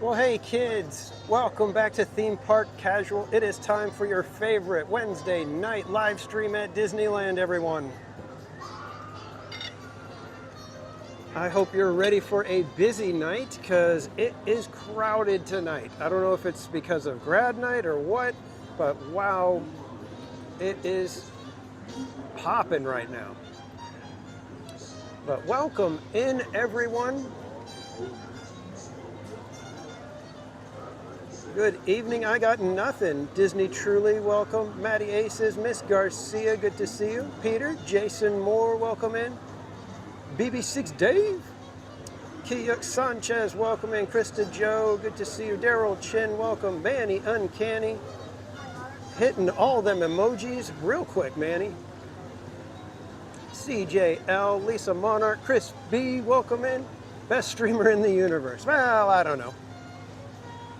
Well, hey kids, welcome back to Theme Park Casual. It is time for your favorite Wednesday night live stream at Disneyland, everyone. I hope you're ready for a busy night because it is crowded tonight. I don't know if it's because of grad night or what, but wow, it is popping right now. But welcome in, everyone. Good evening, I got nothing. Disney Truly, welcome. Maddie Aces, Miss Garcia, good to see you. Peter, Jason Moore, welcome in. BB6 Dave. Kiyuk Sanchez, welcome in. Krista Joe, good to see you. Daryl Chin, welcome. Manny Uncanny. Hitting all them emojis real quick, Manny. CJL, Lisa Monarch, Chris B, welcome in. Best streamer in the universe. Well, I don't know.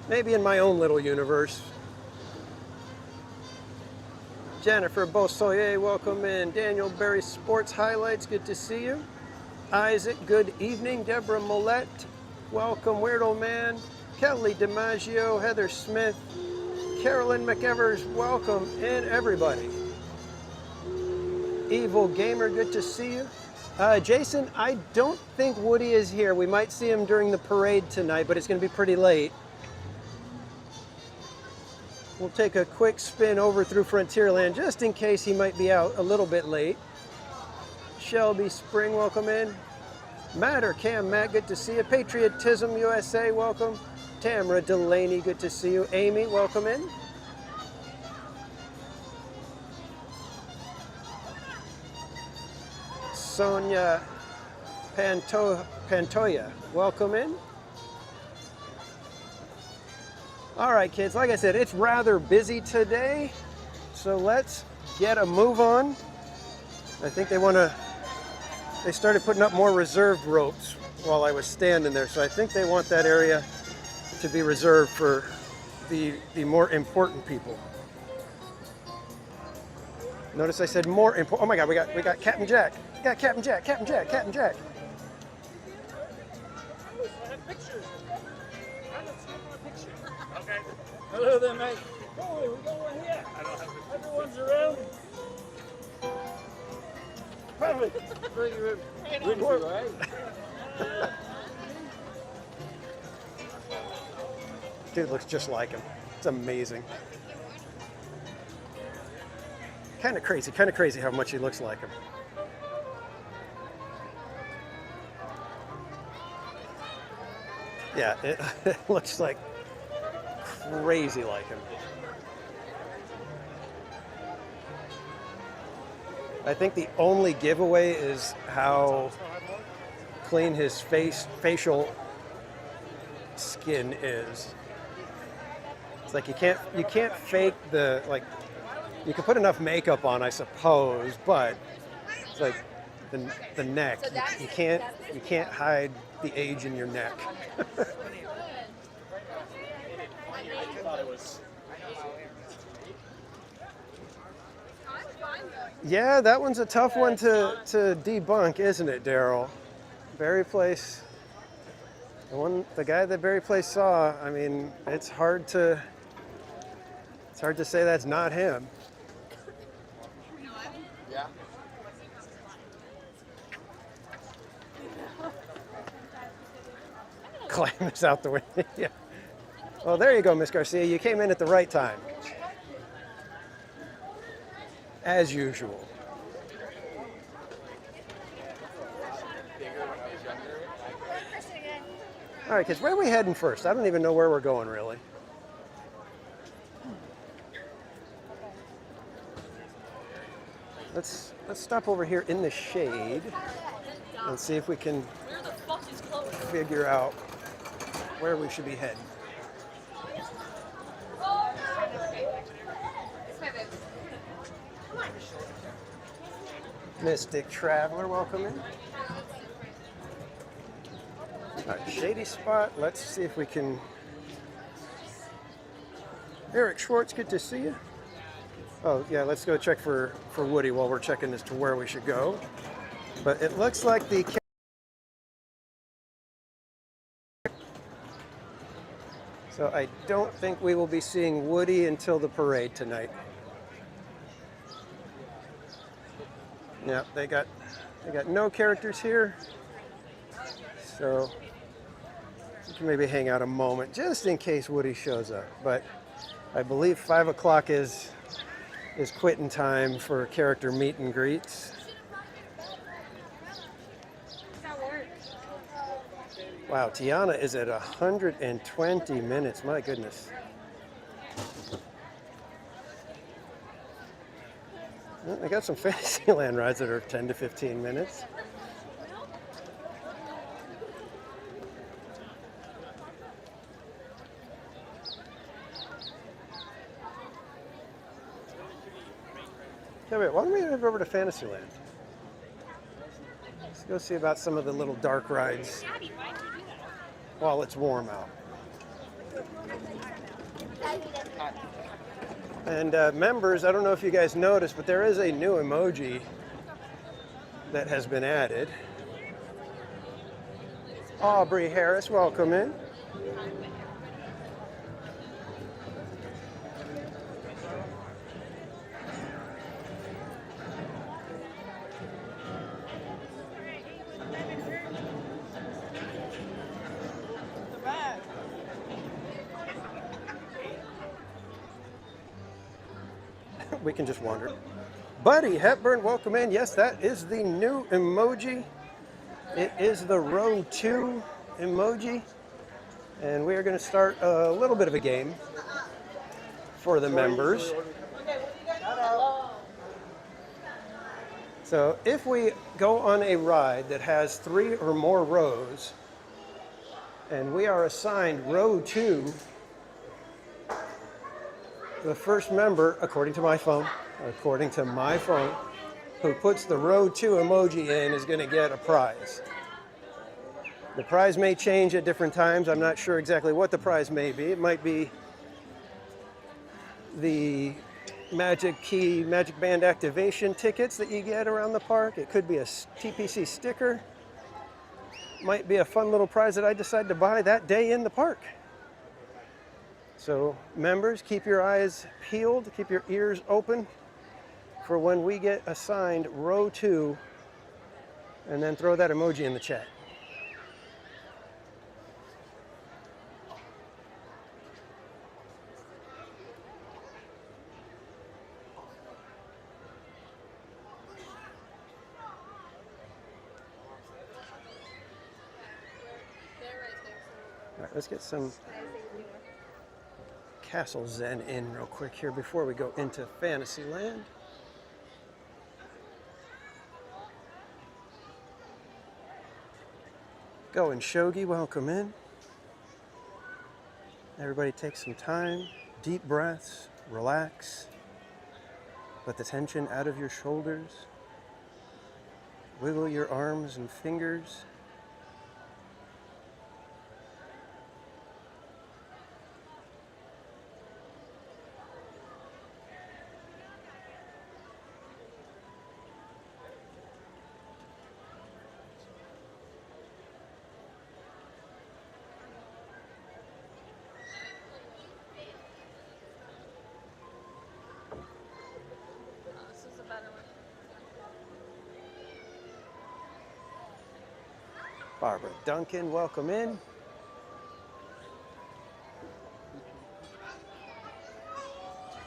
Maybe in my own little universe. Jennifer Beausoyer, welcome in. Daniel Berry Sports Highlights, good to see you. Isaac, good evening. Deborah Millette, welcome. Weird Old Man. Kelly DiMaggio, Heather Smith, Carolyn McEvers, welcome in, everybody. Evil Gamer, good to see you. Jason, I don't think Woody is here. We might see him during the parade tonight, but it's going to be pretty late. We'll take a quick spin over through Frontierland just in case he might be out a little bit late. Shelby Spring, welcome in. Matt or Cam Matt, good to see you. Patriotism USA, welcome. Tamara Delaney, good to see you. Amy, welcome in. Sonia Pantoya, welcome in. All right, kids, like I said, it's rather busy today, so let's get a move on. I think they started putting up more reserved ropes while I was standing there, so I think they want that area to be reserved for the more important people. Notice I said more important. Oh my God, we got Captain Jack. We got Captain Jack, Captain Jack, Captain Jack. Hello there, mate. Oh, we're going here. I don't have it. Everyone's around. Perfect. Good work, right? Dude looks just like him. It's amazing. Kind of crazy how much he looks like him. Yeah, it looks like crazy like him. I think the only giveaway is how clean his facial skin is. It's like you can't fake the, like, you can put enough makeup on, I suppose, but it's like the neck. You can't hide the age in your neck. Yeah, that one's a tough one to debunk, isn't it, Daryl? Berry Place, the guy that Berry Place saw, I mean, it's hard to say that's not him. Yeah. Climb this out the window. Yeah. Well, there you go, Miss Garcia. You came in at the right time. As usual. All right, kids, where are we heading first? I don't even know where we're going, really. Let's stop over here in the shade and see if we can figure out where we should be heading. Mystic Traveler, welcome in. All right, shady spot. Let's see if we can. Eric Schwartz, good to see you. Oh yeah, let's go check for Woody while we're checking as to where we should go. But it looks like the So I don't think we will be seeing Woody until the parade tonight. Yeah, they got no characters here. So you can maybe hang out a moment just in case Woody shows up. But I believe 5 o'clock is quitting time for character meet and greets. Wow, Tiana is at 120 minutes. My goodness. Well, I got some Fantasyland rides that are 10 to 15 minutes. Okay, wait, why don't we head over to Fantasyland? Let's go see about some of the little dark rides while it's warm out. And members, I don't know if you guys noticed, but there is a new emoji that has been added. Aubrey Harris, welcome in. We can just wander. Buddy Hepburn, welcome in. Yes, that is the new emoji. It is the row 2 emoji. And we are going to start a little bit of a game for the members. So if we go on a ride that has 3 or more rows, and we are assigned row 2, the first member, according to my phone, who puts the row 2 emoji in is going to get a prize. The prize may change at different times. I'm not sure exactly what the prize may be. It might be the Magic Key, Magic Band activation tickets that you get around the park. It could be a TPC sticker. Might be a fun little prize that I decide to buy that day in the park. So members, keep your eyes peeled, keep your ears open for when we get assigned row 2, and then throw that emoji in the chat. All right, let's get some Castle Zen in real quick here before we go into Fantasyland. Go and Shogi, welcome in. Everybody take some time, deep breaths, relax. Let the tension out of your shoulders. Wiggle your arms and fingers. Barbara Duncan, welcome in.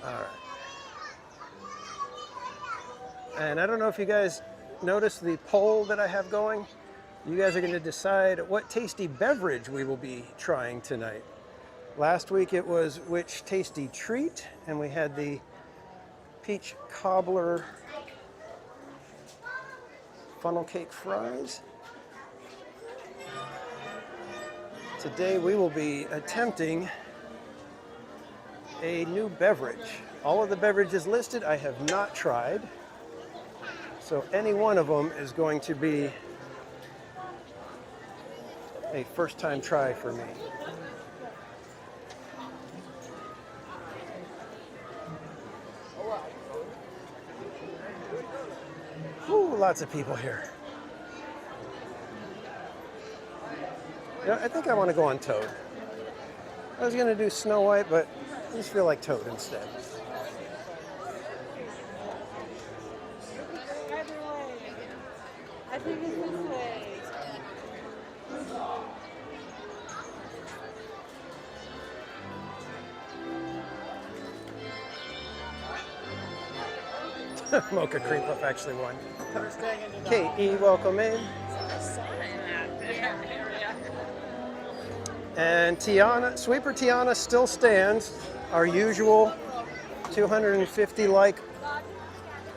All right. And I don't know if you guys noticed the poll that I have going. You guys are going to decide what tasty beverage we will be trying tonight. Last week it was which tasty treat, and we had the peach cobbler funnel cake fries. Today we will be attempting a new beverage. All of the beverages listed I have not tried, so any one of them is going to be a first time try for me. Ooh, lots of people here. You know, I think I want to go on Toad. I was gonna do Snow White, but I just feel like Toad instead. I think it's this way. Mocha Cream Puff actually won. K.E., welcome in. And Tiana, Sweeper Tiana still stands. Our usual 250 like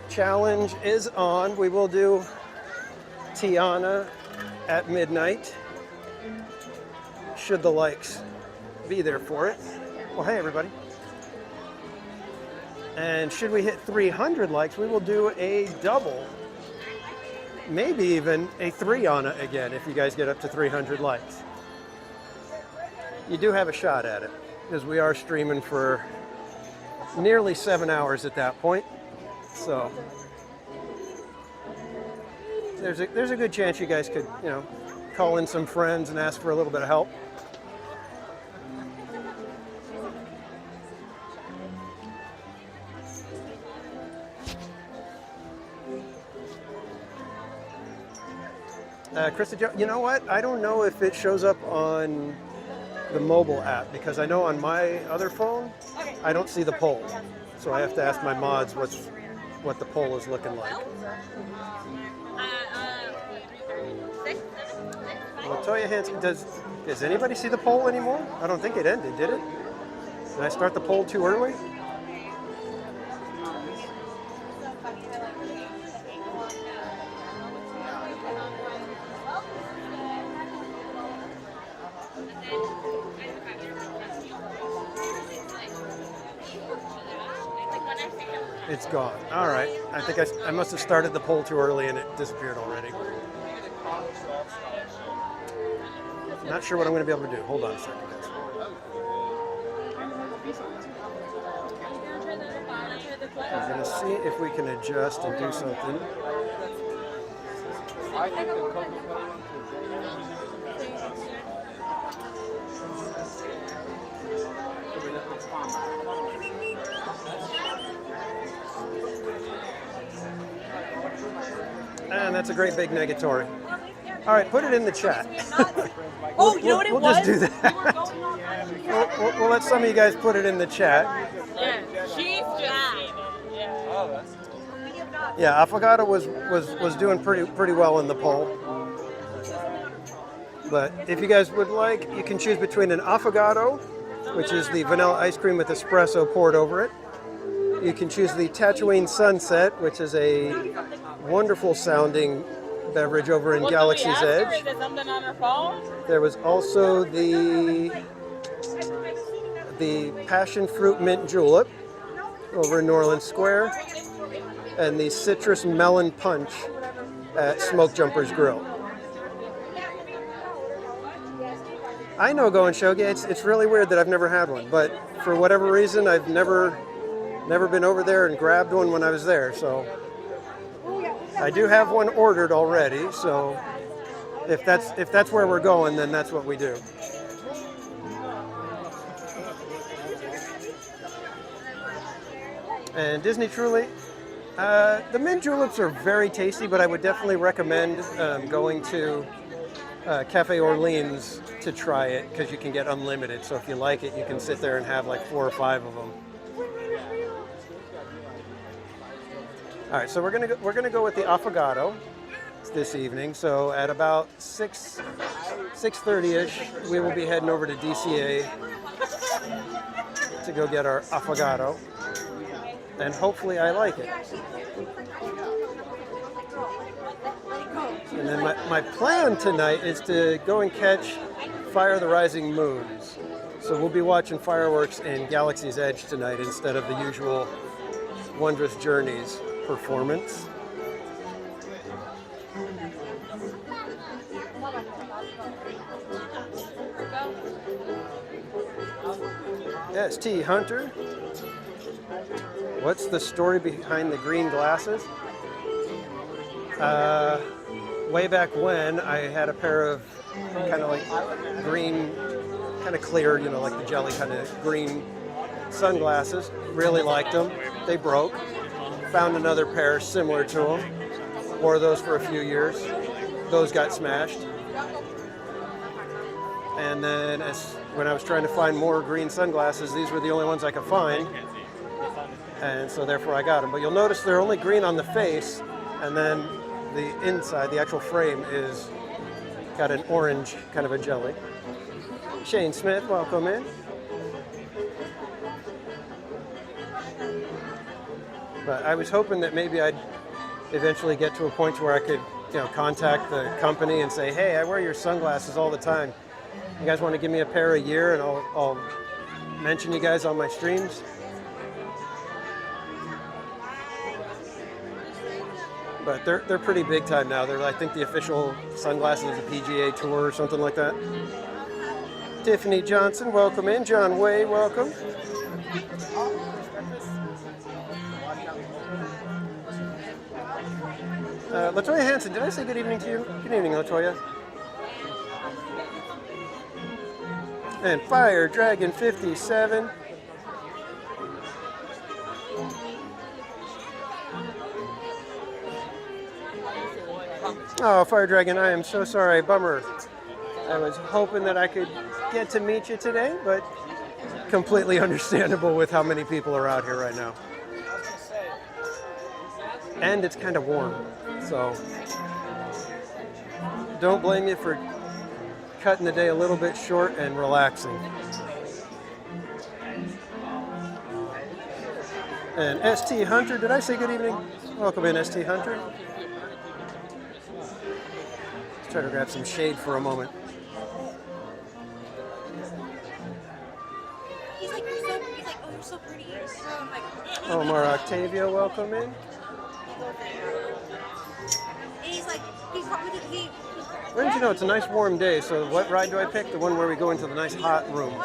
challenge is on. We will do Tiana at midnight, should the likes be there for it. Well, hey everybody. And should we hit 300 likes, we will do a double, maybe even a 3 on it again if you guys get up to 300 likes. You do have a shot at it because we are streaming for nearly 7 hours at that point. So there's a good chance you guys could, you know, call in some friends and ask for a little bit of help. Krista, you know what? I don't know if it shows up on the mobile app because I know on my other phone, I don't see the poll. So I have to ask my mods what the poll is looking like. Latoya Hansen, does anybody see the poll anymore? I don't think it ended, did it? Did I start the poll too early? It's gone. All right. I think I must have started the poll too early and it disappeared already. Not sure what I'm going to be able to do. Hold on a second, guys. I'm going to see if we can adjust and do something. And that's a great big negatory. All right, put it in the chat. Oh, you know what it was? We'll just do that. We'll let some of you guys put it in the chat. Yeah, she's just Yeah, Affogato was doing pretty well in the poll. But if you guys would like, you can choose between an Affogato, which is the vanilla ice cream with espresso poured over it. You can choose the Tatooine Sunset, which is a wonderful sounding beverage over in Galaxy's Edge. There was also the passion fruit mint julep over in Norland Square, and the citrus melon punch at Smoke Jumpers Grill. I know Going Shogi, it's really weird that I've never had one, but for whatever reason I've never been over there and grabbed one when I was there, so I do have one ordered already, so if that's where we're going, then that's what we do. And Disney Truly, the mint juleps are very tasty, but I would definitely recommend going to Cafe Orleans to try it because you can get unlimited. So if you like it, you can sit there and have like 4 or 5 of them. All right, so we're gonna go with the Affogato this evening. So at about 6:30ish, we will be heading over to DCA to go get our Affogato, and hopefully I like it. And then my plan tonight is to go and catch Fire the Rising Moons. So we'll be watching fireworks in Galaxy's Edge tonight instead of the usual Wondrous Journeys performance. Yes, T. Hunter. What's the story behind the green glasses? Way back when, I had a pair of kind of like green kind of clear, you know, like the jelly kind of green sunglasses. Really liked them. They broke. Found another pair similar to them. Wore those for a few years. Those got smashed. And then when I was trying to find more green sunglasses, these were the only ones I could find. And so therefore I got them. But you'll notice they're only green on the face, and then the inside, the actual frame, is got an orange kind of a jelly. Shane Smith, welcome in. But I was hoping that maybe I'd eventually get to a point where I could, you know, contact the company and say, hey, I wear your sunglasses all the time. You guys want to give me a pair a year, and I'll mention you guys on my streams? But they're pretty big time now. They're, I think, the official sunglasses of the PGA Tour or something like that. Tiffany Johnson, welcome in. John Way, welcome. Latoya Hansen, did I say good evening to you? Good evening, Latoya. And Fire Dragon 57. Oh, Fire Dragon, I am so sorry. Bummer. I was hoping that I could get to meet you today, but completely understandable with how many people are out here right now. And it's kind of warm, so don't blame you for cutting the day a little bit short and relaxing. And ST Hunter, did I say good evening? Welcome in, ST Hunter. Let's try to grab some shade for a moment. He's like, oh, you're so pretty. Omar Octavia, welcome in. And he's like, he's probably the game. Where did you know it's a nice warm day? So what ride do I pick? The one where we go into the nice hot room. So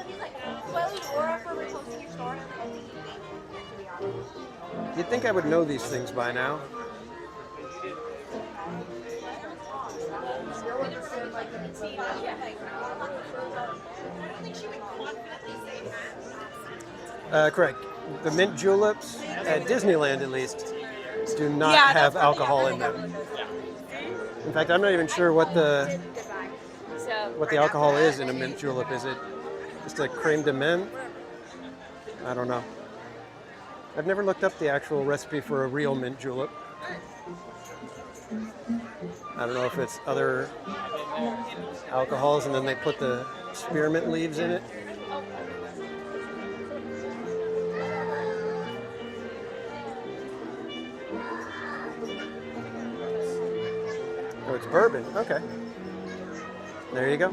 he's like, well, Laura for reposting your story. You'd think I would know these things by now. Correct. The mint juleps at Disneyland, at least, do not have alcohol in them. In fact, I'm not even sure what the alcohol is in a mint julep. Is it just a creme de menthe? I don't know. I've never looked up the actual recipe for a real mint julep. I don't know if it's other alcohols and then they put the spearmint leaves in it. Oh, it's bourbon. Okay. There you go.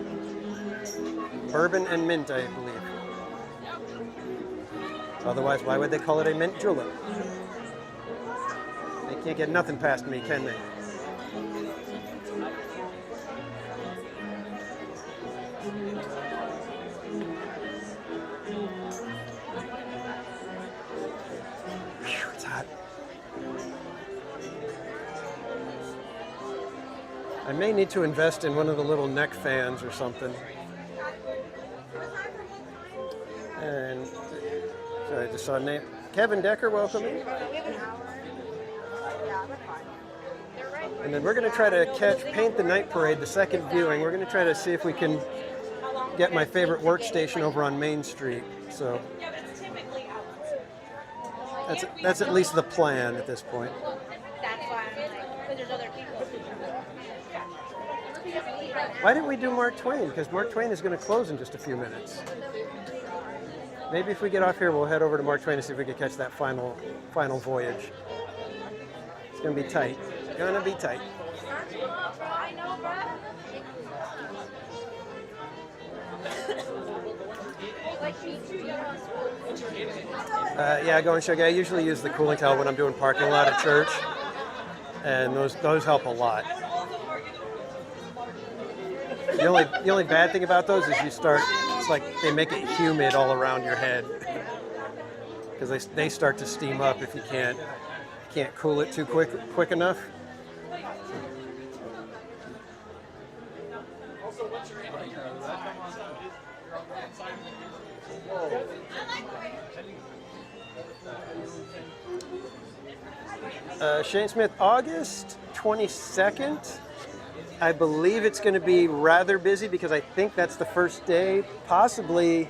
Bourbon and mint, I believe. Otherwise, why would they call it a mint julep? They can't get nothing past me, can they? Whew, it's hot. I may need to invest in one of the little neck fans or something. And sorry, I just saw a name. Kevin Decker, welcome in. And then we're going to try to catch Paint the Night Parade, the second viewing. We're going to try to see if we can get my favorite workstation over on Main Street. So that's at least the plan at this point. Why didn't we do Mark Twain? Because Mark Twain is going to close in just a few minutes. Maybe if we get off here, we'll head over to Mark Twain and see if we can catch that final voyage. It's going to be tight. Gonna be tight. Yeah, go and show. I usually use the cooling towel when I'm doing parking lot at church, and those help a lot. The only bad thing about those is it's like they make it humid all around your head because they start to steam up if you can't cool it too quick enough. Shane Smith, August 22nd. I believe it's going to be rather busy because I think that's the first day, possibly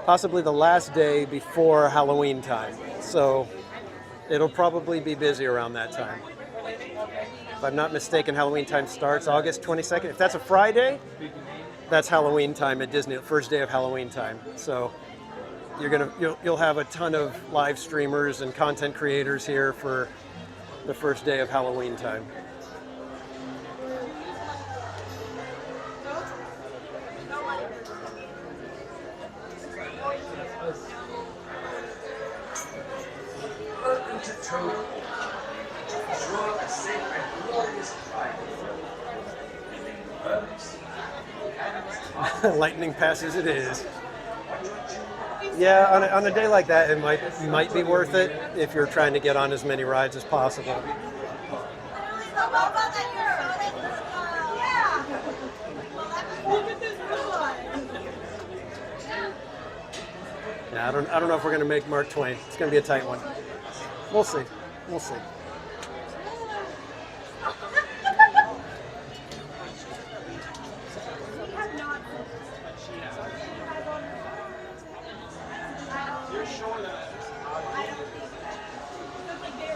the last day before Halloween time. So it'll probably be busy around that time. If I'm not mistaken, Halloween time starts August 22nd. If that's a Friday, that's Halloween time at Disney, the first day of Halloween time. So you'll have a ton of live streamers and content creators here for the first day of Halloween time. Lightning passes it is. Yeah, on a day like that, it might be worth it if you're trying to get on as many rides as possible. Yeah, I don't know if we're going to make Mark Twain. It's going to be a tight one. We'll see. We'll see.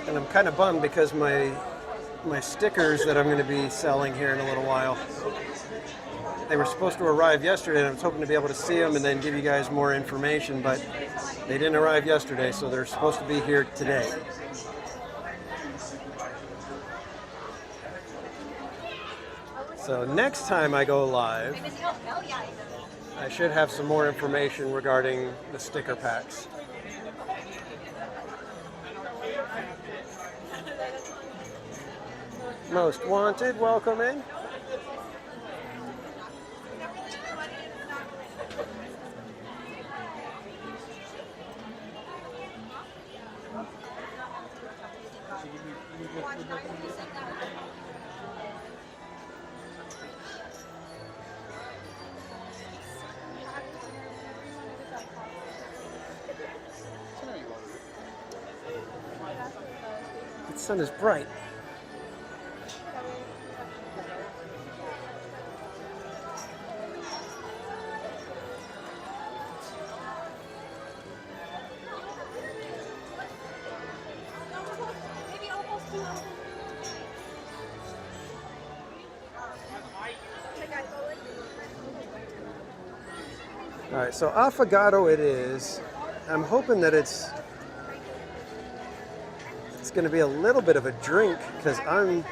And I'm kind of bummed because my stickers that I'm going to be selling here in a little while, they were supposed to arrive yesterday, and I was hoping to be able to see them and then give you guys more information, but they didn't arrive yesterday, so they're supposed to be here today. So next time I go live, I should have some more information regarding the sticker packs. Most Wanted, welcome in. The sun is bright. All right, so affogato it is. I'm hoping that it's going to be a little bit of a drink because I'm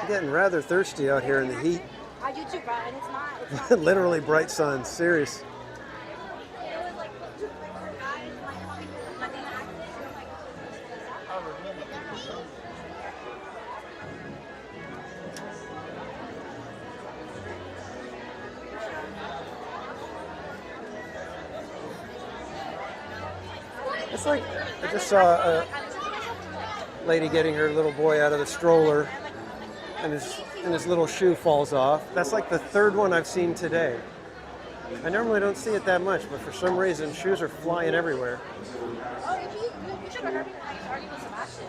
getting rather thirsty out here in the heat. I do too, bro, and it's not. Literally bright sun, serious. It's like I just saw a lady getting her little boy out of the stroller and his little shoe falls off. That's like the third one I've seen today. I normally don't see it that much, but for some reason shoes are flying everywhere. Oh, you should have heard me when I was arguing with Sebastian.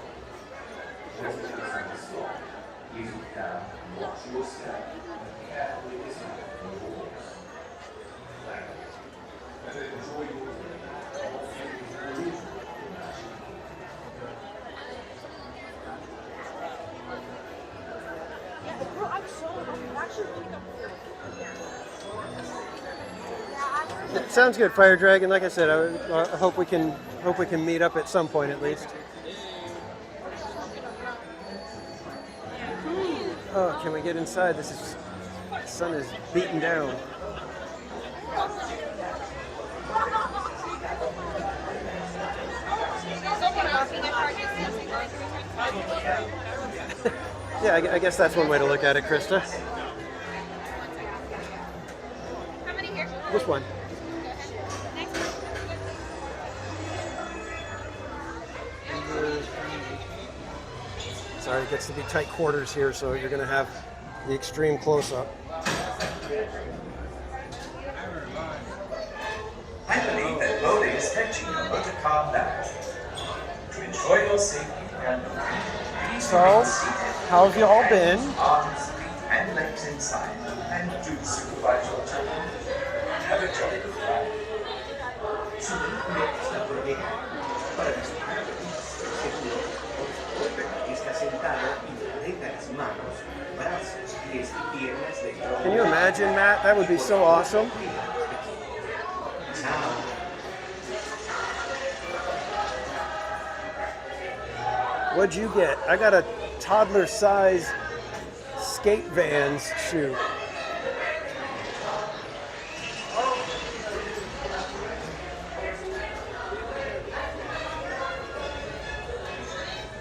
Sounds good, Fire Dragon. Like I said, I hope we can meet up at some point at least. Oh, can we get inside? The sun is beating down. Yeah, I guess that's one way to look at it, Krista. How many here? This one. Sorry, it gets to be tight quarters here, so you're going to have the extreme close-up. I believe that Bode is fetching you to calm down. To ensure your safety and please So, remain seated. how have you all been? Arms, feet, and legs inside. And do supervise your children. Have a jolly good time. Subenarnya está por llegar para visitar seguro o permanezca sentado y mantenga las manos, brazos, pies y piernas dentro Can you imagine, Matt? That would be so awesome. Chao. What'd you get? I got a toddler size skate Vans shoe.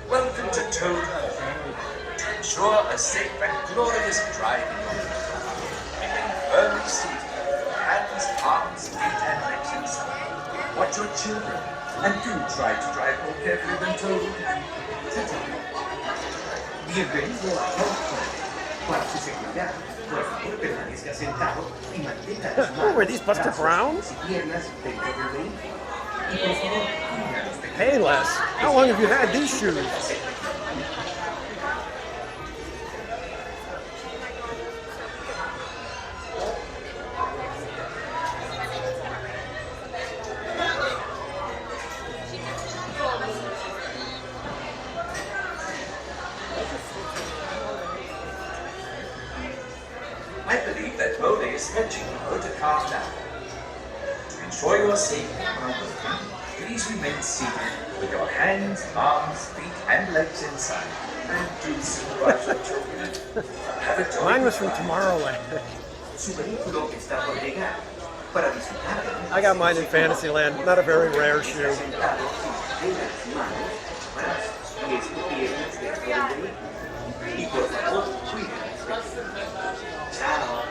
Welcome to Toad Hall. To ensure a safe and glorious driving, remain firmly seated, hands, arms, feet, and legs inside. Watch your children, and do try to drive more carefully than Toad. Bienvenido a Toad Hall. Para su seguridad, por favor permanezca sentado y mantenga las Oh, manos, were these Buster brazos, Browns? pies y piernas dentro del vehículo. Y por favor, cuida a los pequeños. Hey, Les, how long have you had these shoes? I believe that Bode is fetching you to calm down. To ensure your safety while working, please remain seated with your hands, arms, feet, and legs inside. And do supervise your children. Have a jolly Mine was good from time. Tomorrowland. Su vehículo está por llegar para visitar. I got mine in Fantasyland. Not a very rare shoe. Sentado y mantenga las manos, brazos, pies y piernas dentro del vehículo. Y por favor, cuida a los pequeños. Chao.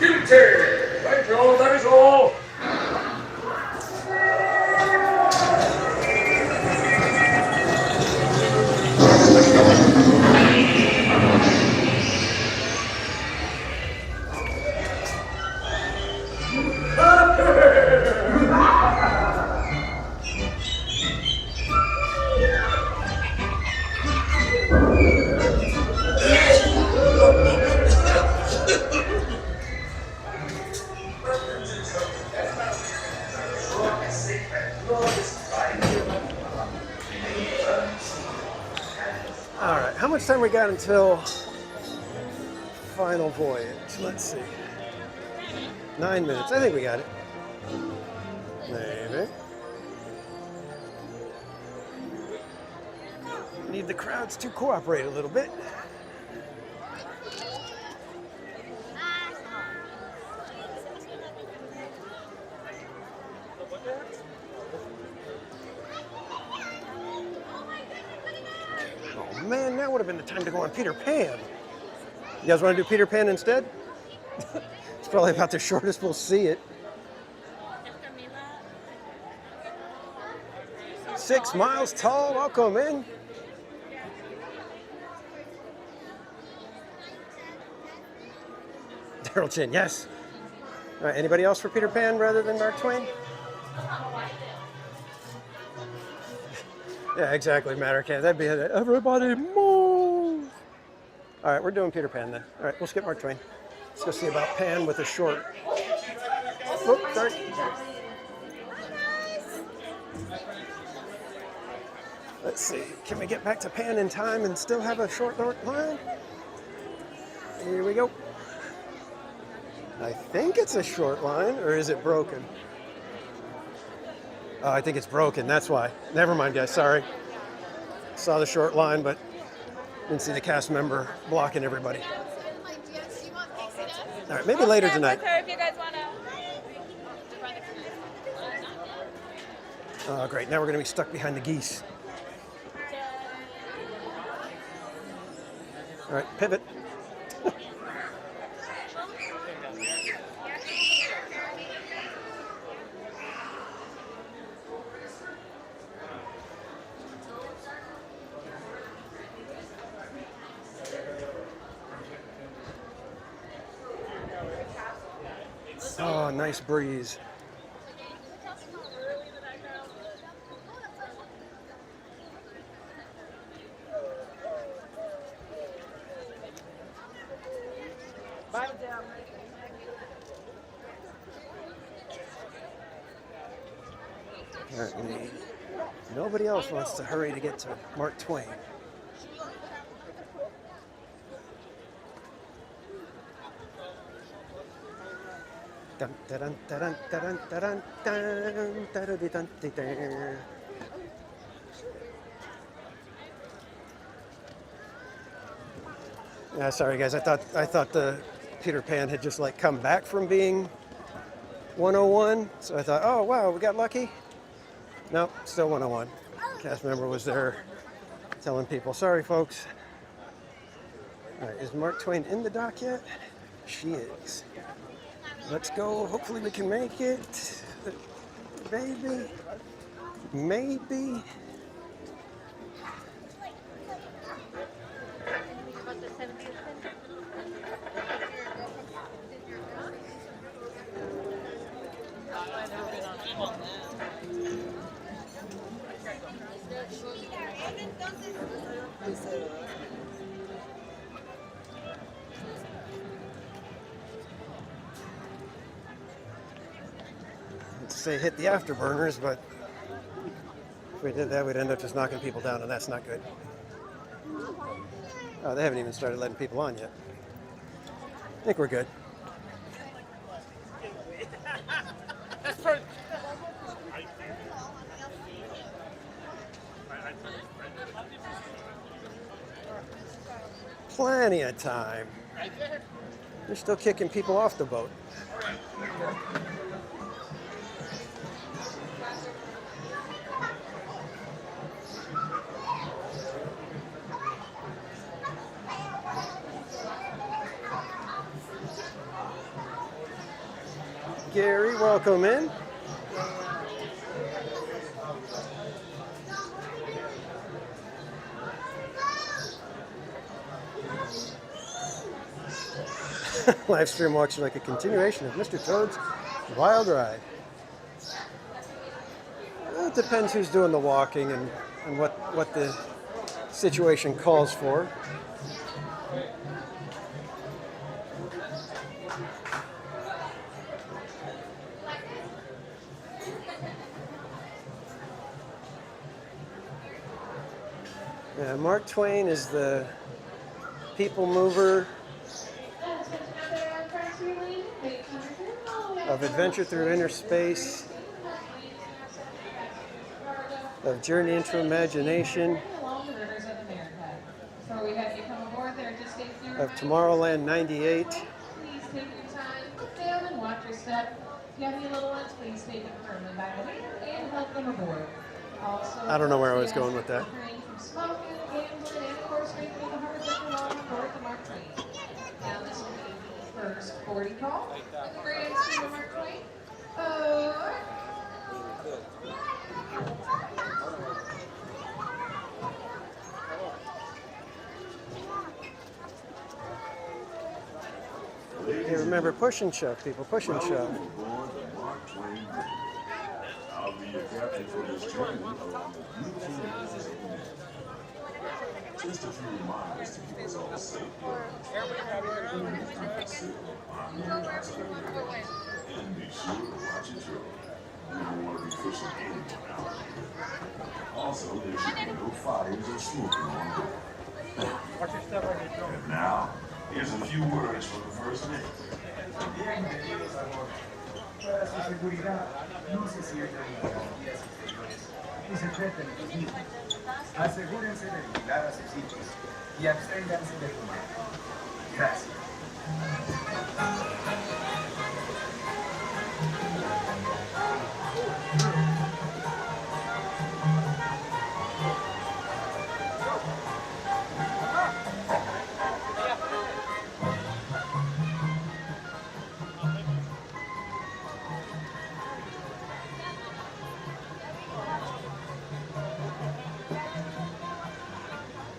Right, Joe, that is all. All right, how much time we got until final voyage? Let's see. 9 minutes. I think we got it. Maybe. Need the crowds to cooperate a little bit. Oh man, that would have been the time to go on Peter Pan. You guys want to do Peter Pan instead? It's probably about the shortest we'll see it. 6 miles tall. Welcome in. Daryl Chin, yes. All right, anybody else for Peter Pan rather than Mark Twain? Yeah, exactly, Mattercat. That'd be it. Everybody move. All right, we're doing Peter Pan then. All right, we'll skip Mark Twain. Let's go see about Pan with a short. Whoop, sorry. Let's see. Can we get back to Pan in time and still have a short line? Here we go. I think it's a short line, or is it broken? Oh, I think it's broken. That's why. Never mind, guys. Sorry. Saw the short line, but didn't see the cast member blocking everybody. All right, maybe later tonight. If you guys want to. Oh, great. Now we're going to be stuck behind the geese. All right, pivot. Oh, nice breeze. Apparently, nobody else wants to hurry to get to Mark Twain. Dun, dun, dun, dun, dun, dun, dun, dun, dun, dun, dun. Yeah, sorry guys. I thought the Peter Pan had just like come back from being 101. So I thought, oh wow, we got lucky. Nope, still 101. Cast member was there telling people, sorry folks. All right, is Mark Twain in the dock yet? She is. Let's go. Hopefully we can make it. Maybe. Maybe. Say hit the afterburners, but if we did that, we'd end up just knocking people down, and that's not good. Oh, they haven't even started letting people on yet. I think we're good. Plenty of time. They're still kicking people off the boat. Gary, welcome in. Live stream walks like a continuation of Mr. Toad's Wild Ride. Well, it depends who's doing the walking and what the situation calls for. Yeah, Mark Twain is the people mover of adventure through inner space, of journey into imagination, of Tomorrowland 98. Please take your time, look down and watch your step. If you have any little ones, please take them firmly by the hand and help them aboard. Also, I don't know where I was going with that. refrain from smoking, gambling, and of course drinking the heart of along on board the Mark Twain. Now this will be the first boarding call with the Grand Steamer Mark Twain. Hey, remember, push and shove, people. Push and shove. Aboard the Mark Twain Bridge. I'll be your captain for this journey along the beautiful rivers of America. Just a few reminders to keep us all safe here. I'm Mary Blair-inspired. And be sure to watch your throat. You don't want to be fishing anyone out here. Also, there should be no fires or smoking on board. And now, here's a few words from the first mate. Bienvenidos a bordo. Para su seguridad, no se sientan en las vías exteriores y se treten los mismos. Asegúrense de vigilar a sus hijos y absténganse de fumar. Gracias.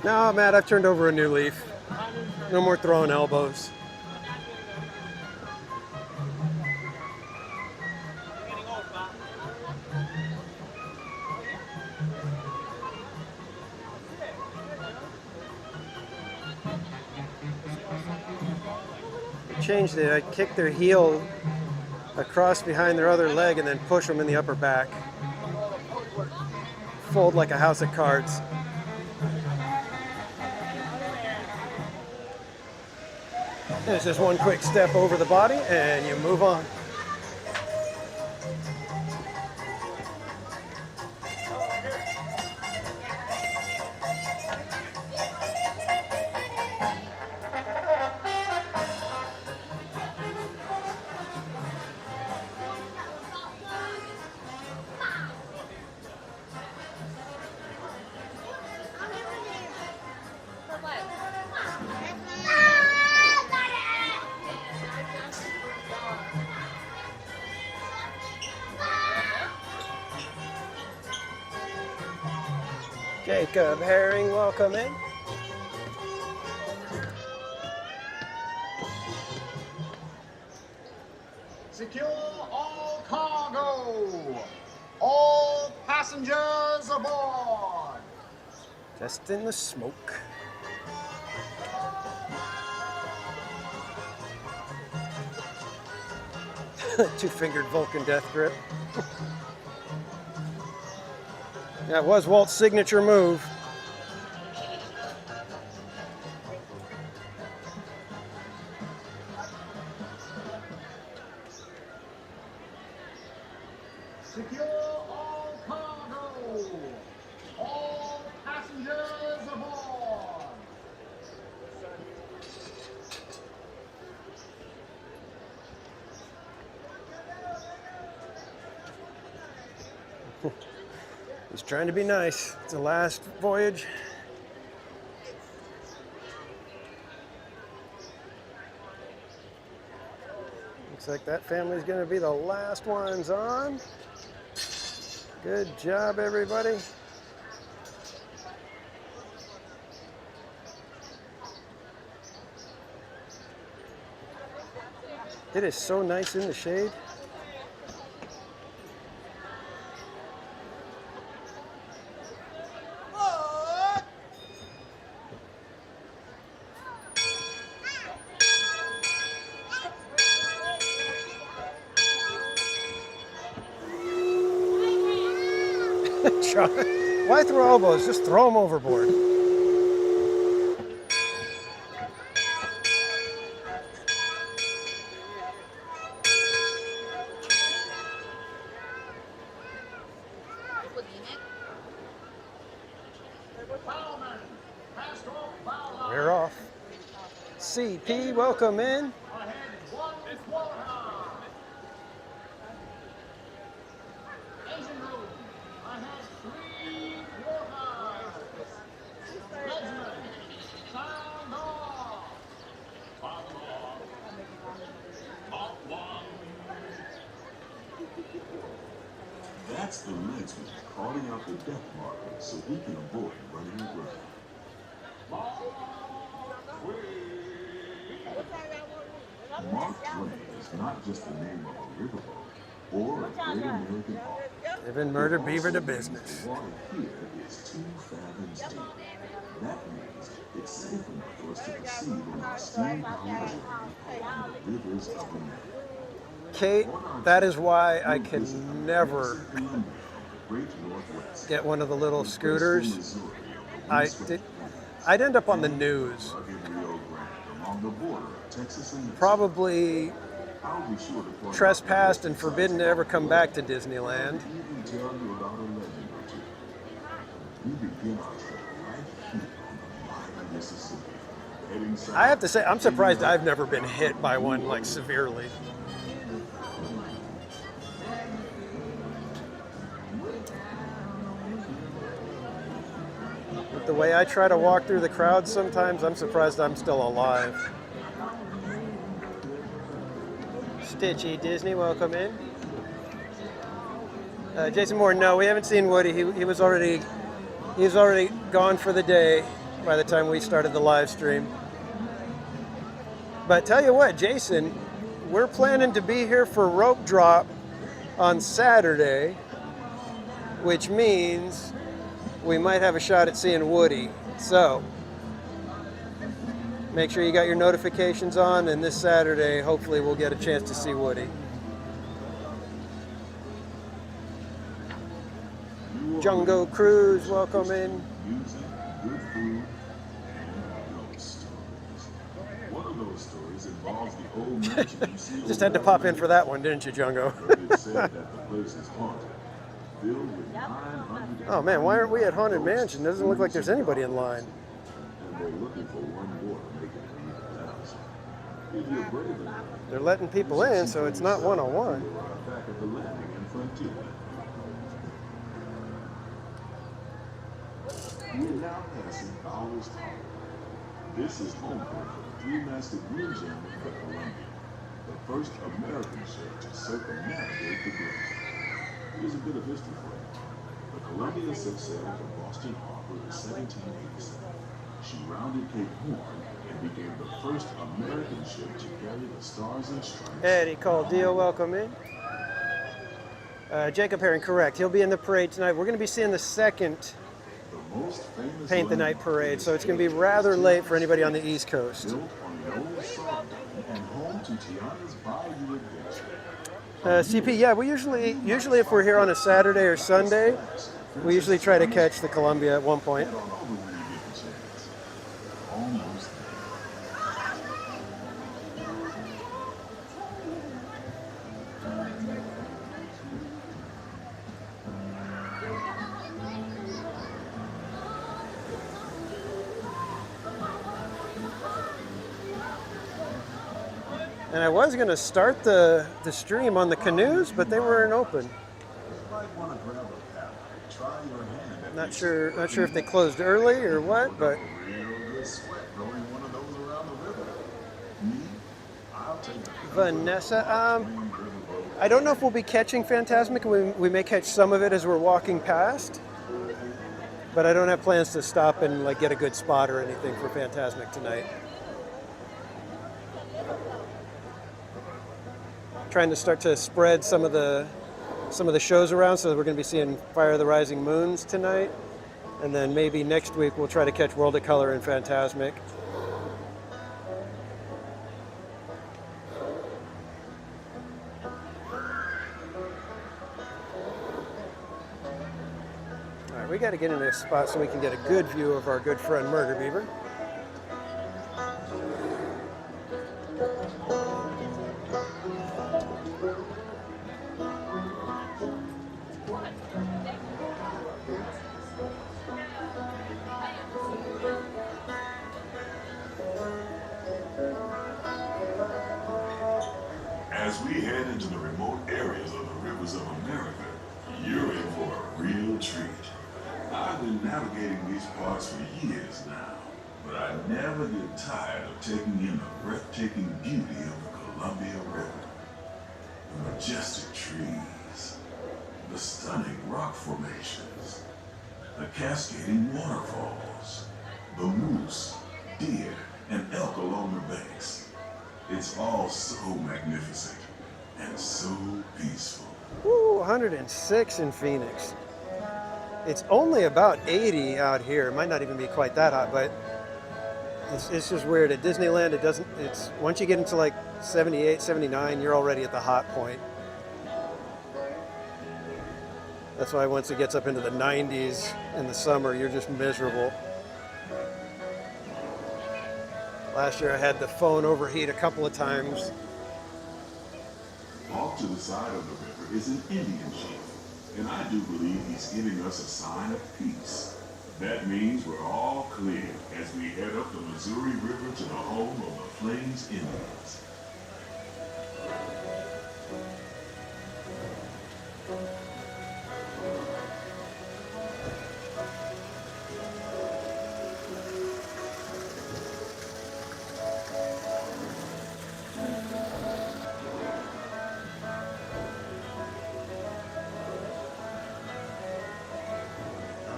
No, Matt, I've turned over a new leaf. No more throwing elbows. Changed it. I kick their heel across behind their other leg and then push them in the upper back. Fold like a house of cards. It's just one quick step over the body and you move on. Jacob Herring, welcome in. Secure all cargo. All passengers aboard. Just in the smoke. Two-fingered Vulcan death grip. That was Walt's signature move. Secure all cargo. All passengers aboard. He's trying to be nice. It's the last voyage. Looks like that family's going to be the last ones on. Good job, everybody. It is so nice in the shade. Why throw elbows? Just throw them overboard. We're off. CP, welcome in. That's the leadsman calling out the deck marker so we can avoid running aground. Mark Twain is not just the name of a riverboat or a great American author. Living Murder Beaver to business. The water here is 2 fathoms deep. That means it's safe enough for us to proceed on our steam-powered journey along the rivers of America. Kate, that is why I can never get one of the little scooters. I'd end up on the news. Probably trespassed and forbidden to ever come back to Disneyland. I have to say, I'm surprised I've never been hit by one like severely. But the way I try to walk through the crowd sometimes, I'm surprised I'm still alive. Stitchy Disney, welcome in. Jason Moore, no, we haven't seen Woody. He was already gone for the day by the time we started the live stream. But tell you what, Jason, we're planning to be here for rope drop on Saturday, which means we might have a shot at seeing Woody. So make sure you got your notifications on, and this Saturday, hopefully we'll get a chance to see Woody. Jungo Cruise, welcome in. Music, good food, and ghost stories. One of those stories involves the old mansion you see. Just had to pop in for that one, didn't you, Jungo? It's said that the place is haunted, filled with 900. Oh man, why aren't we at Haunted Mansion? Doesn't look like there's anybody in line. And they're looking for one more to make it to the house. If you're brave enough, They're letting people in, so it's not one-on-one. back at the landing in Frontier. We're now passing Bowers Harbor. This is home port for the 3-masted wind jammer for Columbia, the first American ship to circumnavigate the globe. Here's a bit of history for you. The Columbia set sail from Boston Harbor in 1787. She rounded Cape Horn and became the first American ship to carry the Stars and Stripes. Eddie Caldillo, welcome in. Jacob Herring, correct. He'll be in the parade tonight. We're going to be seeing the second The most famous Paint the Night parade, so it's going to be rather late for anybody on the East Coast. built on the old sawmill and home to Tiana's Bayou Adventure. CP, yeah, we usually if we're here on a Saturday or Sunday, we usually try to catch the Columbia at one point. Don't know when you get the chance. Almost there. And I was going to start the stream on the canoes, but they weren't open. You might want to grab a paddle. Try your hand at Not sure if they closed early or what, but real good sweat going one of those around the river. Me, I'll take it. Vanessa, I don't know if we'll be catching Phantasmic. We may catch some of it as we're walking past, but I don't have plans to stop and like get a good spot or anything for Phantasmic tonight. Trying to start to spread some of the shows around, so we're going to be seeing Fire of the Rising Moons tonight, and then maybe next week we'll try to catch World of Color and Phantasmic. All right, we got to get in a spot so we can get a good view of our good friend Murder Beaver. As we head into the remote areas of the rivers of America, you're in for a real treat. I've been navigating these parts for years now, but I never get tired of taking in the breathtaking beauty of the Columbia River. The majestic trees, the stunning rock formations, the cascading waterfalls, the moose, deer, and elk along the banks. It's all so magnificent and so peaceful. Woo, 106 in Phoenix. It's only about 80 out here. It might not even be quite that hot, but it's just weird. At Disneyland, it's once you get into like 78, 79, you're already at the hot point. That's why once it gets up into the 90s in the summer, you're just miserable. Last year I had the phone overheat a couple of times. Off to the side of the river is an Indian chief, and I do believe he's giving us a sign of peace. That means we're all clear as we head up the Missouri River to the home of the Plains Indians.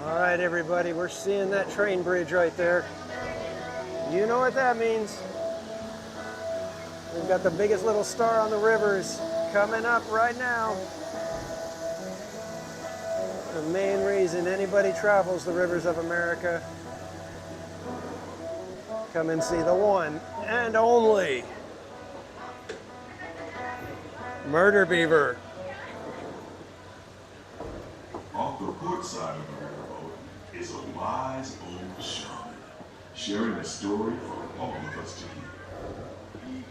All right, everybody, we're seeing that train bridge right there. You know what that means. We've got the biggest little star on the rivers coming up right now. The main reason anybody travels the rivers of America. Come and see the one and only Murder Beaver. Off the port side of the riverboat is a wise old shaman, sharing a story for all of us to hear.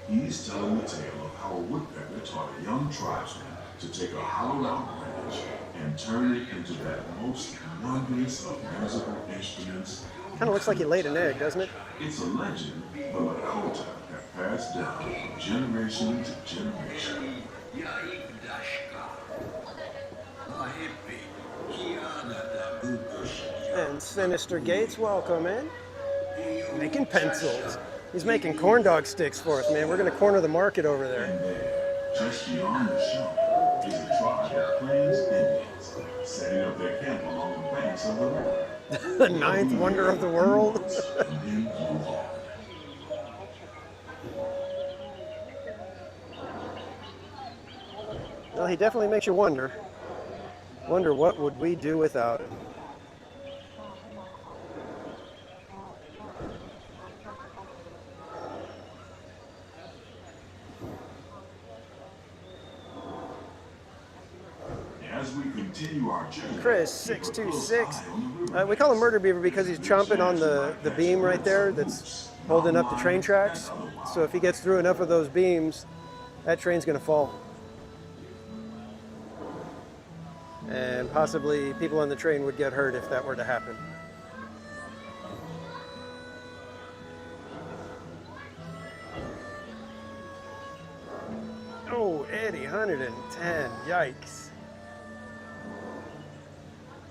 He's telling the tale of how a woodpecker taught a young tribesman to take a hollowed-out branch and turn it into that most wondrous of musical instruments. Kind of looks like he laid an egg, doesn't it? It's a legend the Lakota have passed down from generation to generation. And Sinister Gates, welcome in. Making pencils. He's making corn dog sticks for us, man. We're going to corner the market over there. And there, just beyond the shop, is a tribe of Plains Indians, setting up their camp along the banks of the river. The ninth wonder of the world. And then move on. Well, he definitely makes you wonder. Wonder what would we do without him. As we continue our journey, Chris, 626. We call him Murder Beaver because he's chomping on the beam right there that's holding up the train tracks. So if he gets through enough of those beams, that train's going to fall. And possibly people on the train would get hurt if that were to happen. Oh, Eddie, 110. Yikes.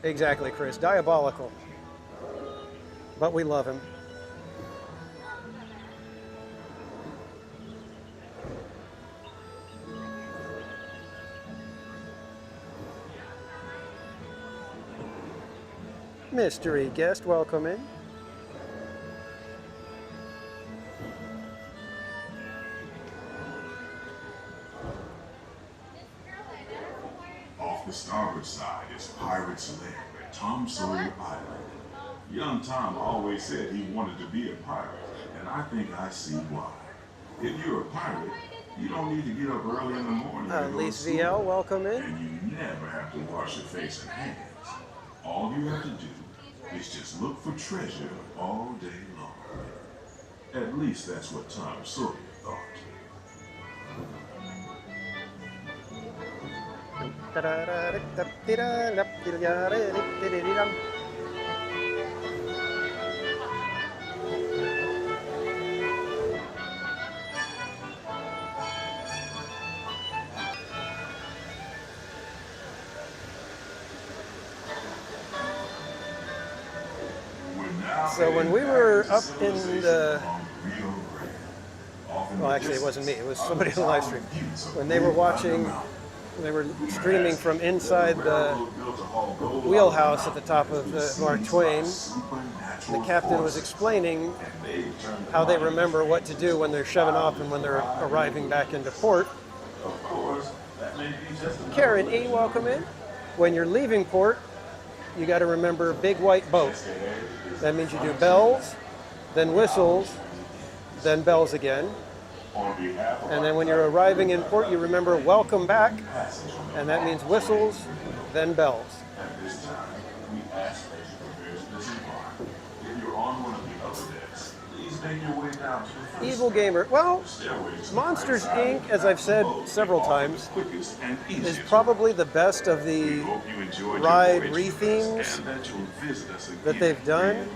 Exactly, Chris. Diabolical. But we love him. Mystery guest, welcome in. Off the starboard side is Pirate's Lair at Tom Sawyer Island. Young Tom always said he wanted to be a pirate, and I think I see why. If you're a pirate, you don't need to get up early in the morning to go to Lise school, VL, welcome in. and you never have to wash your face and hands. All you have to do is just look for treasure all day long. At least that's what Tom Sawyer thought. So when we were up in the, well, actually it wasn't me, it was somebody on the live stream. When they were watching They were streaming from inside the wheelhouse at the top of the Mark Twain. The captain was explaining how they remember what to do when they're shoving off and when they're arriving back into port. Karen E., welcome in. When you're leaving port, you got to remember big white boat. That means you do bells, then whistles, then bells again. And then when you're arriving in port, you remember welcome back, and that means whistles, then bells. At this time, we ask that you prepare to disembark. If you're on one of the other decks, please make your way down to the first Evil Gamer. Well, Monsters Inc., as I've said several times, is probably the best of the ride re-themes that they've done.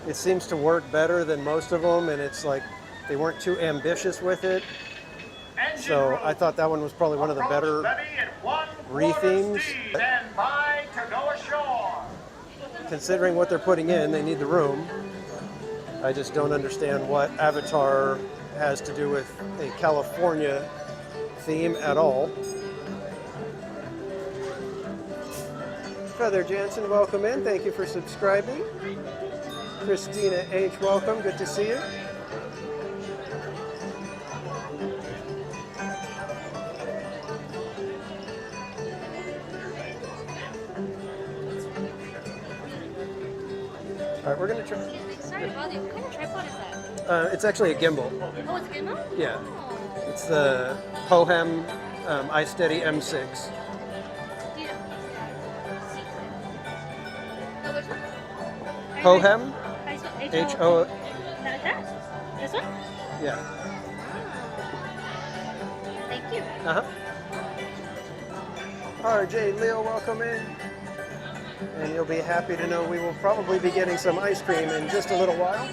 It seems to work better than most of them, and it's like they weren't too ambitious with it. So I thought that one was probably one of the better re-themes. Considering what they're putting in, they need the room. I just don't understand what Avatar has to do with a California theme at all. Feather Jansen, welcome in. Thank you for subscribing. Christina H., welcome. Good to see you. All right, we're going to try. Sorry about you. What kind of tripod is that? It's actually a gimbal. Oh, it's a gimbal? Yeah. Oh. It's the Pohem iSteady M6. Yeah. No, which one? Pohem? H-O. H-O. That? This one? Yeah. Thank you. Uh-huh. RJ Leo, welcome in. And you'll be happy to know we will probably be getting some ice cream in just a little while.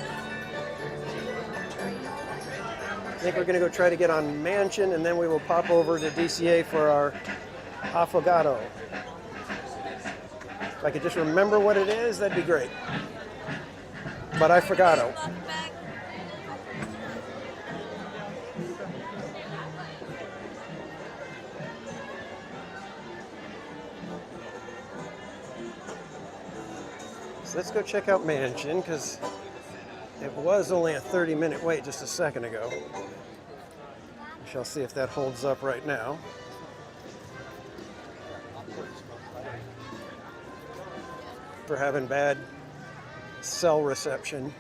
I think we're going to go try to get on Mansion, and then we will pop over to DCA for our affogato. If I could just remember what it is, that'd be great. But I forgot. So let's go check out Mansion, because it was only a 30-minute wait just a second ago. We shall see if that holds up right now. For having bad cell reception.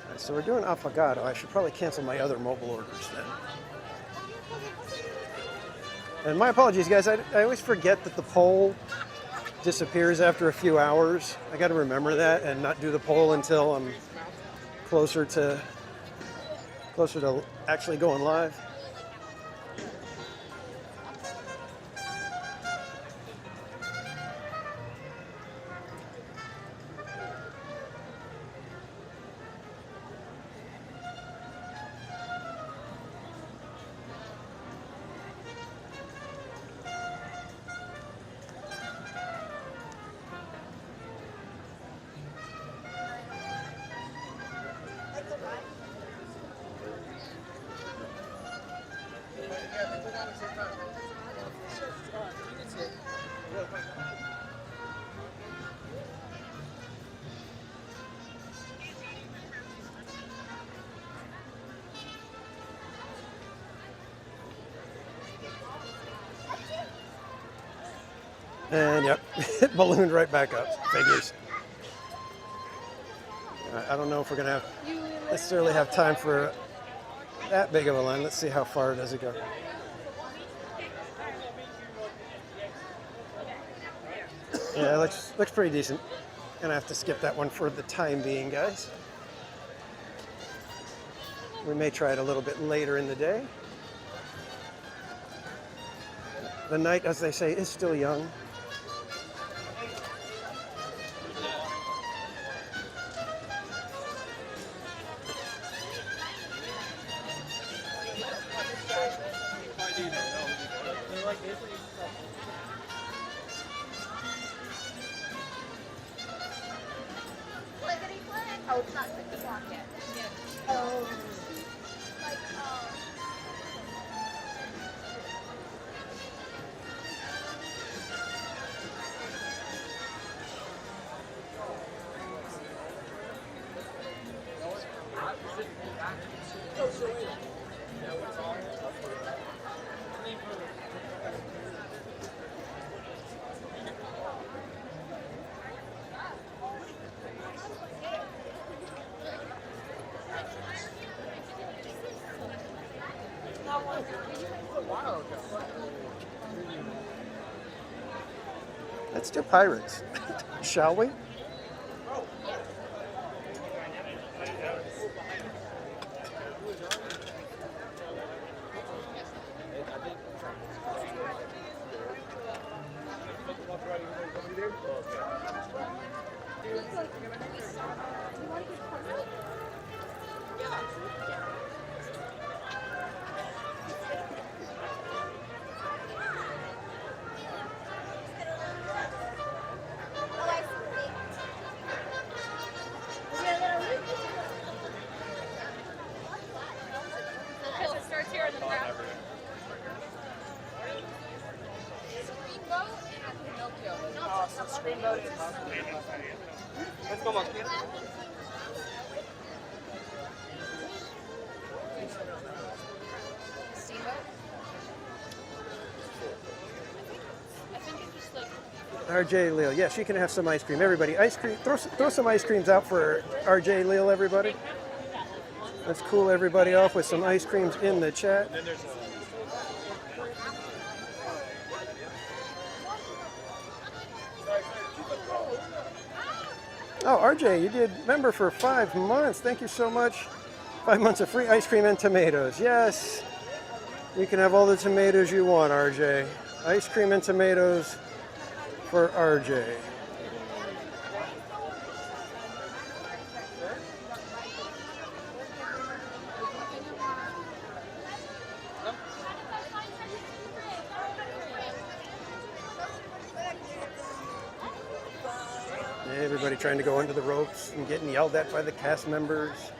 Alright, so we're doing affogato. I should probably cancel my other mobile orders then. And my apologies, guys. I always forget that the poll disappears after a few hours. I got to remember that and not do the poll until I'm closer to actually going live. And yep, it ballooned right back up. Figures. I don't know if we're going to necessarily have time for that big of a line. Let's see how far does it go. Yeah, looks pretty decent. Gonna have to skip that one for the time being, guys. We may try it a little bit later in the day. The night, as they say, is still young. it's not 6 o'clock yet. Oh. Like, Let's do pirates, shall we? it starts here in the ground. Screenboat and Pinocchio. Oh, so Screenboat is... Let's go, Monkey. Steamboat? I think it's just like... RJ Leal, yes, you can have some ice cream. Everybody, ice cream. Throw some ice creams out for RJ Leal, everybody. Let's cool everybody off with some ice creams in the chat. Oh, RJ, you did member for 5 months. Thank you so much. 5 months of free ice cream and tomatoes. Yes, you can have all the tomatoes you want, RJ. Ice cream and tomatoes for RJ. Everybody trying to go under the ropes and getting yelled at by the cast members.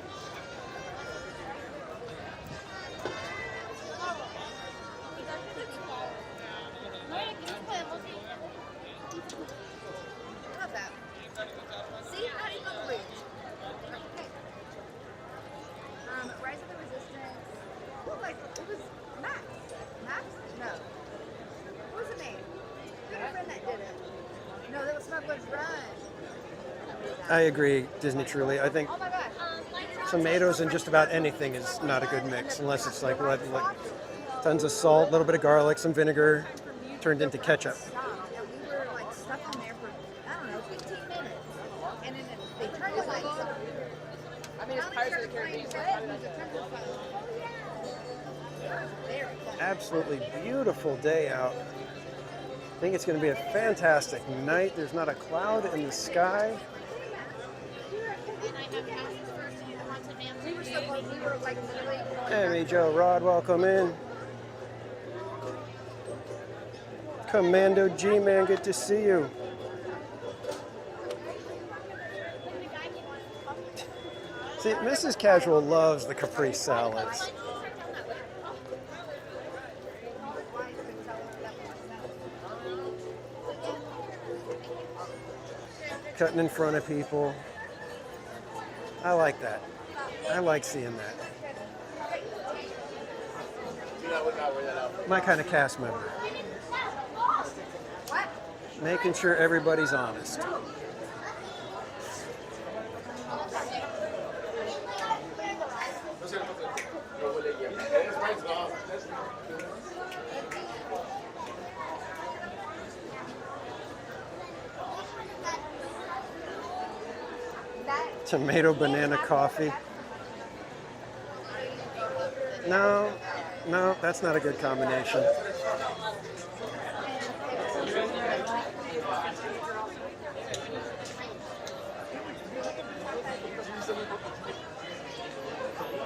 Rise of the Resistance. What was it? Was Max. Max? No. What was the name? Who had a friend that did it? No, that was Smuggler's Run. I agree, Disney truly. I think Oh my gosh. tomatoes and just about anything is not a good mix unless it's like tons of salt, a little bit of garlic, some vinegar, turned into ketchup. And we were like stuck in there for, I don't know, 15 minutes. And then they turned the lights on. I mean, it's Pirates of the Caribbean. Absolutely beautiful day out. I think it's going to be a fantastic night. There's not a cloud in the sky. We were so close, we were like literally going Hey, Joe Rod, welcome in. Commando G-Man, good to see you. See, Mrs. Casual loves the Capri salads. Cutting in front of people. I like that. I like seeing that. My kind of cast member. Making sure everybody's honest. Tomato banana coffee. No, that's not a good combination.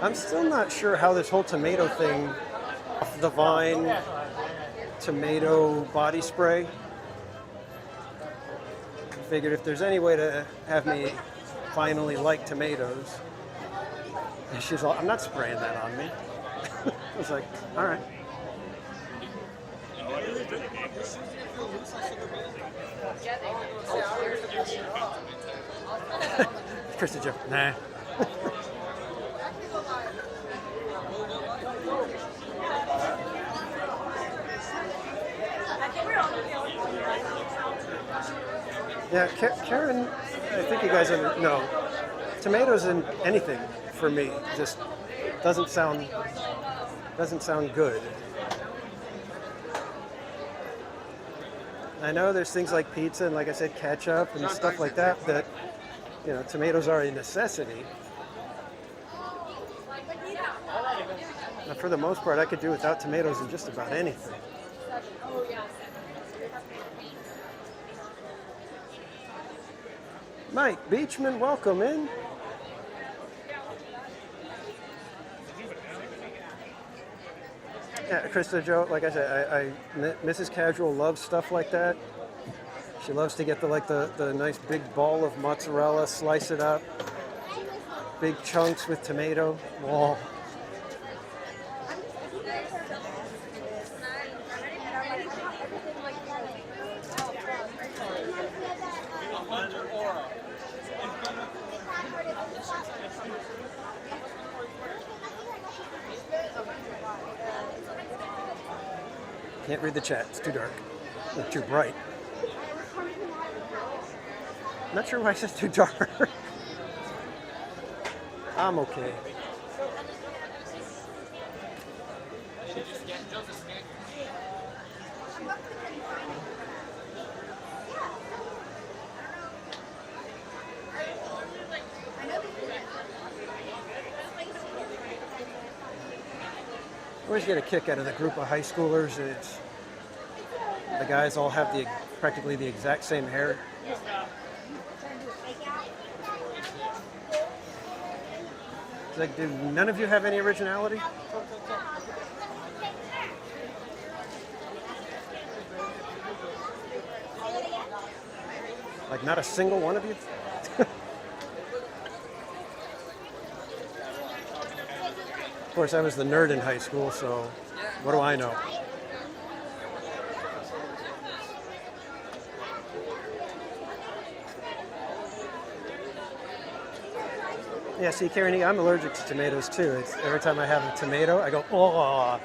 I'm still not sure how this whole tomato thing, off the vine tomato body spray. Figured if there's any way to have me finally like tomatoes. And she's all, I'm not spraying that on me. I was like, all right. Krista Joe, nah. Yeah, Karen, I think you guys know. Tomatoes in anything for me just doesn't sound good. I know there's things like pizza and, like I said, ketchup and stuff like that, you know, tomatoes are a necessity. But for the most part, I could do without tomatoes in just about anything. Mike Beachman, welcome in. Yeah, Krista Joe, like I said, Mrs. Casual loves stuff like that. She loves to get the nice big ball of mozzarella, slice it up, big chunks with tomato. Oh. Can't read the chat, it's too dark. Or too bright. Not sure why it says too dark. I'm okay. I always get a kick out of the group of high schoolers. It's the guys all have practically the exact same hair. It's like, do none of you have any originality? Like, not a single one of you? Of course, I was the nerd in high school, so what do I know? Yeah, see, Karen, I'm allergic to tomatoes too. Every time I have a tomato, I go, oh.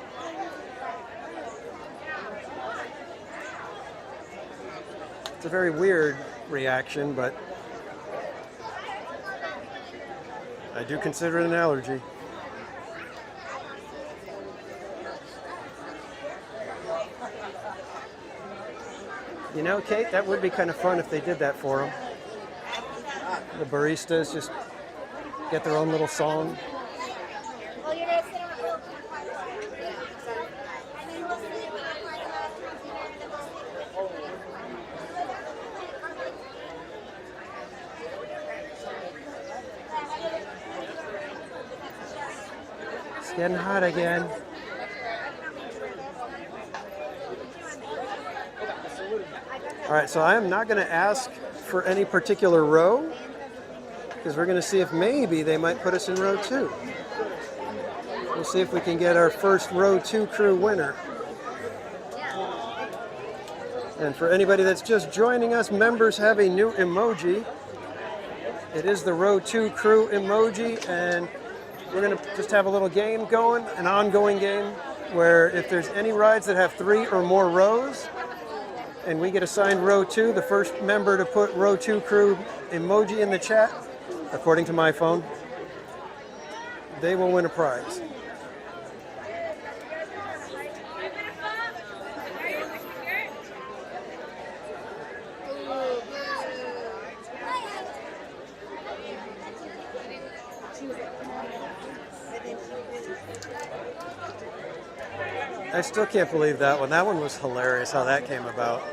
It's a very weird reaction, but I do consider it an allergy. You know, Kate, that would be kind of fun if they did that for them. The baristas just get their own little song. It's getting hot again. All right, so I am not going to ask for any particular row because we're going to see if maybe they might put us in row 2. We'll see if we can get our first row 2 crew winner. And for anybody that's just joining us, members have a new emoji. It is the row 2 crew emoji, and we're going to just have a little game going, an ongoing game, where if there's any rides that have 3 or more rows, and we get assigned row 2, the first member to put row 2 crew emoji in the chat, according to my phone, they will win a prize. I still can't believe that one. That one was hilarious how that came about.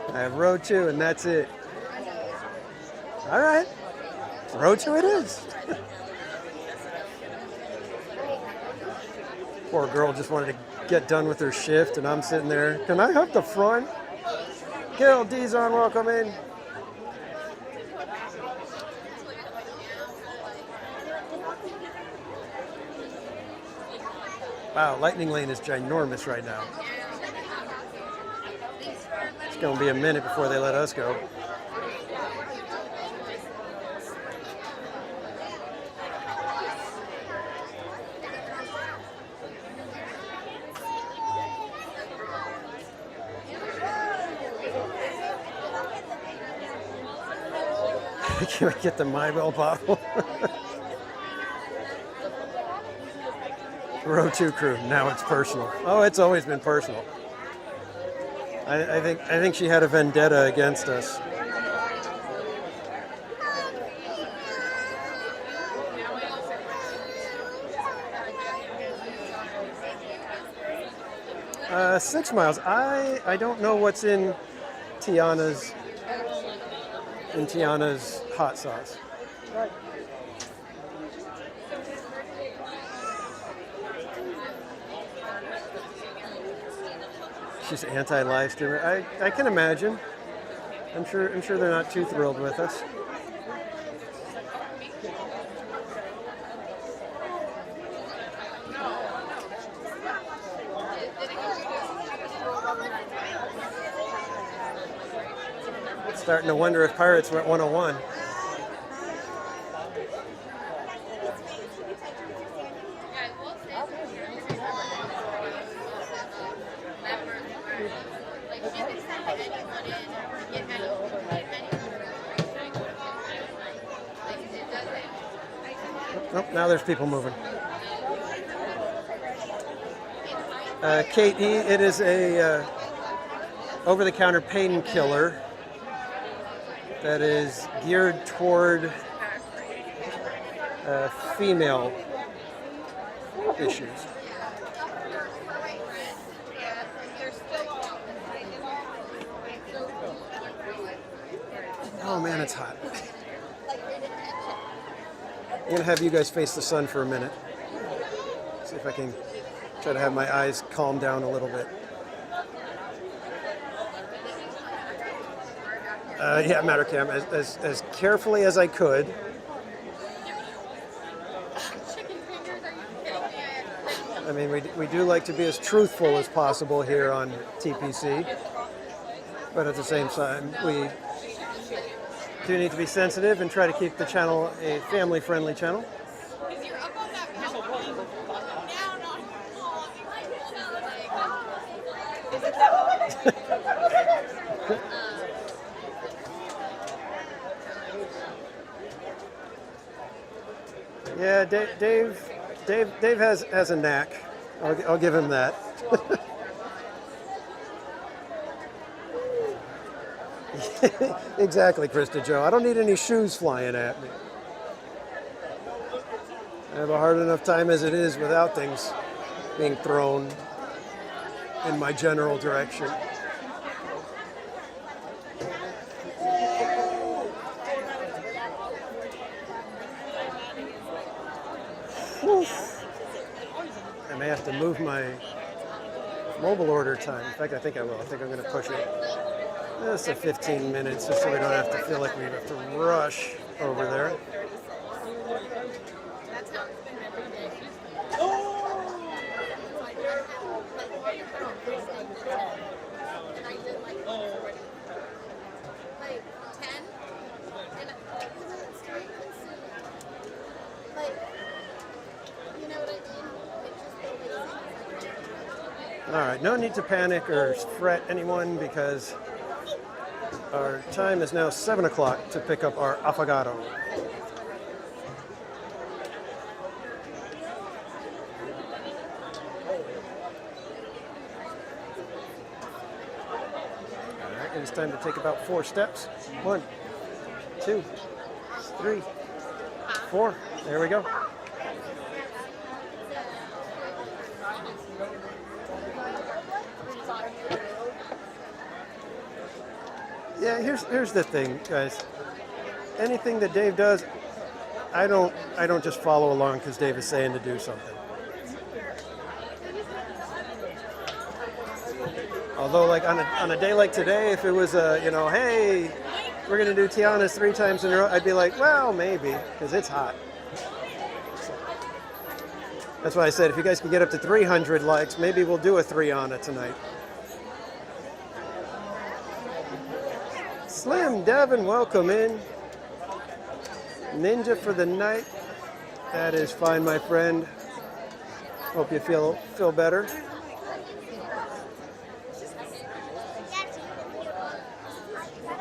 I have row 2 and that's it. All right, row 2 it is. Poor girl just wanted to get done with her shift and I'm sitting there, can I have the front? Gil, Dizon, welcome in. Wow, Lightning Lane is ginormous right now. It's going to be a minute before they let us go. Can we get the Mybell bottle? Row 2 crew, now it's personal. Oh, it's always been personal. I think she had a vendetta against us. Uh, 6 miles. I don't know what's in Tiana's hot sauce. She's anti-live streamer. I can imagine. I'm sure they're not too thrilled with us. Starting to wonder if Pirates were at 101. Oh, now there's people moving. Kate E, it is a over-the-counter painkiller that is geared toward female issues. Oh man, it's hot. I'm gonna have you guys face the sun for a minute. See if I can try to have my eyes calm down a little bit. Yeah, Mattercam, as carefully as I could. I mean, we do like to be as truthful as possible here on TPC, but at the same time, we do need to be sensitive and try to keep the channel a family-friendly channel. Yeah, Dave has a knack. I'll give him that. Exactly, Krista Joe. I don't need any shoes flying at me. I have a hard enough time as it is without things being thrown in my general direction. I may have to move my mobile order time. In fact, I think I will. I think I'm going to push it. Just 15 minutes, just so we don't have to feel like we have to rush over there. All right, no need to panic or fret anyone because our time is now 7 o'clock to pick up our affogato. All right, it is time to take about 4 steps. 1, 2, 3, 4. There we go. Yeah, here's the thing, guys. Anything that Dave does, I don't just follow along because Dave is saying to do something. Although, like on a day like today, if it was a, you know, hey, we're gonna do Tiana's 3 times in a row, I'd be like, well, maybe, because it's hot. That's why I said if you guys can get up to 300 likes, maybe we'll do a 3 Anna tonight. Slim Devin, welcome in. Ninja for the night. That is fine, my friend. Hope you feel better.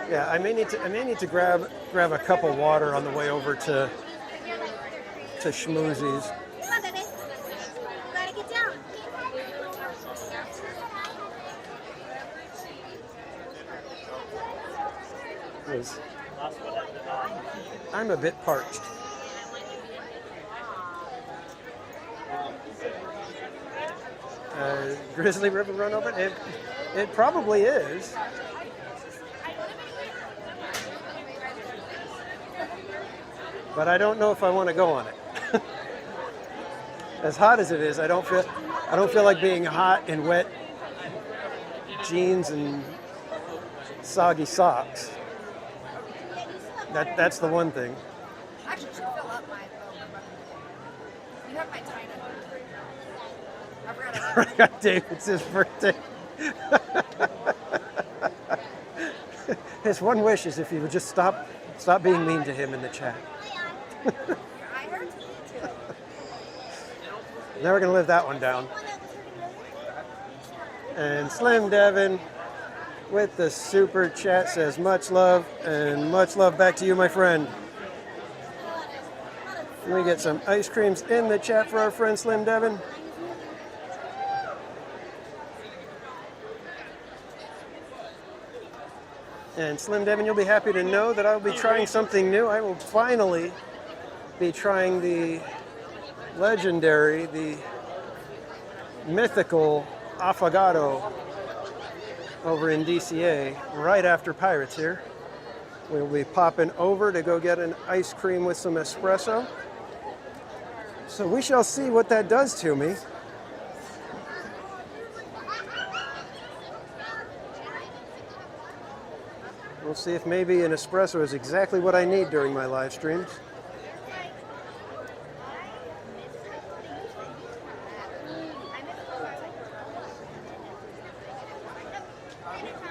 Yeah, I may need to grab a cup of water on the way over to Schmoozies. Come on, baby. You gotta get down. I'm a bit parched. Grizzly River run over? It probably is. But I don't know if I want to go on it. As hot as it is, I don't feel like being hot in wet jeans and soggy socks. That's the one thing. Actually, should fill up my You have my time. I forgot. David's his birthday. His one wish is if he would just stop being mean to him in the chat. I heard you too. Never gonna live that one down. And Slim Devin with the super chat says much love, and much love back to you, my friend. Let me get some ice creams in the chat for our friend Slim Devin. And Slim Devin, you'll be happy to know that I'll be trying something new. I will finally be trying the legendary, the mythical affogato over in DCA right after Pirates here. We'll be popping over to go get an ice cream with some espresso. So we shall see what that does to me. We'll see if maybe an espresso is exactly what I need during my live streams.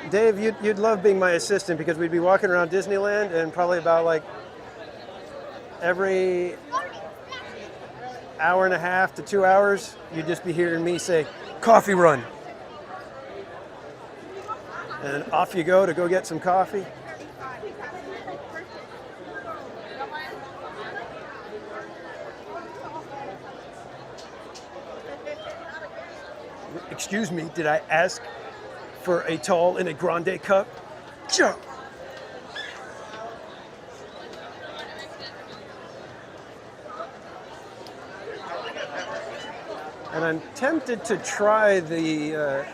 Dave, you'd love being my assistant because we'd be walking around Disneyland and probably about like every hour and a half to 2 hours, you'd just be hearing me say, coffee run. And off you go to go get some coffee. Excuse me, did I ask for a tall in a grande cup? Jump! And I'm tempted to try the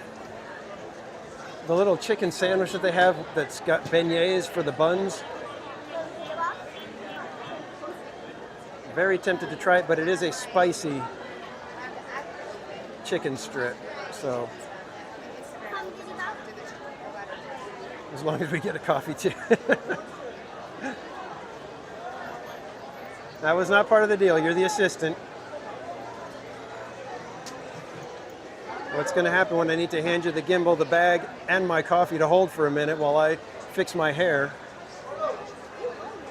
little chicken sandwich that they have that's got beignets for the buns. Very tempted to try it, but it is a spicy chicken strip, so as long as we get a coffee too. That was not part of the deal. You're the assistant. What's going to happen when I need to hand you the gimbal, the bag, and my coffee to hold for a minute while I fix my hair,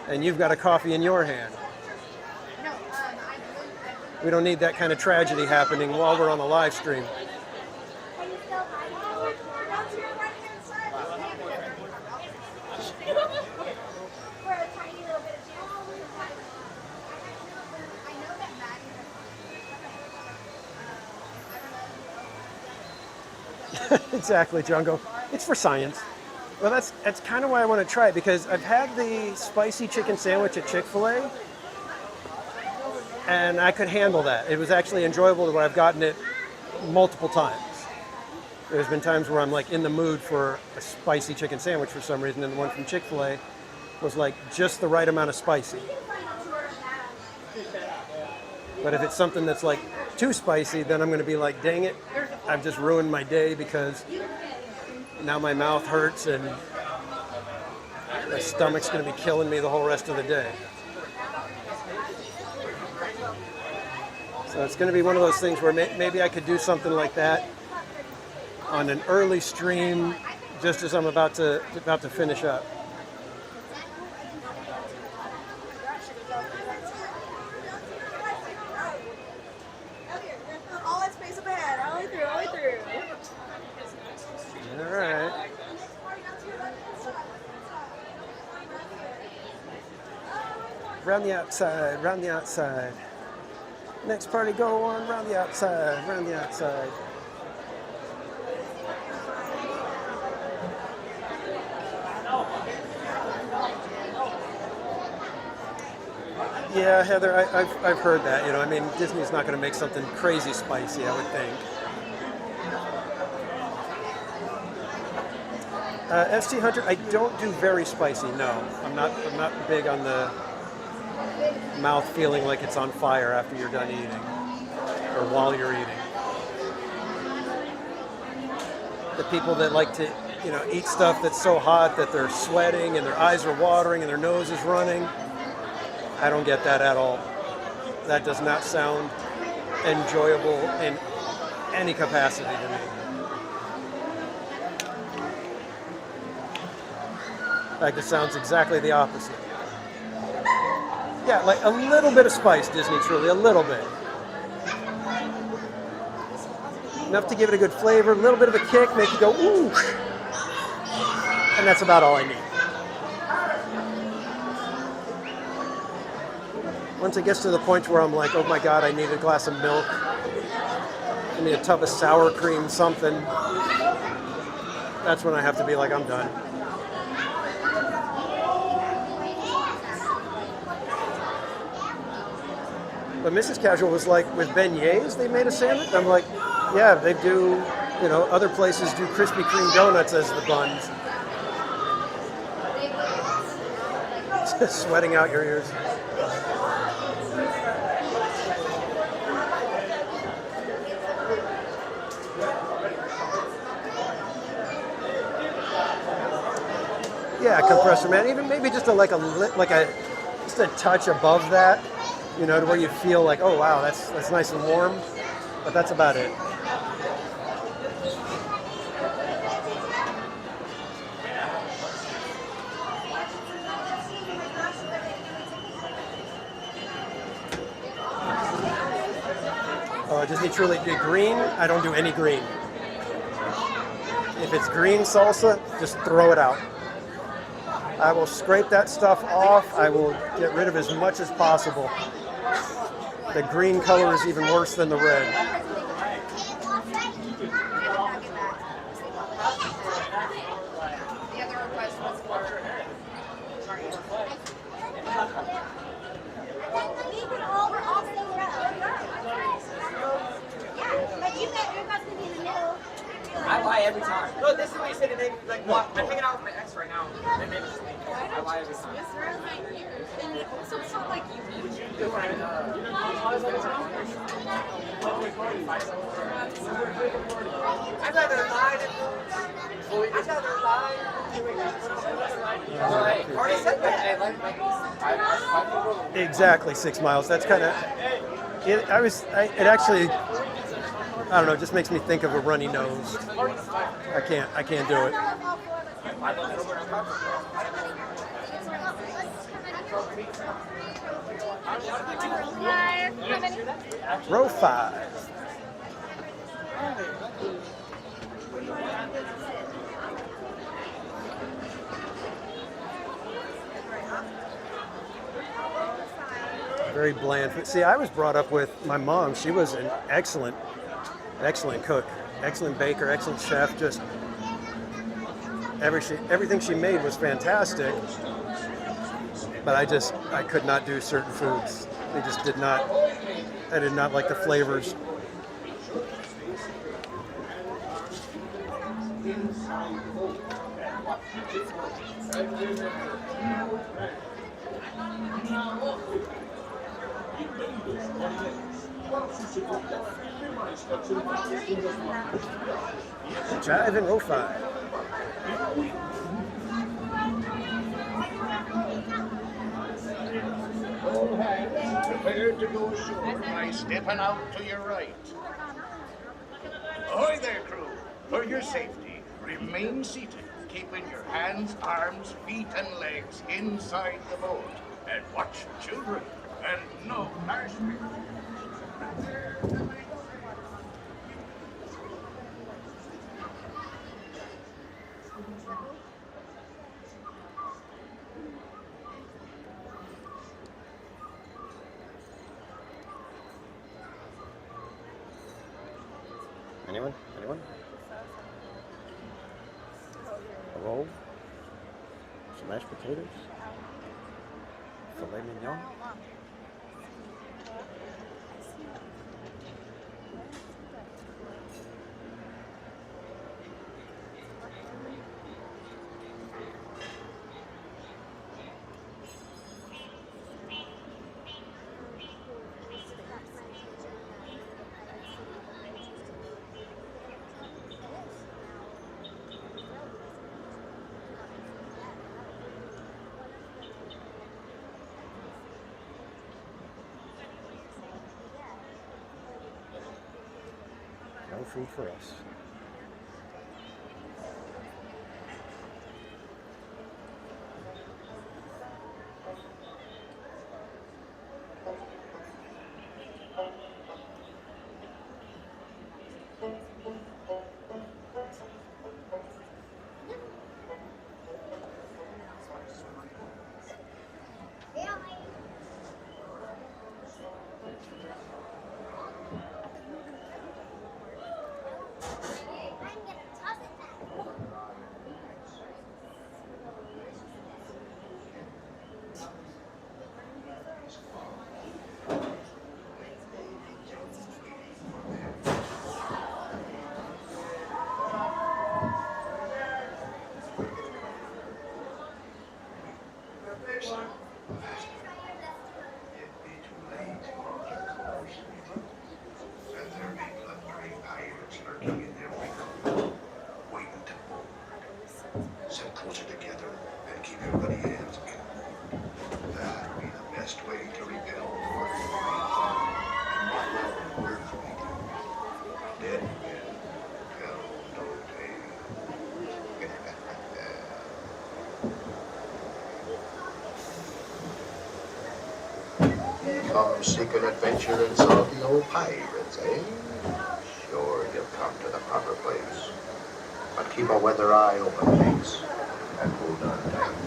and you've got a coffee in your hand? We don't need that kind of tragedy happening while we're on the live stream. Exactly, Jungle. It's for science. Well, that's kind of why I want to try it, because I've had the spicy chicken sandwich at Chick-fil-A, and I could handle that. It was actually enjoyable where I've gotten it multiple times. There's been times where I'm like in the mood for a spicy chicken sandwich for some reason, and the one from Chick-fil-A was like just the right amount of spicy. But if it's something that's like too spicy, then I'm going to be like, dang it, I've just ruined my day because now my mouth hurts and my stomach's going to be killing me the whole rest of the day. So it's going to be one of those things where maybe I could do something like that on an early stream, just as I'm about to finish up. All that space up ahead, all the way through, all the way through. All right. Round the outside, round the outside. Next party, go on, round the outside, round the outside. Yeah, Heather, I've heard that. You know, I mean, Disney's not going to make something crazy spicy, I would think. ST Hunter, I don't do very spicy. No, I'm not big on the mouth feeling like it's on fire after you're done eating, or while you're eating. The people that like to, you know, eat stuff that's so hot that they're sweating and their eyes are watering and their nose is running. I don't get that at all. That does not sound enjoyable in any capacity to me. In fact, it sounds exactly the opposite. Yeah, like a little bit of spice, Disney Truly, a little bit. Enough to give it a good flavor, a little bit of a kick, make you go, ooh. And that's about all I need. Once it gets to the point where I'm like, oh my God, I need a glass of milk, I need a tub of sour cream, something, that's when I have to be like, I'm done. But Mrs. Casual was like, with beignets, they made a sandwich? I'm like, yeah, they do, you know, other places do Krispy Kreme donuts as the buns. Sweating out your ears. Yeah, compressor, man. Even maybe just just a touch above that, you know, to where you feel like, oh wow, that's nice and warm. But that's about it. Disney Truly do green. I don't do any green. If it's green salsa, just throw it out. I will scrape that stuff off. I will get rid of as much as possible. The green color is even worse than the red. I lie every time. No, this is what you said today. Like, what? I'm hanging out with my ex right now. And then just I lie every time. So it's not like you. I'd rather lie than I'd rather lie. Already said that. Exactly, 6 miles. That's kind of it. It actually, I don't know, it just makes me think of a runny nose. I can't do it. Row 5. Very bland. See, I was brought up with my mom. She was an excellent cook, excellent baker, excellent chef. Just everything she made was fantastic. But I could not do certain foods. They just did not. I did not like the flavors. Jive in row 5. All hands prepared to go ashore by stepping out to your right. Ahoy there, crew. For your safety, remain seated, keeping your hands, arms, feet, and legs inside the boat. And watch children, and no parachute. Anyone? Anyone? A roll? Some mashed potatoes? Filet mignon? No food for us. Sit closer together and keep your bloody hands in. That'd be the best way to repel foreign and not allow them work for me. Dead men tell no tale. Come seek an adventure and solve the old pirates, eh? Sure, you've come to the proper place. But keep a weather eye open, mates, and hold on tight.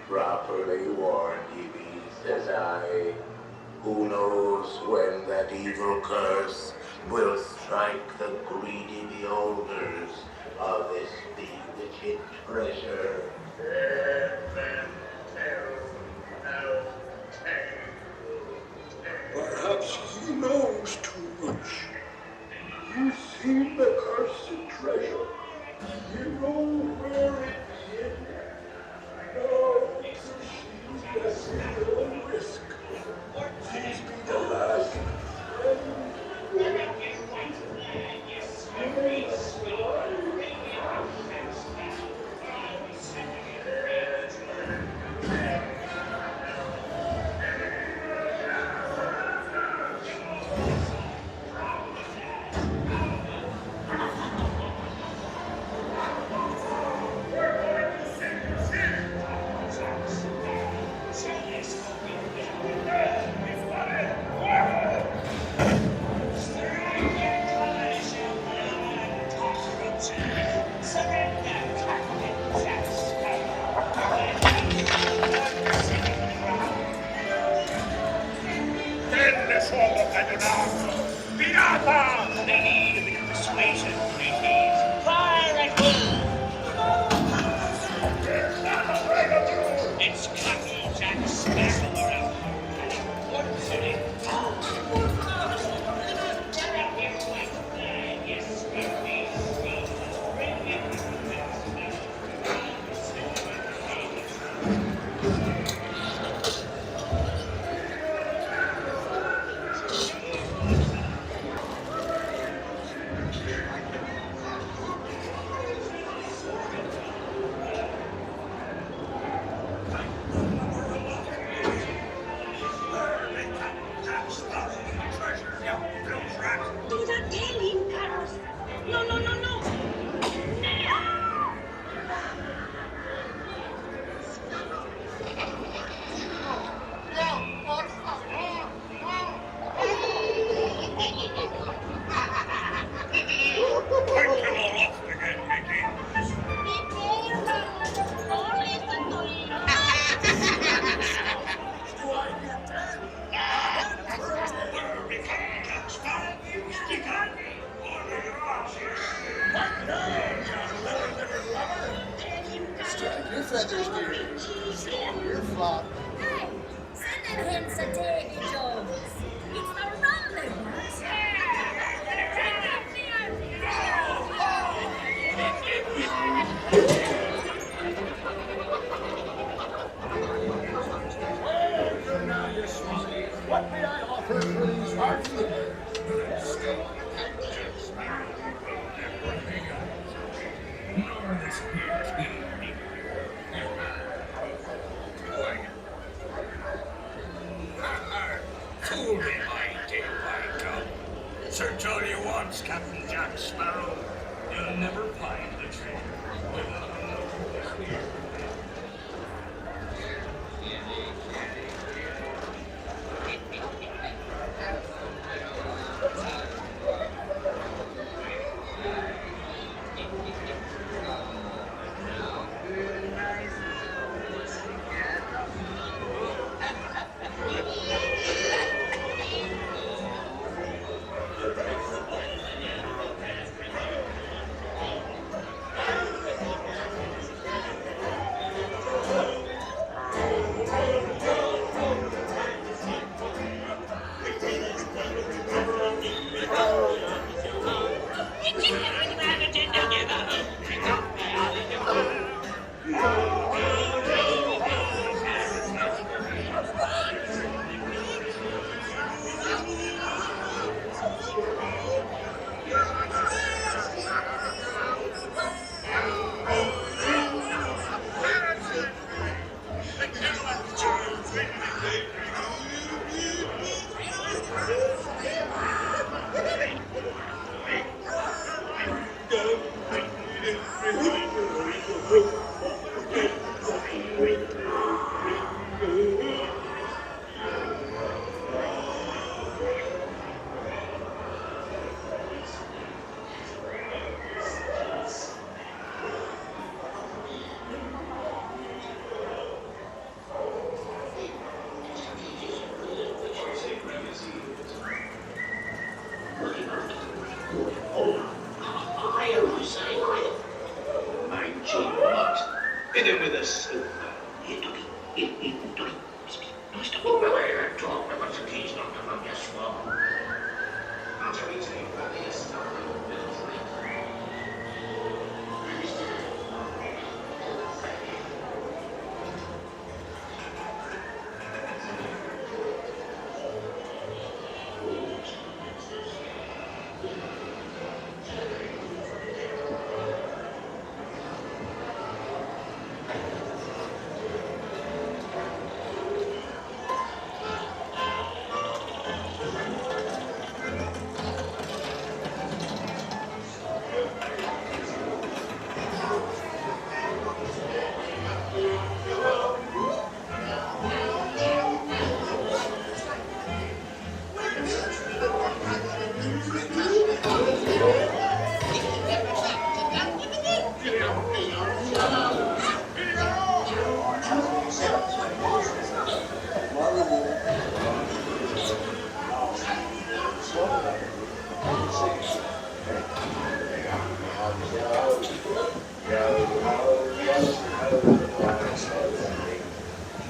Properly warned ye be, says I. Who knows when that evil curse will strike the greedy beholders of this bewitched treasure? Perhaps he knows too much. You've seen the cursed treasure. You know where it hid. Now, she's guessing no risk. She's be the last. Search all you want, Captain Jack Sparrow. You'll never find the treasure.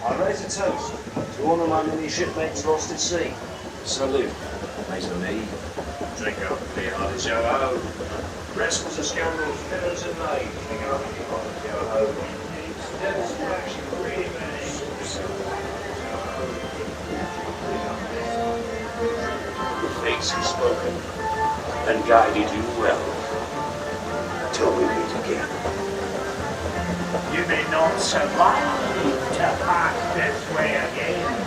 I raise a toast to all of my many shipmates lost at sea. Salute. Mes amis. Drink up, beer on the Yo-Ho. Rascals and scoundrels, villains and knaves. Drink up, beer on the Yo-Ho. Devils and action, really bad. Fates have spoken and guided you well. Till we meet again. You may not survive to pass this way again.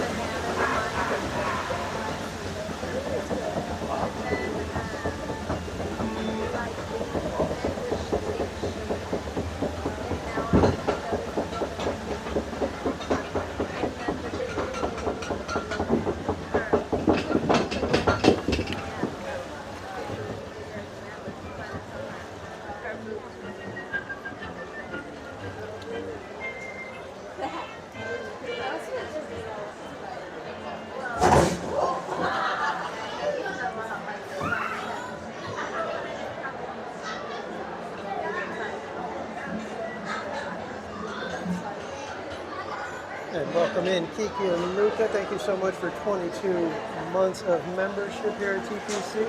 And welcome in Kiki and Luca. Thank you so much for 22 months of membership here at TPC.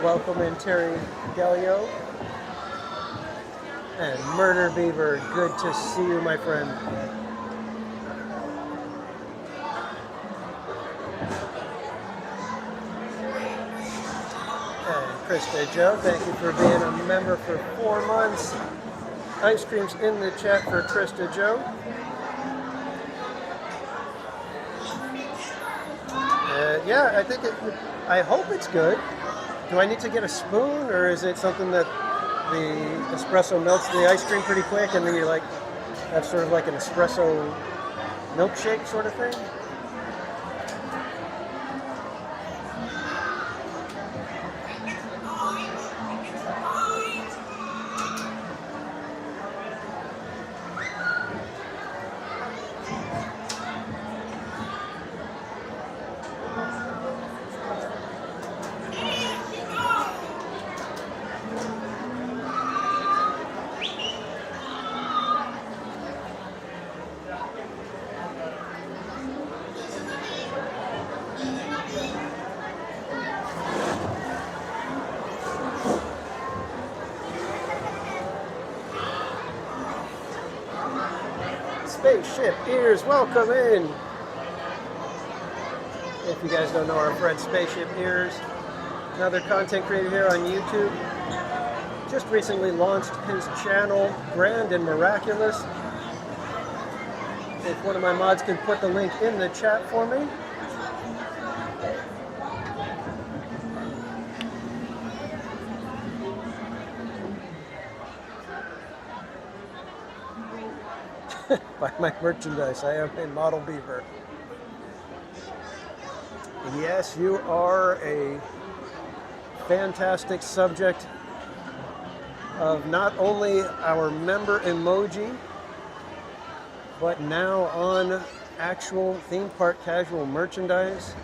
Welcome in Terry Gallio. And Murder Beaver, good to see you, my friend. And Krista Joe, thank you for being a member for 4 months. Ice cream's in the chat for Krista Joe. Yeah, I think I hope it's good. Do I need to get a spoon, or is it something that the espresso melts the ice cream pretty quick and then you like have sort of like an espresso milkshake sort of thing? Spaceship Ears, welcome in. If you guys don't know our friend Spaceship Ears, another content creator here on YouTube. Just recently launched his channel, Grand and Miraculous. If one of my mods could put the link in the chat for me. Buy my merchandise. I am a model beaver. Yes, you are a fantastic subject of not only our member emoji, but now on actual theme park casual merchandise.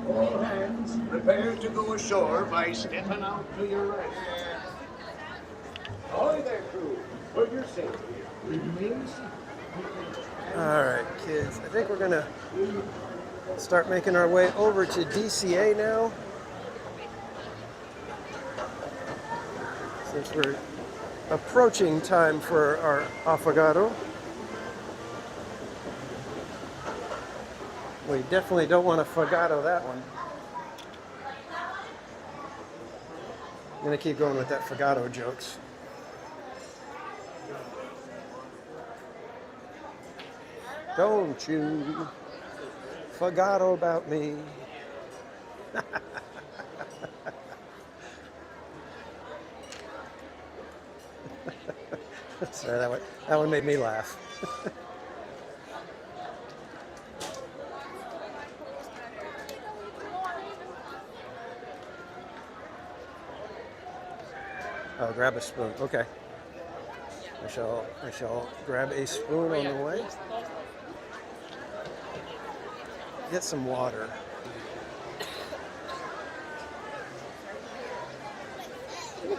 All hands, prepare to go ashore by stepping out to your right. Ahoy there, crew. For your safety, remain seated. All right, kids. I think we're gonna start making our way over to DCA now. Since we're approaching time for our affogato. We definitely don't want to affogato that one. I'm gonna keep going with that affogato jokes. Don't you affogato about me. Sorry, that one made me laugh. Oh, grab a spoon. Okay. I shall grab a spoon on the way. Get some water.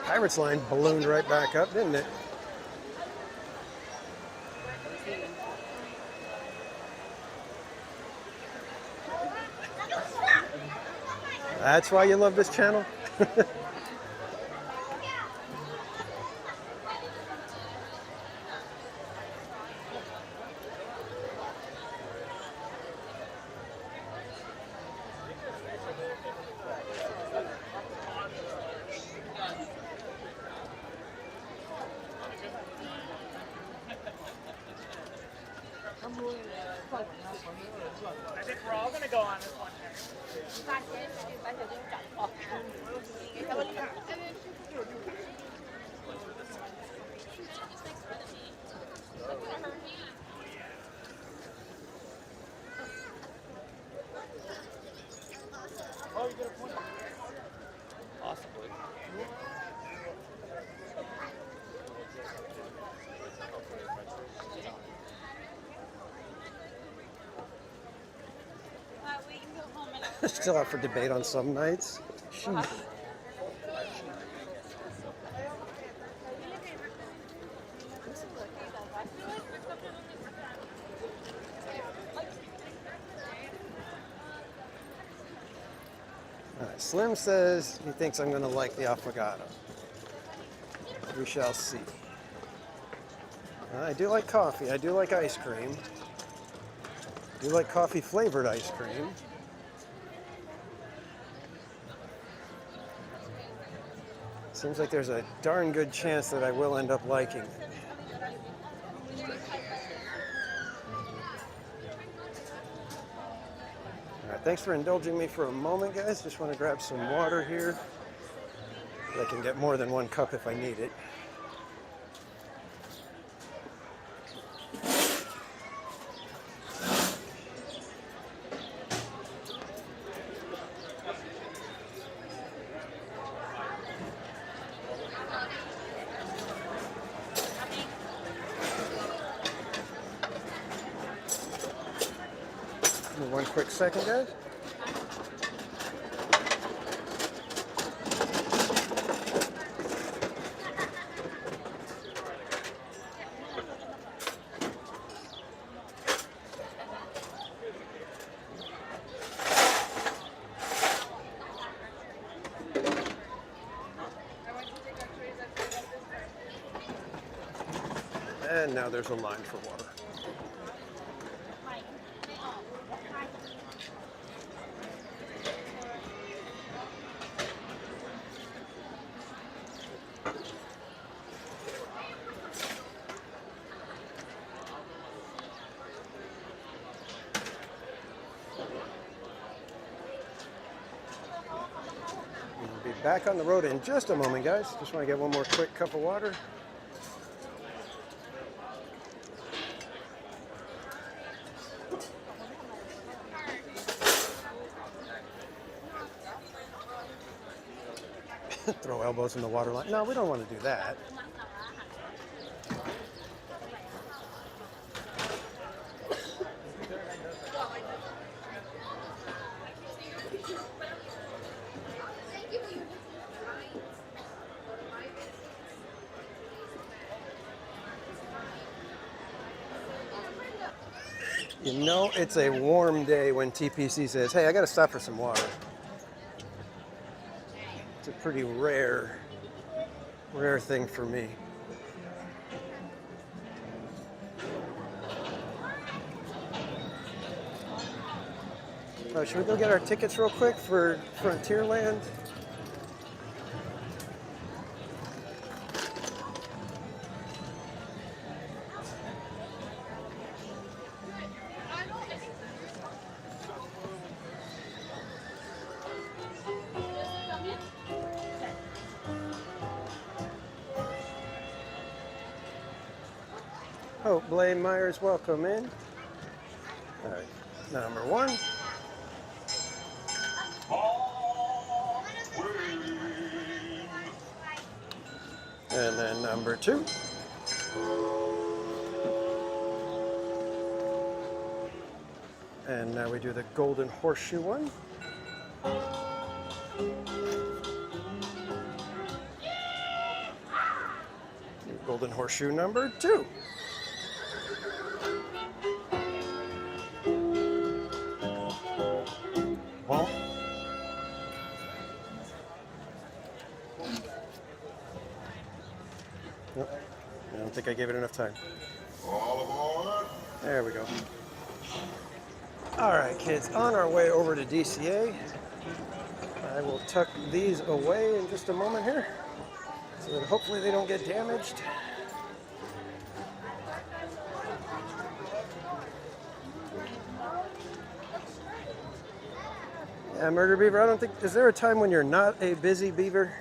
Pirates line ballooned right back up, didn't it? That's why you love this channel? I think we're all gonna go on this one. Oh, you get a point. Possibly. Still out for debate on some nights. Sheesh. All right, Slim says he thinks I'm going to like the affogato. We shall see. I do like coffee. I do like ice cream. I do like coffee flavored ice cream. Seems like there's a darn good chance that I will end up liking it. All right, thanks for indulging me for a moment, guys. Just want to grab some water here. I can get more than one cup if I need it. One quick second, guys. And now there's a line for water. We'll be back on the road in just a moment, guys. Just want to get one more quick cup of water. Throw elbows in the water line. No, we don't want to do that. You know it's a warm day when TPC says, hey, I got to stop for some water. It's a pretty rare thing for me. Should we go get our tickets real quick for Frontierland? Hope Blaine Myers, welcome in. All right, number 1. And then number 2. And now we do the golden horseshoe one. Golden horseshoe number 2. Well, nope, I don't think I gave it enough time. There we go. All right, kids, on our way over to DCA. I will tuck these away in just a moment here, so that hopefully they don't get damaged. Yeah, Murder Beaver, I don't think, is there a time when you're not a busy beaver?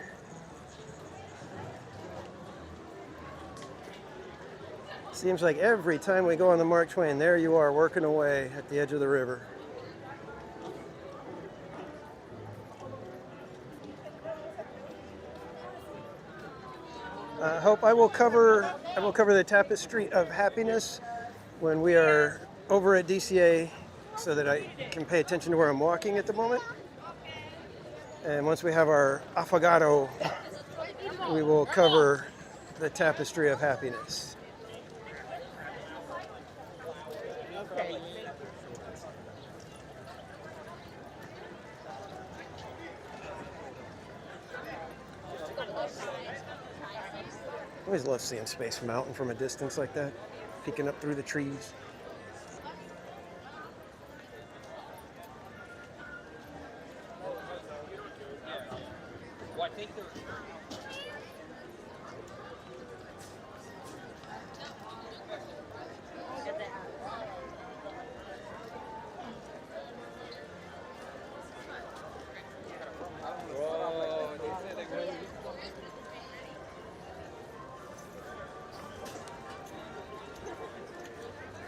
Seems like every time we go on the Mark Twain, there you are working away at the edge of the river. Hope I will cover the Tapestry of Happiness when we are over at DCA, so that I can pay attention to where I'm walking at the moment. And once we have our affogato, we will cover the Tapestry of Happiness. I always love seeing Space Mountain from a distance like that, peeking up through the trees.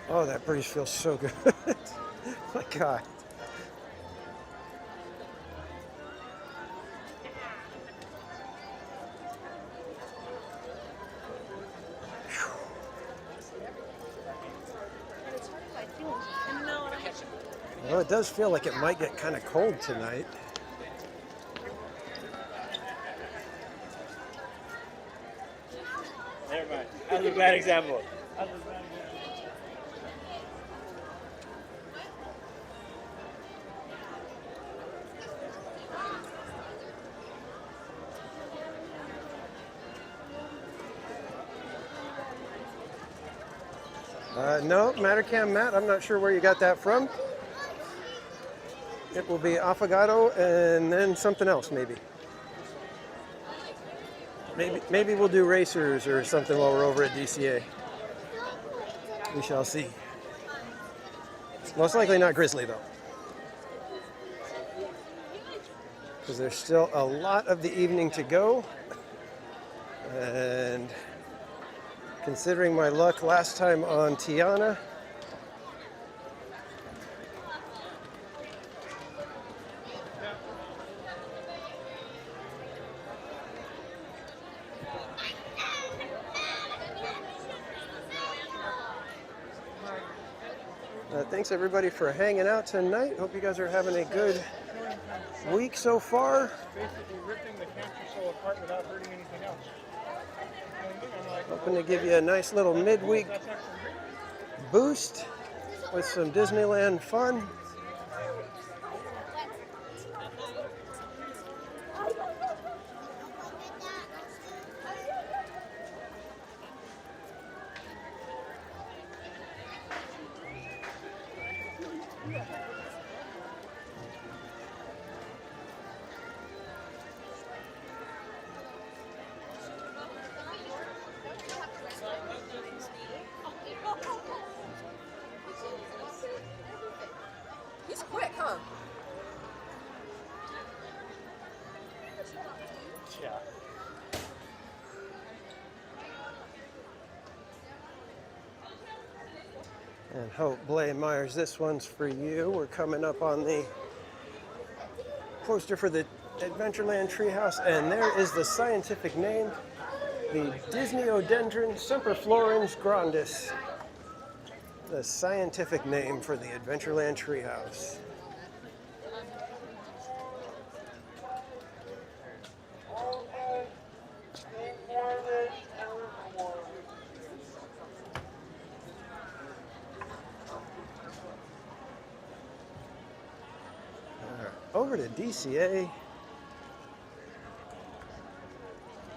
Oh, that breeze feels so good. My God. Well, it does feel like it might get kind of cold tonight. Never mind. That was a bad example. No, Mattercam Matt, I'm not sure where you got that from. It will be affogato and then something else, maybe. Maybe we'll do racers or something while we're over at DCA. We shall see. Most likely not Grizzly, though, because there's still a lot of the evening to go. And considering my luck last time on Tiana, thanks everybody for hanging out tonight. Hope you guys are having a good week so far. Basically ripping the camper shell apart without hurting anything else. Hoping to give you a nice little midweek boost. with some Disneyland fun. He's quick, huh? Yeah. And Hope Blay Myers, this one's for you. We're coming up on the poster for the Adventureland Treehouse, and there is the scientific name, the Disneyodendron semperflorens grandis. The scientific name for the Adventureland Treehouse. Over to DCA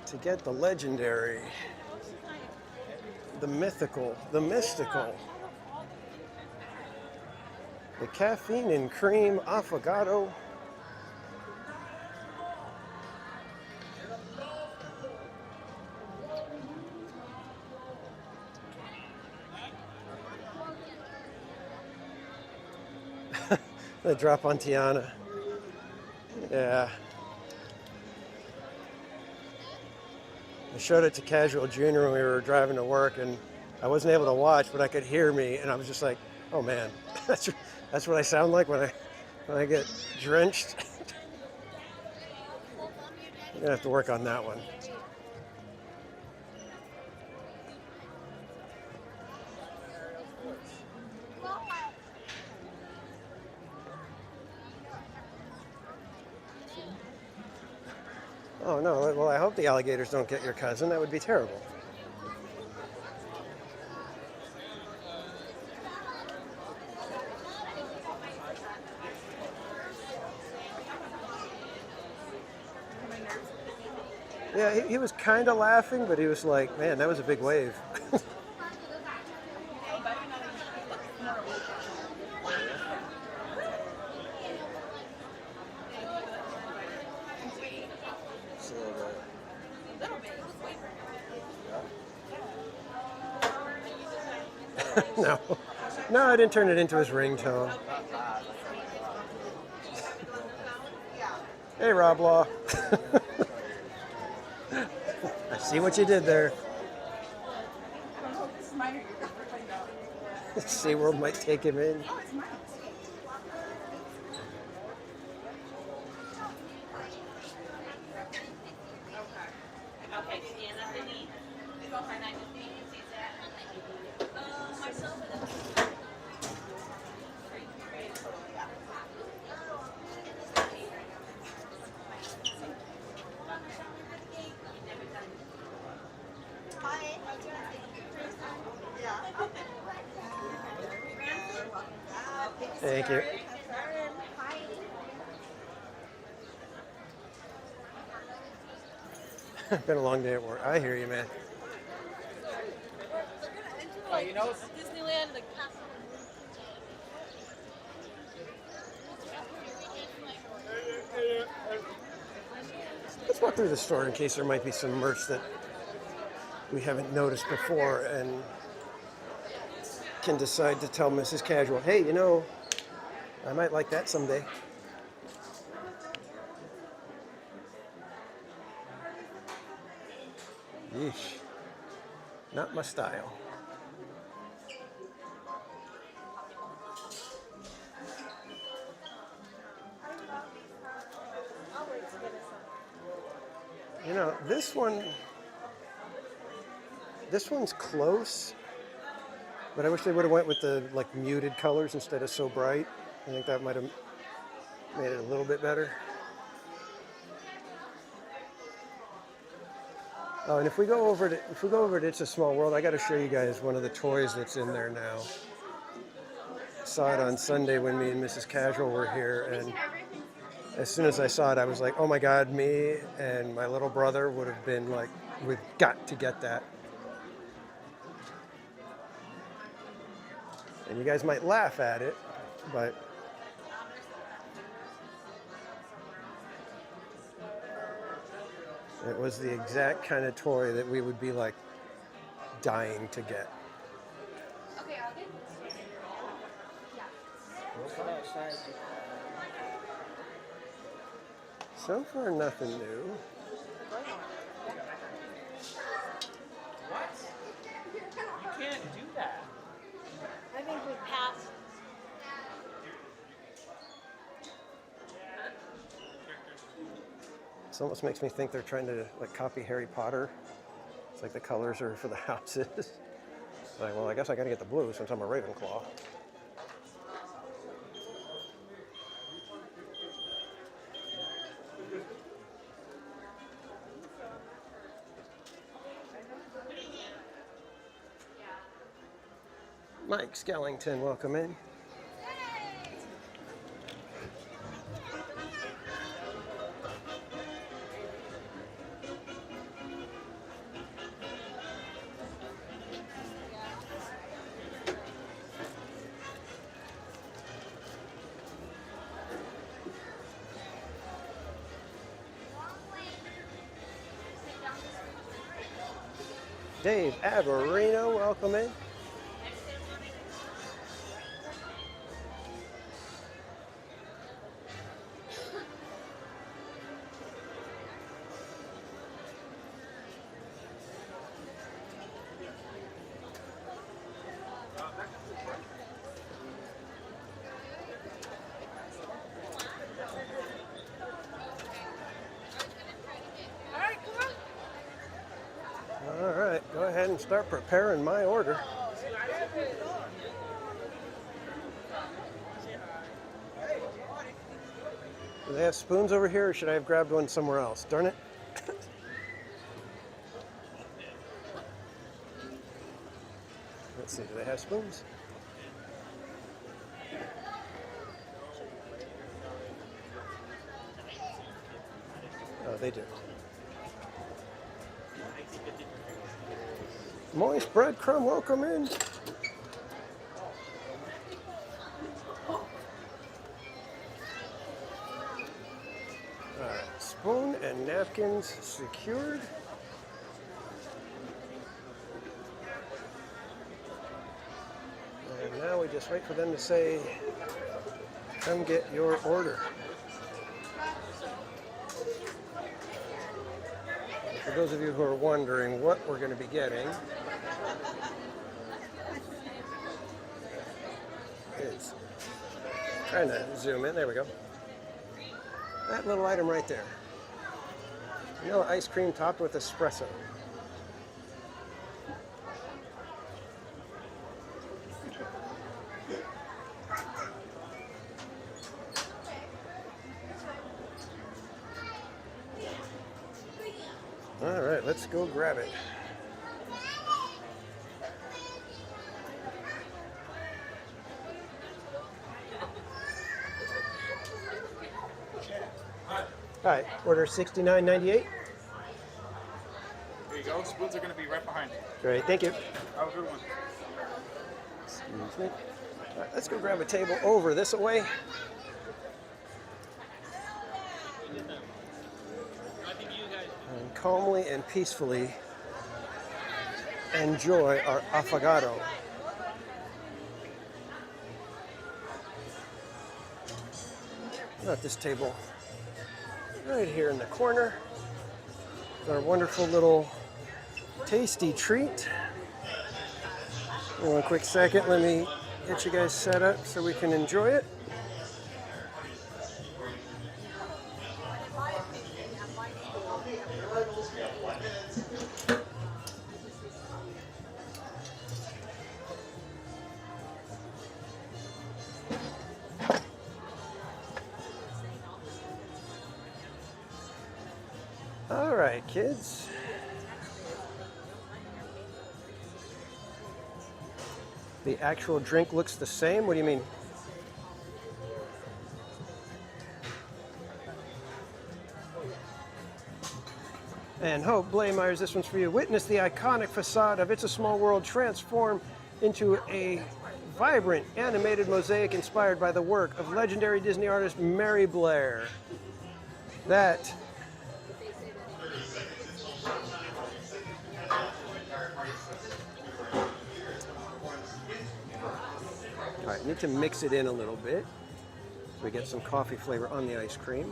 to get the legendary, the mythical, the mystical, the caffeine and cream affogato. The drop on Tiana. Yeah. I showed it to Casual Junior when we were driving to work, and I wasn't able to watch, but I could hear me, and I was just like, "Oh man, that's what I sound like when I get drenched." I'm gonna have to work on that one. Oh no, well I hope the alligators don't get your cousin. That would be terrible. Yeah, he was kind of laughing, but he was like, man, that was a big wave. No, I didn't turn it into his ringtone. Hey, Rob Law. I see what you did there. SeaWorld might take him in. Thank you. Been a long day at work. I hear you, man. You know, Disneyland, the castle. Let's walk through the store in case there might be some merch that we haven't noticed before and can decide to tell Mrs. Casual, hey, you know, I might like that someday. Yeesh. Not my style. You know, this one's close, but I wish they would have went with the like muted colors instead of so bright. I think that might have made it a little bit better. Oh, and if we go over to It's a Small World, I got to show you guys one of the toys that's in there now. saw it on Sunday when me and Mrs. Casual were here, and as soon as I saw it, I was like, oh my God, me and my little brother would have been like, we've got to get that. And you guys might laugh at it, but it was the exact kind of toy that we would be like dying to get. Okay, I'll get this. Yeah. So far, nothing new. What? You can't do that. I think we passed. This almost makes me think they're trying to like copy Harry Potter. It's like the colors are for the houses. Like, well, I guess I got to get the blue since I'm a Ravenclaw. Mike Skellington, welcome in. Dave Averino, welcome in. All right, go ahead and start preparing my order. Do they have spoons over here, or should I have grabbed one somewhere else? Darn it. Let's see, do they have spoons? Oh, they do. Moist breadcrumb, welcome in. All right, spoon and napkins secured. And now we just wait for them to say, come get your order. For those of you who are wondering what we're going to be getting, it's trying to zoom in. There we go. That little item right there. Vanilla ice cream topped with espresso. All right, let's go grab it. All right, order $69.98. There you go. Spoons are going to be right behind you. Great, thank you. Have a good one. Excuse me. All right, let's go grab a table over this way. And calmly and peacefully enjoy our affogato. Got this table right here in the corner. Our wonderful little tasty treat. One quick second, let me get you guys set up so we can enjoy it. All right, kids. The actual drink looks the same? What do you mean? And Hope Blaemeyers, this one's for you. Witness the iconic facade of It's a Small World transform into a vibrant animated mosaic inspired by the work of legendary Disney artist Mary Blair. That all right, need to mix it in a little bit so we get some coffee flavor on the ice cream.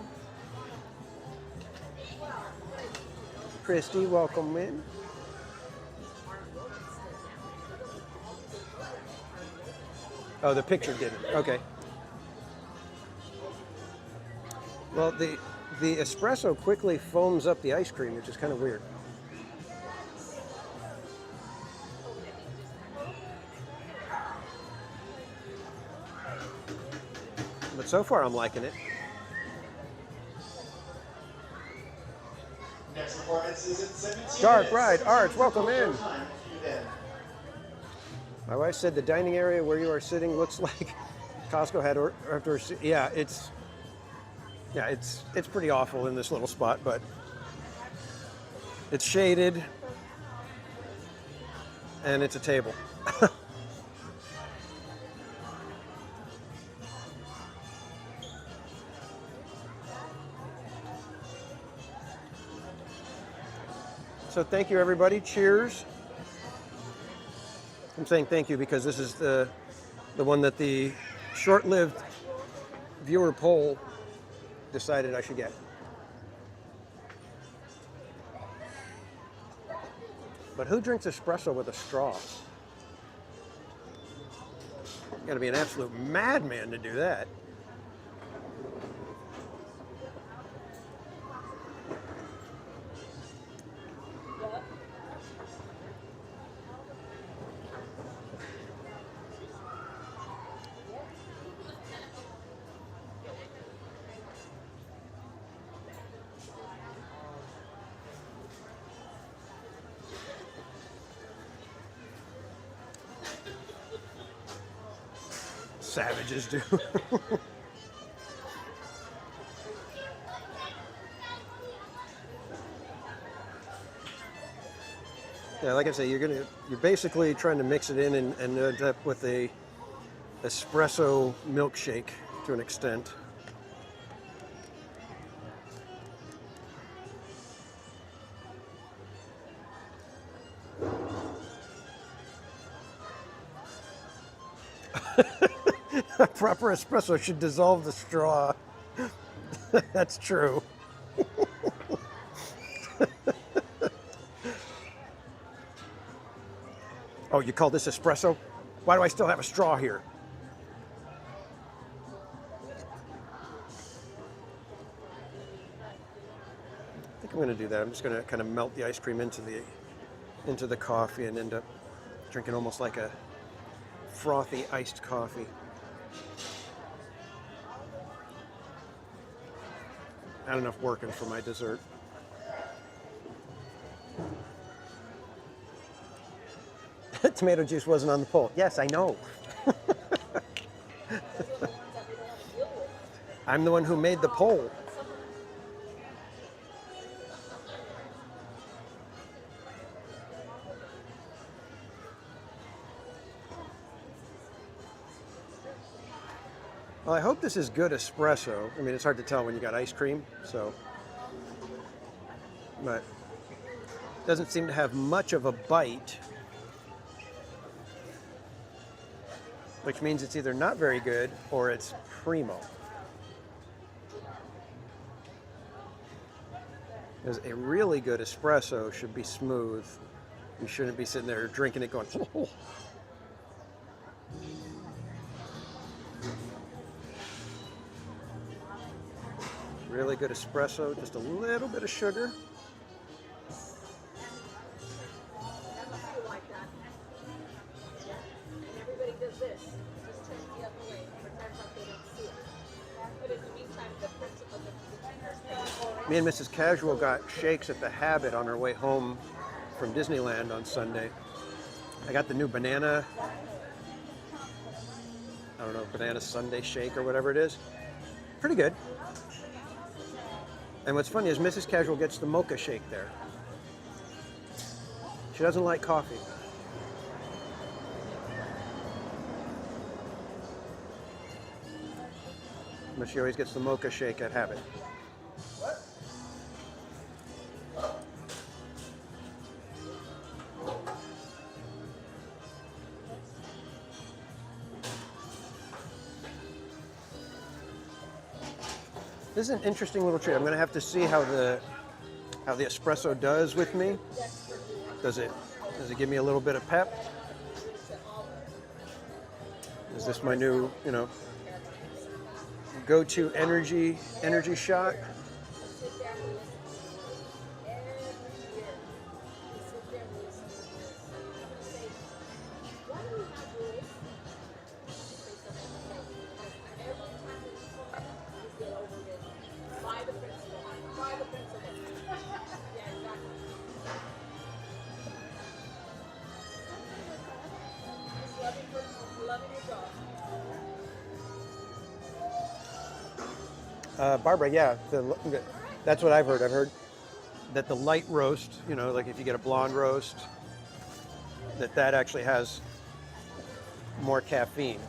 Christy, welcome in. Oh, the picture didn't. Okay. Well, the espresso quickly foams up the ice cream, which is kind of weird. But so far, I'm liking it. Next performance is at 17 Dark minutes. Ride Arts, welcome in. Time to then. My wife said the dining area where you are sitting looks like Costco had outdoor. Yeah, it's pretty awful in this little spot, but it's shaded and it's a table. So thank you, everybody. Cheers. I'm saying thank you because this is the one that the short-lived viewer poll decided I should get. But who drinks espresso with a straw? You gotta be an absolute madman to do that. Savages do. Yeah, like I say, you're basically trying to mix it in and end up with a espresso milkshake to an extent. A proper espresso should dissolve the straw. That's true. Oh, you call this espresso? Why do I still have a straw here? I think I'm going to do that. I'm just going to kind of melt the ice cream into the coffee and end up drinking almost like a frothy iced coffee. Not enough working for my dessert. Tomato juice wasn't on the poll. Yes, I know. I'm the one who made the poll. Well, I hope this is good espresso. I mean, it's hard to tell when you got ice cream, so. But it doesn't seem to have much of a bite, which means it's either not very good or it's primo. Because a really good espresso should be smooth. You shouldn't be sitting there drinking it going, oh. Really good espresso, just a little bit of sugar. Me and Mrs. Casual got shakes at the Habit on our way home from Disneyland on Sunday. I got the new banana don't know, banana sundae shake or whatever it is. Pretty good. And what's funny is Mrs. Casual gets the mocha shake there. She doesn't like coffee. But she always gets the mocha shake at Habit. This is an interesting little treat. I'm going to have to see how the espresso does with me. Does it give me a little bit of pep? Is this my new, go-to energy shot? Barbara, yeah, that's what I've heard. I've heard that the light roast, like if you get a blonde roast, that actually has more caffeine.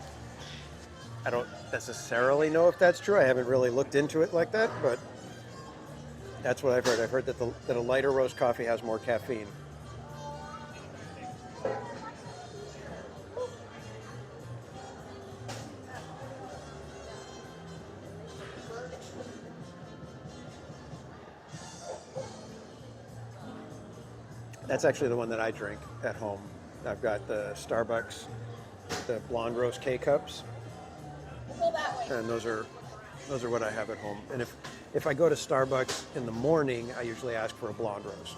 I don't necessarily know if that's true. I haven't really looked into it like that, but that's what I've heard. I've heard that a lighter roast coffee has more caffeine. That's actually the one that I drink at home. I've got the Starbucks, the blonde roast K-cups, and those are what I have at home. And if I go to Starbucks in the morning, I usually ask for a blonde roast.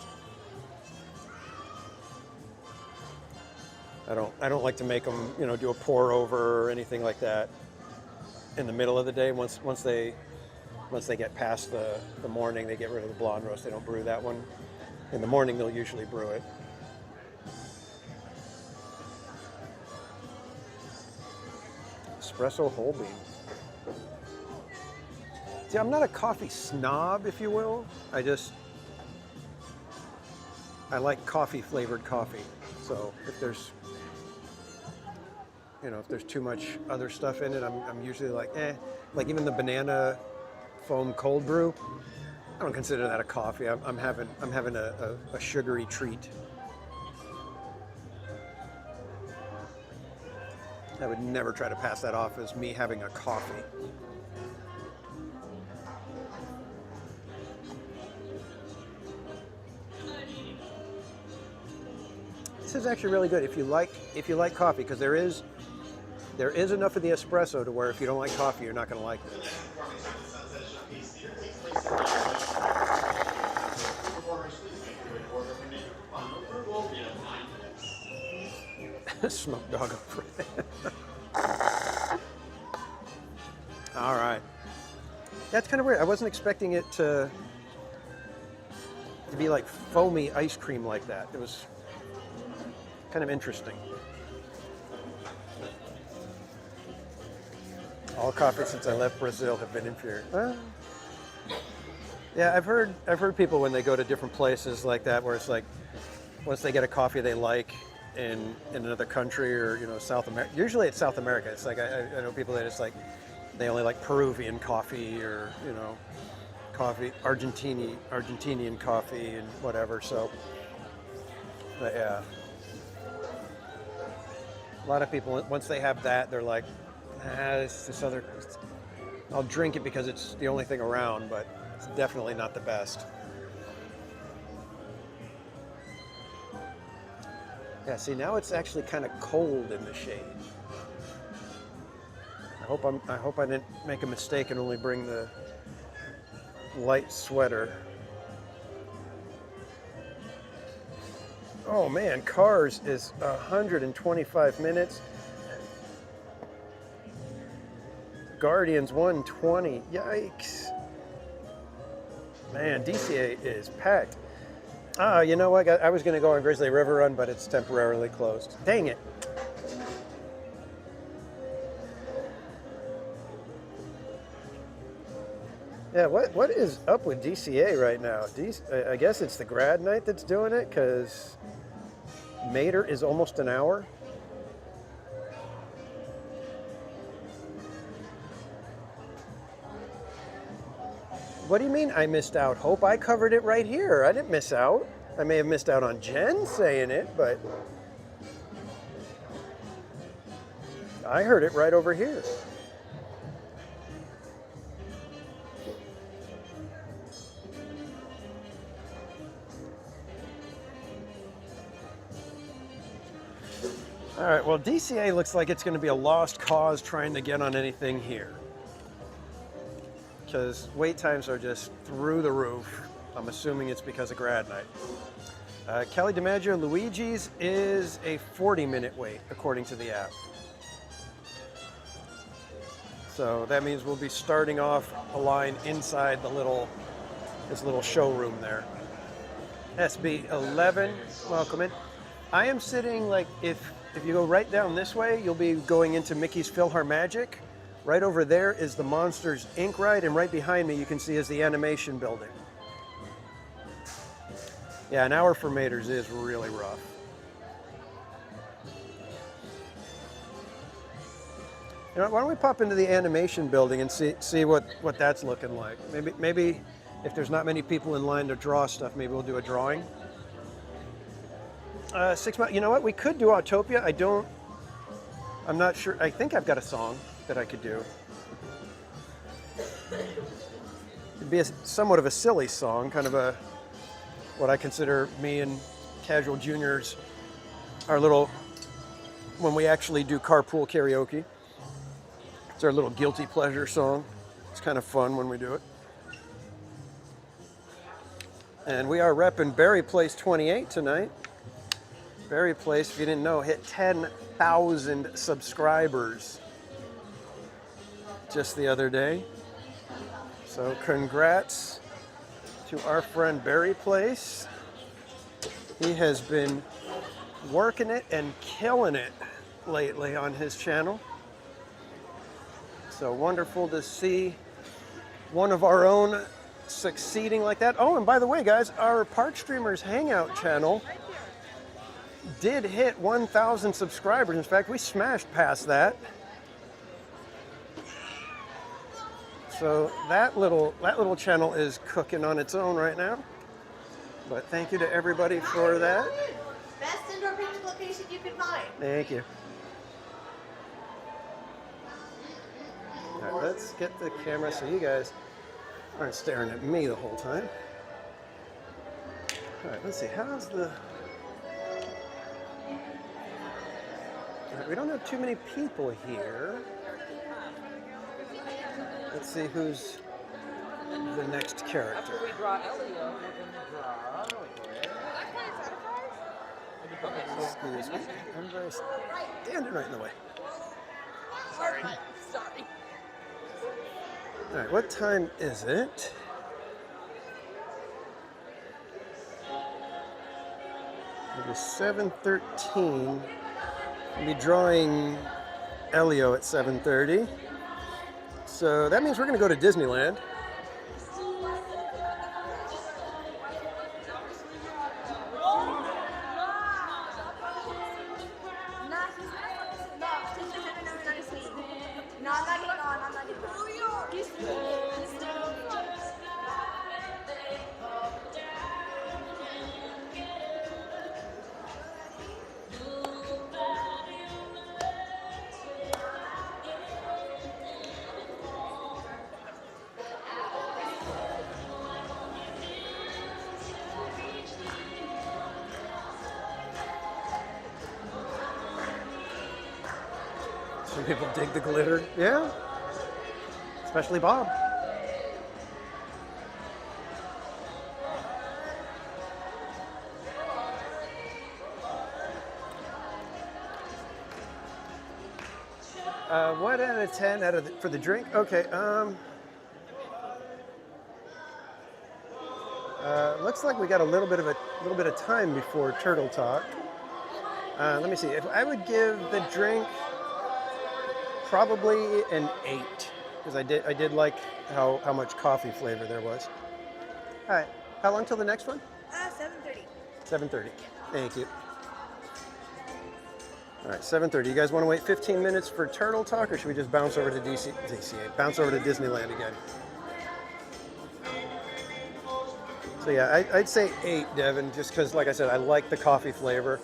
I don't like to make them, do a pour over or anything like that in the middle of the day. Once they get past the morning, they get rid of the blonde roast. They don't brew that one. In the morning, they'll usually brew it. Espresso whole bean. See, I'm not a coffee snob, if you will. I like coffee flavored coffee. So if there's too much other stuff in it, I'm usually like, like even the banana foam cold brew. I don't consider that a coffee. I'm having a sugary treat. I would never try to pass that off as me having a coffee. This is actually really good if you like coffee, because there is enough of the espresso to where if you don't like coffee, you're not going to like this. Smoked dog over there. All right. That's kind of weird. I wasn't expecting it to be like foamy ice cream like that. It was kind of interesting. All coffee since I left Brazil have been inferior. Yeah, I've heard people when they go to different places like that, where it's like once they get a coffee they like in another country or South America. Usually it's South America. It's like I know people that it's like they only like Peruvian coffee or coffee, Argentinian coffee and whatever. So, but yeah, a lot of people once they have that, they're like, this other. I'll drink it because it's the only thing around, but it's definitely not the best. Yeah, see, now it's actually kind of cold in the shade. I hope I didn't make a mistake and only bring the light sweater. Oh man, Cars is 125 minutes. Guardians 120. Yikes. Man, DCA is packed. You know what? I was going to go on Grizzly River Run, but it's temporarily closed. Dang it. Yeah, what is up with DCA right now? I guess it's the grad night that's doing it, because Mater is almost an hour. What do you mean I missed out, Hope? I covered it right here. I didn't miss out. I may have missed out on Jen saying it, but I heard it right over here. All right, well, DCA looks like it's going to be a lost cause trying to get on anything here, because wait times are just through the roof. I'm assuming it's because of grad night. Kelly DiMaggio Luigi's is a 40-minute wait, according to the app. So that means we'll be starting off a line inside this little showroom there. SB11, welcome in. I am sitting, like, if you go right down this way, you'll be going into Mickey's PhilharMagic. Right over there is the Monsters, Inc. ride, and right behind me you can see is the animation building. Yeah, an hour for Mater's is really rough. You know, why don't we pop into the animation building and see what that's looking like? Maybe if there's not many people in line to draw stuff, maybe we'll do a drawing. 6 months. You know what? We could do Autopia. I'm not sure. I think I've got a song that I could do. It'd be somewhat of a silly song, kind of what I consider me and Casual Juniors, our little, when we actually do carpool karaoke. It's our little guilty pleasure song. It's kind of fun when we do it. And we are repping Berry Place 28 tonight. Berry Place, if you didn't know, hit 10,000 subscribers just the other day. So congrats to our friend Berry Place. He has been working it and killing it lately on his channel. So wonderful to see one of our own succeeding like that. Oh, and by the way, guys, our Park Streamers Hangout channel did hit 1,000 subscribers. In fact, we smashed past that. So that little channel is cooking on its own right now. But thank you to everybody for that. Best indoor picnic location you can find. Thank you. All right, let's get the camera so you guys aren't staring at me the whole time. All right, let's see. How's the... We don't have too many people here. Let's see who's the next character. After we draw Elio, we're going to draw... Excuse me. I'm very standing right in the way. Sorry. All right, what time is it? It is 7:13. We'll be drawing Elio at 7:30. So that means we're going to go to Disneyland. Some people dig the glitter. Yeah. Especially Bob. What out of 10 for the drink? Okay. Looks like we got a little bit of time before Turtle Talk. Let me see. If I would give the drink probably an 8. because I did like how much coffee flavor there was. All right, how long till the next one? 7:30. 7:30. Thank you. All right, 7:30. You guys want to wait 15 minutes for Turtle Talk, or should we just bounce over to DCA, bounce over to Disneyland again? So yeah, I'd say 8, Devin, just because, like I said, I like the coffee flavor,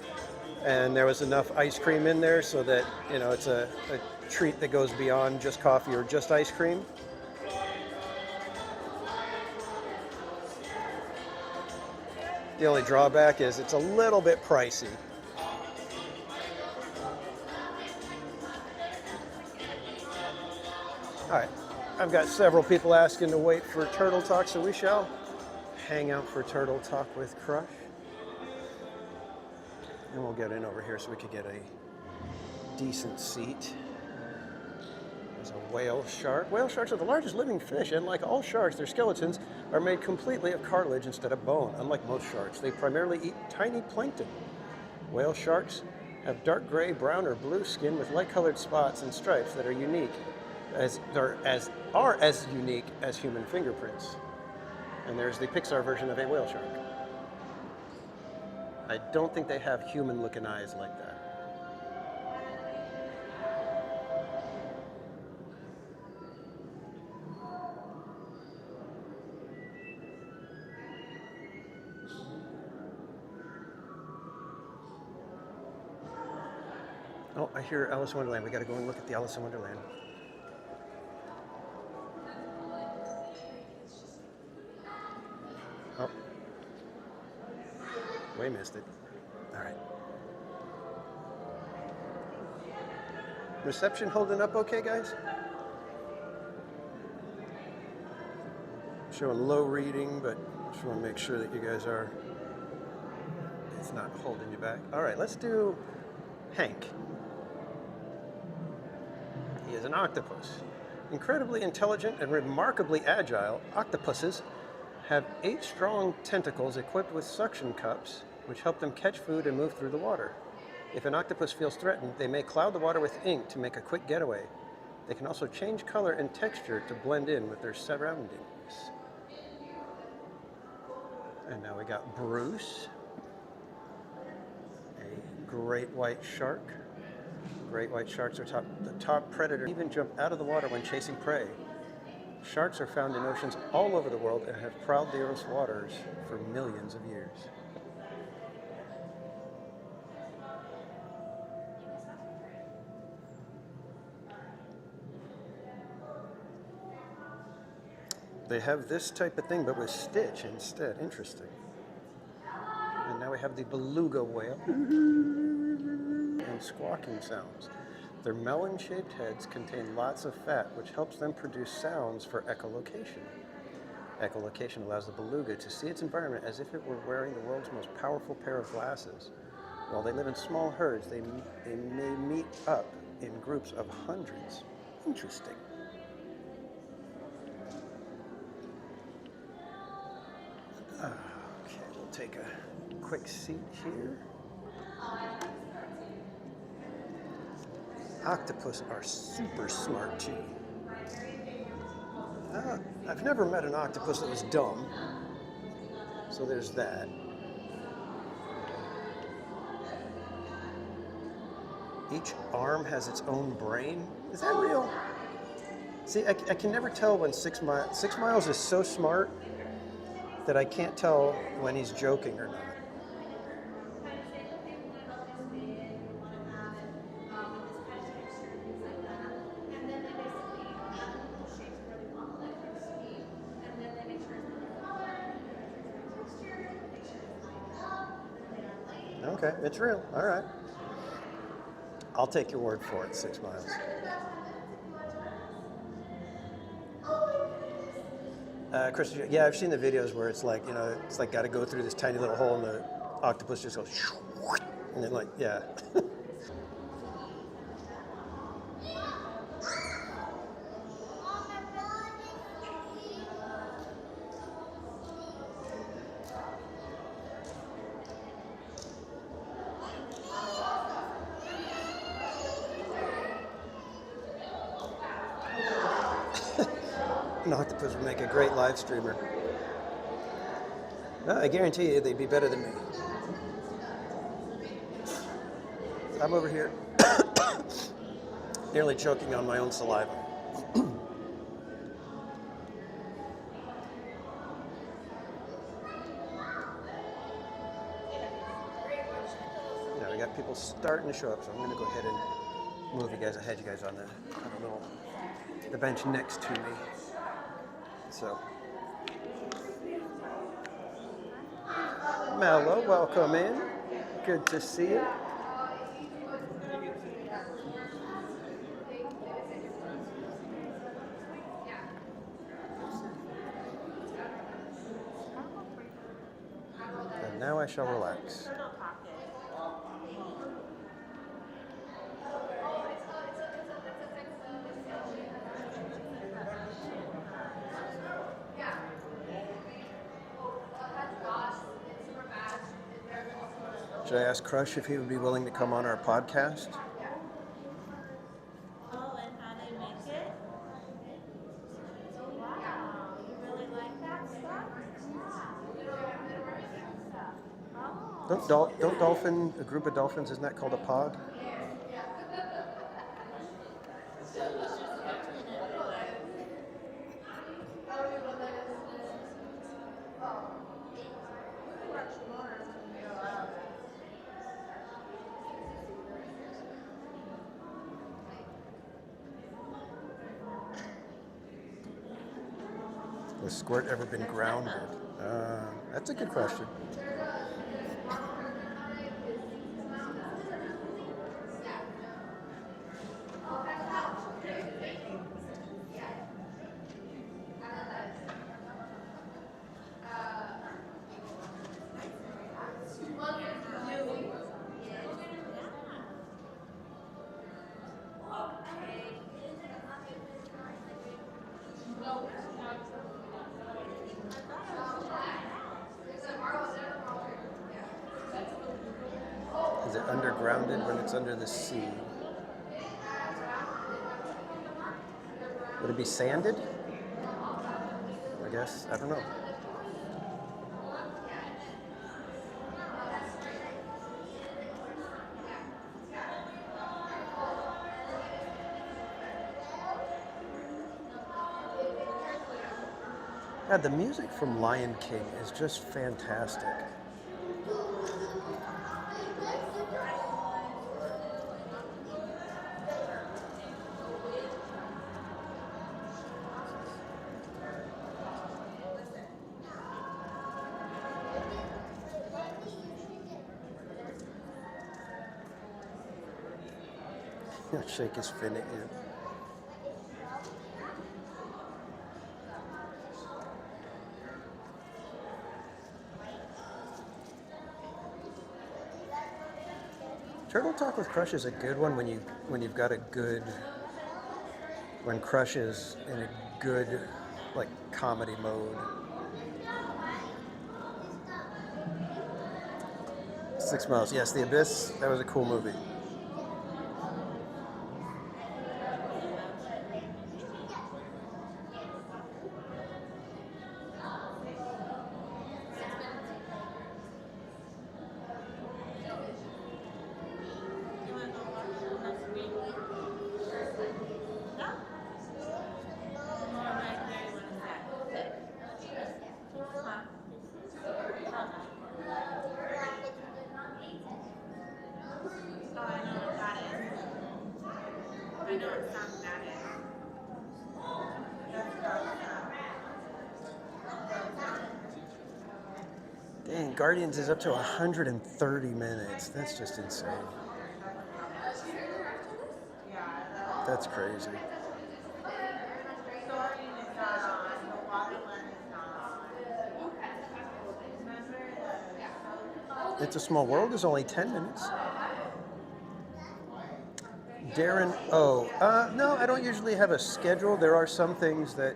and there was enough ice cream in there so that, you know, it's a treat that goes beyond just coffee or just ice cream. The only drawback is it's a little bit pricey. All right, I've got several people asking to wait for Turtle Talk, so we shall hang out for Turtle Talk with Crush. And we'll get in over here so we could get a decent seat. There's a whale shark. Whale sharks are the largest living fish, and like all sharks, their skeletons are made completely of cartilage instead of bone. Unlike most sharks, they primarily eat tiny plankton. Whale sharks have dark gray, brown, or blue skin with light-colored spots and stripes that are unique, as unique as human fingerprints. And there's the Pixar version of a whale shark. I don't think they have human-looking eyes like that. Oh, I hear Alice in Wonderland. We got to go and look at the Alice in Wonderland. Oh. We missed it. All right. Reception holding up okay, guys? Showing low reading, but just want to make sure that you guys are, it's not holding you back. All right, let's do Hank. He is an octopus. Incredibly intelligent and remarkably agile, octopuses have 8 strong tentacles equipped with suction cups, which help them catch food and move through the water. If an octopus feels threatened, they may cloud the water with ink to make a quick getaway. They can also change color and texture to blend in with their surroundings. And now we got Bruce, a great white shark. Great white sharks are the top predator, even jump out of the water when chasing prey. Sharks are found in oceans all over the world and have prowled the Earth's waters for millions of years. They have this type of thing, but with Stitch instead. Interesting. And now we have the beluga whale. And squawking sounds. Their melon-shaped heads contain lots of fat, which helps them produce sounds for echolocation. Echolocation allows the beluga to see its environment as if it were wearing the world's most powerful pair of glasses. While they live in small herds, they may meet up in groups of hundreds. Interesting. Okay, we'll take a quick seat here. Octopus are super smart too. I've never met an octopus that was dumb, so there's that. Each arm has its own brain. Is that real? See, I can never tell when 6 Miles is so smart that I can't tell when he's joking or not. Okay, it's real. All right. I'll take your word for it, 6 Miles. Chris, yeah, I've seen the videos where it's like, you know, it's like got to go through this tiny little hole and the octopus just goes, and then like, yeah. An octopus would make a great live streamer. No, I guarantee you they'd be better than me. I'm over here nearly choking on my own saliva. Now we got people starting to show up, so I'm going to go ahead and move you guys ahead. You guys on the bench next to me. So, Mello, welcome in. Good to see you. And now I shall relax. Should I ask Crush if he would be willing to come on our podcast? Oh, and how they make it? Wow, you really like that stuff? Don't dolphin, a group of dolphins, isn't that called a pod? Has Squirt ever been grounded? That's a good question. Is it undergrounded when it's under the sea? Would it be sanded? I guess. I don't know. God, the music from Lion King is just fantastic. Shake his fin at you. Turtle Talk with Crush is a good one when you've got a good, when Crush is in a good like comedy mode. 6 Miles, yes, The Abyss. That was a cool movie. Dang, Guardians is up to 130 minutes. That's just insane. That's crazy. It's a Small World is only 10 minutes. Darren O. No, I don't usually have a schedule. There are some things that,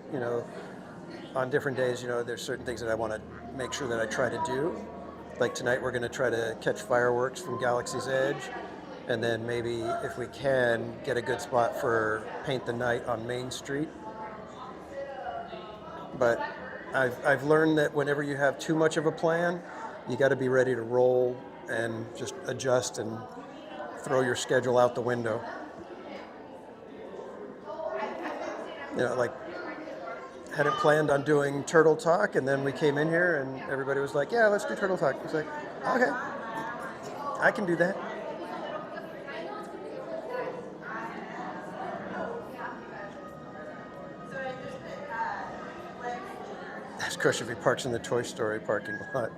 on different days, there's certain things that I want to make sure that I try to do. Like tonight, we're going to try to catch fireworks from Galaxy's Edge. And then maybe, if we can, get a good spot for Paint the Night on Main Street. but I've learned that whenever you have too much of a plan, you got to be ready to roll and just adjust and throw your schedule out the window. You know, like, hadn't planned on doing Turtle Talk, and then we came in here and everybody was like, yeah, let's do Turtle Talk. It's like, okay, I can do that. That's of course if he parks in the Toy Story parking lot.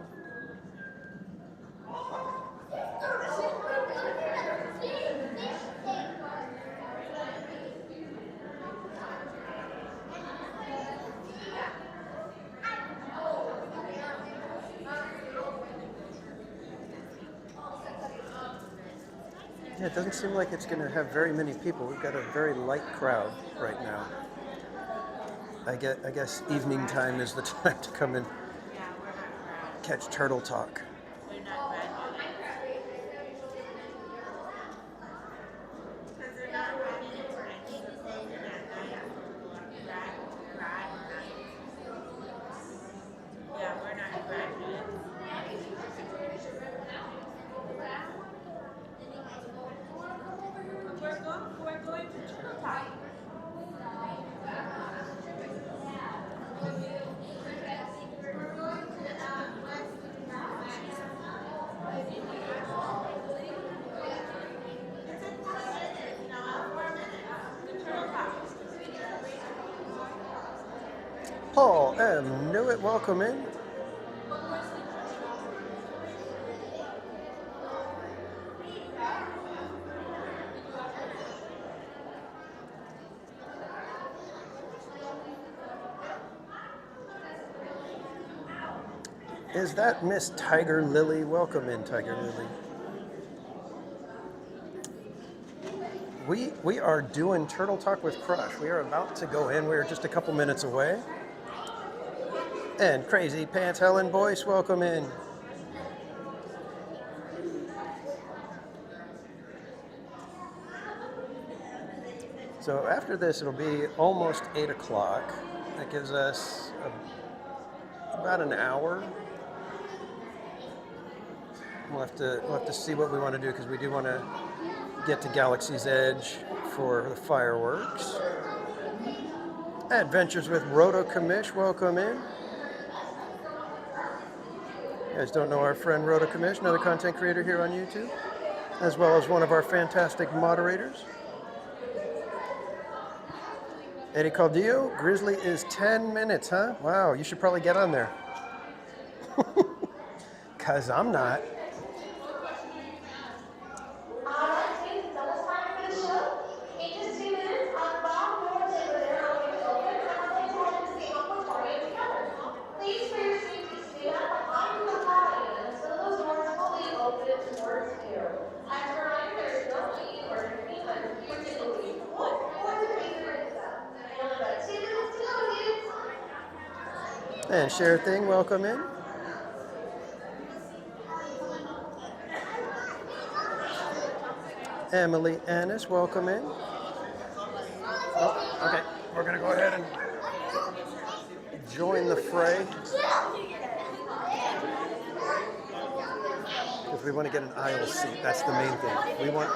Yeah, it doesn't seem like it's going to have very many people. We've got a very light crowd right now. I guess evening time is the time to come and catch Turtle Talk. Paul M. Newitt, welcome in. Is that Miss Tiger Lily? Welcome in, Tiger Lily. We are doing Turtle Talk with Crush. We are about to go in. We are just a couple minutes away. And Crazy Pants Helen Boyce, welcome in. So after this, it'll be almost 8 o'clock. That gives us about an hour. We'll have to see what we want to do because we do want to get to Galaxy's Edge for the fireworks. Adventures with Roto Commish, welcome in. You guys don't know our friend Roto Commish, another content creator here on YouTube, as well as one of our fantastic moderators. Eddie Caldillo, Grizzly is 10 minutes, huh? Wow, you should probably get on there. Because I'm not. And Share Thing, welcome in. Emily Annis, welcome in. Oh, okay, we're going to go ahead and join the fray. Because we want to get an aisle seat, that's the main thing. We want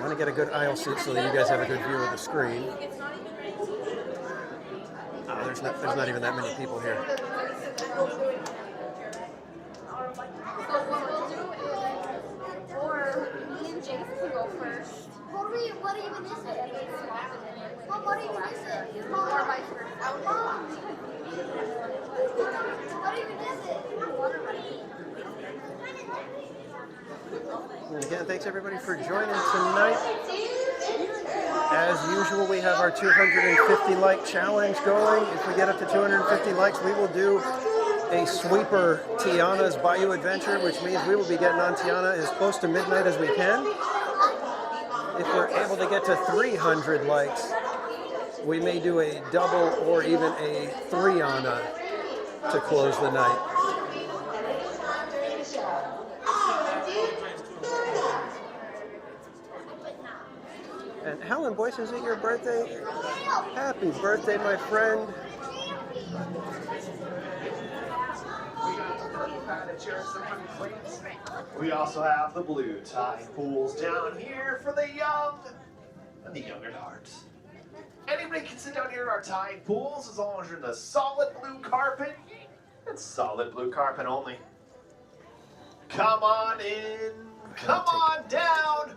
to get a good aisle seat so that you guys have a good view of the screen. There's not even that many people here. Or me and Jason can go first. What even is it? Well, what even is it? Or vice versa. What even is it? And again, thanks everybody for joining tonight. As usual, we have our 250 like challenge going. If we get up to 250 likes, we will do a sweeper Tiana's Bayou Adventure, which means we will be getting on Tiana as close to midnight as we can. If we're able to get to 300 likes, we may do a double or even a 3-ana to close the night. And Helen Boyce, is it your birthday? Happy birthday, my friend. We also have the blue tide pools down here for the young and the young at heart. Anybody can sit down here in our tide pools as long as you're in the solid blue carpet. It's solid blue carpet only. Come on in, come on down.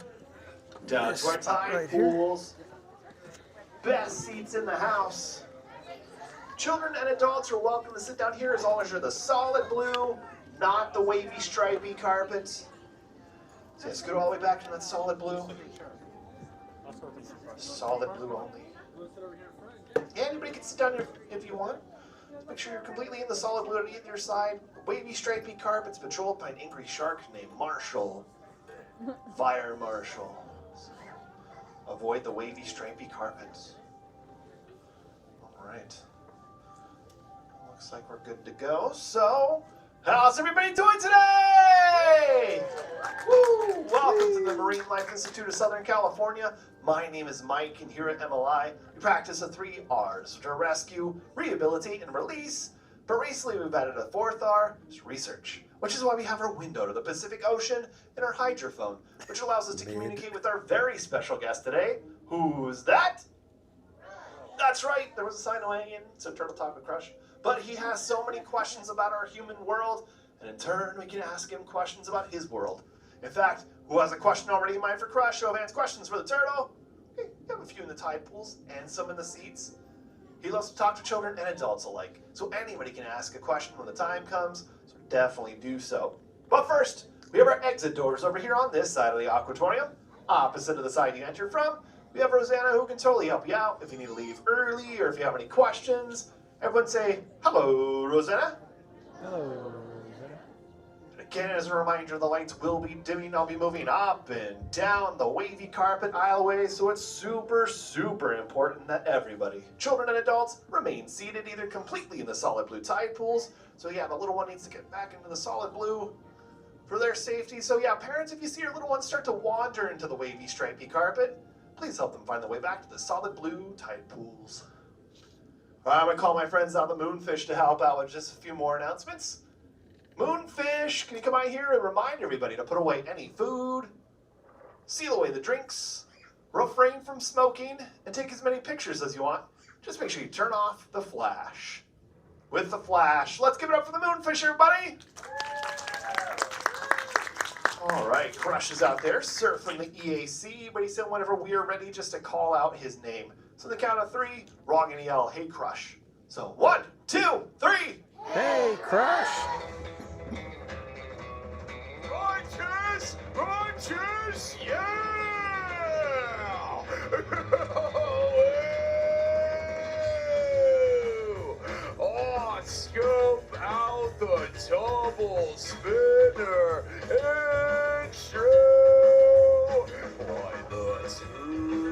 Down to our tide pools. Best seats in the house. Children and adults are welcome to sit down here as long as you're the solid blue, not the wavy stripy carpet. So let's go all the way back to that solid blue. Solid blue only. Anybody can sit down here if you want. Just make sure you're completely in the solid blue on either side. Wavy stripy carpets patrolled by an angry shark named Marshall. Fire Marshal. Avoid the wavy stripy carpets. All right. Looks like we're good to go. So, how's everybody doing today? Woo! Welcome to the Marine Life Institute of Southern California. My name is Mike, and here at MLI, we practice the 3 R's, which are rescue, rehabilitate, and release. But recently, we've added a 4th R, which is research, which is why we have our window to the Pacific Ocean and our hydrophone, which allows us to communicate with our very special guest today. Who's that? That's right, there was a sign hanging, so Turtle Talk with Crush. But he has so many questions about our human world, and in turn, we can ask him questions about his world. In fact, who has a question already in mind for Crush? Show of hands, questions for the turtle. Okay, you have a few in the tide pools and some in the seats. He loves to talk to children and adults alike, so anybody can ask a question when the time comes, so definitely do so. But first, we have our exit doors over here on this side of the aquatorium. Opposite of the side you enter from, we have Rosanna who can totally help you out if you need to leave early or if you have any questions. Everyone say, hello, Rosanna. Hello, Rosanna. Again, as a reminder, the lights will be dimming. I'll be moving up and down the wavy carpet aisleways, so it's super, super important that everybody, children and adults, remain seated either completely in the solid blue tide pools. So yeah, the little one needs to get back into the solid blue for their safety. So yeah, parents, if you see your little ones start to wander into the wavy stripy carpet, please help them find the way back to the solid blue tide pools. All right, I'm gonna call my friends on the Moonfish to help out with just a few more announcements. Moonfish, can you come out here and remind everybody to put away any food, seal away the drinks, refrain from smoking, and take as many pictures as you want. Just make sure you turn off the flash. With the flash, let's give it up for the Moonfish, everybody! All right, Crush is out there surfing the EAC, but he said whenever we are ready just to call out his name. So on the count of 3, we're all gonna yell, hey, Crush. So 1, 2, 3. Hey, Crush. Archers! Archers! Yeah! Oh, scope out the double spinner! Intro! By the turtle!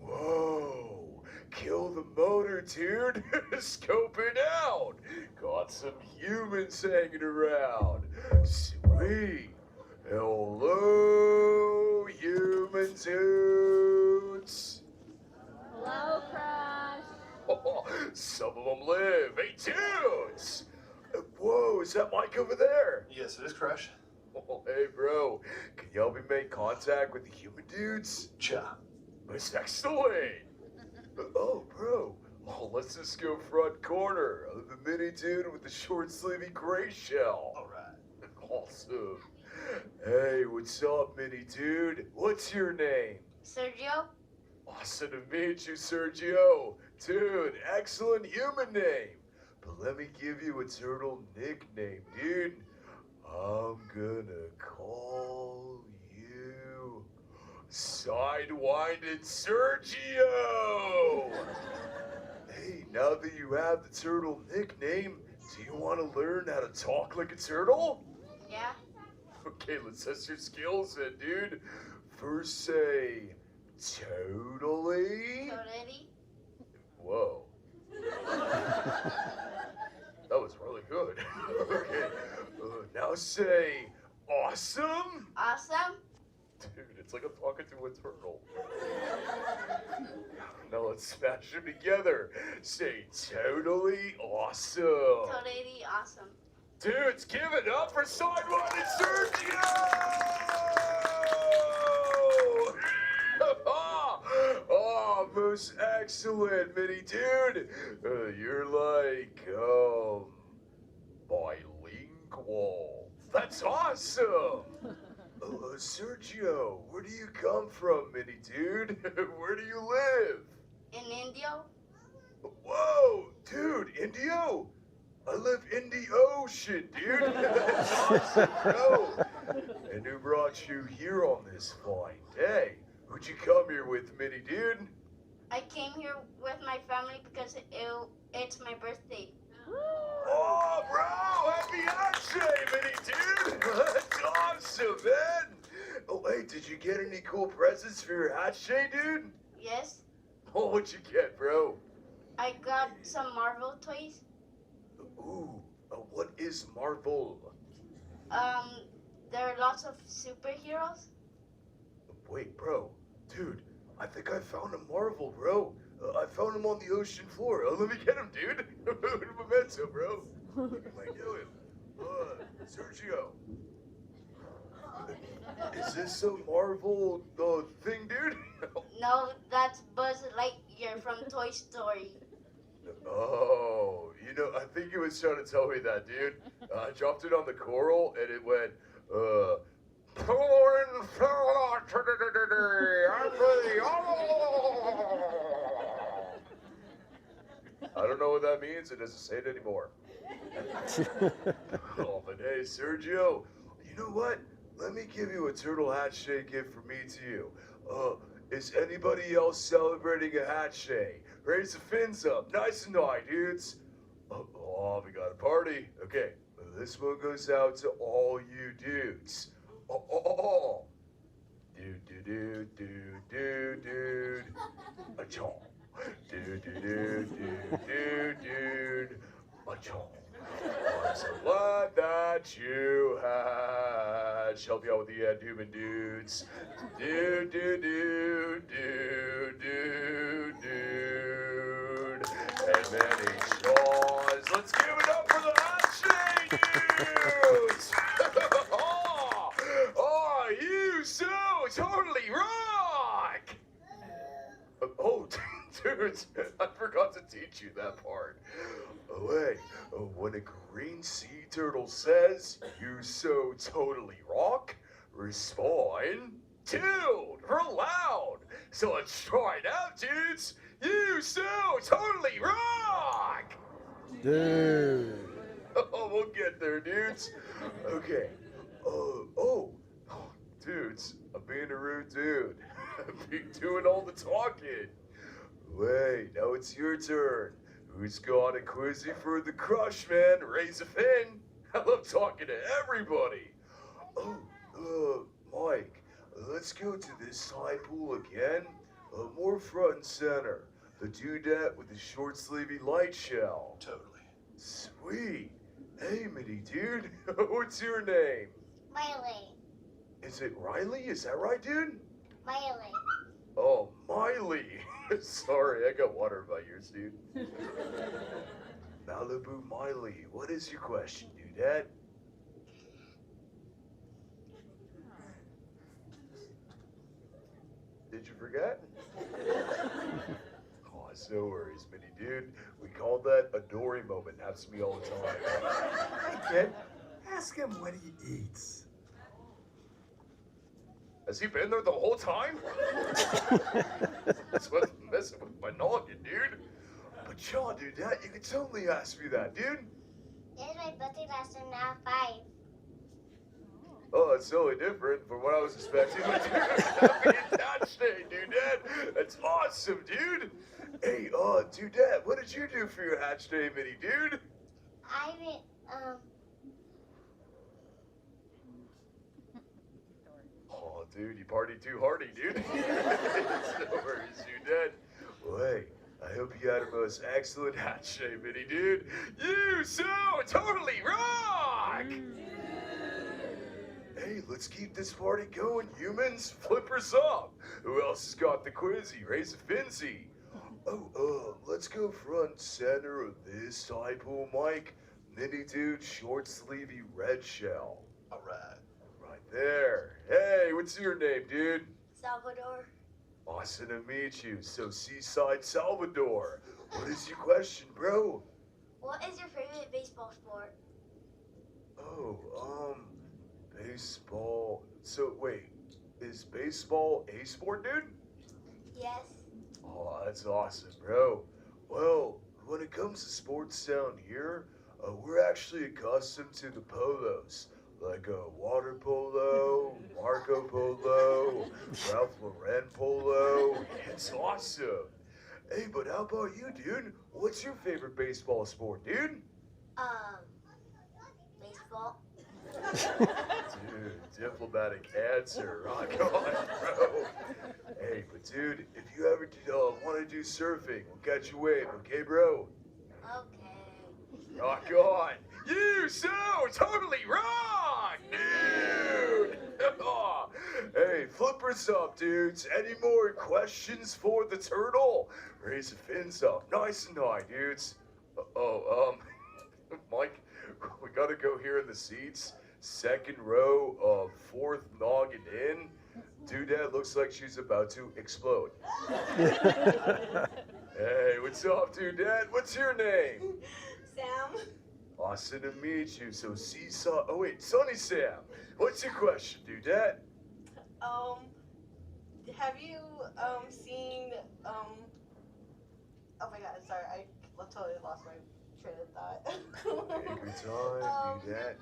Whoa! Kill the motor, dude! Scope it out! Got some humans hanging around. Sweet! Hello, human dudes! Hello, Crush. Oh, some of them live. Hey, dudes! Whoa, is that Mike over there? Yes, it is, Crush. Oh, hey, bro. Can you help me make contact with the human dudes? Cha. That's excellent. Oh, bro. Oh, let's just go front corner. I'm the mini dude with the short sleevey gray shell. All right. Awesome. Hey, what's up, mini dude? What's your name? Sergio? Awesome to meet you, Sergio. Dude, excellent human name. But let me give you a turtle nickname, dude. I'm gonna call you Sidewinded Sergio. Hey, now that you have the turtle nickname, do you want to learn how to talk like a turtle? Yeah. Okay, let's test your skills then, dude. First say, totally. Totally. Whoa. That was really good. Okay. Now say, Awesome? Awesome? Dude, it's like I'm talking to a turtle. Now let's smash them together. Say totally awesome. Totally awesome. Dudes, give it up for Sidewalk and Sergio! Oh, most excellent, Mini Dude. You're like, bilingual. That's awesome. Sergio, where do you come from, Mini Dude? Where do you live? In India? Whoa, dude, Indio? I live in the ocean, dude. That's awesome, bro. And who brought you here on this fine day? Who'd you come here with, Mini Dude? I came here with my family because it's my birthday. Oh, bro, happy birthday, Mini Dude. That's awesome, man. Oh, wait, did you get any cool presents for your hat day, dude? Yes, Oh, what'd you get, bro? I got some Marvel toys. Ooh, what is Marvel? There are lots of superheroes. Wait, bro. Dude, I think I found a Marvel, bro. I found him on the ocean floor. Let me get him, dude. Memento, bro. You might know him. Sergio. Is this a Marvel thing, dude? No, that's Buzz Lightyear from Toy Story. Oh, I think he was trying to tell me that, dude. I dropped it on the coral and it went, I don't know what that means. It doesn't say it anymore. Oh, but hey, Sergio, you know what? Let me give you a turtle hat shake gift from me to you. Is anybody else celebrating a hat shake? Raise the fins up, nice and high, dudes. Oh, we got a party. Okay, this one goes out to all you dudes. Dude. A-chaw. Dude. A-chaw. I'm so glad that you had. Help you out with the human dudes. Dude. And many chaws. Let's give it up for the handshake dudes. Oh, you so totally rock. Oh, dudes, I forgot to teach you that part. Oh, hey, when a green sea turtle says, you so totally rock, respond, dude, for loud. So let's try it out, dudes. You so totally rock. Dude. Oh, we'll get there, dudes. Okay. Dudes, I'm being a rude dude. I'm doing all the talking. Wait, now it's your turn. Who's got a quizzy for the crush, man? Raise a fin. I love talking to everybody. Mike, let's go to this side pool again. More front and center. The dudette with the short sleevey light shell. Totally. Sweet. Hey, Minnie dude. What's your name? Miley. Is it Riley? Is that right, dude? Miley. Oh, Miley. Sorry, I got water in my ears, dude. Malibu Miley, what is your question, dudette? Did you forget? Oh, no worries, Minnie dude. We call that a Dory moment. Happens to me all the time. Hey, kid, ask him what he eats. Has he been there the whole time? That's what's messing with my noggin, dude. But y'all, dude, that you can totally ask me that, dude. Yes, my birthday last time, now 5. Oh, it's totally different from what I was expecting. But dude, happy Dad Day, dudette. That's awesome, dude. Hey, dudette, what did you do for your hatch day, Minnie, dude? I went, Oh, dude, you partied too hardy, dude. It's no worries, dudette. Wait, I hope you had a most excellent hatch day, Minnie, dude. You so totally rock! Hey, let's keep this party going, humans. Flippers up. Who else has got the quizzy? Raise a finsy. Oh, let's go front center of this typo mic. Mini dude, short sleevey red shell. All right. Right there. Hey, what's your name, dude? Salvador. Awesome to meet you. So, Seaside Salvador. What is your question, bro? What is your favorite baseball sport? Oh, baseball. So, wait, is baseball a sport, dude? Yes. Oh, that's awesome, bro. Well, when it comes to sports down here, we're actually accustomed to the polos, like water polo, Marco Polo, Ralph Lauren Polo. It's awesome. Hey, but how about you, dude? What's your favorite baseball sport, dude? Baseball. Dude, diplomatic answer. Rock on, bro. Hey, but dude, if you ever want to do surfing, we'll catch a wave, okay, bro? Okay. Rock on. You so totally rock, dude. Hey, flippers up, dudes. Any more questions for the turtle? Raise the fins up, nice and high, dudes. Mike, we gotta go here in the seats. Second row, fourth noggin in. Dudette looks like she's about to explode. Hey, what's up, Dudette? What's your name? Sam. Awesome to meet you. So, Seesaw. Oh, wait, Sunny Sam. What's your question, Dudette? Have you seen oh my god, sorry, I totally lost my train of thought. Take your time, Dudette.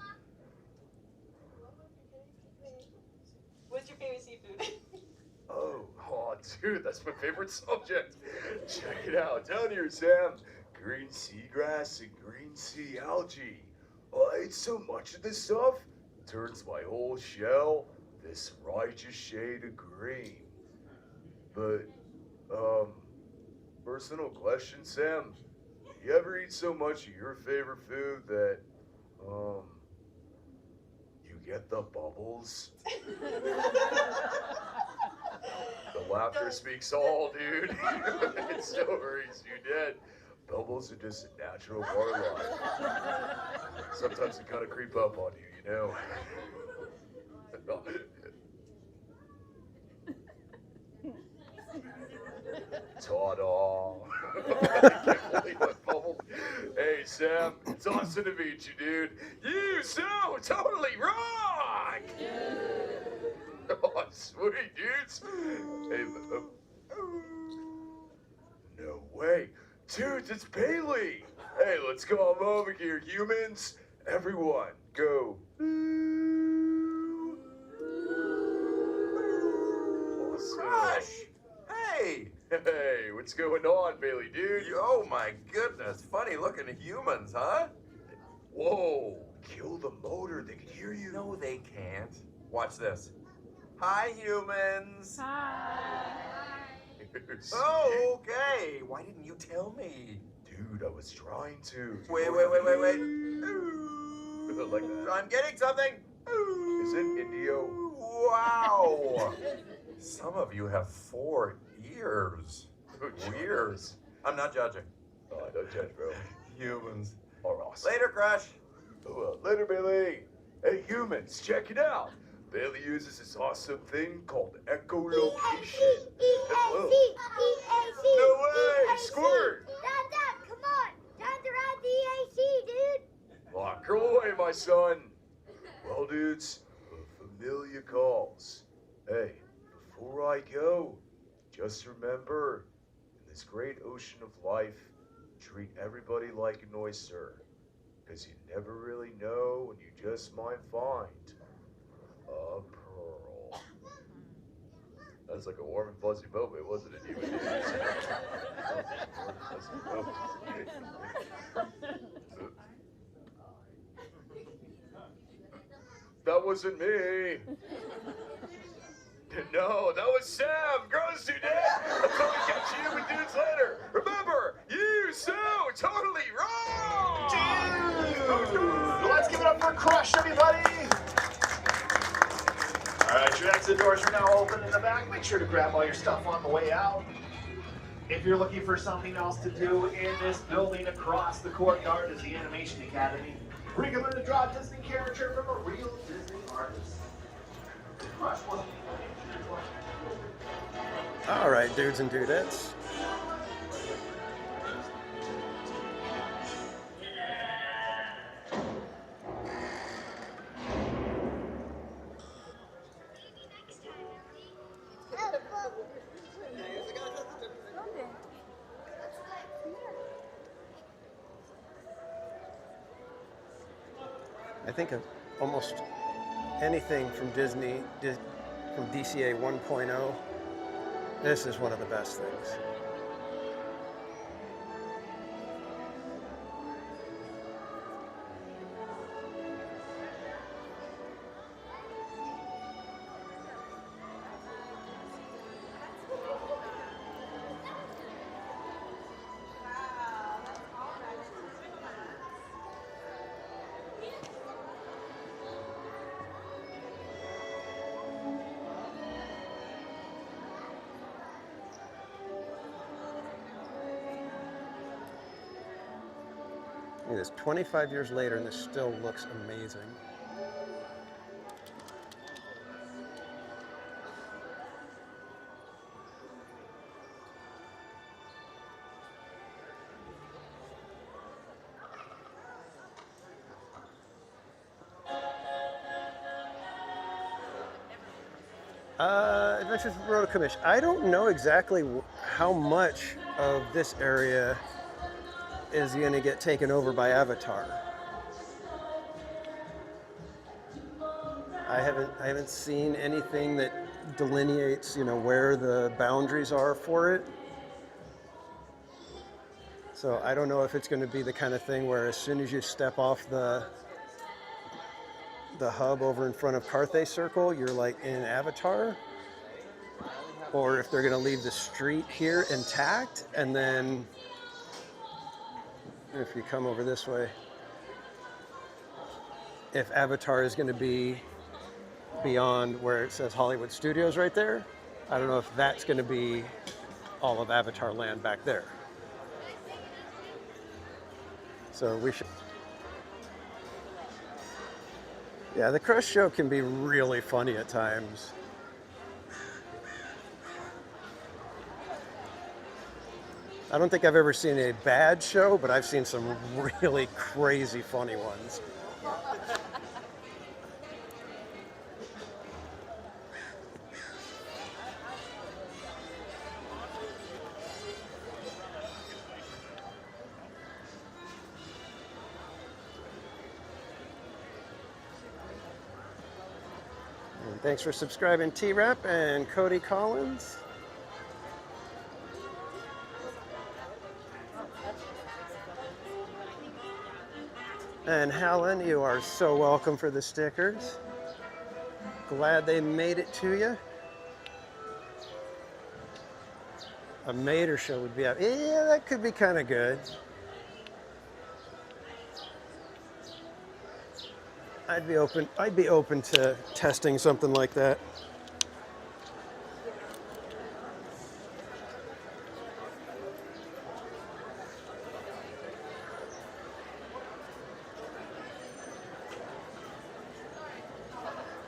What's your favorite seafood? Oh, dude, that's my favorite subject. Check it out. Down here, Sam. Green seagrass and green sea algae. I ate so much of this stuff, it turns my whole shell this righteous shade of green. But, personal question, Sam. You ever eat so much of your favorite food that, you get the bubbles? The laughter speaks all, dude. It's no worries, you dead. Bubbles are just a natural part of life. Sometimes they kind of creep up on you, you know? Ta-da! Hey, Sam, it's awesome to meet you, dude. You so totally rock! Oh, sweet, dudes. Hey, no way. Dudes, it's Bailey. Hey, let's go on over here, humans. Everyone, go. Crush! Hey! Hey, what's going on, Bailey, dude? Oh my goodness, funny looking humans, huh? Whoa, kill the motor, they can hear you. No, they can't. Watch this. Hi, humans. Hi. Oh, okay. Why didn't you tell me? Dude, I was trying to. Wait. Like that. I'm getting something. Is it Indio? Wow. Some of you have 4 ears. Ears. I'm not judging. Oh, don't judge, bro. Humans. Are awesome. Later, Crush. Later, Bailey. Hey, humans, check it out. Bailey uses this awesome thing called echolocation. No way, Squirt! Dad, come on. Time to ride the AC, dude. Lock her away, my son. Well, dudes, familiar calls. Hey, before I go, just remember, in this great ocean of life, treat everybody like an oyster. Because you never really know when you just might find a pearl. That's like a warm and fuzzy moment, wasn't it? Even that wasn't me. No, that was Sam. Gross, you dead. I'll probably catch you human dudes later. Remember, you so totally wrong. Dude! Let's give it up for Crush, everybody. Your exit doors are now open in the back. Make sure to grab all your stuff on the way out. If you're looking for something else to do in this building across the courtyard is the Animation Academy, where you can learn to draw a Disney character from a real Disney artist. Crush wasn't All right, dudes and dudettes. I think of almost anything from Disney, from DCA 1.0. This is one of the best things. Look at this, 25 years later, and this still looks amazing. Adventures of Road to Commission. I don't know exactly how much of this area is going to get taken over by Avatar. I haven't seen anything that delineates, you know, where the boundaries are for it. So I don't know if it's going to be the kind of thing where as soon as you step off the hub over in front of Carthay Circle, you're like in Avatar, or if they're going to leave the street here intact, and then if you come over this way, if Avatar is going to be beyond where it says Hollywood Studios right there, I don't know if that's going to be all of Avatar land back there. So we should. Yeah, the Crush show can be really funny at times. I don't think I've ever seen a bad show, but I've seen some really crazy funny ones. And thanks for subscribing, T-Rap and Cody Collins. And Helen, you are so welcome for the stickers. Glad they made it to you. A Mater show would be out. Yeah, that could be kind of good. I'd be open to testing something like that.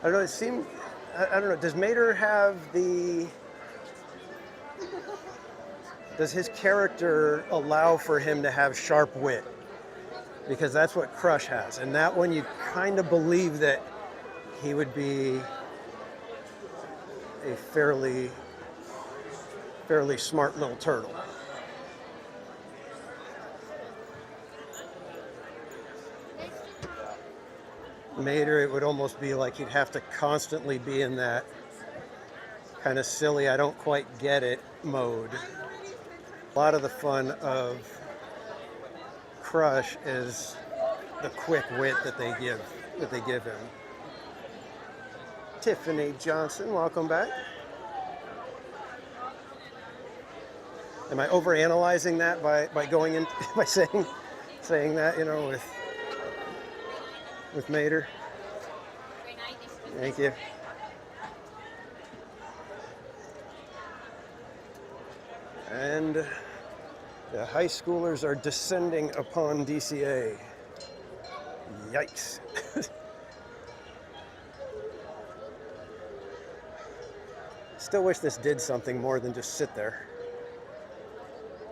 I don't know, it seemed, I don't know, does Mater have does his character allow for him to have sharp wit? Because that's what Crush has. And that one you kind of believe that he would be a fairly smart little turtle. Mater, it would almost be like he'd have to constantly be in that kind of silly, I don't quite get it mode. A lot of the fun of Crush is the quick wit that they give him. Tiffany Johnson, welcome back. Am I overanalyzing that by going in by saying that, you know, with Mater? Thank you. And the high schoolers are descending upon DCA. Yikes. Still wish this did something more than just sit there.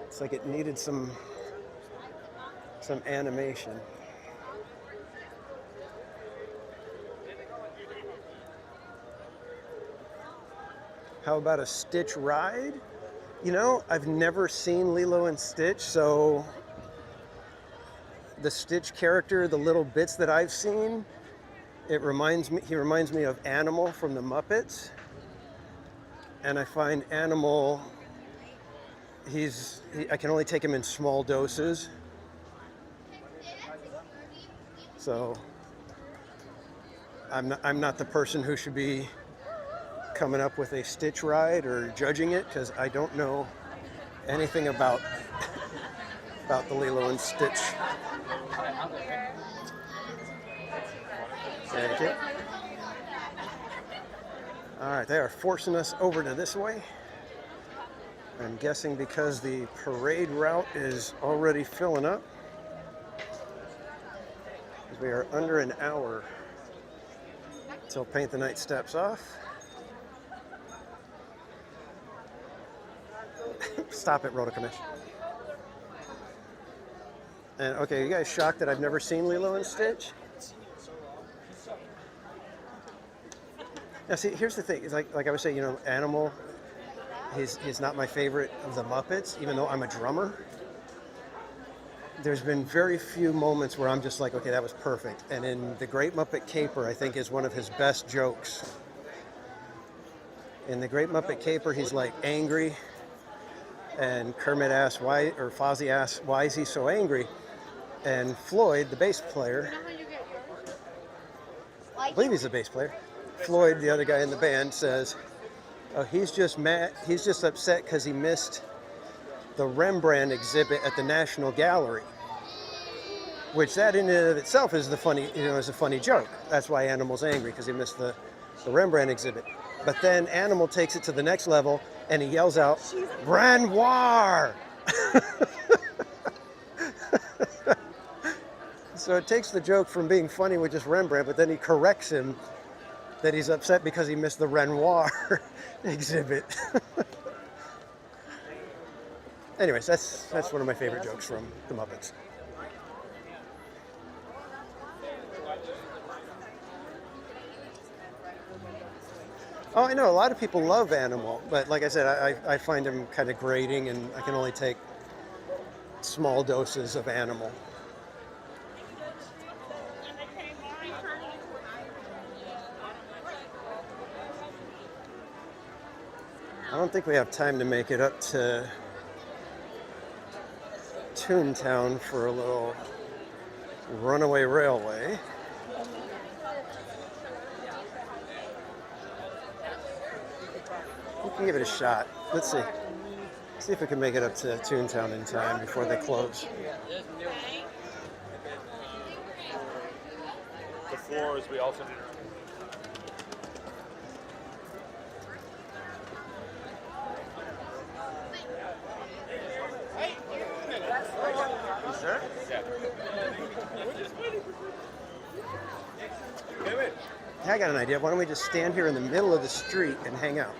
It's like it needed some animation. How about a Stitch ride? You know, I've never seen Lilo and Stitch, so the Stitch character, the little bits that I've seen, he reminds me of Animal from the Muppets. And I find Animal, I can only take him in small doses. So I'm not the person who should be coming up with a Stitch ride or judging it, because I don't know anything about the Lilo and Stitch. Thank you. All right, they are forcing us over to this way. I'm guessing because the parade route is already filling up. We are under an hour till Paint the Night steps off. Stop it, Rhoda Kamish. And okay, you guys shocked that I've never seen Lilo and Stitch? Now see, here's the thing. It's like I was saying, you know, Animal, he's not my favorite of the Muppets, even though I'm a drummer. There's been very few moments where I'm just like, okay, that was perfect. And in The Great Muppet Caper, I think is one of his best jokes. In The Great Muppet Caper, he's like angry. And Kermit asks why, or Fozzie asks, why is he so angry? And Floyd, the bass player, I believe he's the bass player. Floyd, the other guy in the band, says, oh, he's just mad. He's just upset because he missed the Rembrandt exhibit at the National Gallery. Which that in and of itself is is a funny joke. That's why Animal's angry, because he missed the Rembrandt exhibit. But then Animal takes it to the next level and he yells out, Renoir! So it takes the joke from being funny with just Rembrandt, but then he corrects him that he's upset because he missed the Renoir exhibit. Anyways, that's one of my favorite jokes from the Muppets. Oh, I know, a lot of people love Animal, but like I said, I find him kind of grating, and I can only take small doses of Animal. I don't think we have time to make it up to Toontown for a little runaway railway. We can give it a shot. Let's see. See if we can make it up to Toontown in time before they close. The floors, we also did. Sure? Yeah. I got an idea. Why don't we just stand here in the middle of the street and hang out?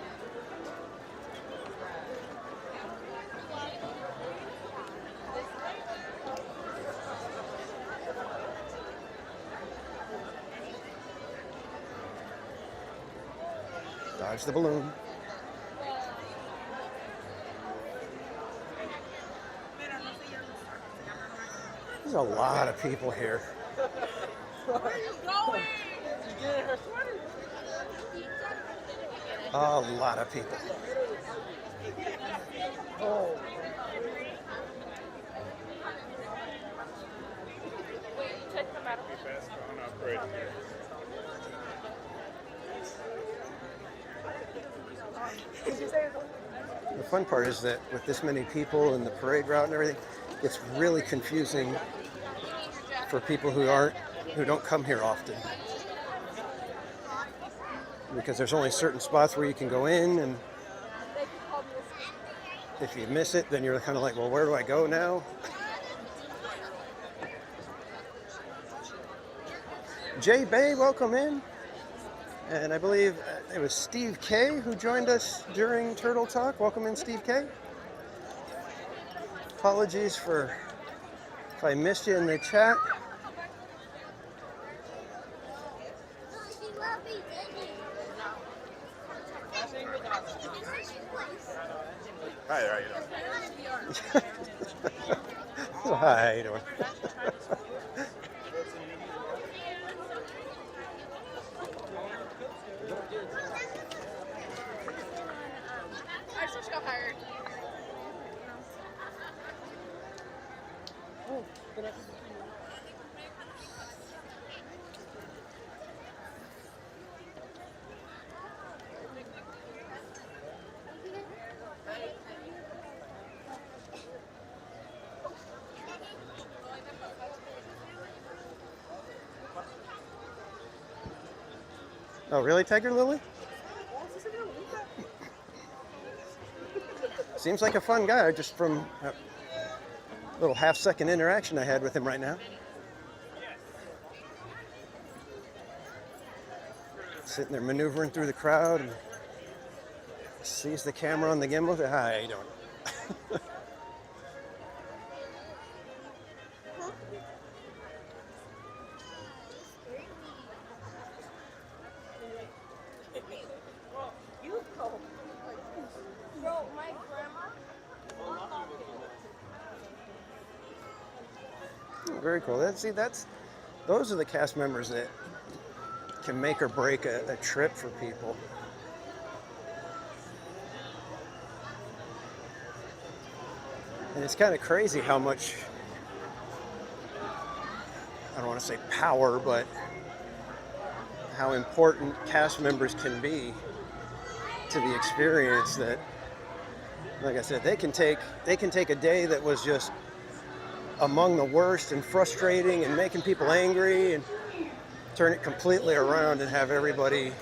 Dodge the balloon. There's a lot of people here. Where are you going? You getting her sweater? A lot of people. Oh. The fun part is that with this many people and the parade route and everything, it's really confusing for people who don't come here often. Because there's only certain spots where you can go in, and if you miss it, then you're kind of like, well, where do I go now? Jay Bay, welcome in. And I believe it was Steve K who joined us during Turtle Talk. Welcome in, Steve K. Apologies for if I missed you in the chat. Hi there, how you doing? Hi, how you doing? Our just got hired. Oh, really, Tiger Lily? Seems like a fun guy, just from a little half-second interaction I had with him right now. Sitting there maneuvering through the crowd and sees the camera on the gimbal. Hi, how you doing? Very cool. Those are the cast members that can make or break a trip for people. And it's kind of crazy how much, I don't want to say power, but how important cast members can be to the experience. That, like I said, they can take a day that was just among the worst and frustrating and making people angry and turn it completely around and have everybody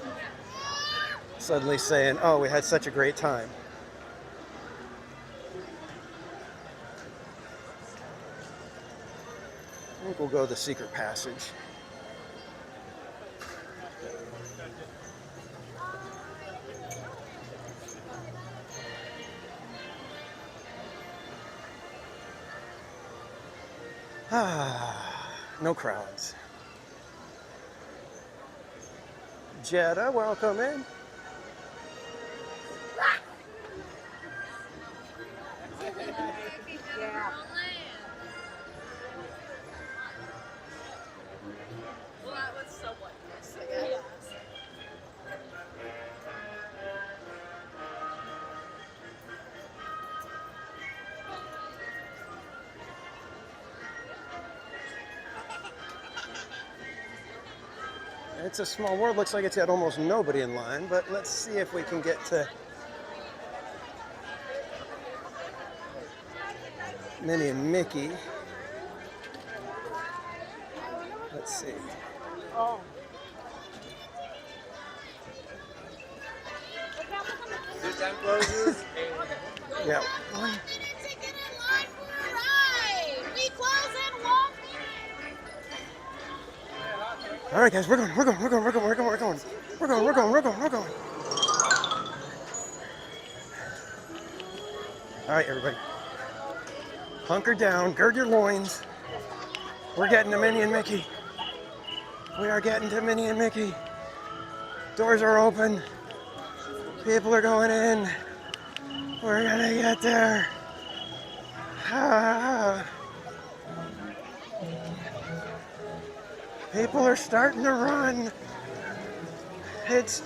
suddenly saying, oh, we had such a great time. I think we'll go the secret passage. No crowds. Jetta, welcome in. Yeah. Well, that was somewhat nice, I guess. It's a small world. Looks like it's got almost nobody in line, but let's see if we can get to Minnie and Mickey. Let's see. Oh. Good time closes. Yeah. We close in 1 All right, guys, we're going. All right, everybody. Hunker down, gird your loins. We're getting to Minnie and Mickey. We are getting to Minnie and Mickey. Doors are open. People are going in. We're gonna get there. People are starting to run. It's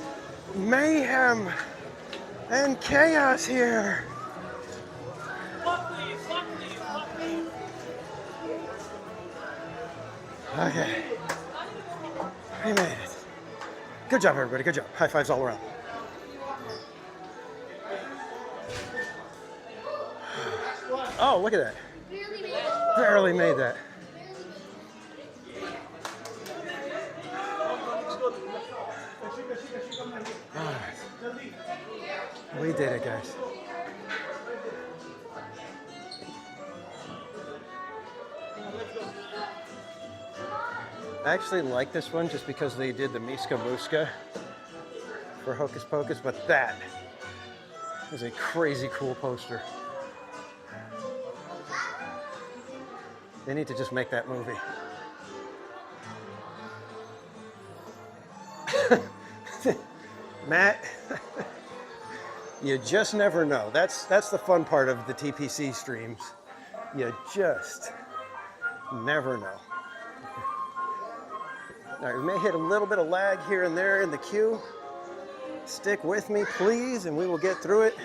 mayhem and chaos here. Okay. We made it. Good job, everybody. Good job. High fives all around. Oh, look at that. Barely made that. All right. We did it, guys. I actually like this one just because they did the Miska Muska for Hocus Pocus, but that is a crazy cool poster. They need to just make that movie. Matt, you just never know. That's the fun part of the TPC streams. You just never know. All right, we may hit a little bit of lag here and there in the queue. Stick with me, please, and we will get through it.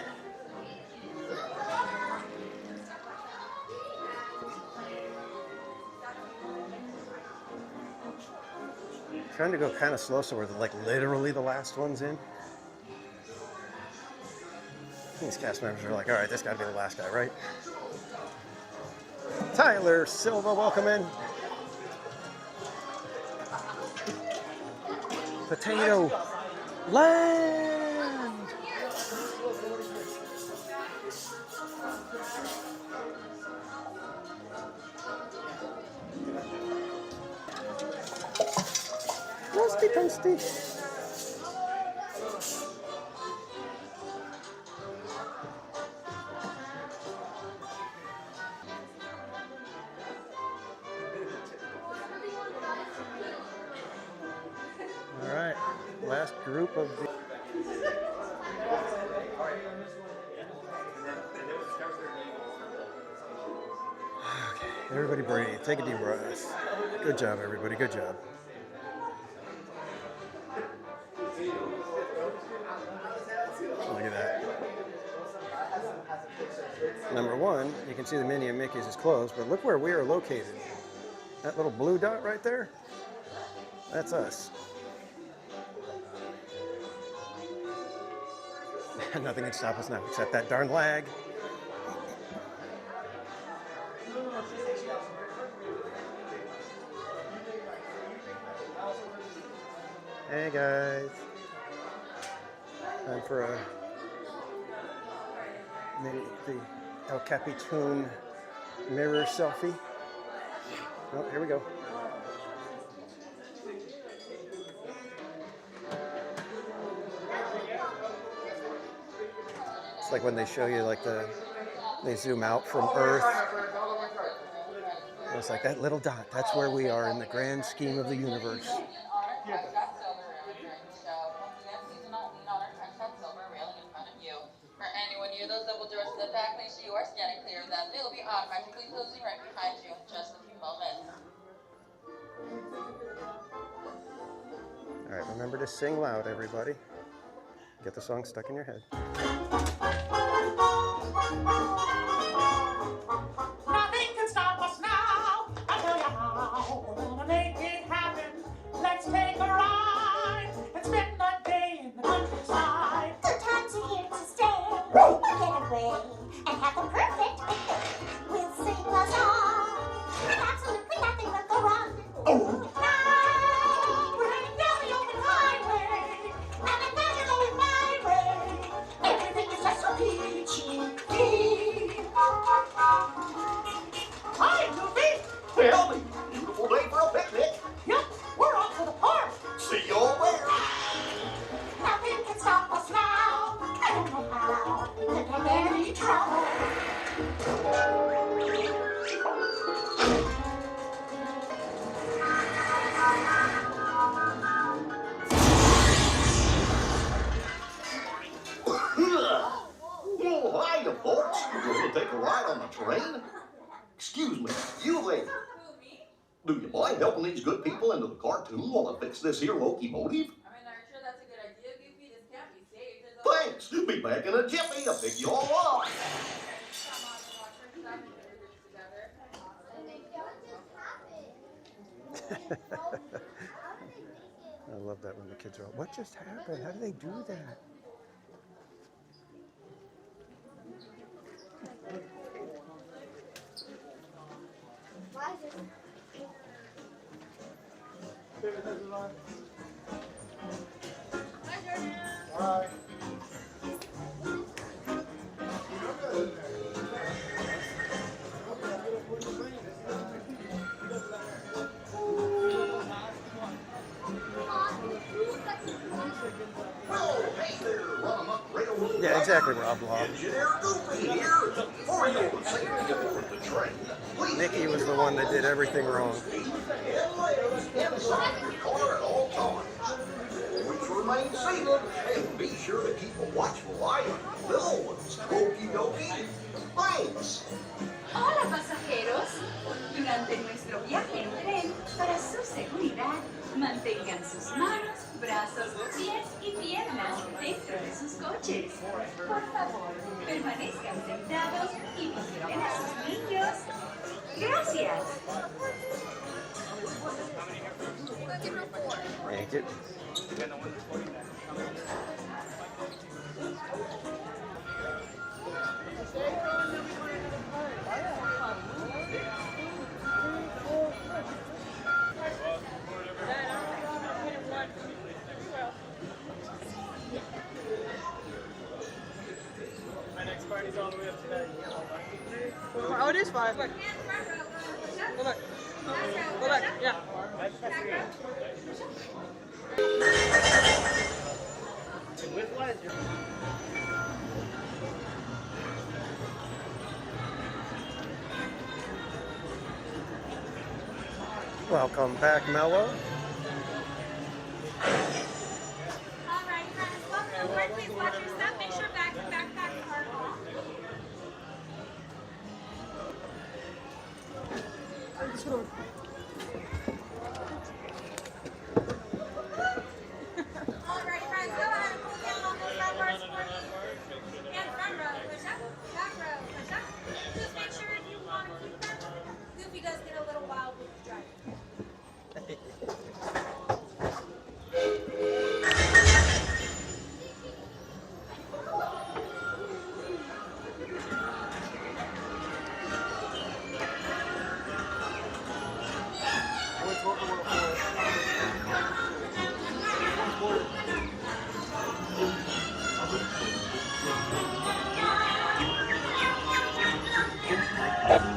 Trying to go kind of slow so we're like literally the last ones in. These cast members are like, all right, this got to be the last guy, right? Tyler Silva, welcome in. Potato Land. Toasty, toasty. All right, last group of the. Okay, everybody breathe. Take a deep breath. Good job, everybody. Good job. Look at that. Number one, you can see the Minnie and Mickey's is closed, but look where we are located. That little blue dot right there, that's us. Nothing can stop us now except that darn lag. Hey guys. Time for a the El Capitan mirror selfie. Oh, here we go. It's like when they show you like they zoom out from Earth. It's like that little dot. That's where we are in the grand scheme of the universe. For anyone new, those double doors to the back, make sure you are standing clear of them. They will be automatically closing right behind you in just a few moments. All right, remember to sing loud, everybody. Get the song stuck in your head. Nothing can stop us now. I'll tell you how. We're gonna make it happen. Let's take a ride and spend the day in the countryside. Good times are here to stay. We'll get away and have a perfect picnic. We'll sing a song. Absolutely nothing will go wrong. Now we're heading down the open highway, and I'm never going my way. Everything is just so peachy keen. Hi, Goofy. Well, a beautiful day for a picnic. Yep, we're off to the park. See you all there. Nothing can stop us now. I don't know how. Could have any trouble. Oh, hiya, folks. We're going to take a ride on the train. Excuse me, U.S.A. Do you mind helping these good people into the cartoon while I fix this here locomotive? I mean, are you sure that's a good idea, Goofy? This can't be saved. Thanks. Be back in a jiffy to pick you all up. I love that when the kids are all, what just happened? How do they do that? Why is it? Hi, Jordan. Hi. Yeah, exactly, Rob Law. Engineer Goofy here. For your safety aboard the train, please Mickey was the one that did everything wrong. and legs inside your car at all times. Always remain seated and be sure to keep a watchful eye on the little ones. Okie dokie. Thanks. Hola pasajeros, durante nuestro viaje en tren, para su seguridad, mantengan sus manos, brazos, pies y piernas dentro de sus coches. Por favor, permanezcan sentados y vigilen a sus niños. Gracias. Thank you. My next party's all the way up to that. Oh, it is 5. Look. Go back. Go back. Yeah. Welcome back, Mello. Alright, friends, welcome aboard. Please watch your step. Make sure bags and backpacks are off. Alright, friends, go ahead and pull down on those red bars for me. And front row, push up. Back row, push up. Just make sure if you want to keep them. Goofy does get a little wild with the driving. Testing.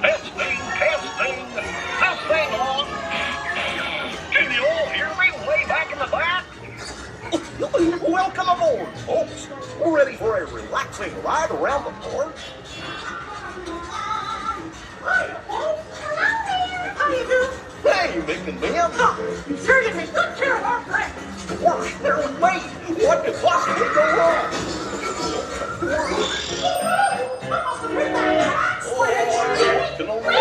This thing on. Can you all hear me way back in the back? Welcome aboard, folks. We're ready for a relaxing ride around the park. How you doing? Hey, Mick and Ben. You sure did take good care of our friend. Worse, there was me. What could possibly go wrong? Can only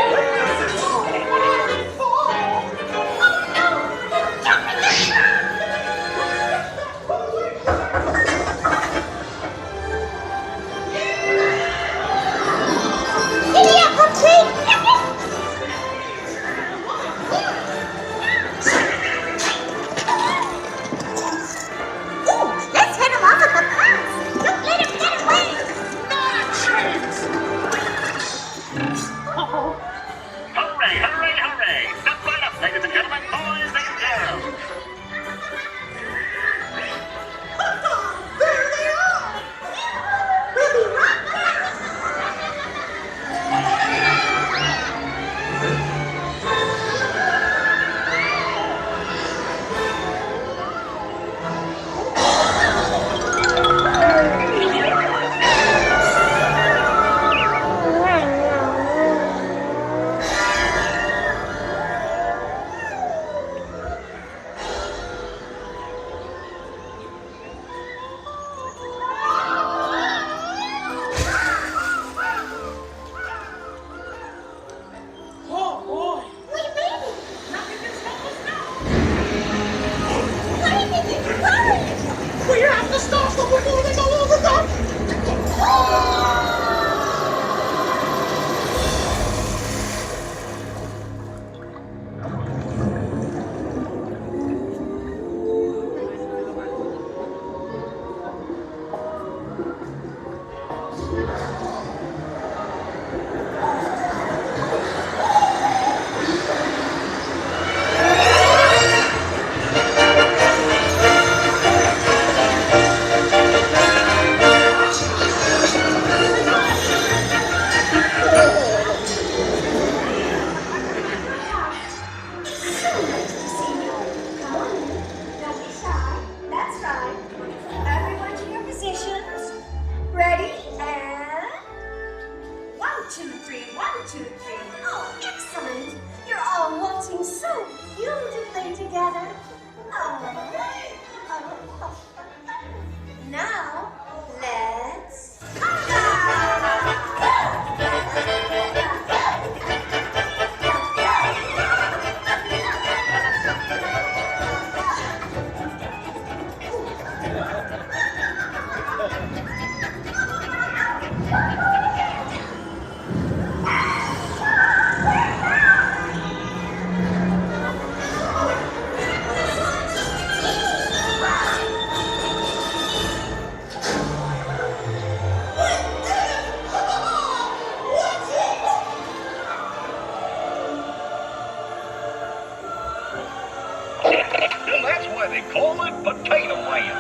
potato man.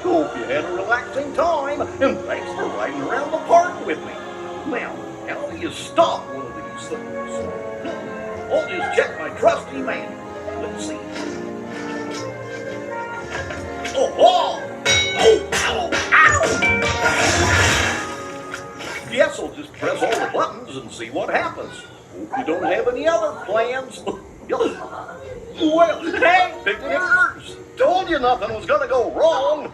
Hope you had a relaxing time, and thanks for riding around the park with me. Now, how do you stop one of these things? I'll just check my trusty manual. Let's see. Oh, oh! Oh, ow, ow! Guess I'll just press all the buttons and see what happens. Hope you don't have any other plans. Well, hey, picnickers! Told you nothing was gonna go wrong.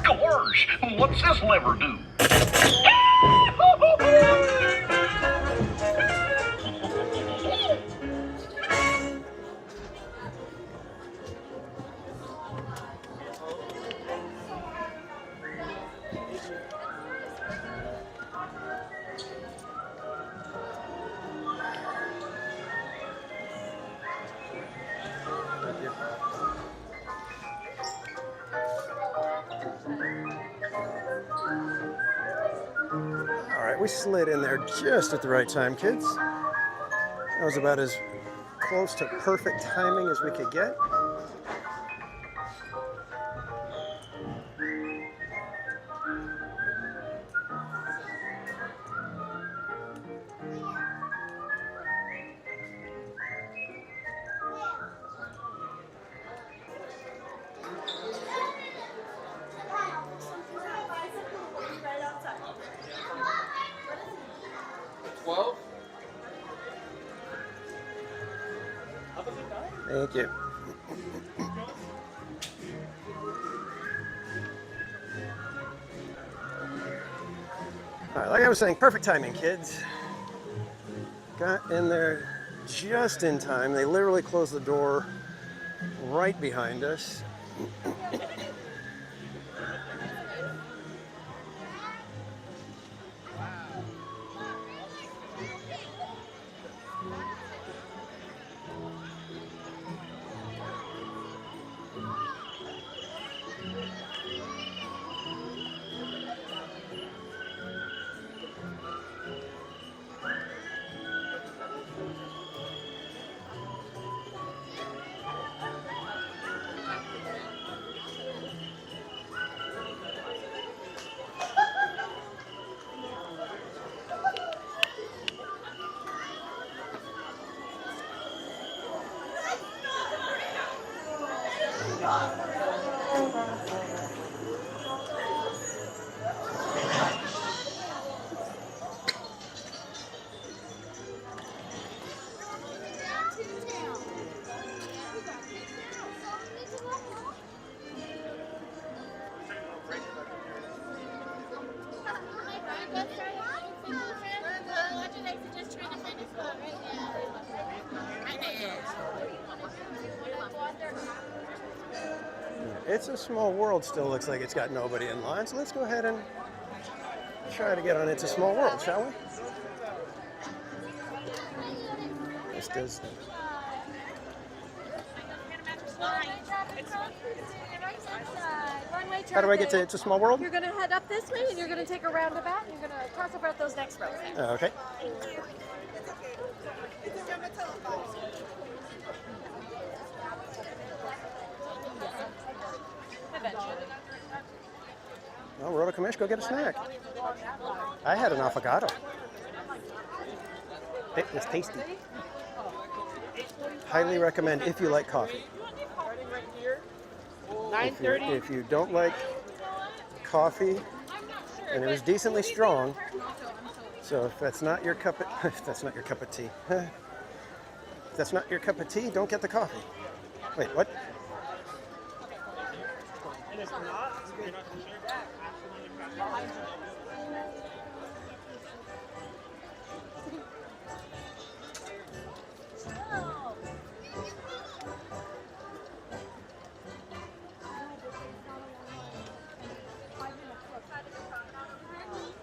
Gosh, what's this lever do? All right, we slid in there just at the right time, kids. That was about as close to perfect timing as we could get. Thank you. All right, like I was saying, perfect timing, kids. Got in there just in time. They literally closed the door right behind us. It's a Small World still looks like it's got nobody in line, so let's go ahead and try to get on It's a Small World, shall we? This does. How do I get to It's a Small World? You're going to head up this way, and you're going to take a roundabout, and you're going to cross over at those next rows. Okay. Kamish, go get a snack. I had an affogato. It was tasty. Highly recommend if you like coffee. If you don't like coffee, and it was decently strong, so if that's not your cup of, if that's not your cup of tea, if that's not your cup of tea, don't get the coffee. Wait, what?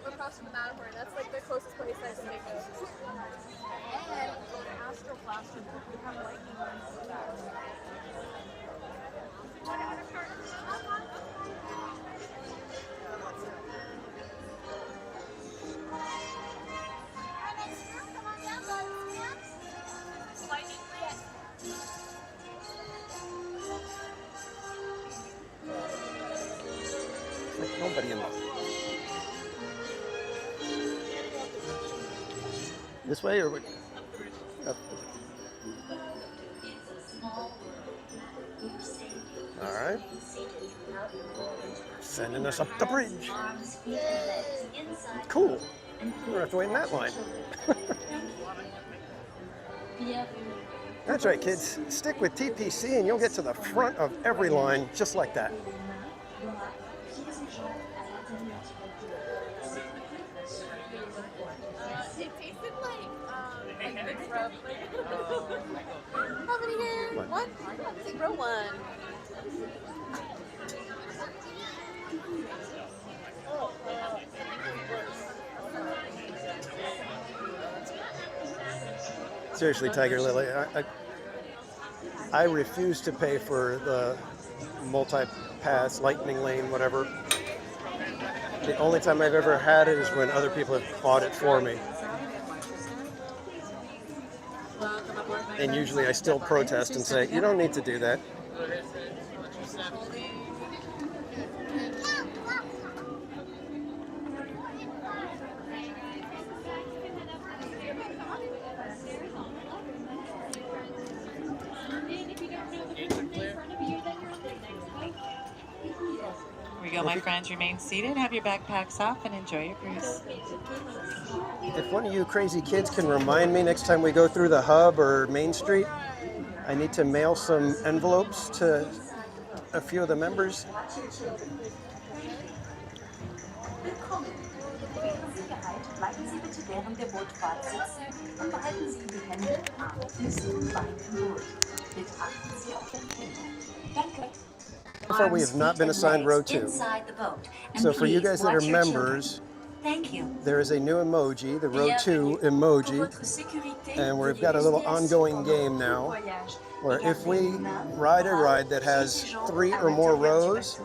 Across from the Matterhorn, that's like the closest place I can think of. And Astro Blaster, we have lightning ones for that. Like nobody in there. This way or what? Up. All right. Sending us up the bridge. Cool. We don't have to wait in that line. That's right, kids. Stick with TPC and you'll get to the front of every line just like that. It tasted like mixed rub. How many here? One. One? Zero one. Seriously, Tiger Lily, I refuse to pay for the multi-pass, lightning lane, whatever. The only time I've ever had it is when other people have bought it for me. And usually I still protest and say, you don't need to do that. Here we go, my friends. Remain seated, have your backpacks off, and enjoy your cruise. If one of you crazy kids can remind me next time we go through the hub or Main Street, I need to mail some envelopes to a few of the members. Willkommen. Für Sicherheit bleiben Sie bitte während der Bootfahrt sitzen und behalten Sie die Hände, Arme, Füße und Beine im Boot. Bitte achten Sie auf den Kinder. Danke. So far we have not been assigned row 2. So for you guys that are members, there is a new emoji, the row 2 emoji, and we've got a little ongoing game now, where if we ride a ride that has 3 or more rows,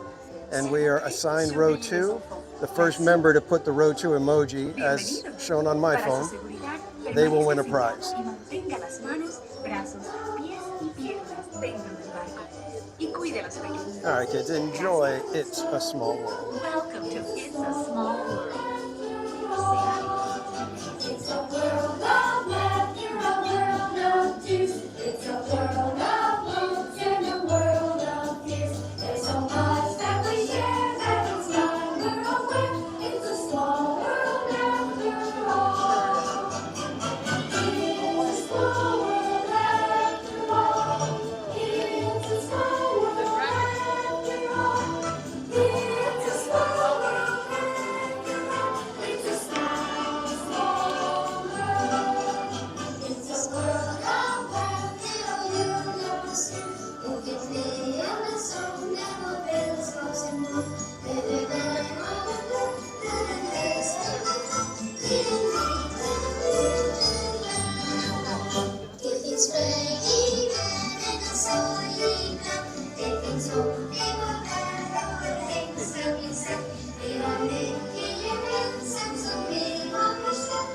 and we are assigned row 2, the first member to put the row 2 emoji, as shown on my phone, they will win a prize. All right, kids, enjoy It's a Small World. Welcome to It's a Small World. It's a world of laughter, a world of tears. It's a world of books and a world of fears. There's so much that we share that it's not we're aware. It's a small world after all. It's a small world after all. It's a small world after all. It's a small world after all. It's a small, small world. It's a world of laughter, a world of sin. Who can play in the song, never fails, goes in blue. If it's raining and it's snowing now, if it's home, it will matter what things that we say. We are making it sense of being on the show.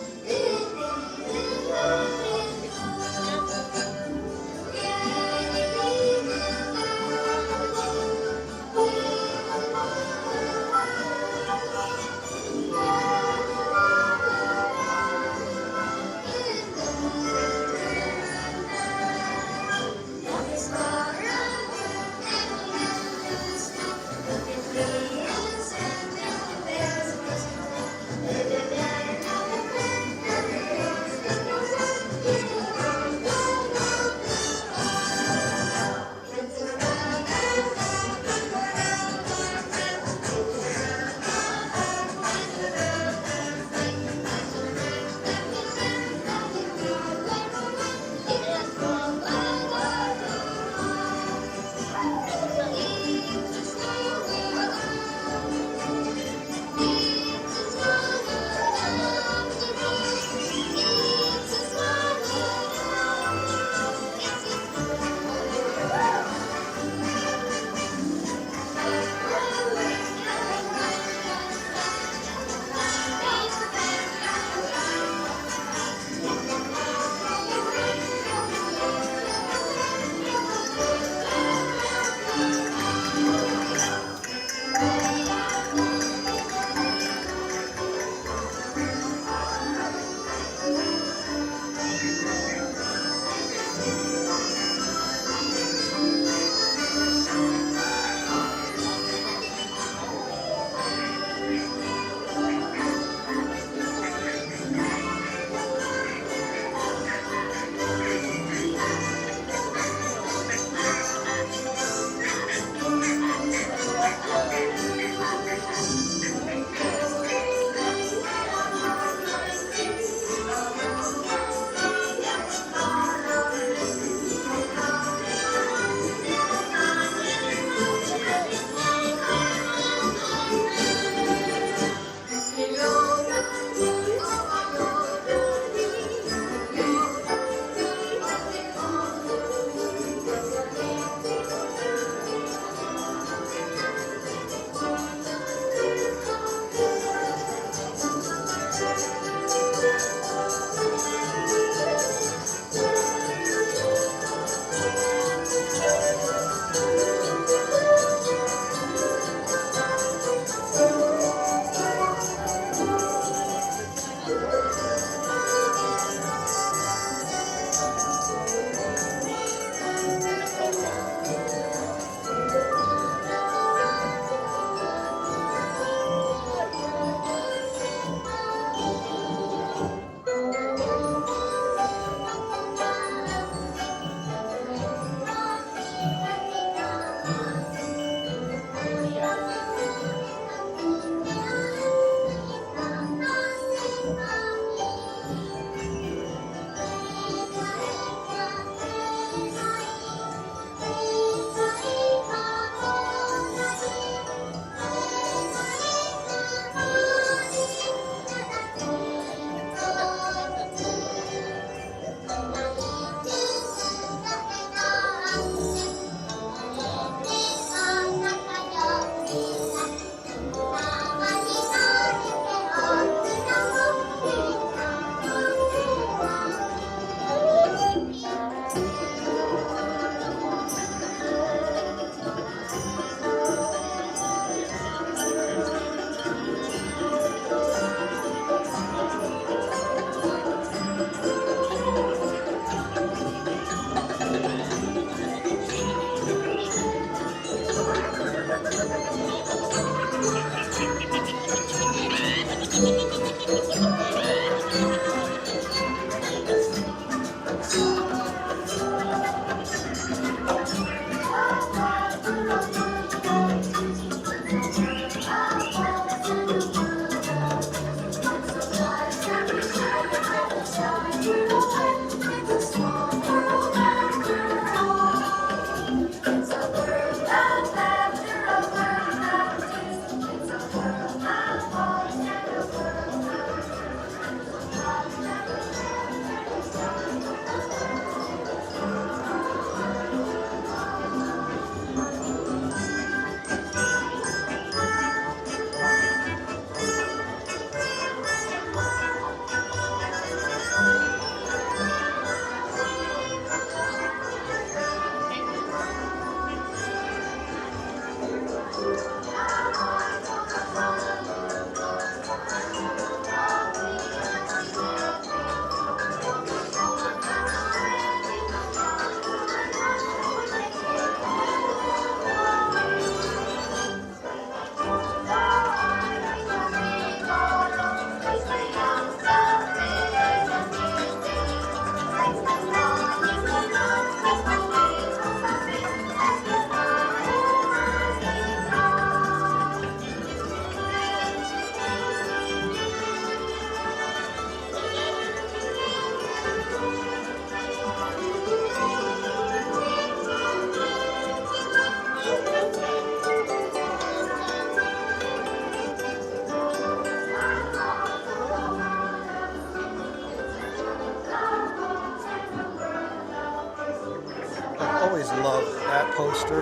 poster.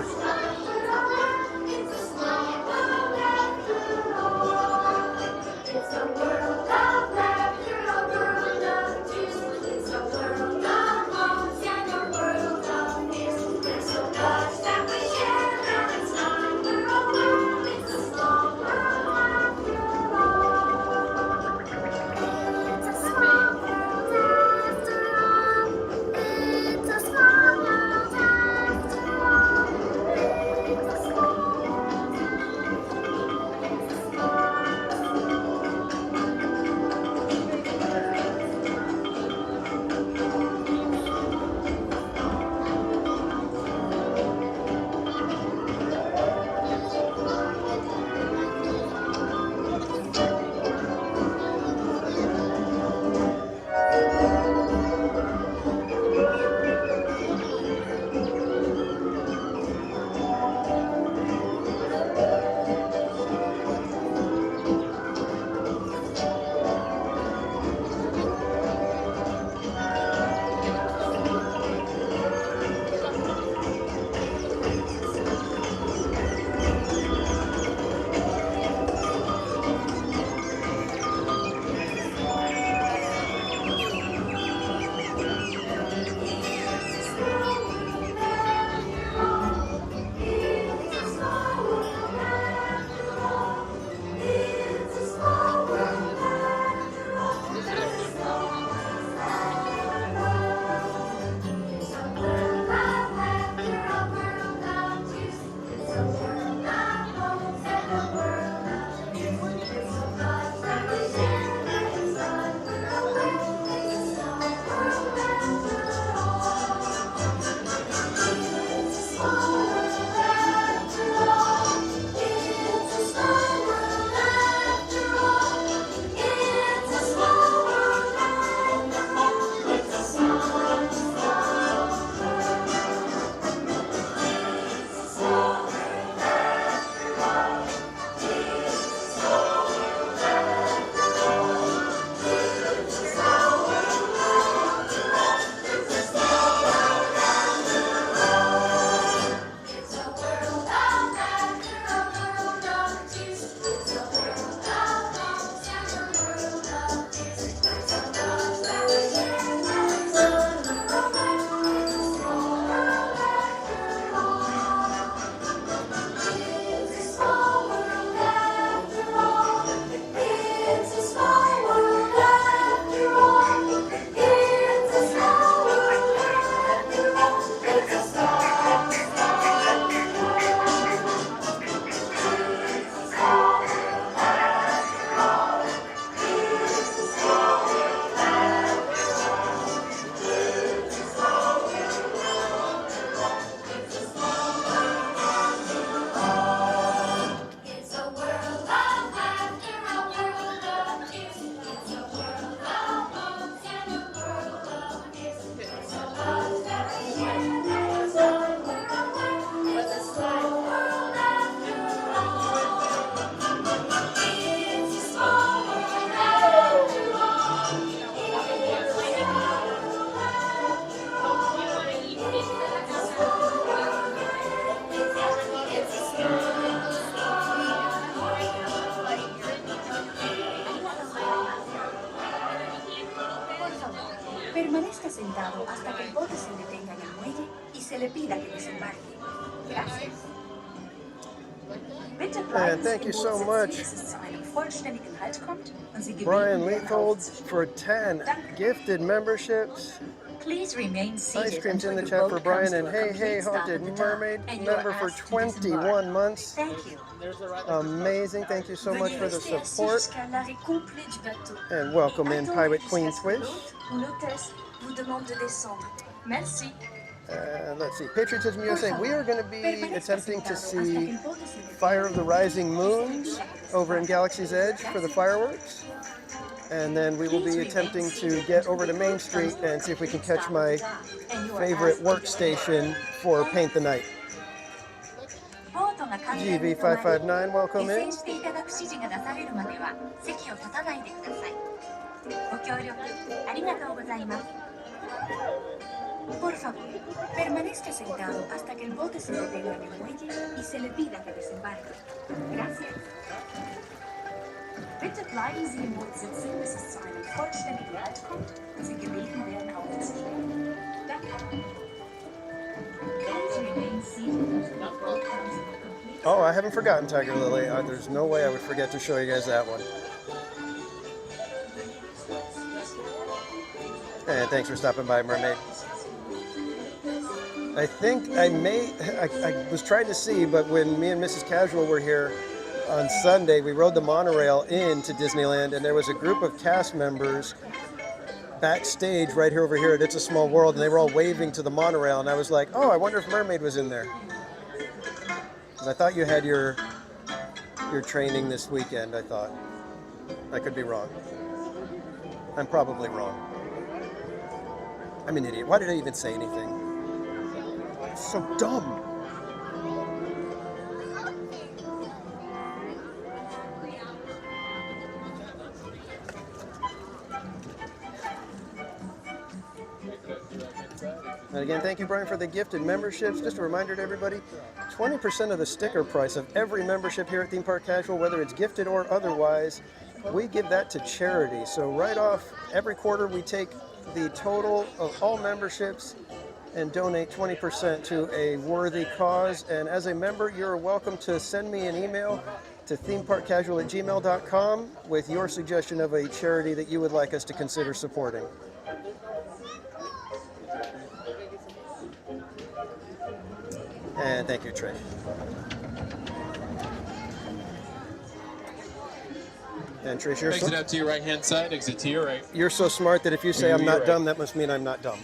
It's a small world after all. It's a world of laughter, a world of tears. It's a world of homes and a world of fears. There's so much that we share that it's time we're aware. It's a small world after all. It's a small world after all. It's a small world after all. It's a small world Permanezca sentado hasta que el bote se detenga en el muelle y se le pida que desembarque. Gracias. Bitte bleiben Sie thank you im so Boot much, sitzen, bis es zu einem vollständigen Halt kommt und Sie Brian gebeten werden, Leithold, for 10 gifted memberships. Please remain Ice seated creams until in the your chat boat for comes Brian to and a Hey complete Hey stop Haunted at the dock, Mermaid, and you are member for asked to disembark. 21 months. Thank you. Amazing. Thank you so much Veuillez for the rester assis support. jusqu'à l'arrêt complet du bateau. And welcome in Attendez Pirate jusqu'à Queen ce que Twitch. l'hôte ou l'hôtesse vous demande de descendre. Merci. Let's see, Patriotism USA. We are going to be attempting to see Fire of the Rising Moons over in Galaxy's Edge for the fireworks. And then we will be attempting to get over to Main Street and see if we can catch my favorite workstation for Paint the Night. GV559, welcome in. していただく指示が出されるまでは席を立たないでください。ご協力ありがとうございます。Por favor, permanezca sentado hasta que el bote se detenga en el muelle y se le pida que desembarque. Gracias. Bitte bleiben Sie im Boot sitzen, bis es zu einem vollständigen Halt kommt und Sie gebeten werden, aufzustehen. Danke. Please remain seated until the boat comes to a complete Oh, I haven't forgotten Tiger Lily. There's no way I would forget to show you guys that one. And thanks for stopping by, Mermaid. I think I was trying to see, but when me and Mrs. Casual were here on Sunday, we rode the monorail into Disneyland, and there was a group of cast members backstage right here over here at It's a Small World, and they were all waving to the monorail, and I was like, oh, I wonder if Mermaid was in there. Because I thought you had your training this weekend, I thought. I could be wrong. I'm probably wrong. I'm an idiot. Why did I even say anything? It's so dumb. And again, thank you, Brian, for the gifted memberships. Just a reminder to everybody, 20% of the sticker price of every membership here at Theme Park Casual, whether it's gifted or otherwise, we give that to charity. So right off, every quarter we take the total of all memberships and donate 20% to a worthy cause. And as a member, you're welcome to send me an email to themeparkcasual@gmail.com with your suggestion of a charity that you would like us to consider supporting. And thank you, Trey. And Trish, you're Exit out to your right-hand side, exit to your right. You're so smart that if you say I'm not dumb, that must mean I'm not dumb.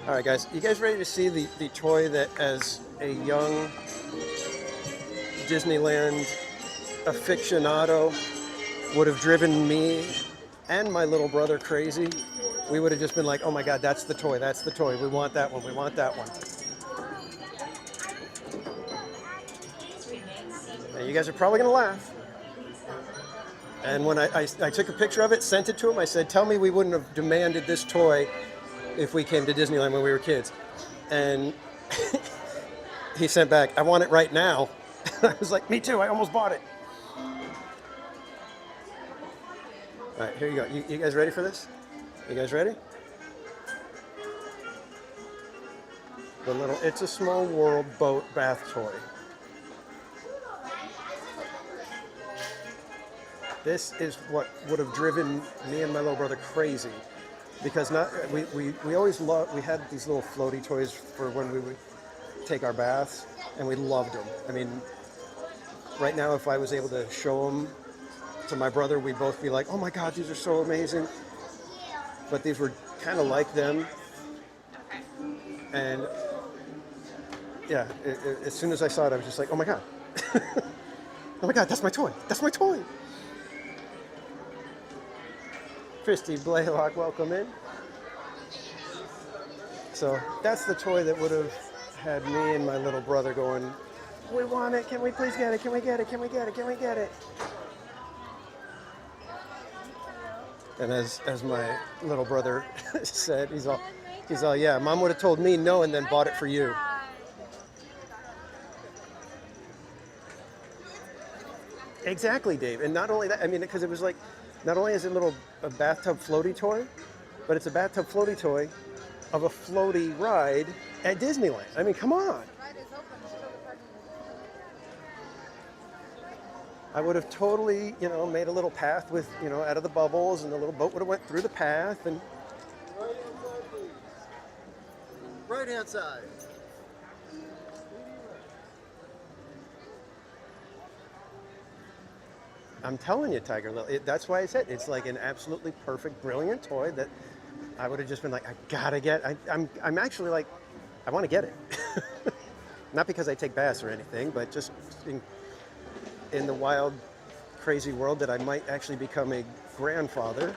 All right, guys. You guys ready to see the toy that, as a young Disneyland aficionado, would have driven me and my little brother crazy? We would have just been like, oh my God, that's the toy. That's the toy. We want that one. We want that one. And you guys are probably going to laugh. And when I took a picture of it, sent it to him, I said, tell me we wouldn't have demanded this toy if we came to Disneyland when we were kids. And he sent back, I want it right now. I was like, me too. I almost bought it. All right, here you go. You guys ready for this? You guys ready? The little It's a Small World boat bath toy. This is what would have driven me and my little brother crazy, because we always loved, we had these little floaty toys for when we would take our baths, and we loved them. I mean, right now, if I was able to show them to my brother, we'd both be like, oh my God, these are so amazing. But these were kind of like them. And yeah, as soon as I saw it, I was just like, oh my God. Oh my God, that's my toy. That's my toy. Christy Blaylock, welcome in. So that's the toy that would have had me and my little brother going, we want it. Can we please get it? Can we get it? Can we get it? Can we get it? And as my little brother said, he's all, yeah, Mom would have told me no and then bought it for you. Exactly, Dave. And not only that, I mean, because it was like, not only is it a bathtub floaty toy, but it's a bathtub floaty toy of a floaty ride at Disneyland. I mean, come on. I would have totally, made a little path with, out of the bubbles, and the little boat would have went through the path. And Right-hand side. I'm telling you, Tiger Lily, that's why I said it's like an absolutely perfect, brilliant toy that I would have just been like, I gotta get. I'm actually like, I want to get it. Not because I take baths or anything, but just in the wild, crazy world that I might actually become a grandfather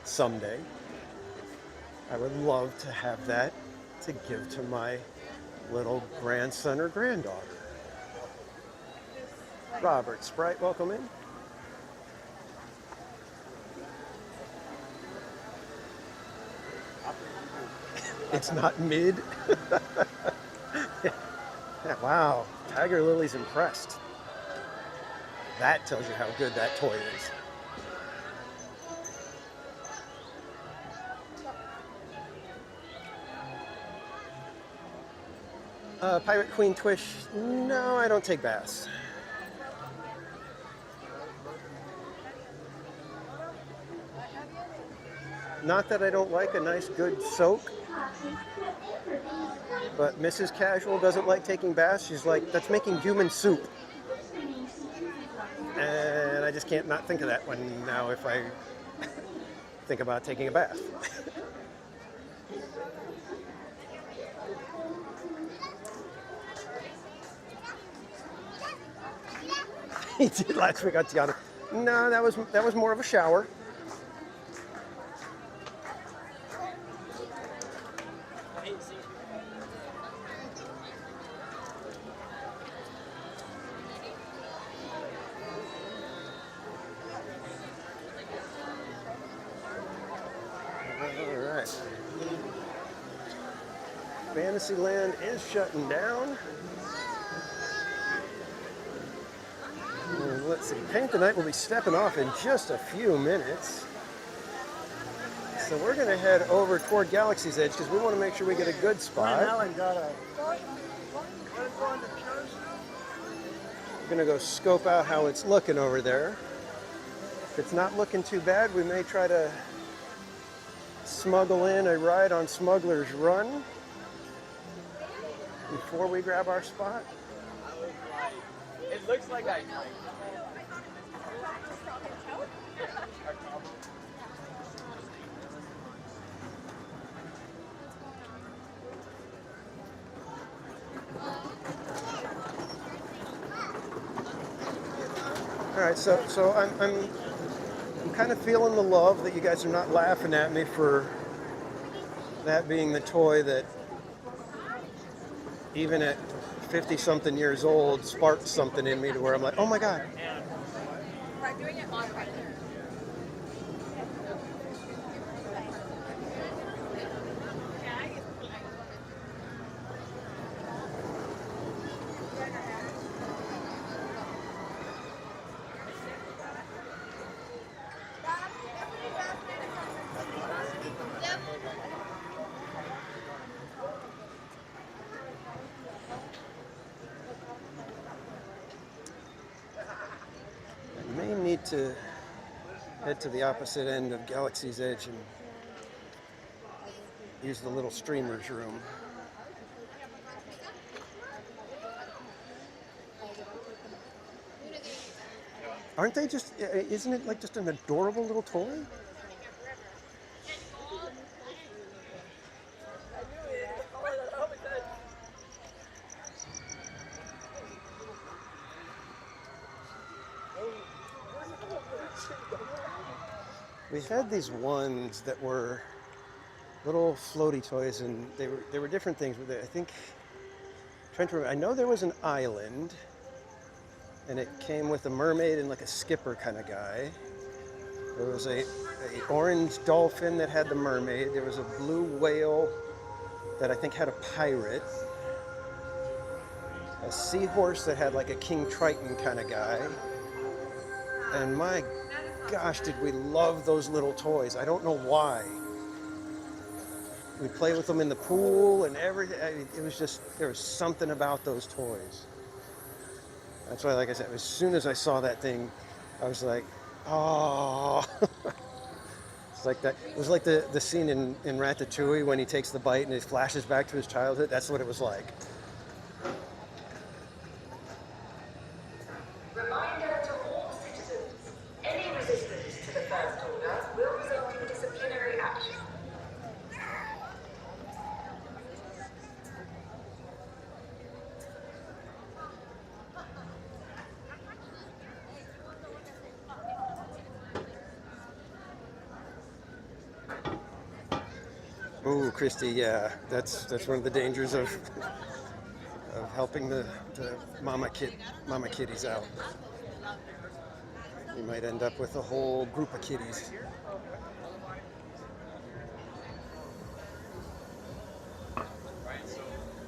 someday. I would love to have that to give to my little grandson or granddaughter. Robert Sprite, welcome in. It's not mid. Yeah, wow, Tiger Lily's impressed. That tells you how good that toy is. Pirate Queen Twish, no, I don't take baths. Not that I don't like a nice good soak, but Mrs. Casual doesn't like taking baths. She's like, that's making human soup. And I just can't not think of that one now if I think about taking a bath. He did last week on Tiana. No, that was more of a shower. All right. Fantasyland is shutting down. And let's see, Paint the Night will be stepping off in just a few minutes. So we're going to head over toward Galaxy's Edge because we want to make sure we get a good spot. We're going to go scope out how it's looking over there. If it's not looking too bad, we may try to smuggle in a ride on Smuggler's Run before we grab our spot. It looks like I. All right, so I'm kind of feeling the love that you guys are not laughing at me for that being the toy that even at 50-something years old sparked something in me to where I'm like, oh my God. We're doing it on right there. To head to the opposite end of Galaxy's Edge and use the little streamers room. Aren't they just, isn't it like just an adorable little toy? We had these ones that were little floaty toys, and they were different things. But I think, trying to remember, I know there was an island, and it came with a mermaid and like a skipper kind of guy. There was a orange dolphin that had the mermaid. There was a blue whale that I think had a pirate. A seahorse that had like a King Triton kind of guy. And my gosh, did we love those little toys. I don't know why. We play with them in the pool and everything. It was just, there was something about those toys. That's why, like I said, as soon as I saw that thing, I was like, oh. It's like that. It was like the scene in Ratatouille when he takes the bite and it flashes back to his childhood. That's what it was like. Reminder to all citizens, any resistance to the First Order will result in disciplinary action. Ooh, Christy, yeah, that's one of the dangers of helping the mama kitties out. You might end up with a whole group of kitties.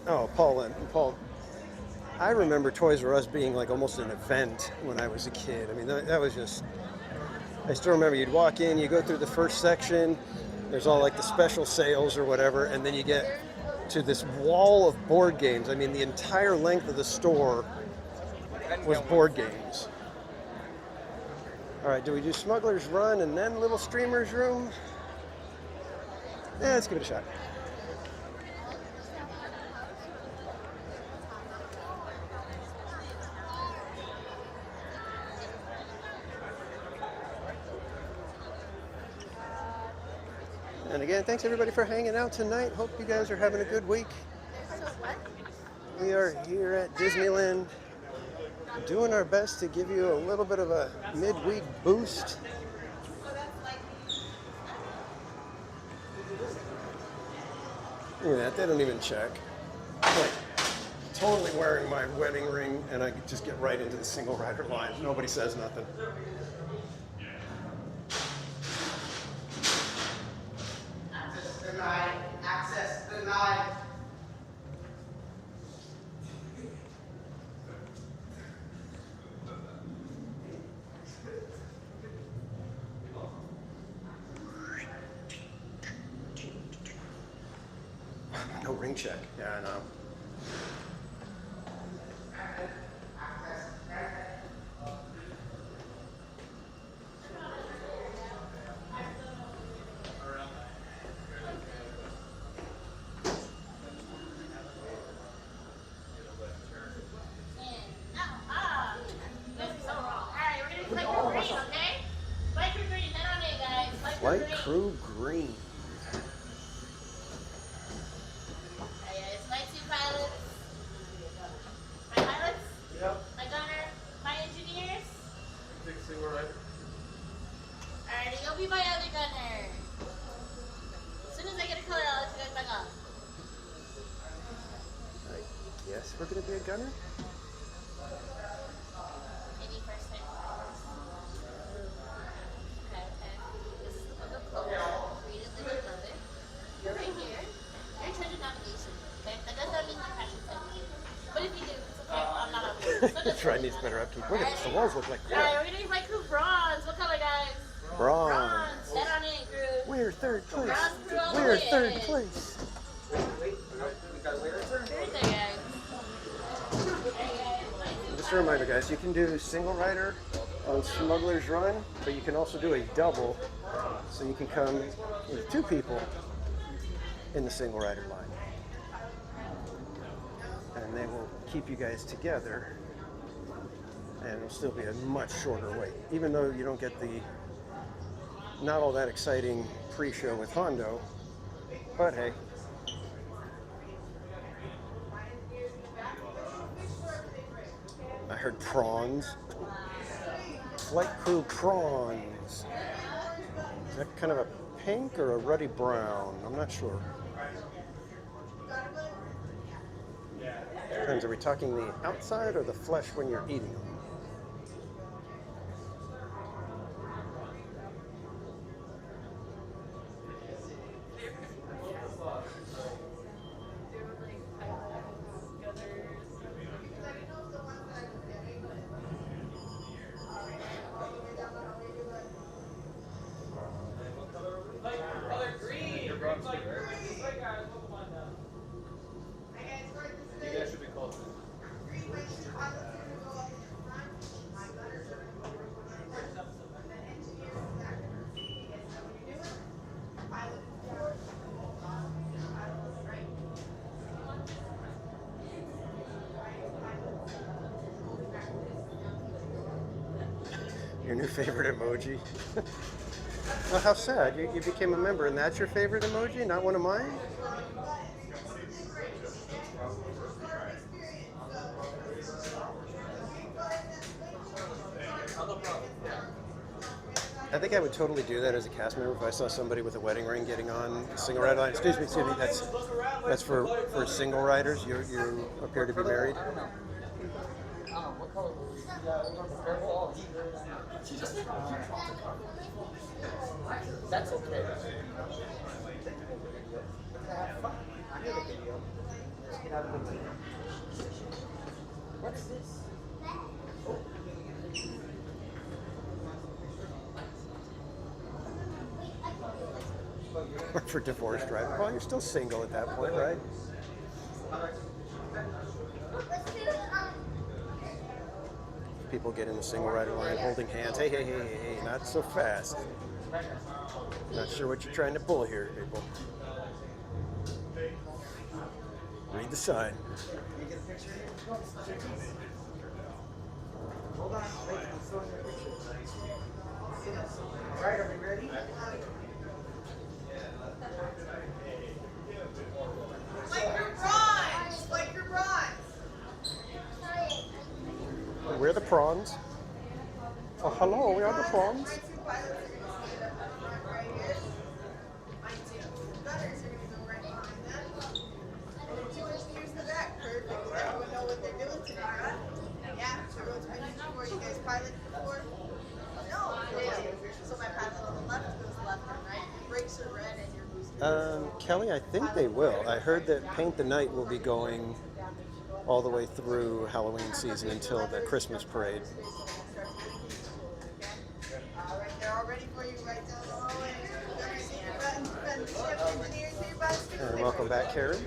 Oh, Paul. I remember Toys R Us being like almost an event when I was a kid. I mean, that was just. I still remember you'd walk in, you go through the first section. There's all like the special sales or whatever, and then you get to this wall of board games. I mean, the entire length of the store was board games. All right, do we do Smuggler's Run and then Little Streamer's Room? Yeah, let's give it a shot. And again, thanks everybody for hanging out tonight. Hope you guys are having a good week. We are here at Disneyland doing our best to give you a little bit of a midweek boost. Look at that, they don't even check. Like, totally wearing my wedding ring and I just get right into the single rider line. Nobody says nothing. Access denied. No ring check. Yeah, I know. Flight Crew Green. It's my two pilots. My pilots? Yep. My gunner? My engineers? Big single rider. Alrighty, you'll be my other gunner. As soon as I get a color, I'll let you guys back on. I guess we're gonna be a gunner? Any first time flyers? Okay. This is the book of code. Read it, live it, love it. You're right here. You're in charge of navigation. Okay? That does not mean you crash into anything. But if you do, it's okay. I'm not on board. So That's right, needs better upkeep. Look at this, the walls look like crap. Alright, we're gonna use my crew bronze. What color, guys? Bronze. Head on in, crew. We're third place. Bronze crew all the We're way. third place. Just a reminder, guys, you can do single rider on Smuggler's Run, but you can also do a double, so you can come with two people in the single rider line. And they will keep you guys together, and it'll still be a much shorter wait, even though you don't get the not all that exciting pre-show with Hondo, but hey. I heard prawns. Flight Crew prawns. Is that kind of a pink or a ruddy brown? I'm not sure. Depends, are we talking the outside or the flesh when you're eating them? Your new favorite emoji? Well, how sad. You became a member and that's your favorite emoji, not one of mine? I think I would totally do that as a cast member if I saw somebody with a wedding ring getting on a single rider line. Excuse me, that's for single riders. You appear to be married. What color? That's okay. get out of the way. What is this? Or for divorce driving. Well, you're still single at that point, right? People get in the single rider line holding hands. Hey, hey, hey, hey, hey, not so fast. Not sure what you're trying to pull here, people. Read the sign. Hold on, wait, I'm showing you a picture. All right, are we ready? Like your bronze! Like your bronze! We're the prawns. Oh, hello, we are the prawns. Kelly, I think they will. I heard that Paint the Night will be going all the way through Halloween season until the Christmas parade. They're all ready for you right down the hallway. And welcome back, Karen.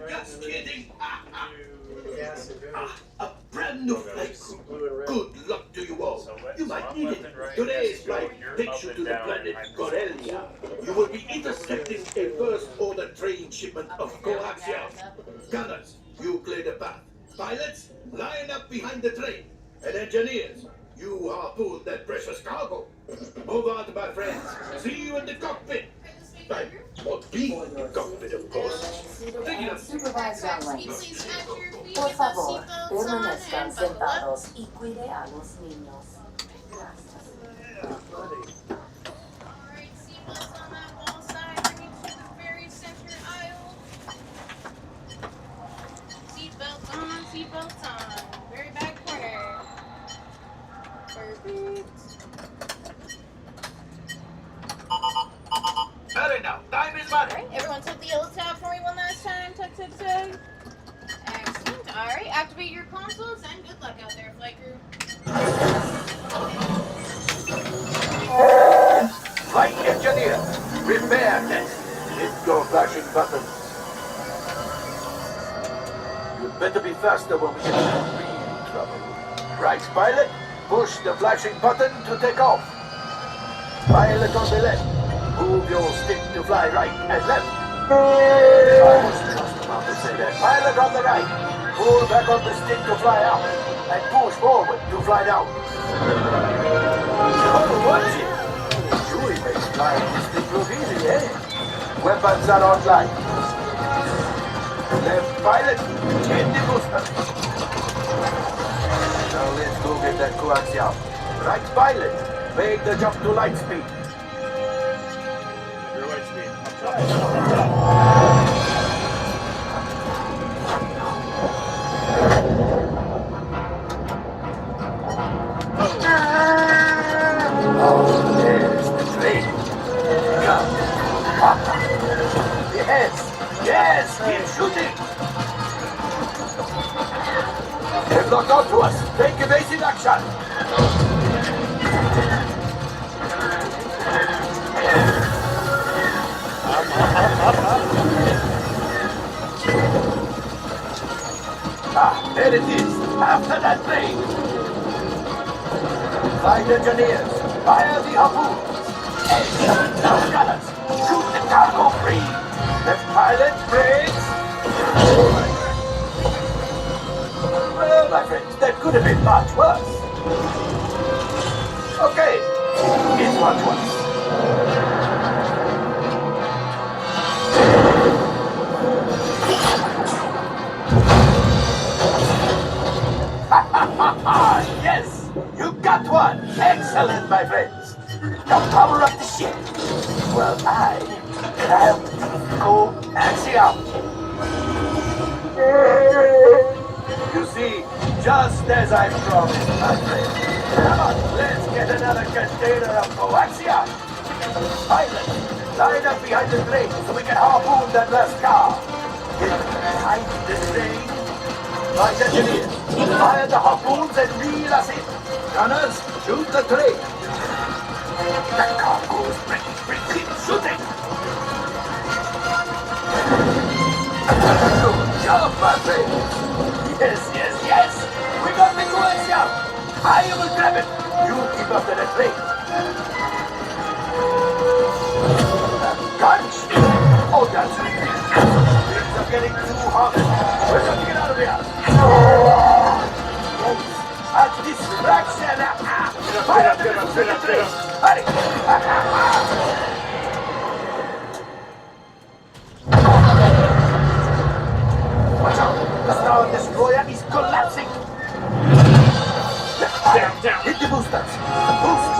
Just kidding. A brand new flight crew. Good luck to you all. You might need it. Today's flight takes you to the planet Corellia. You will be intercepting a first-order train shipment of coaxium. Gunners, you clear the path. Pilots, line up behind the train. And engineers, you harpoon that precious cargo. Move on, my friends. See you in the cockpit. Or be in the cockpit, of course. Take it up. Supervise runway. Por favor, permanezcan sentados y cuide a los niños. Gracias. Alright, seatbelts on that wall side. Bring it to the very center aisle. Seatbelts on. Very back corner. Perfect. Hurry now, time is money. Alright, everyone took the yellow tab for me one last time. Tug, tug, tug. Excellent. Alright, activate your consoles and good luck out there, flight crew. Flight engineer, repair test. Hit your flashing buttons. You'd better be faster when we get into real trouble. Right, pilot, push the flashing button to take off. Pilot on the left. Move your stick to fly right and left. I was just about to say that. Pilot on the right. Pull back on the stick to fly out. And push forward to fly down. Oh, watch it. Chewie makes flying this thing look easy, eh? Weapons are online. Left pilot, hit the booster. Now let's go get that coaxium. Right pilot, make the jump to light speed. Oh, there's the train. Come. Yes, keep shooting. They've locked onto us. Take evasive action. There it is. After that train. Flight engineers, fire the harpoons. Excellent. Now, gunners, shoot the cargo free. Left pilot, brakes. Well, my friends, that could have been much worse. Okay, it's much worse. Yes, you got one. Excellent, my friends. Now power up the ship. Well, I have coaxium. You see, Just as I promised, my friend. Come on, let's get another container of coaxium. Pilots, line up behind the train so we can harpoon that last car. Get behind the train. My engineers, fire the harpoons and reel us in. Gunners, shoot the train. That car goes keep shooting. Good job, my friend. Yes. We got the coaxium. I will grab it. You keep up to the train. Gunch! Oh, that's ridiculous. Things are getting too hot. We're going to get out of here. A distraction. Hurry. Watch out. The Star Destroyer is collapsing. Down. Hit the boosters. Boost.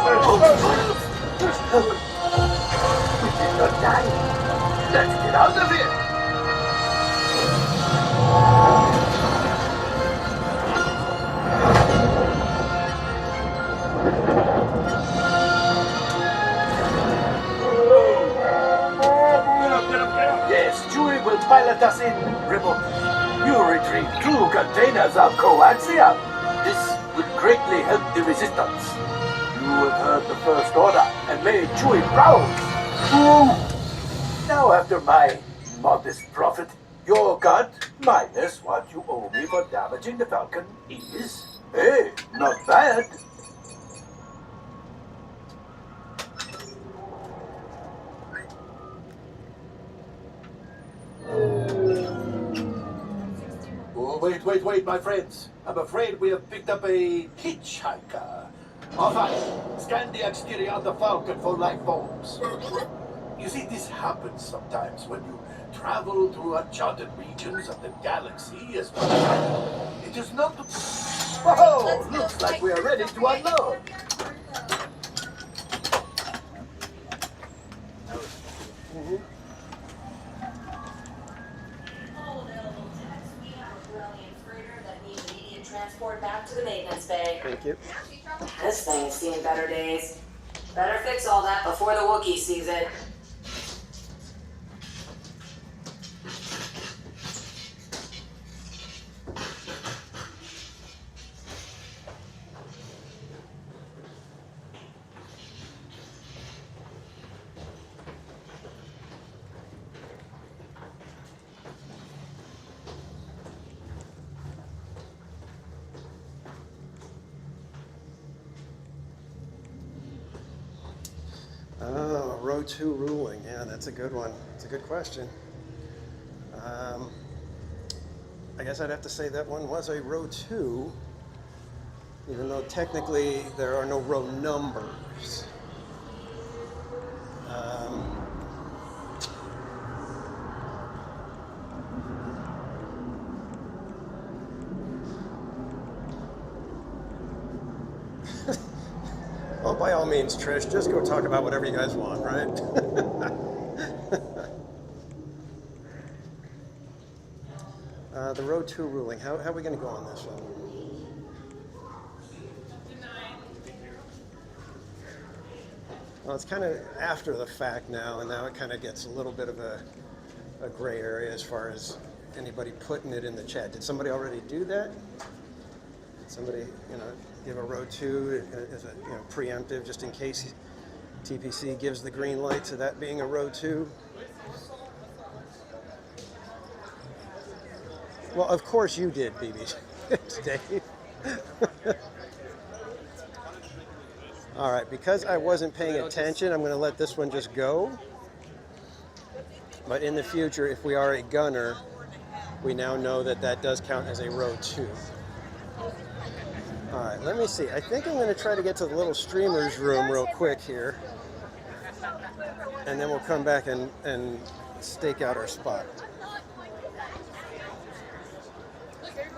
We did not die. Let's get out of here. Get up. Yes, Chewie will pilot us in. Rebel, you retrieve 2 containers of coaxium. This will greatly help the resistance. You have heard the First Order and made Chewie proud. Now, after my modest profit, your cut minus what you owe me for damaging the Falcon is, hey, not bad. Oh, wait, my friends. I'm afraid we have picked up a hitchhiker. All right, scan the exterior of the Falcon for life forms. You see, this happens sometimes when you travel through uncharted regions of the galaxy as well. It is not... Whoa! Looks like we are ready to unload. Transport back to the maintenance bay. Thank you. This thing has seen better days. Better fix all that before the Wookiee sees it. Oh, row 2 ruling. Yeah, that's a good one. It's a good question. I guess I'd have to say that one was a row 2, even though technically there are no row numbers. Well, by all means, Trish, just go talk about whatever you guys want, right? The row 2 ruling. How are we going to go on this one? Well, it's kind of after the fact now, and now it kind of gets a little bit of a gray area as far as anybody putting it in the chat. Did somebody already do that? Did somebody, give a row 2 as a preemptive, just in case TPC gives the green light to that being a row 2? Well, of course you did, BB. Dave. All right, because I wasn't paying attention, I'm going to let this one just go. But in the future, if we are a gunner, we now know that that does count as a row 2. All right, let me see. I think I'm going to try to get to the little streamers room real quick here. And then we'll come back and stake out our spot.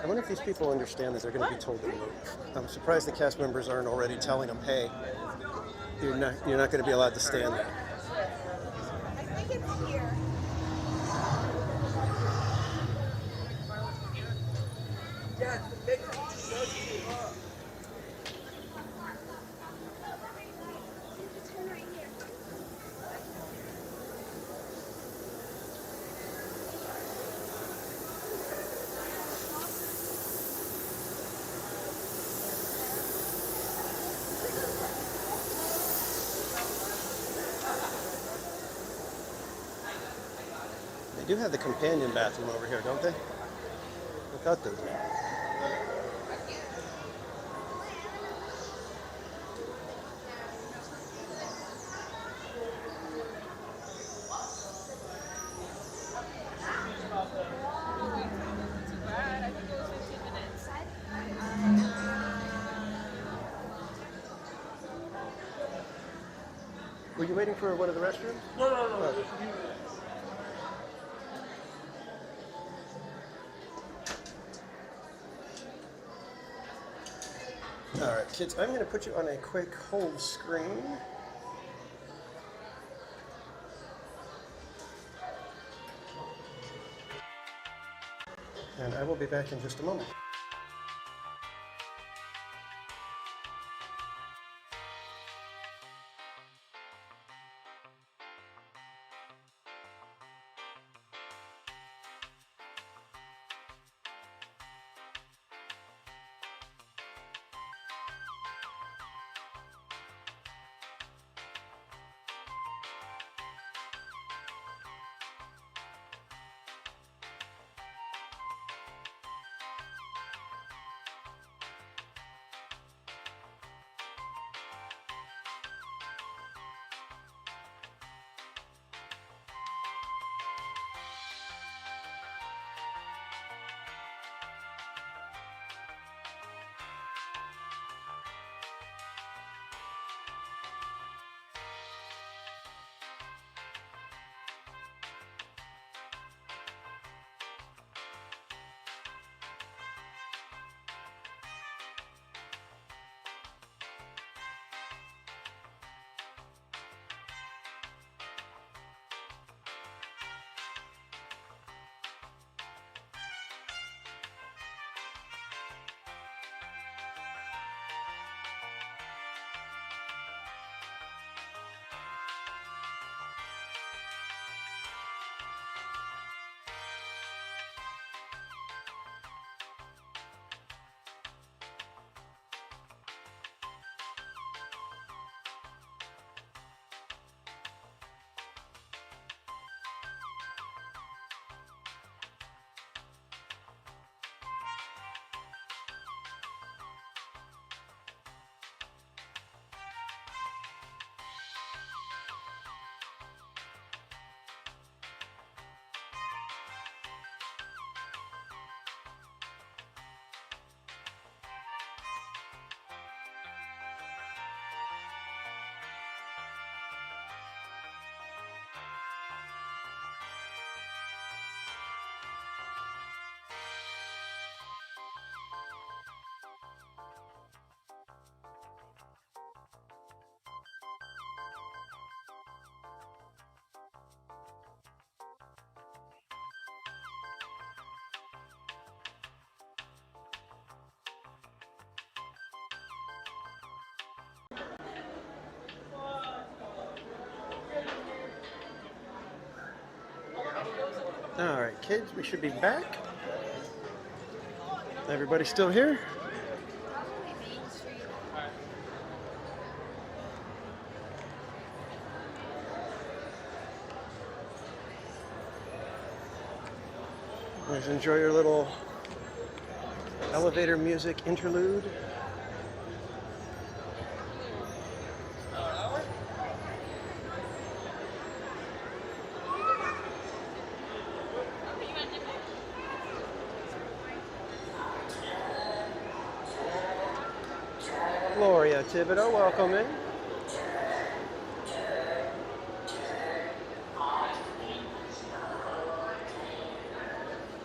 I wonder if these people understand that they're going to be told to move. I'm surprised the cast members aren't already telling them, hey, you're not going to be allowed to stand there. I think it's here. They do have the companion bathroom over here, don't they? I thought they did. Were you waiting for one of the restrooms? No. Oh. All right, kids, I'm going to put you on a quick hold screen. And I will be back in just a moment. All right, kids, we should be back. Everybody still here? Guys, enjoy your little elevator music interlude. Gloria Thibodeau, welcome in.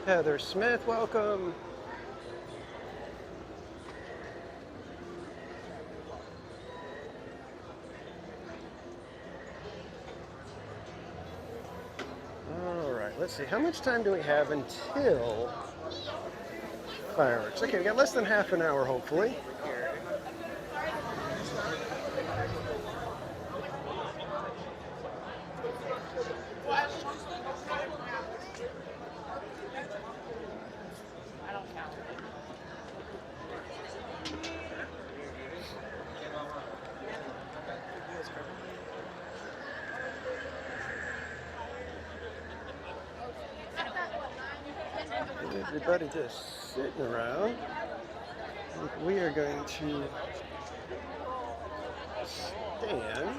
Heather Smith, welcome. All right, let's see. How much time do we have until fireworks. Okay, we got less than half an hour, hopefully. Everybody just sitting around. We are going to stand.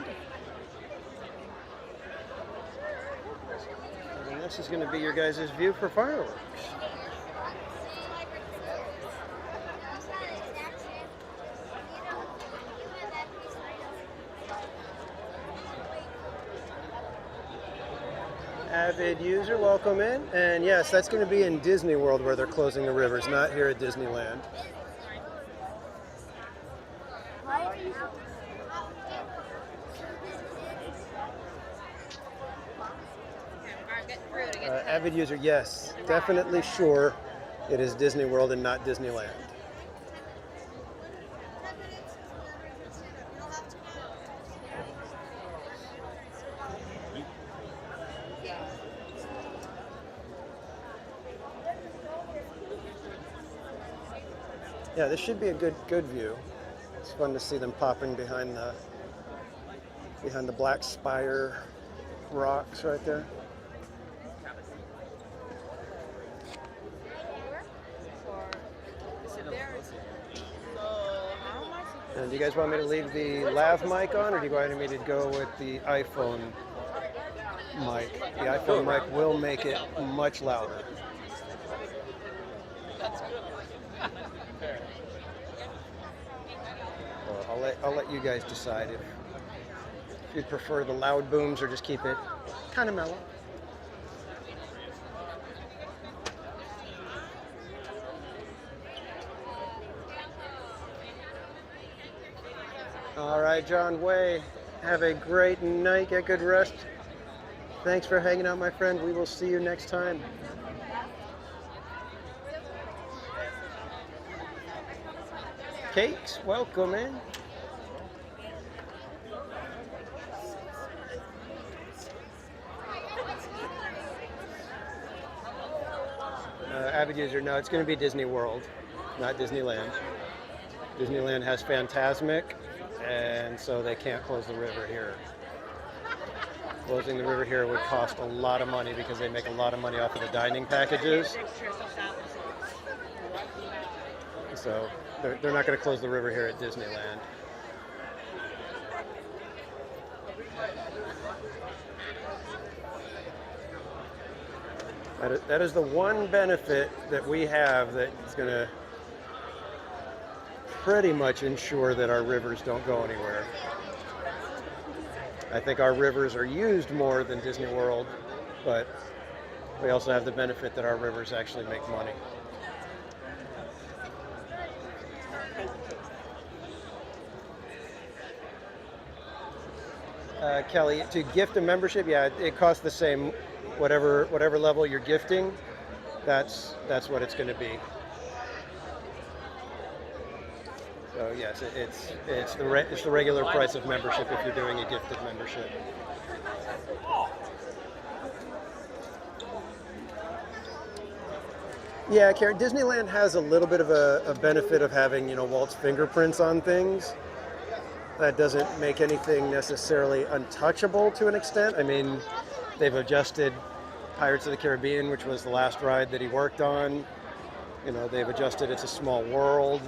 And this is going to be your guys' view for fireworks. Avid user, welcome in. And yes, that's going to be in Disney World where they're closing the rivers, not here at Disneyland. Avid user, yes, definitely sure it is Disney World and not Disneyland. Yeah, this should be a good view. It's fun to see them popping behind the black spire rocks right there. And do you guys want me to leave the lav mic on, or do you want me to go with the iPhone mic? The iPhone mic will make it much louder. I'll let you guys decide if you'd prefer the loud booms or just keep it kind of mellow. All right, John Way, have a great night. Get good rest. Thanks for hanging out, my friend. We will see you next time. Cakes, welcome in. Avid user, no, it's going to be Disney World, not Disneyland. Disneyland has Fantasmic, and so they can't close the river here. Closing the river here would cost a lot of money because they make a lot of money off of the dining packages. So they're not going to close the river here at Disneyland. That is the one benefit that we have that is going to pretty much ensure that our rivers don't go anywhere. I think our rivers are used more than Disney World, but we also have the benefit that our rivers actually make money. Kelly, to gift a membership, yeah, it costs the same. Whatever level you're gifting, that's what it's going to be. So yes, it's the regular price of membership if you're doing a gifted membership. Yeah, Karen, Disneyland has a little bit of a benefit of having, Walt's fingerprints on things. That doesn't make anything necessarily untouchable to an extent. I mean, they've adjusted Pirates of the Caribbean, which was the last ride that he worked on. They've adjusted It's a Small World.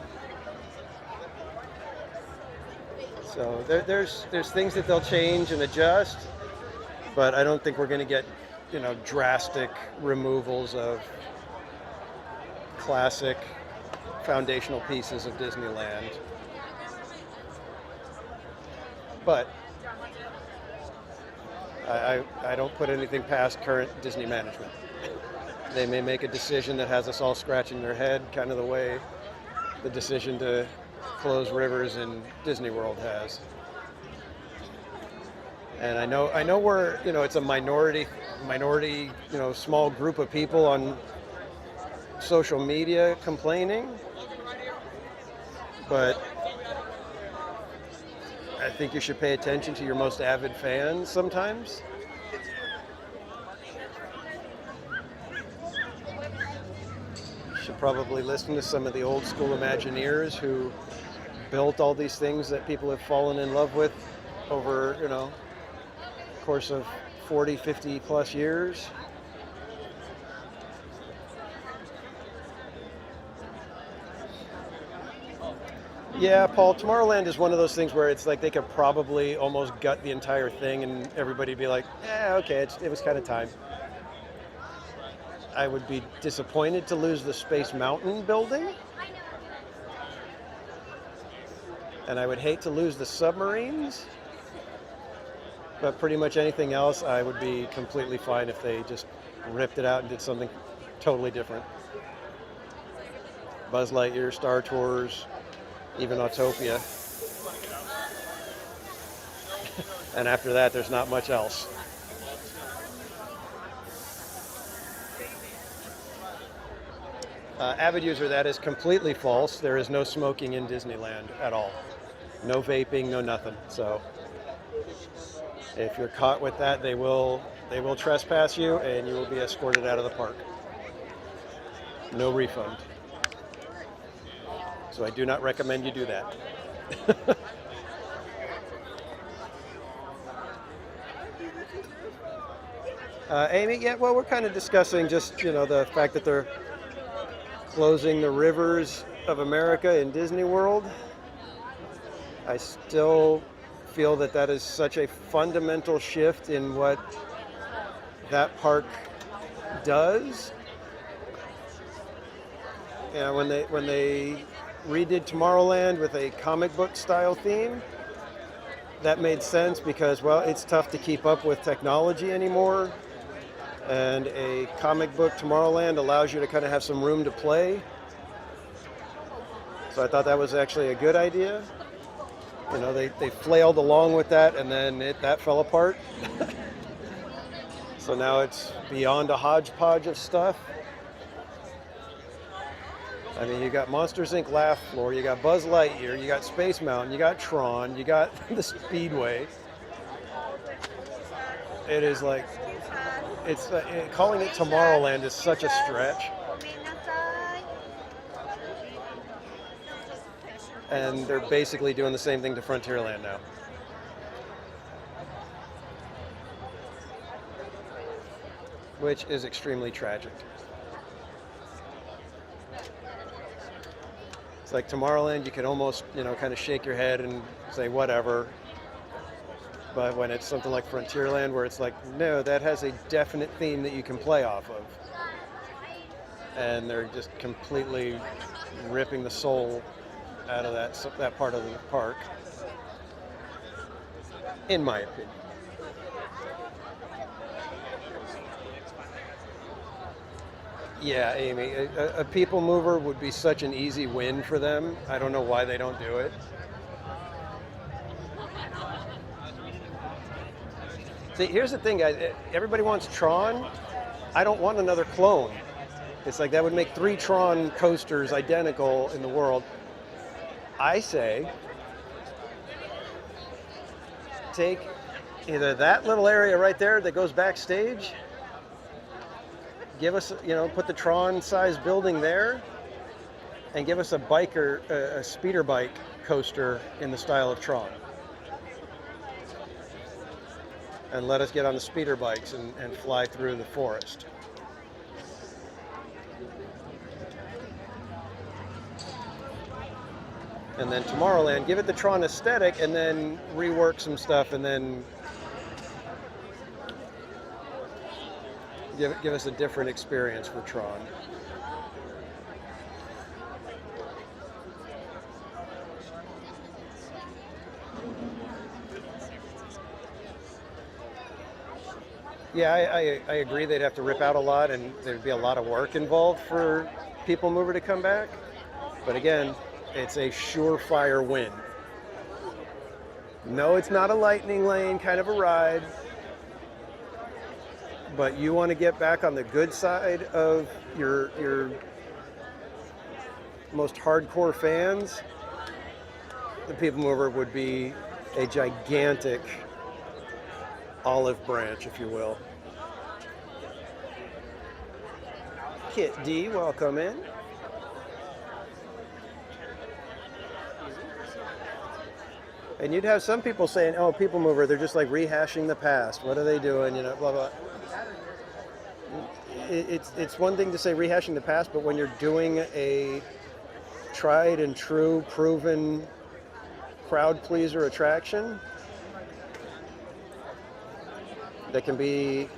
So there's things that they'll change and adjust, but I don't think we're going to get, drastic removals of classic foundational pieces of Disneyland. But I don't put anything past current Disney management. They may make a decision that has us all scratching their head, kind of the way the decision to close rivers in Disney World has. And I know we're, it's a minority, small group of people on social media complaining, but I think you should pay attention to your most avid fans sometimes. You should probably listen to some of the old school Imagineers who built all these things that people have fallen in love with over, the course of 40, 50 plus years. Yeah, Paul, Tomorrowland is one of those things where it's like they could probably almost gut the entire thing and everybody be like, yeah, okay, it was kind of time. I would be disappointed to lose the Space Mountain building. And I would hate to lose the submarines. But pretty much anything else, I would be completely fine if they just ripped it out and did something totally different. Buzz Lightyear, Star Tours, even Autopia. And after that, there's not much else. Avid user, that is completely false. There is no smoking in Disneyland at all. No vaping, no nothing. So if you're caught with that, they will trespass you and you will be escorted out of the park. No refund. So I do not recommend you do that. Amy, yeah, well, we're kind of discussing just, the fact that they're closing the rivers of America in Disney World. I still feel that is such a fundamental shift in what that park does. Yeah, when they redid Tomorrowland with a comic book style theme, that made sense because, well, it's tough to keep up with technology anymore. And a comic book Tomorrowland allows you to kind of have some room to play. So I thought that was actually a good idea. They flailed along with that and then that fell apart. So now it's beyond a hodgepodge of stuff. I mean, you got Monsters Inc. Laugh Floor, you got Buzz Lightyear, you got Space Mountain, you got Tron, you got the Speedway. It is like, calling it Tomorrowland is such a stretch. And they're basically doing the same thing to Frontierland now. Which is extremely tragic. It's like Tomorrowland, you can almost, kind of shake your head and say whatever. But when it's something like Frontierland where it's like, no, that has a definite theme that you can play off of. And they're just completely ripping the soul out of that part of the park, in my opinion. Yeah, Amy, a people mover would be such an easy win for them. I don't know why they don't do it. See, here's the thing, guys. Everybody wants Tron. I don't want another clone. It's like that would make 3 Tron coasters identical in the world. I say, take either that little area right there that goes backstage, give us, put the Tron-sized building there, and give us a speeder bike coaster in the style of Tron. And let us get on the speeder bikes and fly through the forest. And then Tomorrowland, give it the Tron aesthetic and then rework some stuff and then give us a different experience for Tron. Yeah, I agree they'd have to rip out a lot and there'd be a lot of work involved for People Mover to come back. But again, it's a surefire win. No, it's not a lightning lane kind of a ride, but you want to get back on the good side of your most hardcore fans, the People Mover would be a gigantic olive branch, if you will. Kit D, welcome in. And you'd have some people saying, oh, People Mover, they're just like rehashing the past. What are they doing? You know, blah, blah. It's one thing to say rehashing the past, but when you're doing a tried and true, proven crowd pleaser attraction that can be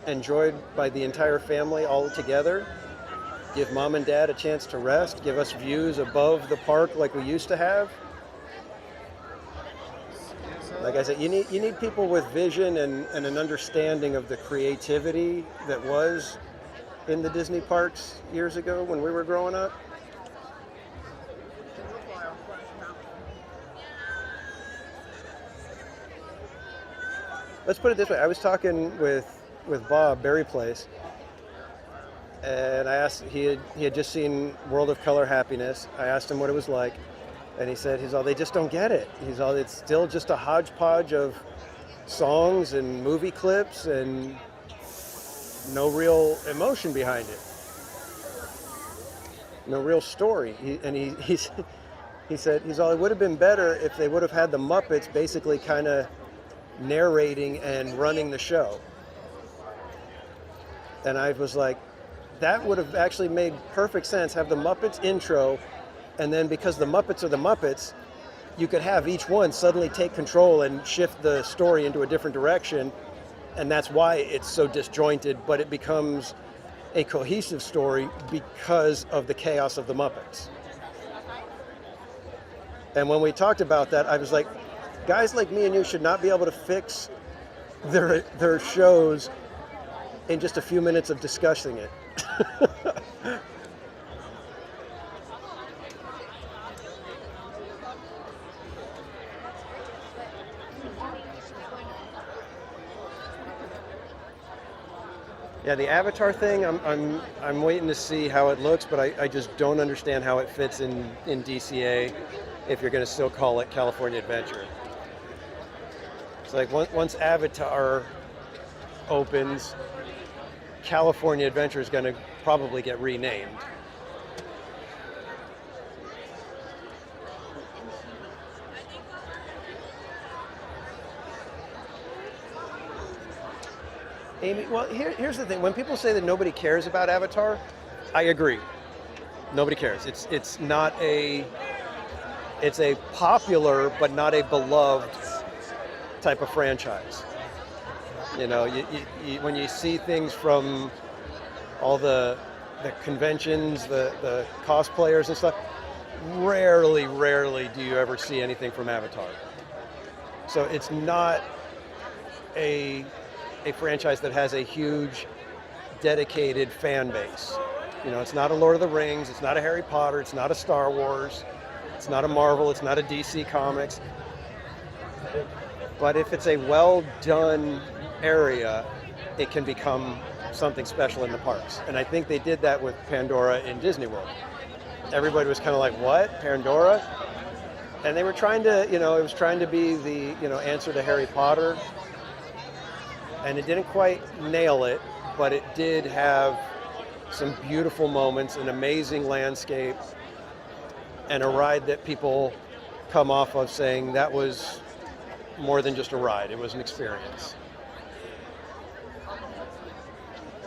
enjoyed by the entire family all together, give mom and dad a chance to rest, give us views above the park like we used to have. Like I said, you need people with vision and an understanding of the creativity that was in the Disney parks years ago when we were growing up. Let's put it this way. I was talking with Bob, Berry Place, and I asked, he had just seen World of Color Happiness. I asked him what it was like. And he said, they just don't get it. It's still just a hodgepodge of songs and movie clips and no real emotion behind it. No real story. He said, it would have been better if they would have had the Muppets basically kind of narrating and running the show. And I was like, that would have actually made perfect sense. Have the Muppets intro, and then because the Muppets are the Muppets, you could have each one suddenly take control and shift the story into a different direction. And that's why it's so disjointed, but it becomes a cohesive story because of the chaos of the Muppets. And when we talked about that, I was like, guys like me and you should not be able to fix their shows in just a few minutes of discussing it. Yeah, the Avatar thing, I'm waiting to see how it looks, but I just don't understand how it fits in DCA if you're going to still call it California Adventure. It's like once Avatar opens, California Adventure is going to probably get renamed. Amy, well, here's the thing. When people say that nobody cares about Avatar, I agree. Nobody cares. It's a popular but not a beloved type of franchise. You know, when you see things from all the conventions, the cosplayers and stuff, rarely do you ever see anything from Avatar. So it's not a franchise that has a huge dedicated fan base. You know, it's not a Lord of the Rings, it's not a Harry Potter, it's not a Star Wars, it's not a Marvel, it's not a DC Comics. But if it's a well done area, it can become something special in the parks. And I think they did that with Pandora in Disney World. Everybody was kind of like, what, Pandora? And they were trying to, it was trying to be the, answer to Harry Potter. And it didn't quite nail it, but it did have some beautiful moments, an amazing landscape, and a ride that people come off of saying that was more than just a ride, it was an experience.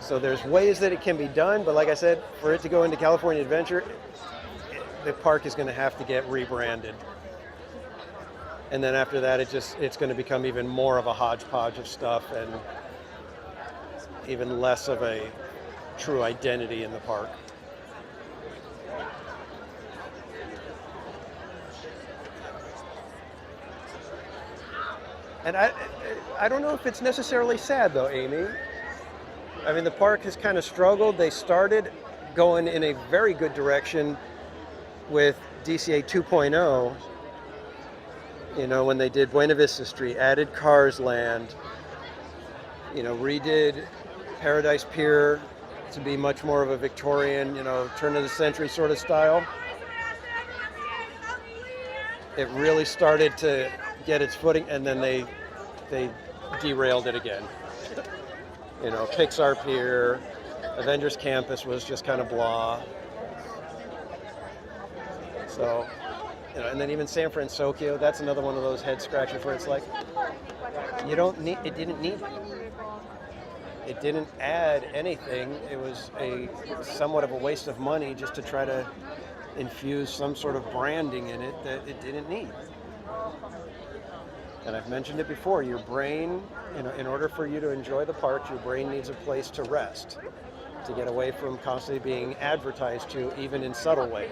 So there's ways that it can be done, but like I said, for it to go into California Adventure, the park is going to have to get rebranded. And then after that, it's going to become even more of a hodgepodge of stuff and even less of a true identity in the park. And I don't know if it's necessarily sad though, Amy. I mean, the park has kind of struggled. They started going in a very good direction with DCA 2.0. When they did Buena Vista Street, added Cars Land, redid Paradise Pier to be much more of a Victorian, turn of the century sort of style. It really started to get its footing, and then they derailed it again. Pixar Pier, Avengers Campus was just kind of blah. So, and then even San Francisco, that's another one of those head scratchers where it's like, it didn't need it. It didn't add anything. It was somewhat of a waste of money just to try to infuse some sort of branding in it that it didn't need. And I've mentioned it before, your brain, in order for you to enjoy the park, your brain needs a place to rest, to get away from constantly being advertised to, even in subtle ways.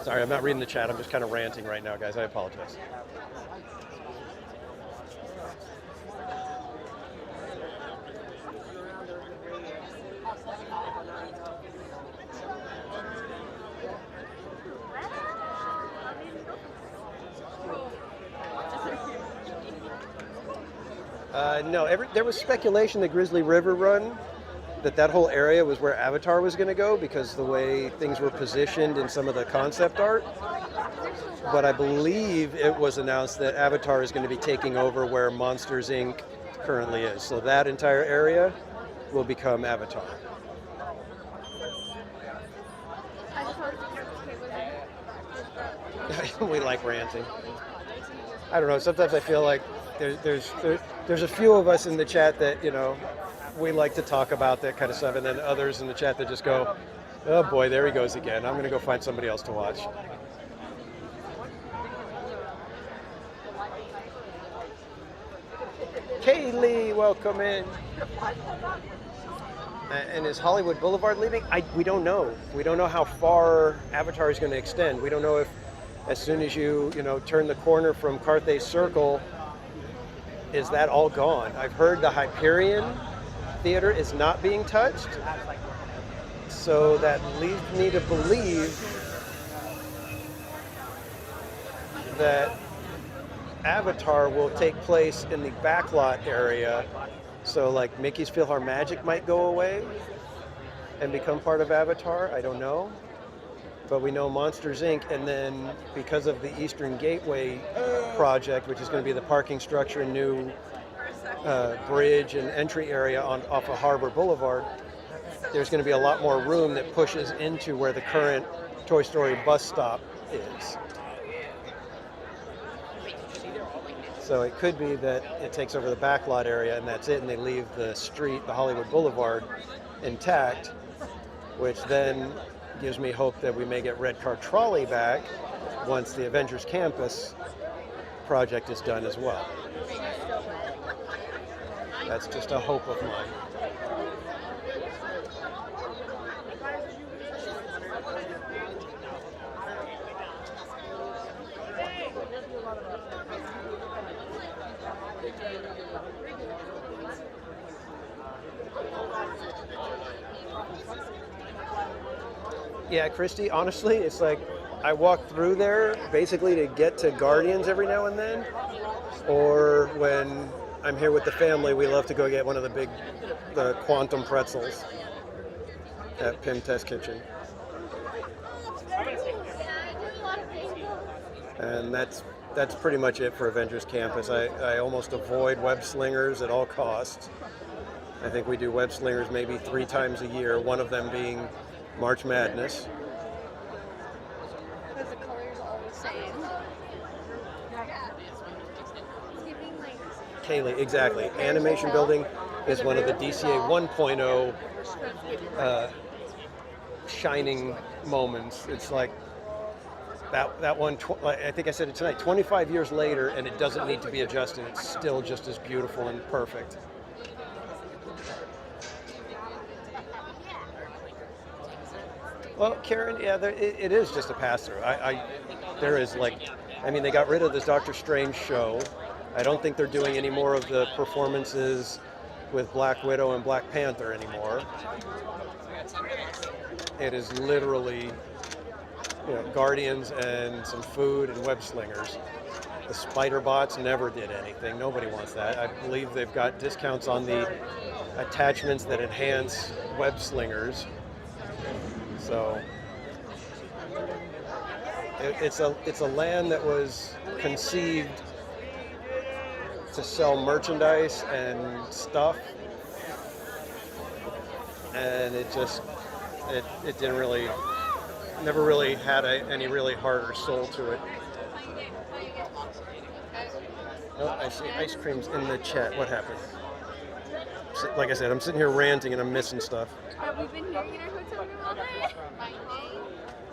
Sorry, I'm not reading the chat. I'm just kind of ranting right now, guys. I apologize. No, there was speculation that Grizzly River Run, that whole area was where Avatar was going to go because the way things were positioned in some of the concept art. But I believe it was announced that Avatar is going to be taking over where Monsters, Inc. currently is. So that entire area will become Avatar. We like ranting. I don't know, sometimes I feel like there's a few of us in the chat that, we like to talk about that kind of stuff, and then others in the chat that just go, oh boy, there he goes again. I'm going to go find somebody else to watch. Kaylee, welcome in. And is Hollywood Boulevard leaving? We don't know. We don't know how far Avatar is going to extend. We don't know if as soon as you turn the corner from Carthay Circle, is that all gone? I've heard the Hyperion Theater is not being touched, so that leads me to believe that Avatar will take place in the backlot area. So like Mickey's PhilharMagic might go away and become part of Avatar. I don't know. But we know Monsters, Inc. And then because of the Eastern Gateway project, which is going to be the parking structure and new bridge and entry area off of Harbor Boulevard, there's going to be a lot more room that pushes into where the current Toy Story bus stop is. So it could be that it takes over the backlot area and that's it, and they leave the street, the Hollywood Boulevard, intact, which then gives me hope that we may get Red Car Trolley back once the Avengers Campus project is done as well. That's just a hope of mine. Yeah, Christy, honestly, it's like I walk through there basically to get to Guardians every now and then, or when I'm here with the family, we love to go get one of the quantum pretzels at Pim Test Kitchen. And that's pretty much it for Avengers Campus. I almost avoid web slingers at all costs. I think we do web slingers maybe 3 times a year, one of them being March Madness. Because the colors are all the same. Kaylee, exactly. Animation Building is one of the DCA 1.0 shining moments. It's like that one, I think I said it tonight, 25 years later, and it doesn't need to be adjusted. It's still just as beautiful and perfect. Well, Karen, yeah, it is just a pass-through. There is they got rid of this Doctor Strange show. I don't think they're doing any more of the performances with Black Widow and Black Panther anymore. It is literally, Guardians and some food and web slingers. The spider bots never did anything. Nobody wants that. I believe they've got discounts on the attachments that enhance web slingers. So it's a land that was conceived to sell merchandise and stuff, and it didn't really, never really had any really heart or soul to it. Oh, I see ice cream's in the chat. What happened? Like I said, I'm sitting here ranting and I'm missing stuff. Have we been here in our hotel room all day?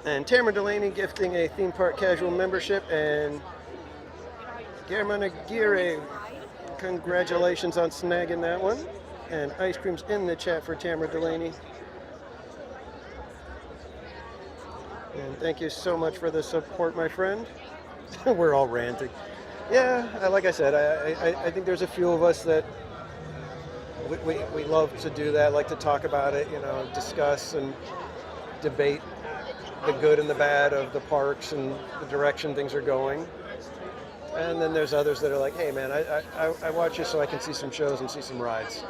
And Tamara Delaney gifting a theme park casual membership, and German Aguirre, congratulations on snagging that one. And ice cream's in the chat for Tamara Delaney. And thank you so much for the support, my friend. We're all ranting. Yeah, like I said, I think there's a few of us that we love to do that, like to talk about it, you know, discuss and debate the good and the bad of the parks and the direction things are going. And then there's others that are like, hey man, I watch you so I can see some shows and see some rides.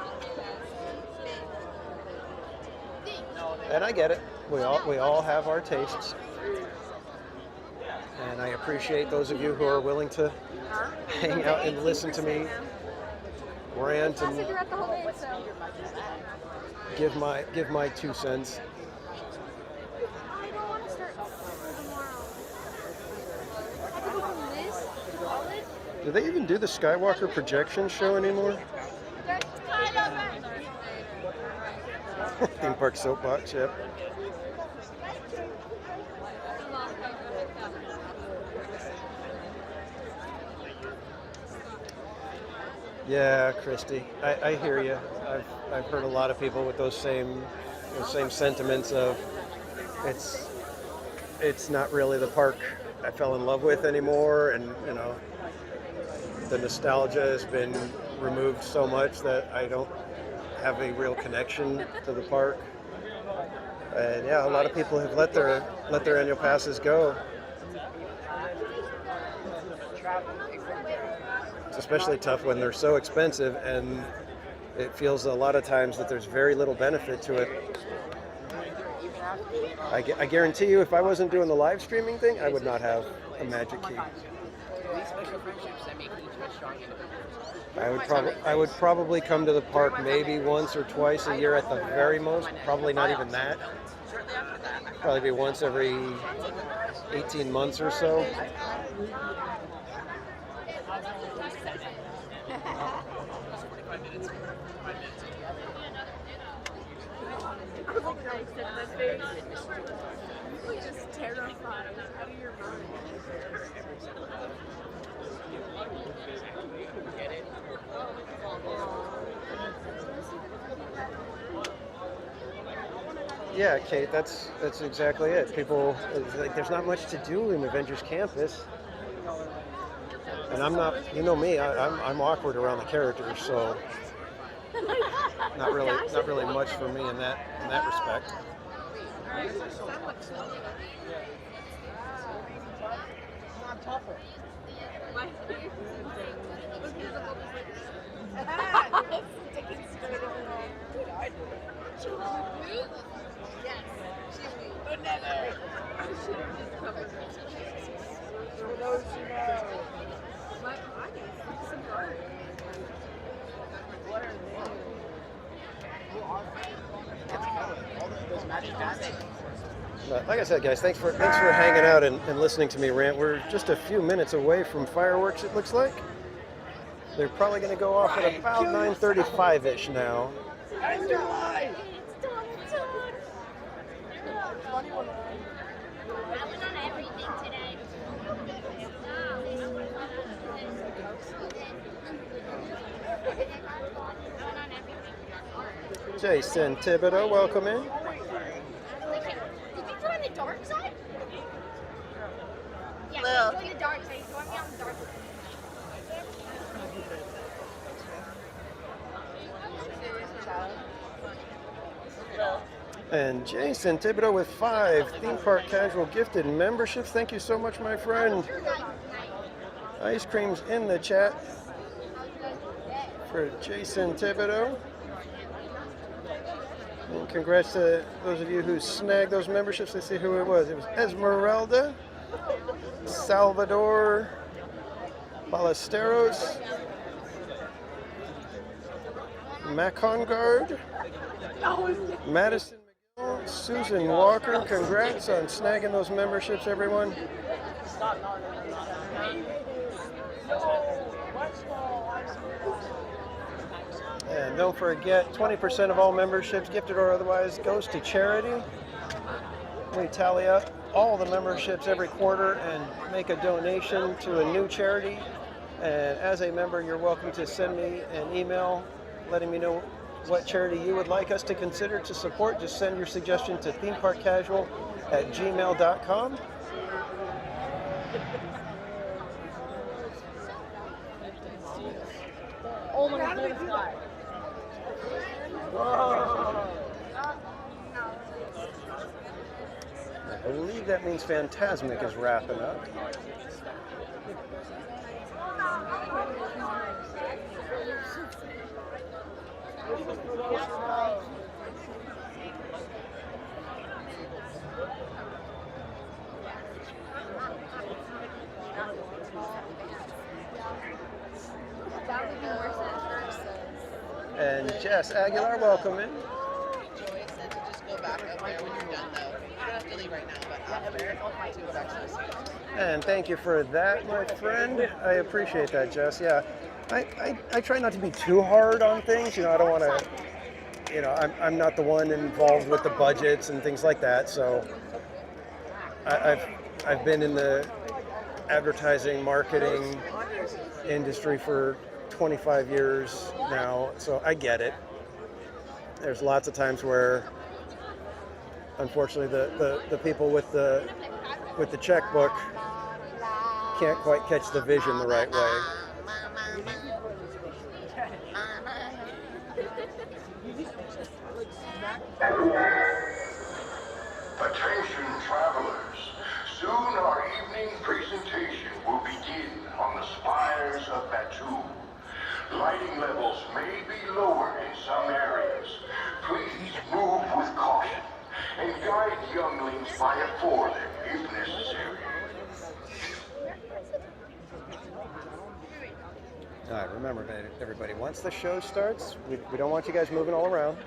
And I get it. We all have our tastes. And I appreciate those of you who are willing to hang out and listen to me rant and give my 2 cents. I don't want to start tomorrow. I have to go from this to college. Do they even do the Skywalker projection show anymore? Theme park soapbox, yep. Yeah, Christy, I hear you. I've heard a lot of people with those same sentiments of it's not really the park I fell in love with anymore, and you know the nostalgia has been removed so much that I don't have a real connection to the park. And yeah, a lot of people have let their annual passes go. It's especially tough when they're so expensive, and it feels a lot of times that there's very little benefit to it. I guarantee you, if I wasn't doing the live streaming thing, I would not have a Magic Key. I would probably come to the park maybe once or twice a year at the very most. Probably not even that. Probably be once every 18 months or so. Just terrified out of your mind. Yeah, Kate, that's exactly it. People, like, there's not much to do in Avengers Campus, and I'm not. You know me, I'm awkward around the characters, so not really much for me in that respect. Sticking straight over there. Yes, Jimmy, but never. For those who know. I need some garlic. What are But like I said, guys, thanks for hanging out and listening to me rant. We're just a few minutes away from fireworks, it looks like. They're probably going to go off at about 9:35-ish now. Jason Thibodeau, welcome in. Did you join the dark side? Yeah, join the dark side. Join me on the dark side. And Jason Thibodeau with 5 theme park casual gifted memberships. Thank you so much, my friend. Ice cream's in the chat for Jason Thibodeau. And congrats to those of you who snagged those memberships. Let's see who it was. It was Esmeralda, Salvador Ballesteros, Macongard, Madison McGill, Susan Walker. Congrats on snagging those memberships, everyone. And don't forget, 20% of all memberships, gifted or otherwise, goes to charity. We tally up all the memberships every quarter and make a donation to a new charity. And as a member, you're welcome to send me an email letting me know what charity you would like us to consider to support. Just send your suggestion to themeparkcasual@gmail.com. Oh my God. I believe that means Fantasmic is wrapping up. That would be worse than versus. And Jess Aguilar, welcome in. Joey said to just go back up there when you're done, though. You don't have to leave right now, but after to go back to the seat. And thank you for that, my friend. I appreciate that, Jess. Yeah, I try not to be too hard on things. You know, I don't want to, you know, I'm not the one involved with the budgets and things like that. So I've been in the advertising marketing industry for 25 years now, so I get it. There's lots of times where, unfortunately, the people with the checkbook can't quite catch the vision the right way. Attention travelers, soon our evening presentation will begin on the spires of Batu. Lighting levels may be lower in some areas. Please move with caution and guide younglings by a forelimb if necessary. All right, remember, everybody, once the show starts, we don't want you guys moving all around.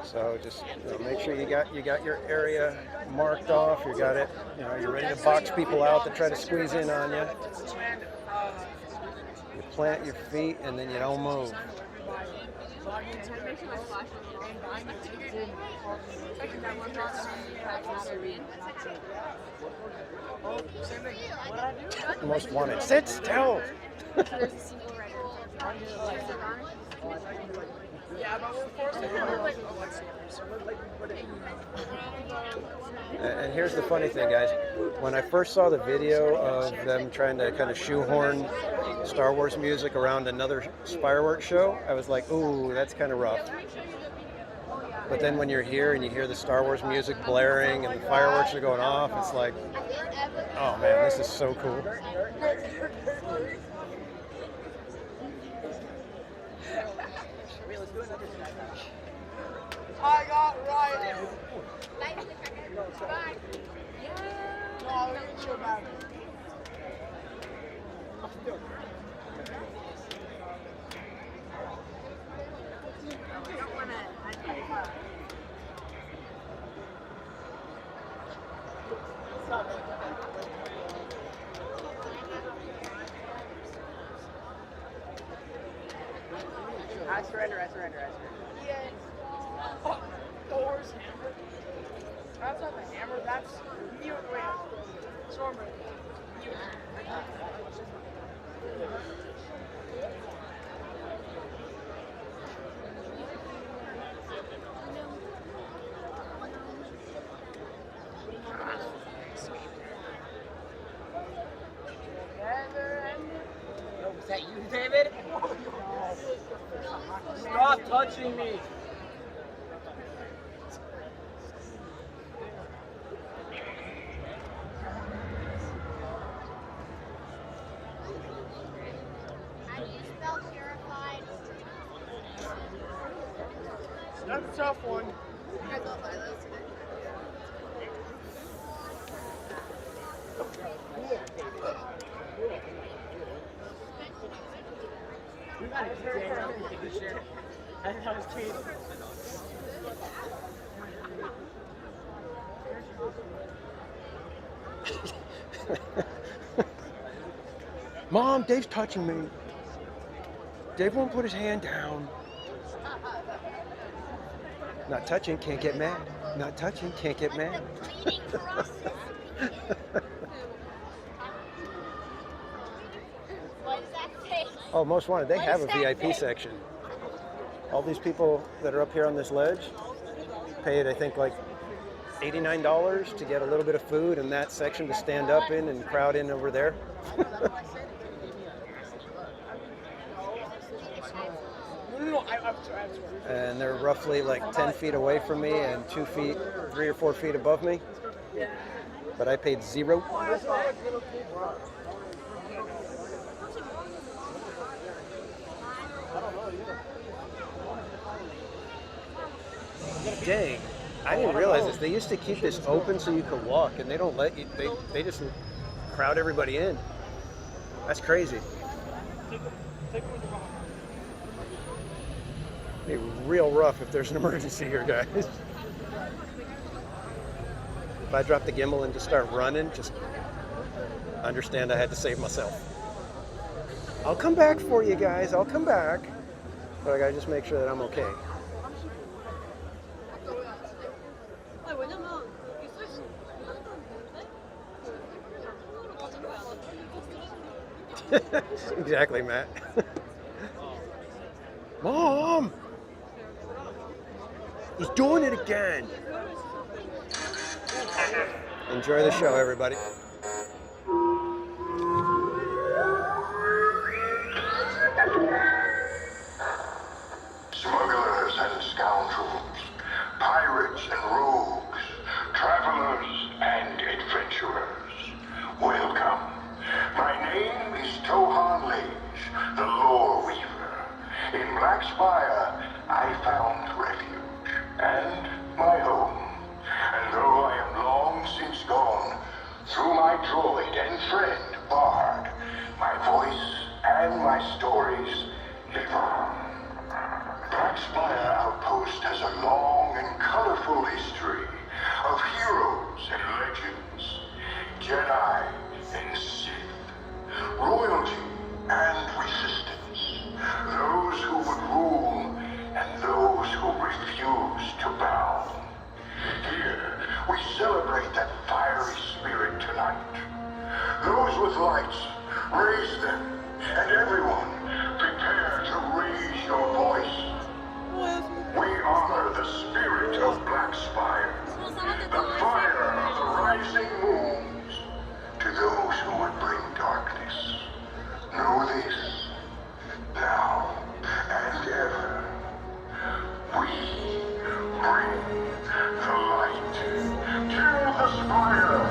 So just, you know, make sure you got your area marked off. You got it. You know, you're ready to box people out that try to squeeze in on you. You plant your feet and then you don't move. Most wanted. Sit still. And here's the funny thing, guys. When I first saw the video of them trying to kind of shoehorn Star Wars music around another fireworks show, I was like, ooh, that's kind of rough. But then when you're here and you hear the Star Wars music blaring and the fireworks are going off, it's like, oh man, this is so cool. I got Ryan. No, you're too bad. I surrender. Yes. Oh, Thor's hammer. That's not the hammer, that's mute ramp. Stormer. Mute. Yo, was that you, David? Stop touching me. tough one. You guys all buy those today? You got it. I think that was cheating. Mom, Dave's touching me. Dave won't put his hand down. Not touching, can't get mad. Not touching, can't get mad. What does that say? Oh, Most Wanted, they What have a does that VIP say? section. All these people that are up here on this ledge paid, I think, like $89 to get a little bit of food in that section to stand up in and crowd in over there. And they're roughly like 10 feet away from me and 3 or 4 feet above me. But I paid $0. Dang, I didn't realize this. They used to keep this open so you could walk, and they don't let you. They just crowd everybody in. That's crazy. Be real rough if there's an emergency here, guys. If I drop the gimbal and just start running, just understand I had to save myself. I'll come back for you guys. I'll come back. But I gotta just make sure that I'm okay. Exactly, Matt. Mom! He's doing it again. Enjoy the show, everybody. Smugglers and scoundrels, pirates and rogues, travelers and adventurers, welcome. My name is Tohan Lage, the Lore Weaver. In Black Spire, I found refuge and my home. And though I am long since gone, through my droid and friend, Bard, my voice and my stories live on. Black Spire Outpost has a long and colorful history of heroes and legends, Jedi and Sith, royalty and resistance, those who would rule and those who refuse to bow. Here, we celebrate that fiery spirit tonight. Those with lights, raise them, and everyone, prepare to raise your voice. We honor the spirit of Black Spire, the fire of the rising moons. To those who would bring darkness, know this, now and ever, we bring the light to the spire.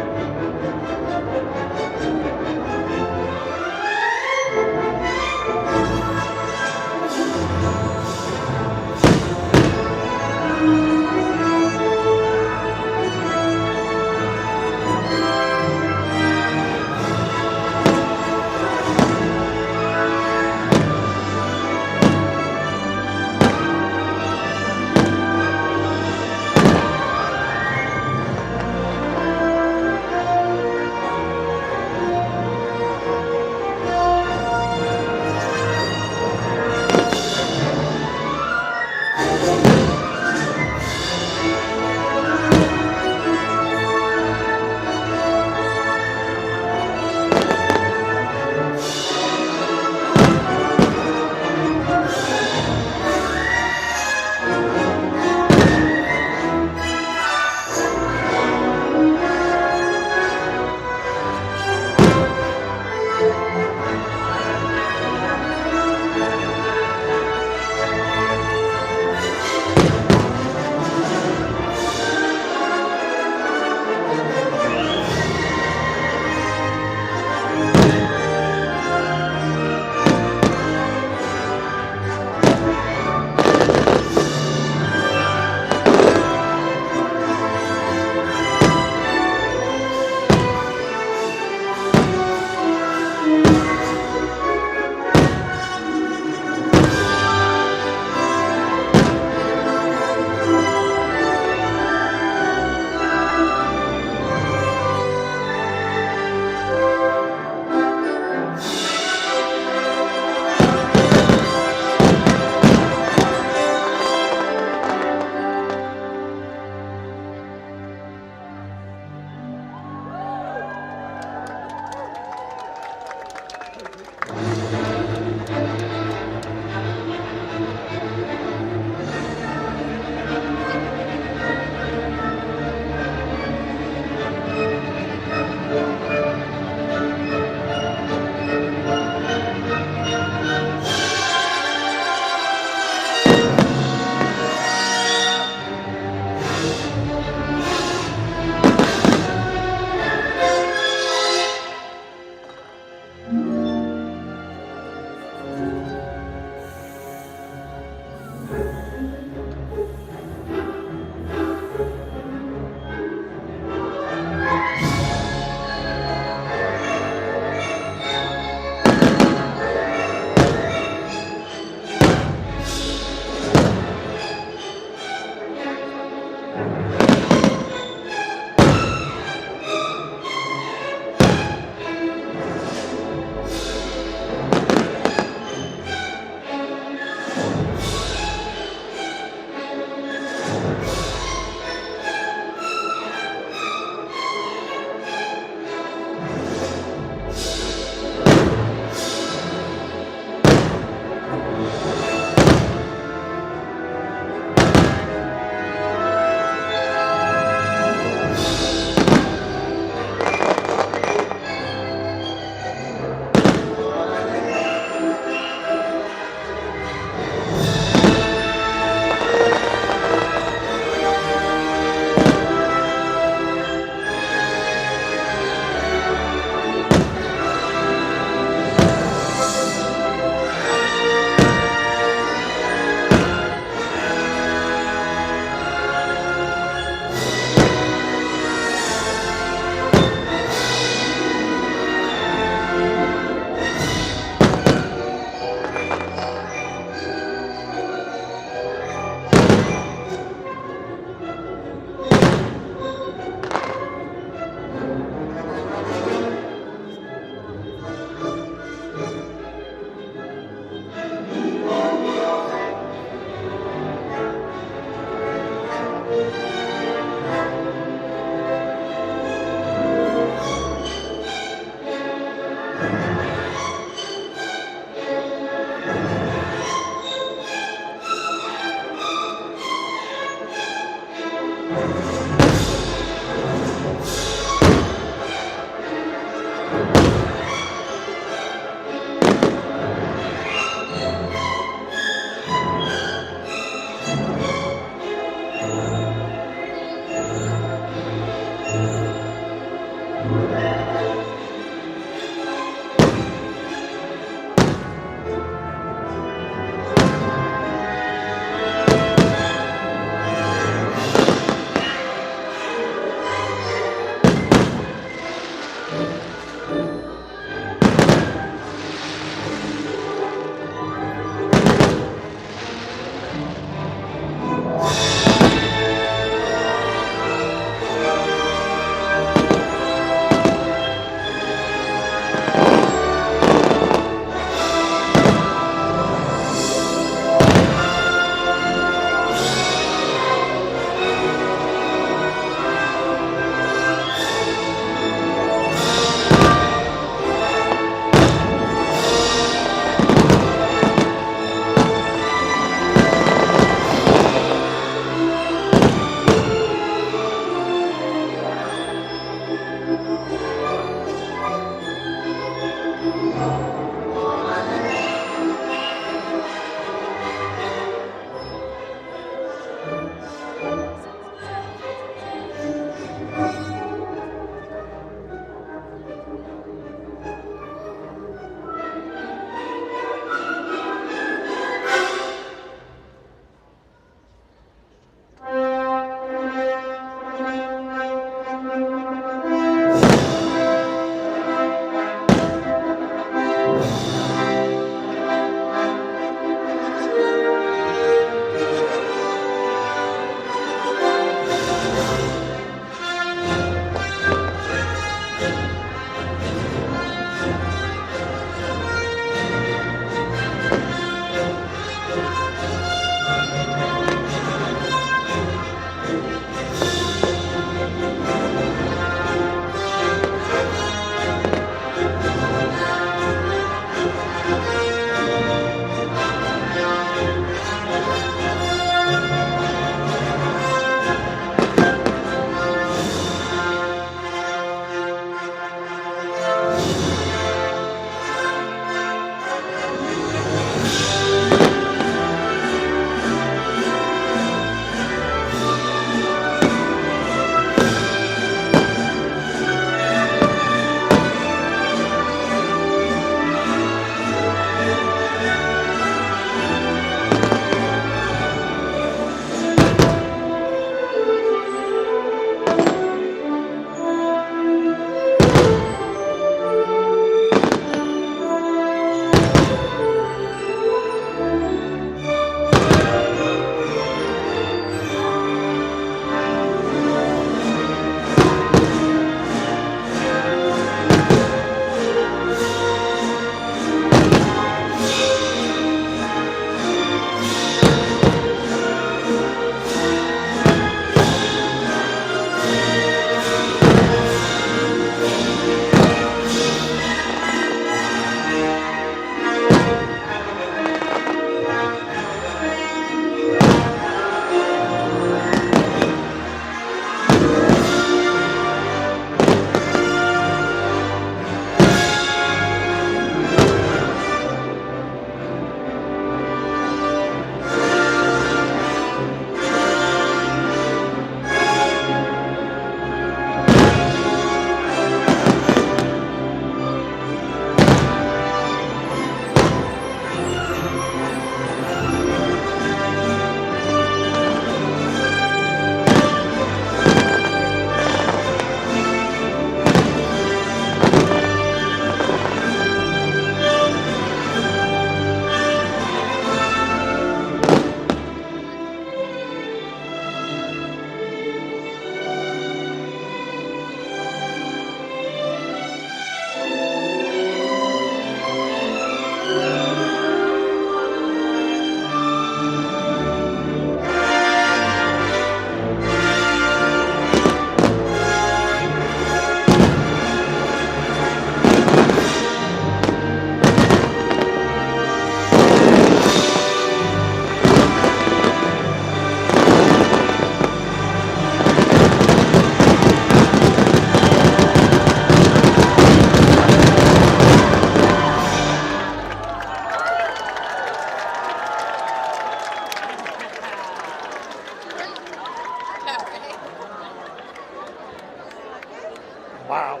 Wow.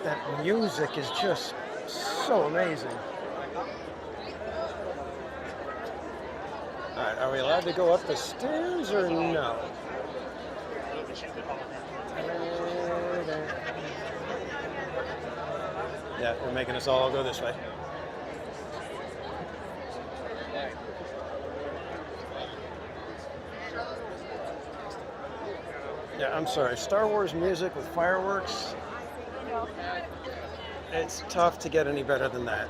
That music is just so amazing. All right, are we allowed to go up the stairs or no? Yeah, they're making us all go this way. Yeah, I'm sorry. Star Wars music with fireworks, it's tough to get any better than that.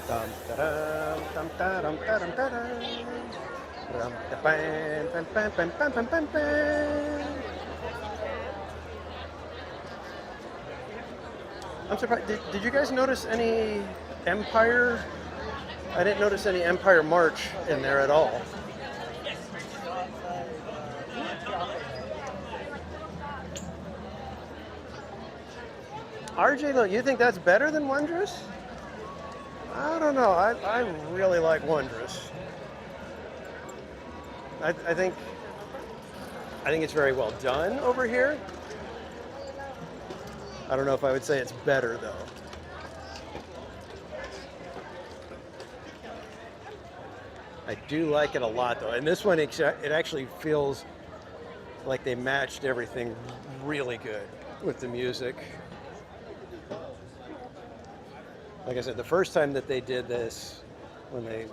Dum, da-dum, dum, da-dum, da-dum, da-dum. Dum, da-bam, bam, bam, bam, bam, bam, bam, bam. I'm surprised. Did you guys notice any Empire? I didn't notice any Empire March in there at all. RJ, look, you think that's better than Wondrous? I don't know. I really like Wondrous. I think it's very well done over here. I don't know if I would say it's better though. I do like it a lot though, and this one it actually feels like they matched everything really good with the music. Like I said, the first time that they did this, when they,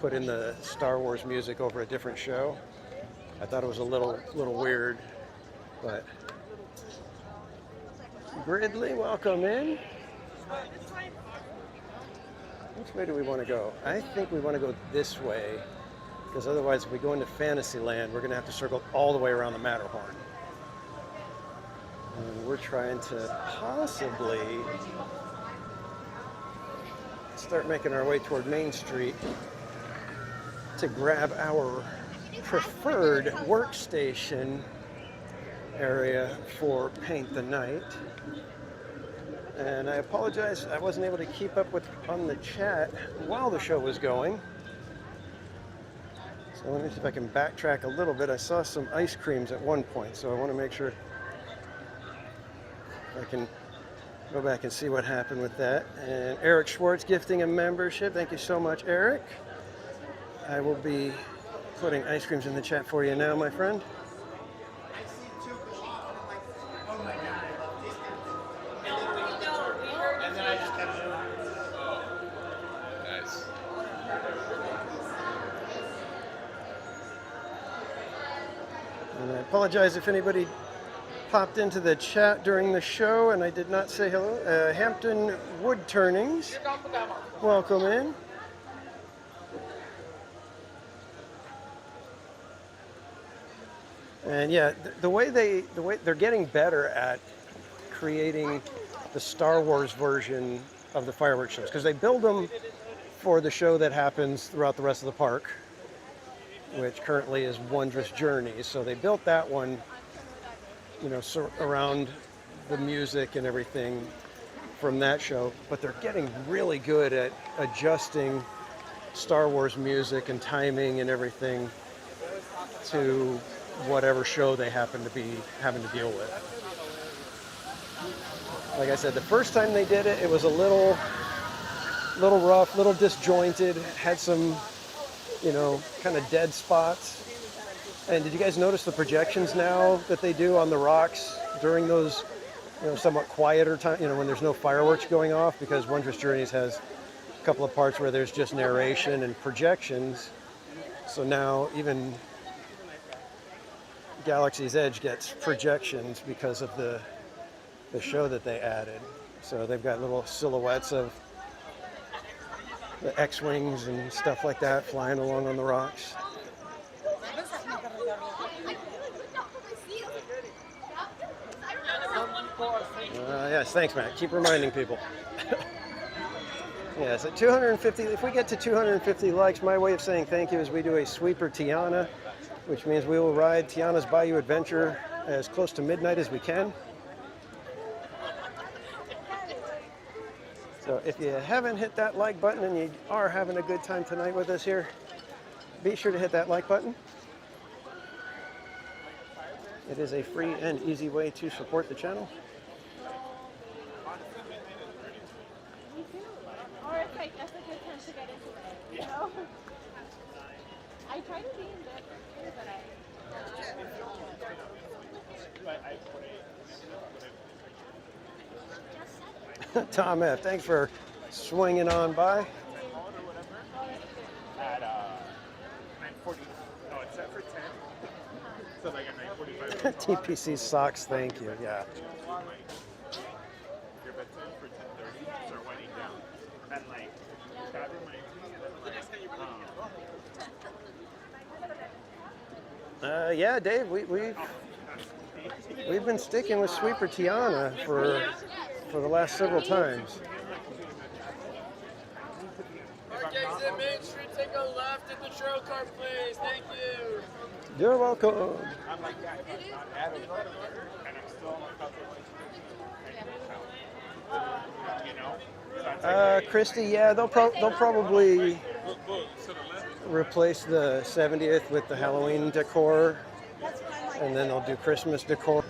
put in the Star Wars music over a different show, I thought it was a little weird, but Gridley, welcome in. Which way do we want to go? I think we want to go this way, because otherwise if we go into Fantasyland, we're going to have to circle all the way around the Matterhorn. And we're trying to possibly start making our way toward Main Street to grab our preferred workstation area for Paint the Night. And I apologize, I wasn't able to keep up on the chat while the show was going. So let me see if I can backtrack a little bit. I saw some ice creams at one point, so I want to make sure I can go back and see what happened with that. And Eric Schwartz gifting a membership. Thank you so much, Eric. I will be putting ice creams in the chat for you now, my friend. Nice. And I apologize if anybody popped into the chat during the show and I did not say hello. Hampton Wood Turnings, welcome in. And yeah, the way they're getting better at creating the Star Wars version of the fireworks shows, because they build them for the show that happens throughout the rest of the park, which currently is Wondrous Journeys. So they built that one, around the music and everything from that show, but they're getting really good at adjusting Star Wars music and timing and everything to whatever show they happen to be having to deal with. Like I said, the first time they did it, it was a little rough, little disjointed, had some, kind of dead spots. And did you guys notice the projections now that they do on the rocks during those, somewhat quieter time, when there's no fireworks going off? Because Wondrous Journeys has a couple of parts where there's just narration and projections. So now even Galaxy's Edge gets projections because of the show that they added. So they've got little silhouettes of the X-Wings and stuff like that flying along on the rocks. Yes, thanks, Matt. Keep reminding people. Yes, at 250, if we get to 250 likes, my way of saying thank you is we do a Sweeper Tiana, which means we will ride Tiana's Bayou Adventure as close to midnight as we can. So if you haven't hit that like button and you are having a good time tonight with us here, be sure to hit that like button. It is a free and easy way to support the channel. Or it's like, that's a good time to get into it, you know? I try to be in bed, but Tom F., thanks for swinging on by. At 9:40. No, it's set for 10. So like at 9:45. TPC socks, thank you. Yeah. Your bedtime for 10:30. Start winding down. And like that reminds me. Yeah, Dave, we've been sticking with Sweeper Tiana for the last several times. Park exit Main Street, take a left at the trail car, please. Thank you. You're welcome. I'm like, yeah, if I'm not at a and I'm still on my you know? Christy, yeah, they'll probably replace the 70th with the Halloween decor, and then they'll do Christmas decor.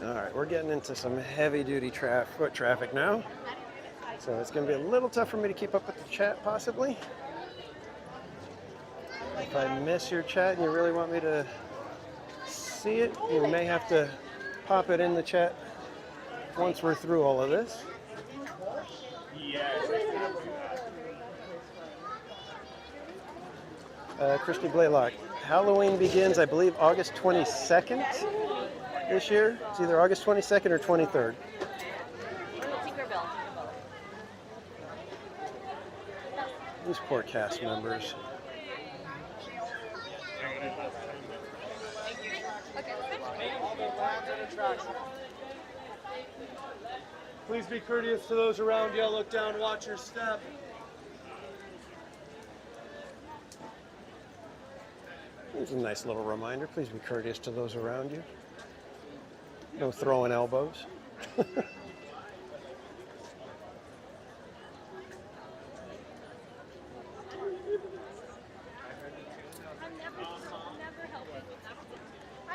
All right, we're getting into some heavy-duty foot traffic now, so it's going to be a little tough for me to keep up with the chat, possibly. If I miss your chat and you really want me to see it, you may have to pop it in the chat once we're through all of this. Christy Blaylock, Halloween begins, I believe, August 22nd this year. It's either August 22nd or 23rd. These poor cast members. Please be courteous to those around you. Look down, watch your step. It's a nice little reminder. Please be courteous to those around you. No throwing elbows. Hi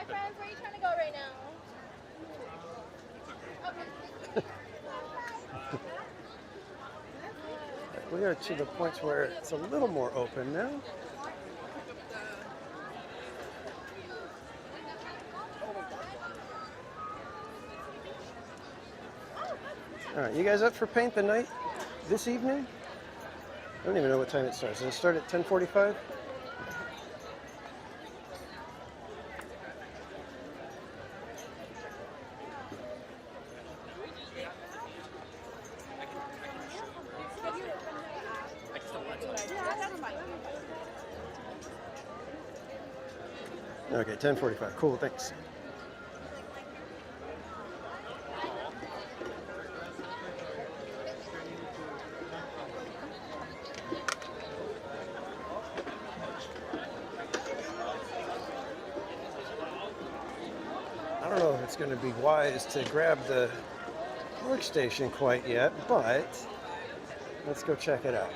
friends, where are you trying to go right now? We are to the point where it's a little more open now. All right, you guys up for paint the night this evening? I don't even know what time it starts. Does it start at 10:45? Okay, 10:45. Cool, thanks. I don't know if it's going to be wise to grab the workstation quite yet, but let's go check it out.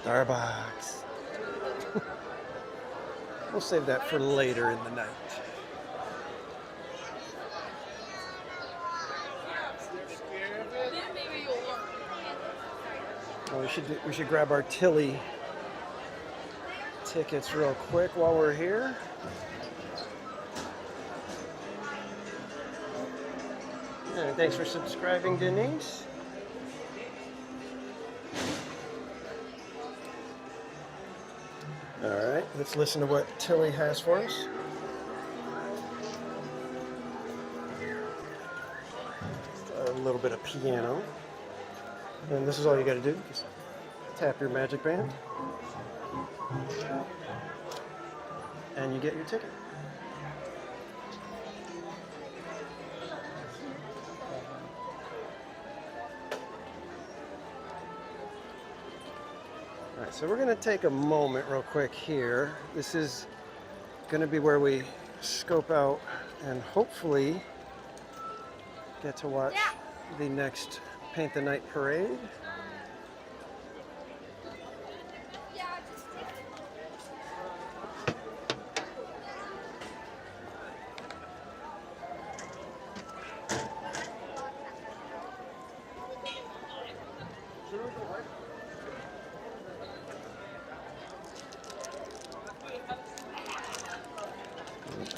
Starbucks. We'll save that for later in the night. Well, we should grab our Tilly tickets real quick while we're here. And thanks for subscribing, Denise. All right, let's listen to what Tilly has for us. A little bit of piano. And this is all you got to do. Just tap your magic band. And you get your ticket. All right, so we're going to take a moment real quick here. This is going to be where we scope out and hopefully get to watch the next Paint the Night parade.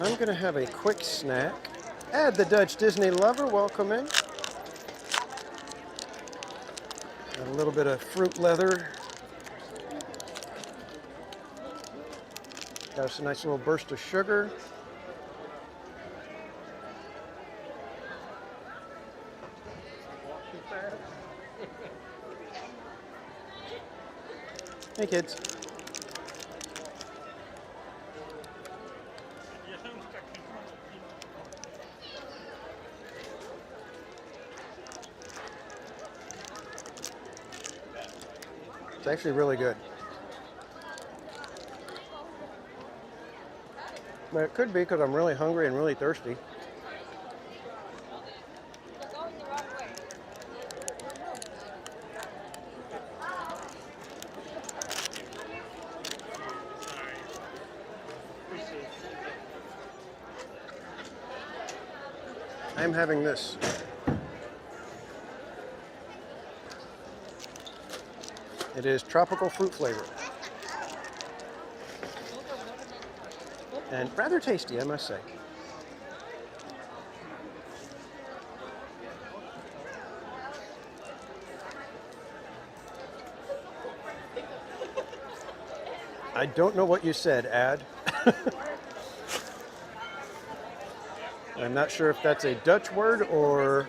I'm going to have a quick snack. Add the Dutch Disney lover, welcome in. A little bit of fruit leather. Got us a nice little burst of sugar. Hey kids. It's actually really good. But it could be because I'm really hungry and really thirsty. I'm having this. It is tropical fruit flavor. And rather tasty, I must say. I don't know what you said, Ad. I'm not sure if that's a Dutch word or...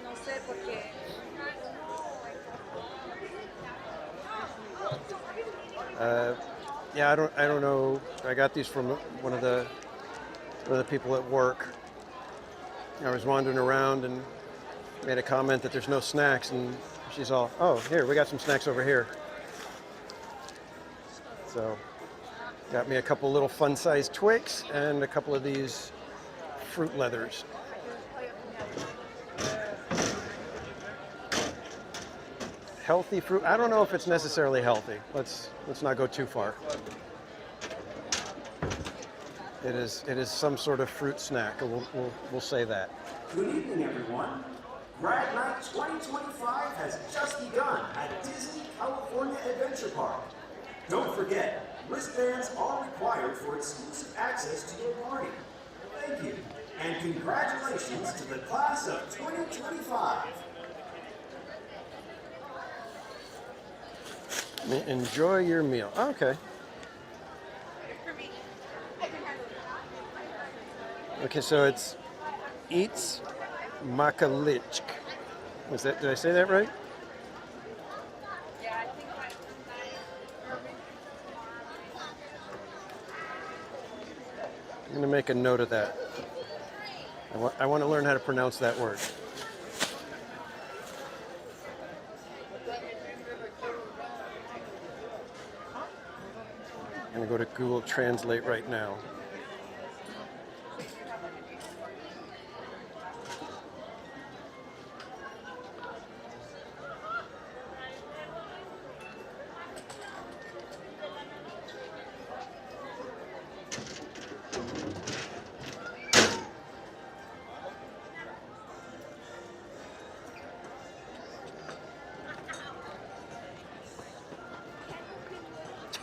yeah, I don't know. I got these from one of the people at work. I was wandering around and made a comment that there's no snacks, and she's all, "Oh, here, we got some snacks over here." So, got me a couple little fun-sized Twix and a couple of these fruit leathers. Healthy fruit. I don't know if it's necessarily healthy. Let's not go too far. It is some sort of fruit snack. We'll say that. Good evening, everyone. Grad Night 2025 has just begun at Disney California Adventure Park. Don't forget, wristbands are required for exclusive access to your party. Thank you, and congratulations to the class of 2025. Enjoy your meal. Okay. Okay, so it's Eats Makalichk. Did I say that right? I'm going to make a note of that. I want to learn how to pronounce that word. I'm going to go to Google Translate right now.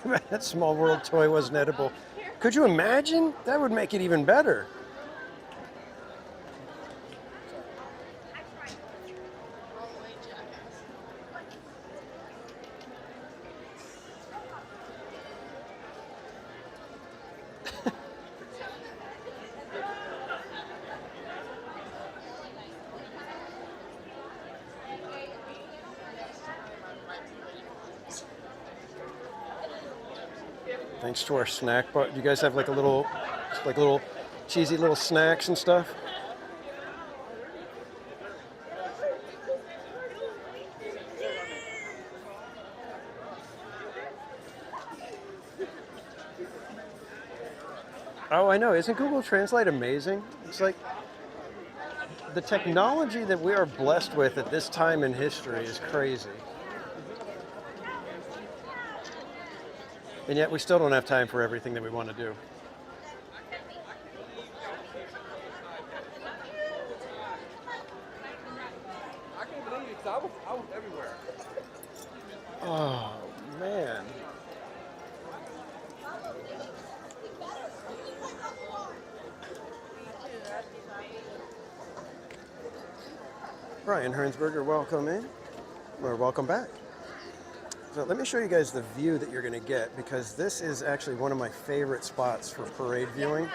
That Small World toy wasn't edible. Could you imagine? That would make it even better. Thanks to our snack bar. Do you guys have like little cheesy little snacks and stuff? Oh, I know. Isn't Google Translate amazing? It's like the technology that we are blessed with at this time in history is crazy. And yet we still don't have time for everything that we want to do. I can't believe it, 'cause I was everywhere. Oh, man. Brian Hernsberger, welcome in, or welcome back. So let me show you guys the view that you're going to get, because this is actually one of my favorite spots for parade viewing.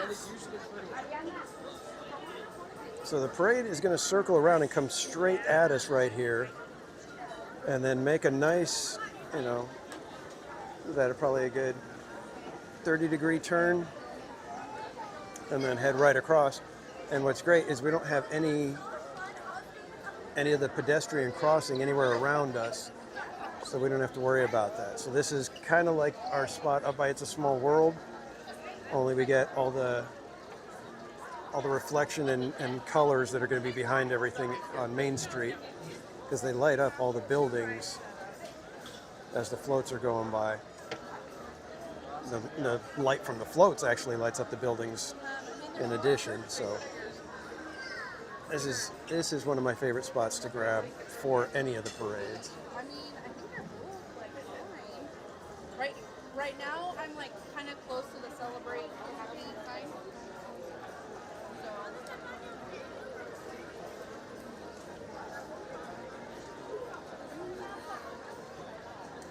So the parade is going to circle around and come straight at us right here, and then make a nice, you know, that probably a good 30-degree turn, and then head right across. And what's great is we don't have any of the pedestrian crossing anywhere around us, so we don't have to worry about that. So this is kind of like our spot up by It's a Small World, only we get all the reflection and colors that are going to be behind everything on Main Street, because they light up all the buildings as the floats are going by. The light from the floats actually lights up the buildings in addition. So this is one of my favorite spots to grab for any of the parades. I mean, I think they're both like fine. Right now, I'm like kind of close to the celebrate happy time.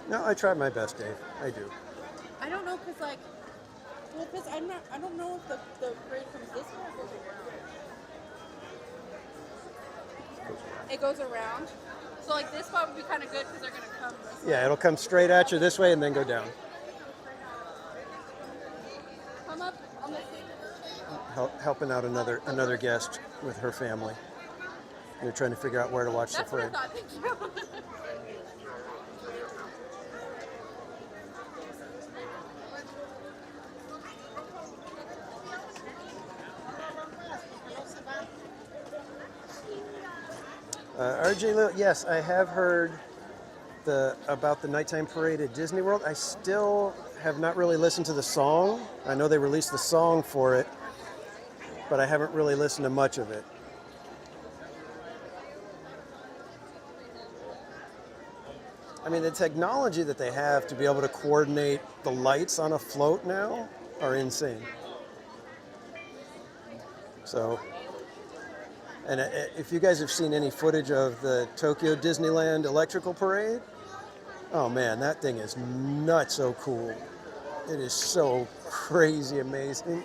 No, I tried my best, Dave. I do. I don't know, cause like, well, cause I don't know if the parade comes this way or goes around. It goes around. So like this spot would be kind of good because they're gonna come this way. Yeah, it'll come straight at you this way and then go down. Come up on this way. Helping out another guest with her family. They're trying to figure out where to watch That's the parade. what I thought. Thank you. RJ Lil, yes, I have heard about the nighttime parade at Disney World. I still have not really listened to the song. I know they released the song for it, but I haven't really listened to much of it. I mean, the technology that they have to be able to coordinate the lights on a float now are insane. So, and if you guys have seen any footage of the Tokyo Disneyland electrical parade, oh man, that thing is nuts so cool. It is so crazy amazing.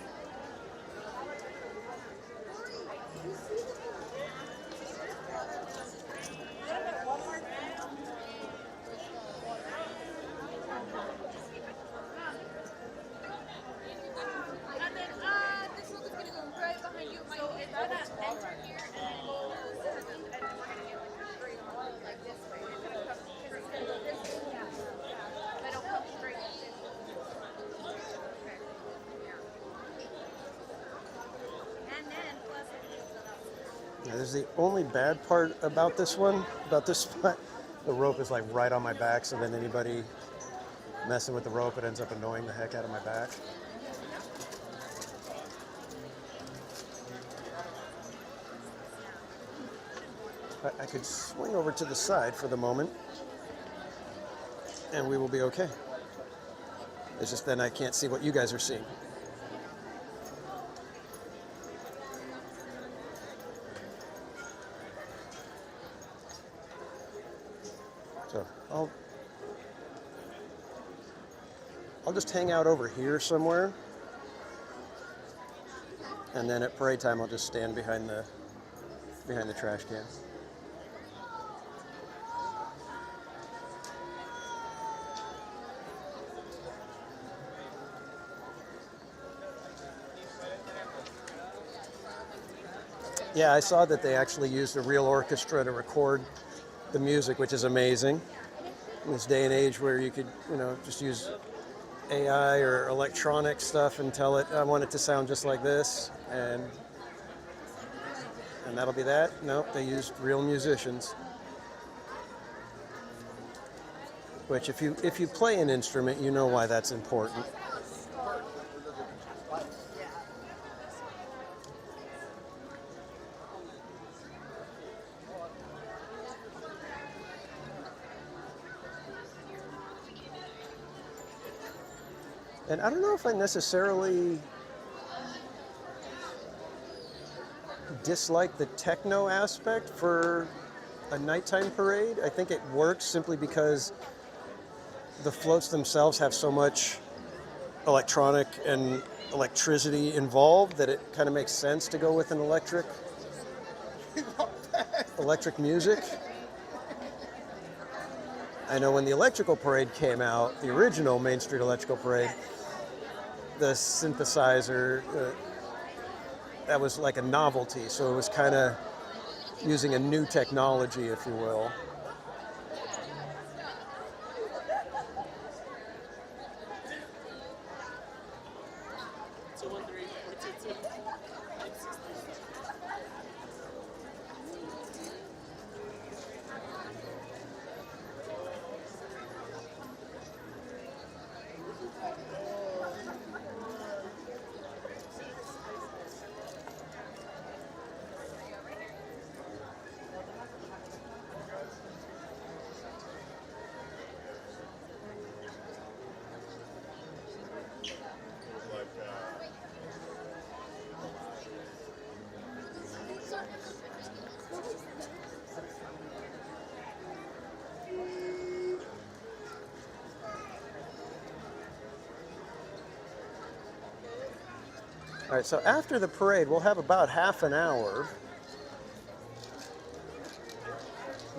There's the only bad part about this one, about this spot. The rope is like right on my back, so then anybody messing with the rope, it ends up annoying the heck out of my back. But I could swing over to the side for the moment, and we will be okay. It's just then I can't see what you guys are seeing. So I'll just hang out over here somewhere, and then at parade time I'll just stand behind the trash can. Yeah, I saw that they actually used a real orchestra to record the music, which is amazing. In this day and age where you could, just use AI or electronic stuff and tell it, I want it to sound just like this, and that'll be that. Nope, they used real musicians. Which, if you play an instrument, you know why that's important. And I don't know if I necessarily dislike the techno aspect for a nighttime parade. I think it works simply because the floats themselves have so much electronic and electricity involved that it kind of makes sense to go with an electric music. I know when the electrical parade came out, the original Main Street Electrical Parade, the synthesizer, that was like a novelty, so it was kind of using a new technology, if you will. All right, so after the parade, we'll have about half an hour.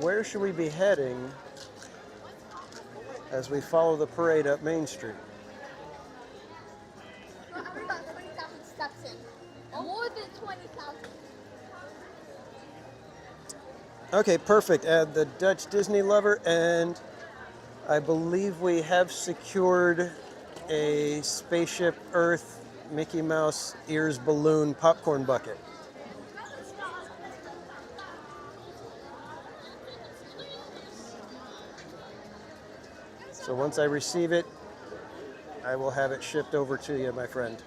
Where should we be heading as we follow the parade up Main Street? I'm about 20,000 steps in. More than 20,000. Okay, perfect. Add the Dutch Disney lover, and I believe we have secured a Spaceship Earth Mickey Mouse ears balloon popcorn bucket. So once I receive it, I will have it shipped over to you, my friend.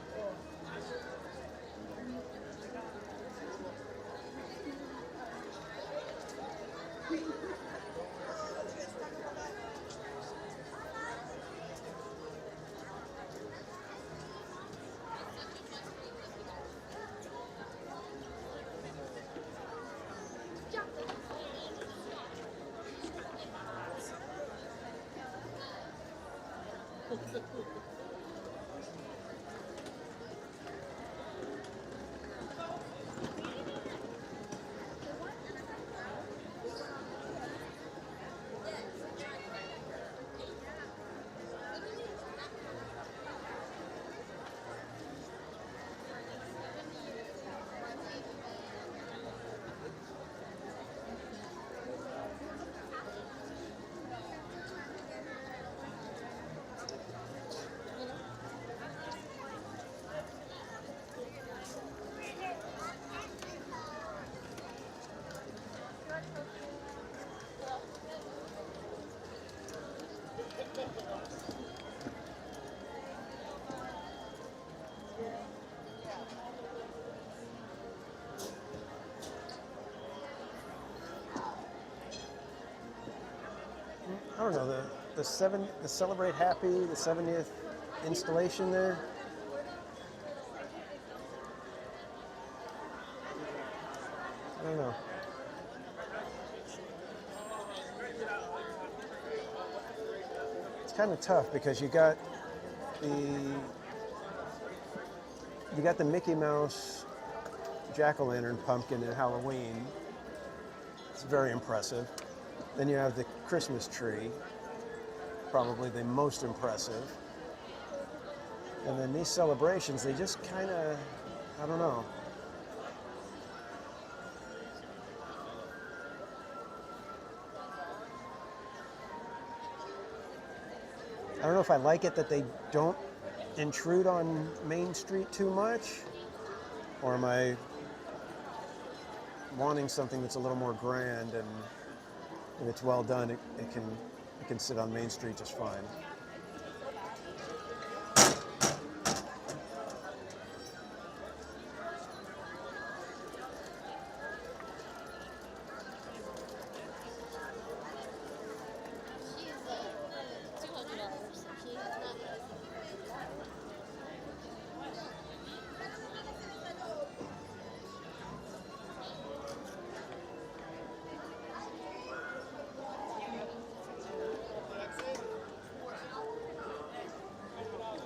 I don't know, the Celebrate Happy, the 70th installation there. I don't know. It's kind of tough because you got the Mickey Mouse jack-o'-lantern pumpkin at Halloween. It's very impressive. Then you have the Christmas tree, probably the most impressive. And then these celebrations, they just kind of, I don't know. I don't know if I like it that they don't intrude on Main Street too much, or am I wanting something that's a little more grand, and if it's well done, it can sit on Main Street just fine.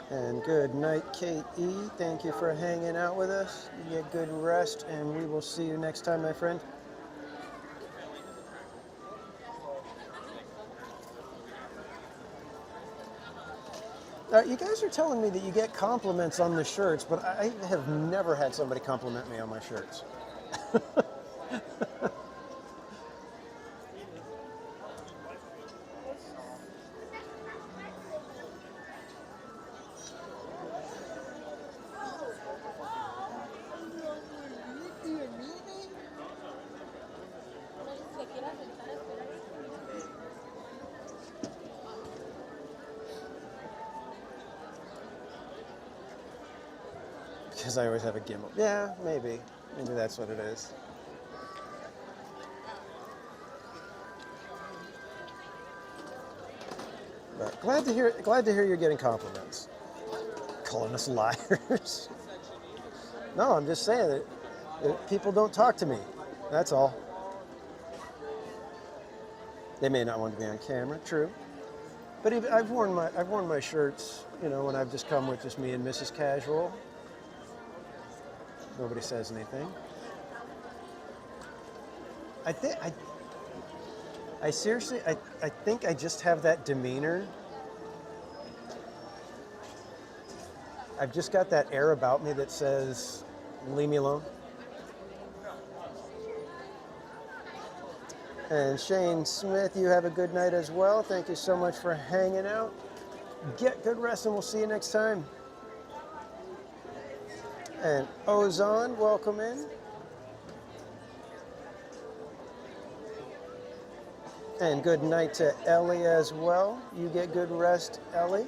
And good night, Kate E. Thank you for hanging out with us. You get good rest, and we will see you next time, my friend. You guys are telling me that you get compliments on the shirts, but I have never had somebody compliment me on my shirts. Because I always have a gimbal. Yeah, maybe. Maybe that's what it is. But glad to hear you're getting compliments. Calling us liars. No, I'm just saying that people don't talk to me. That's all. They may not want to be on camera, true. But even, I've worn my shirts, you know, when I've just come with just me and Mrs. Casual. Nobody says anything. I seriously think I just have that demeanor. I've just got that air about me that says, leave me alone. And Shane Smith, you have a good night as well. Thank you so much for hanging out. Get good rest, and we'll see you next time. And Ozon, welcome in. And good night to Ellie as well. You get good rest, Ellie.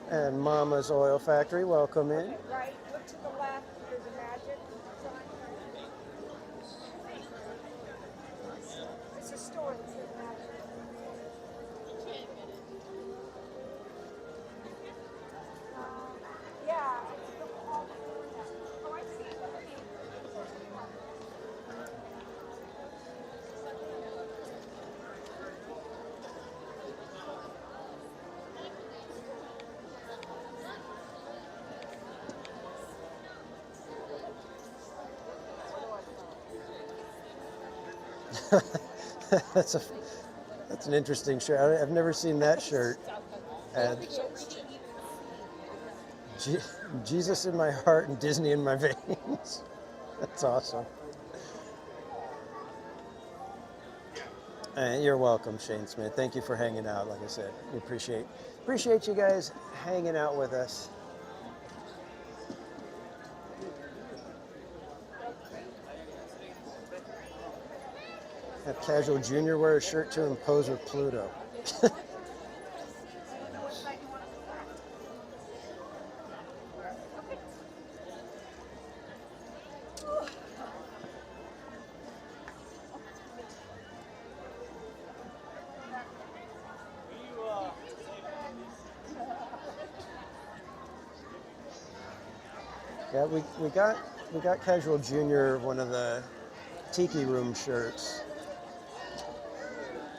And Mama's Oil Factory, welcome in. Right, look to the left, there's a magic sign. It's a store that says magic. Yeah, it's the wall. Oh, I see it. That's an interesting shirt. I've never seen that shirt. And Jesus in my heart and Disney in my veins. That's awesome. And you're welcome, Shane Smith. Thank you for hanging out. Like I said, we appreciate you guys hanging out with us. Have Casual Junior wear a shirt to impose with Pluto. Yeah, we got Casual Junior one of the Tiki Room shirts.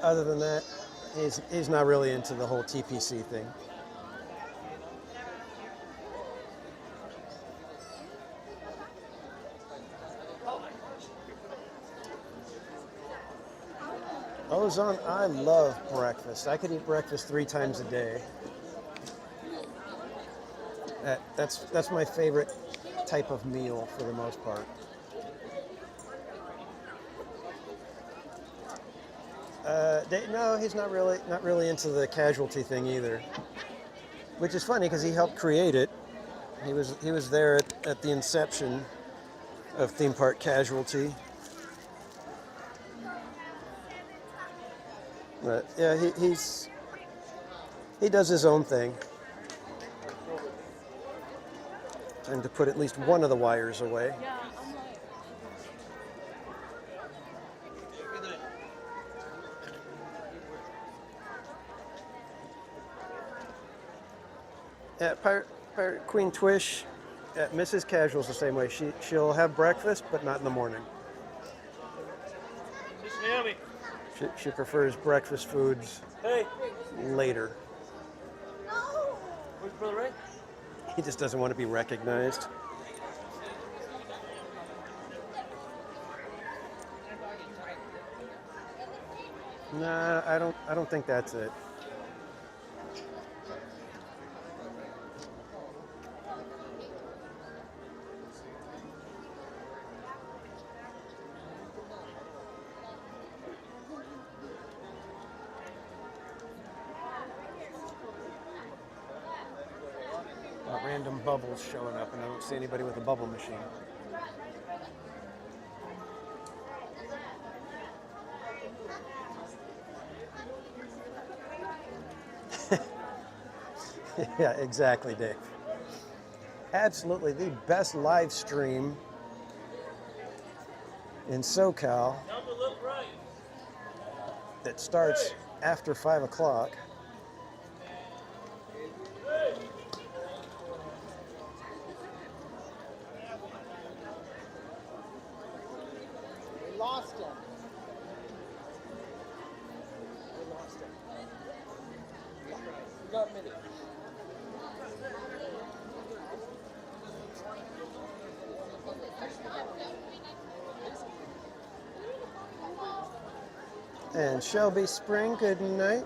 Other than that, he's not really into the whole TPC thing. Ozone, I love breakfast. I could eat breakfast 3 times a day. That's my favorite type of meal for the most part. No, he's not really into the casualty thing either. Which is funny because he helped create it. He was there at the inception of theme park Casualty. But yeah, he does his own thing. Time to put at least one of the wires away. Yeah, Pirate Queen Twish at Mrs. Casual's the same way. She'll have breakfast, but not in the morning. Naomi. She prefers breakfast foods later. Where's Brother Ray? He just doesn't want to be recognized. Nah, I don't think that's it. Random bubbles showing up, and I don't see anybody with a bubble machine. Yeah, exactly, Dave. Absolutely the best live stream in SoCal that starts after 5 o'clock. Lost him. We lost him. We got Minnie. And Shelby Spring, good night.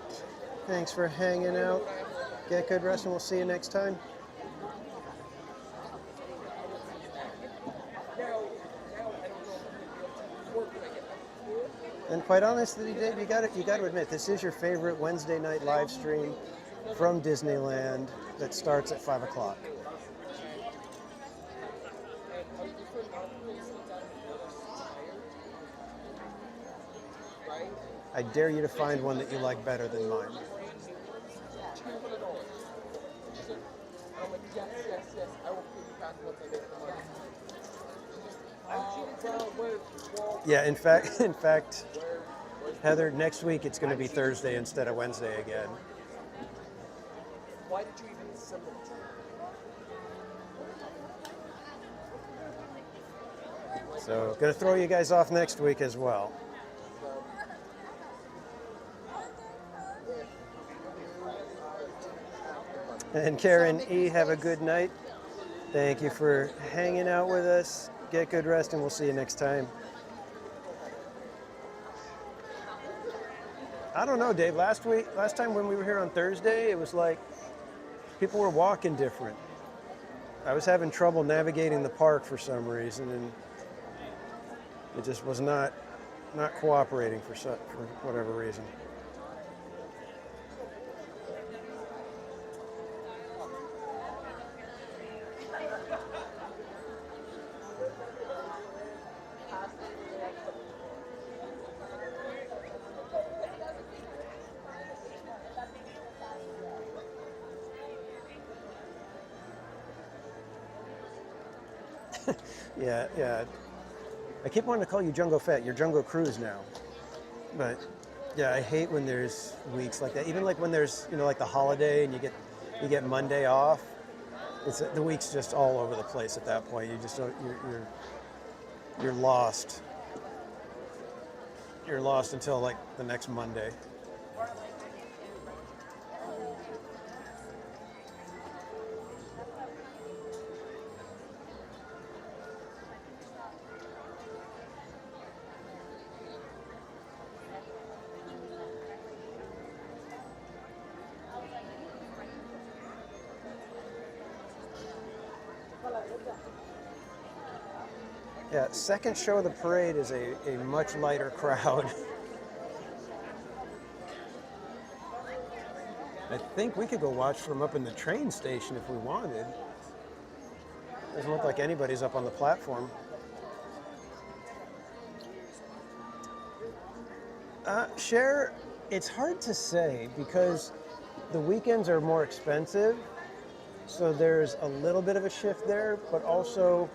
Thanks for hanging out. Get good rest, and we'll see you next time. And quite honestly, Dave, you got to admit, this is your favorite Wednesday night live stream from Disneyland that starts at 5 o'clock. I dare you to find one that you like better than mine. Yeah, in fact, Heather, next week it's going to be Thursday instead of Wednesday again. Why did you even assemble it? So, going to throw you guys off next week as well. And Karen E., have a good night. Thank you for hanging out with us. Get good rest, and we'll see you next time. I don't know, Dave. Last time when we were here on Thursday, it was like people were walking different. I was having trouble navigating the park for some reason, and it just was not cooperating for whatever reason. Yeah. I keep wanting to call you Jungle Fett. You're Jungle Cruise now. But yeah, I hate when there's weeks like that. Even like when there's, like the holiday and you get Monday off. It's the week's just all over the place at that point. You just don't, you're lost. You're lost until like the next Monday. Yeah, second show of the parade is a much lighter crowd. I think we could go watch from up in the train station if we wanted. Doesn't look like anybody's up on the platform. Share, it's hard to say because the weekends are more expensive, so there's a little bit of a shift there, but also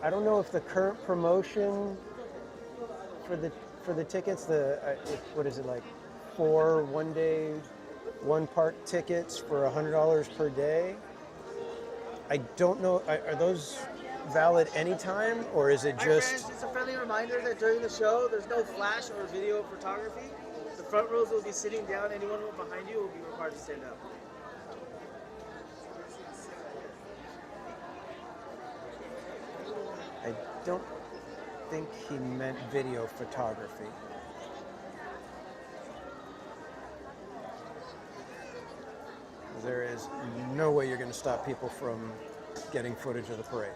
I don't know if the current promotion for the tickets, what is it, like 4 one-day, one-park tickets for $100 per day? I don't know. Are those valid anytime, or is it Hi just? friends, just a friendly reminder that during the show, there's no flash or video photography. The front rows will be sitting down. Anyone behind you will be required to stand up. I don't think he meant video photography. There is no way you're going to stop people from getting footage of the parade.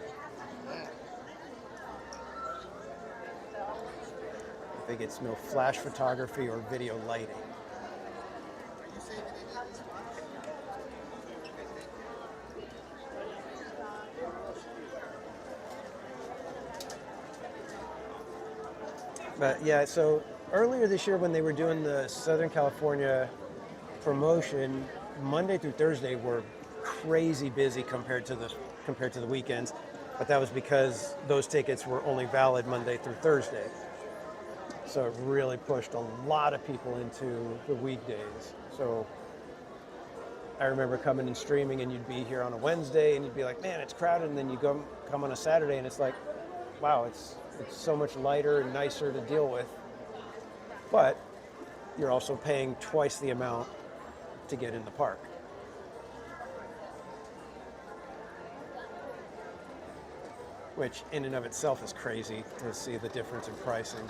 I think it's no flash photography or video lighting. But yeah, so earlier this year when they were doing the Southern California promotion, Monday through Thursday were crazy busy compared to the weekends, but that was because those tickets were only valid Monday through Thursday. So it really pushed a lot of people into the weekdays. So I remember coming and streaming, and you'd be here on a Wednesday, and you'd be like, man, it's crowded, and then you come on a Saturday, and it's like, wow, it's so much lighter and nicer to deal with. But you're also paying twice the amount to get in the park. Which in and of itself is crazy to see the difference in pricing.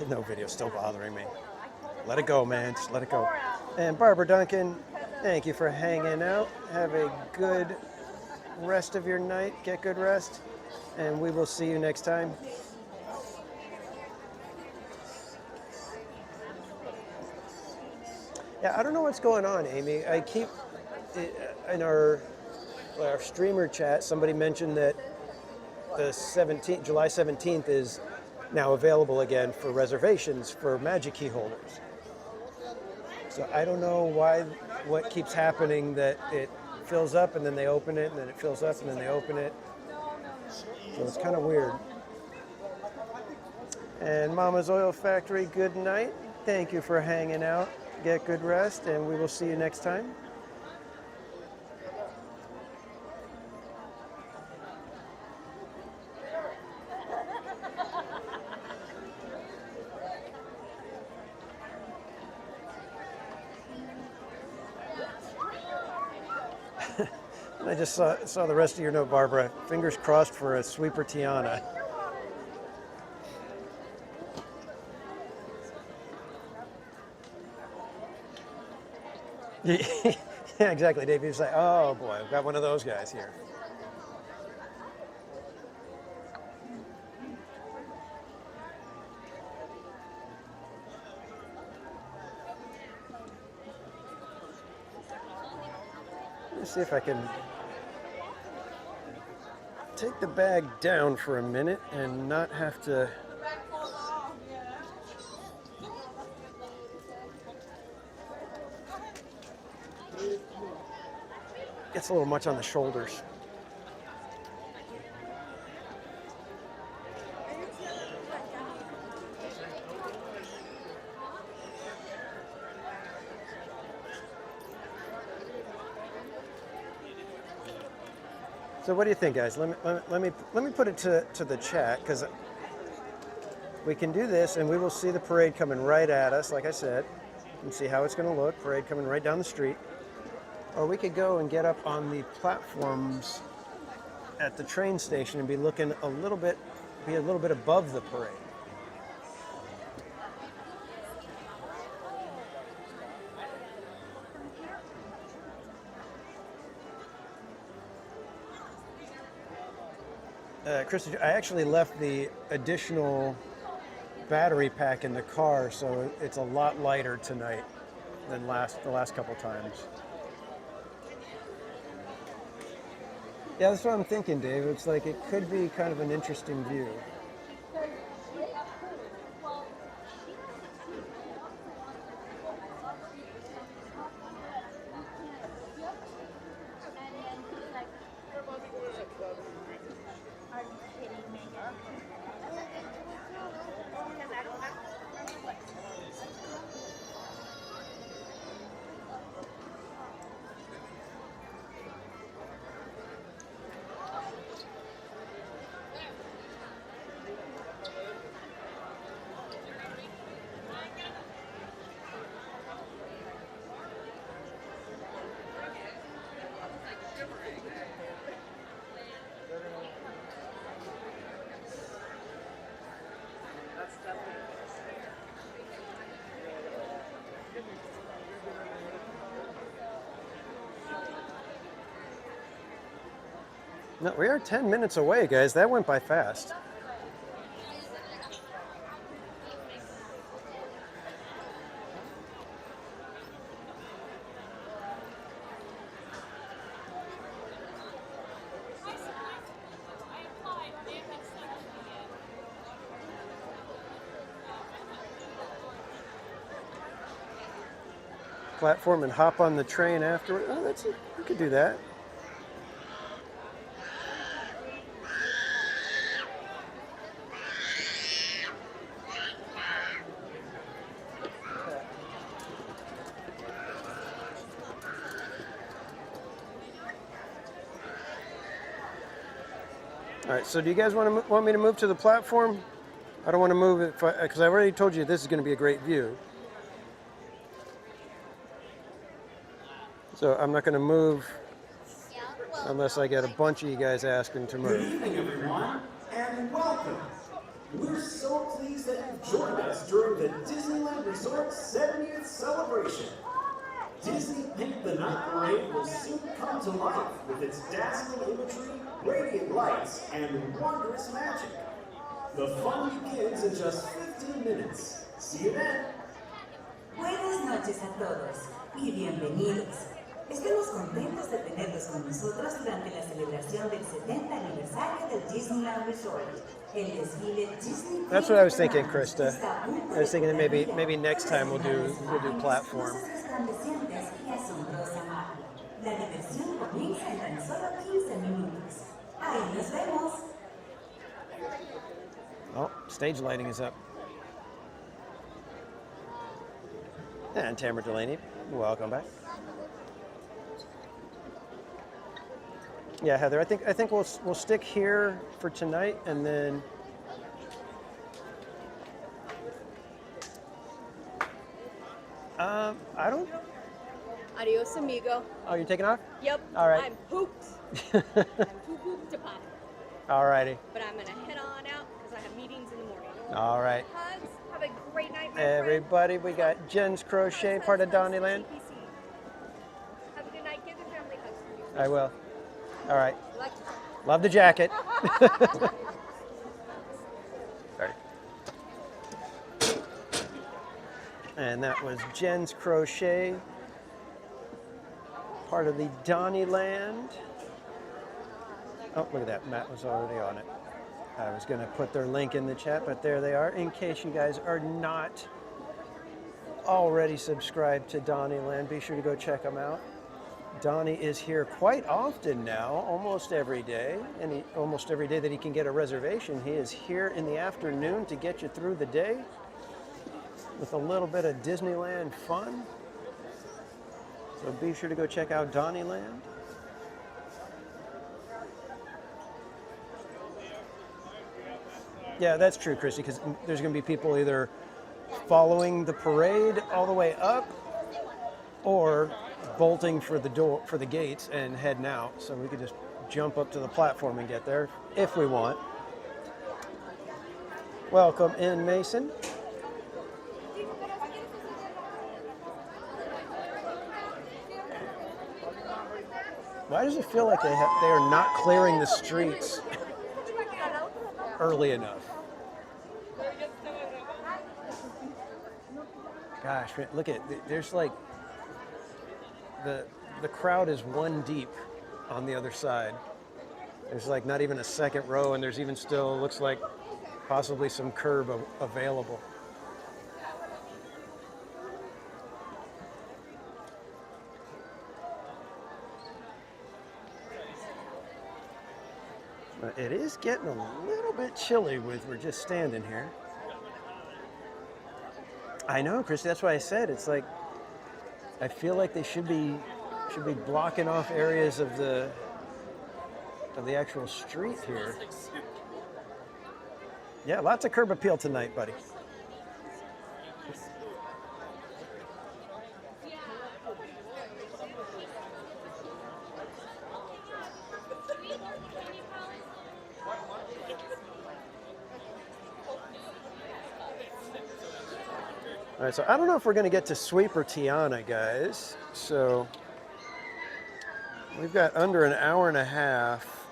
No video's still bothering me. Let it go, man. Just let it go. And Barbara Duncan, thank you for hanging out. Have a good rest of your night. Get good rest. And we will see you next time. Yeah, I don't know what's going on, Amy. I keep, in our streamer chat, somebody mentioned that the July 17th is now available again for reservations for Magic Key holders. So I don't know what keeps happening, that it fills up and then they open it, and then it fills up and then they open it. So it's kind of weird. And Mama's Oil Factory, good night. Thank you for hanging out. Get good rest, and we will see you next time. I just saw the rest of your note, Barbara. Fingers crossed for a sweeper Tiana. Yeah, exactly. Davey's like, oh boy, I've got one of those guys here. Let's see if I can take the bag down for a minute and not have to. Gets a little much on the shoulders. So what do you think, guys? Let me put it to the chat, because we can do this and we will see the parade coming right at us, like I said, and see how it's going to look. Parade coming right down the street. Or we could go and get up on the platforms at the train station and be looking a little bit above the parade. Krista, I actually left the additional battery pack in the car, so it's a lot lighter tonight than the last couple times. Yeah, that's what I'm thinking, Dave. It's like it could be kind of an interesting view. No, we are 10 minutes away, guys. That went by fast. Platform and hop on the train afterward. Oh, that's it. We could do that. All right, so do you guys want me to move to the platform? I don't want to move it because I already told you this is going to be a great view. So I'm not going to move unless I get a bunch of you guys asking to move. Good evening, everyone, and welcome. We're so pleased that you've joined us during the Disneyland Resort's 70th celebration. Disney Paint the Night Parade will soon come to life with its dazzling imagery, radiant lights, and wondrous magic. The fun begins in just 15 minutes. See you then. Buenas noches a todos y bienvenidos. Estamos contentos de tenerlos con nosotros durante la celebración del 70 aniversario del Disneyland Resort. El desfile Disney. That's what I was thinking, Krista. I was thinking that maybe next time we'll do platform. Resplandecientes y asombrosa magia. La diversión comienza en tan solo 15 minutos. Ahí nos vemos. Oh, stage lighting is up. And Tamara Delaney, welcome back. Yeah, Heather, I think we'll stick here for tonight, and then I don't. Adios, amigo. Oh, you're taking off? Yep. All right. I'm pooped. I'm too pooped to potty. All righty. But I'm gonna head on out because I have meetings in the morning. All right. Hugs. Have a great night, my Everybody, we got Jen's Crochet, part of Donnyland. Have a good night. I will. All right. Love the jacket. Sorry. And that was Jen's Crochet, part of the Donnyland. Oh, look at that. Matt was already on it. I was going to put their link in the chat, but there they are. In case you guys are not already subscribed to Donnyland, be sure to go check them out. Donnie is here quite often now, almost every day, and almost every day that he can get a reservation, he is here in the afternoon to get you through the day with a little bit of Disneyland fun. So be sure to go check out Donnyland. Yeah, that's true, Christy, because there's going to be people either following the parade all the way up or bolting for the door, for the gates, and heading out. So we could just jump up to the platform and get there if we want. Welcome in, Mason. Why does it feel like they are not clearing the streets early enough? Gosh, look at, there's like, the crowd is one deep on the other side. There's like not even a second row, and there's even still, looks like possibly some curb available. But it is getting a little bit chilly we're just standing here. I know, Christy, that's why I said it's like, I feel like they should be blocking off areas of the actual street here. Yeah, lots of curb appeal tonight, buddy. All right, so I don't know if we're going to get to Sweep or Tiana, guys. So we've got under an hour and a half,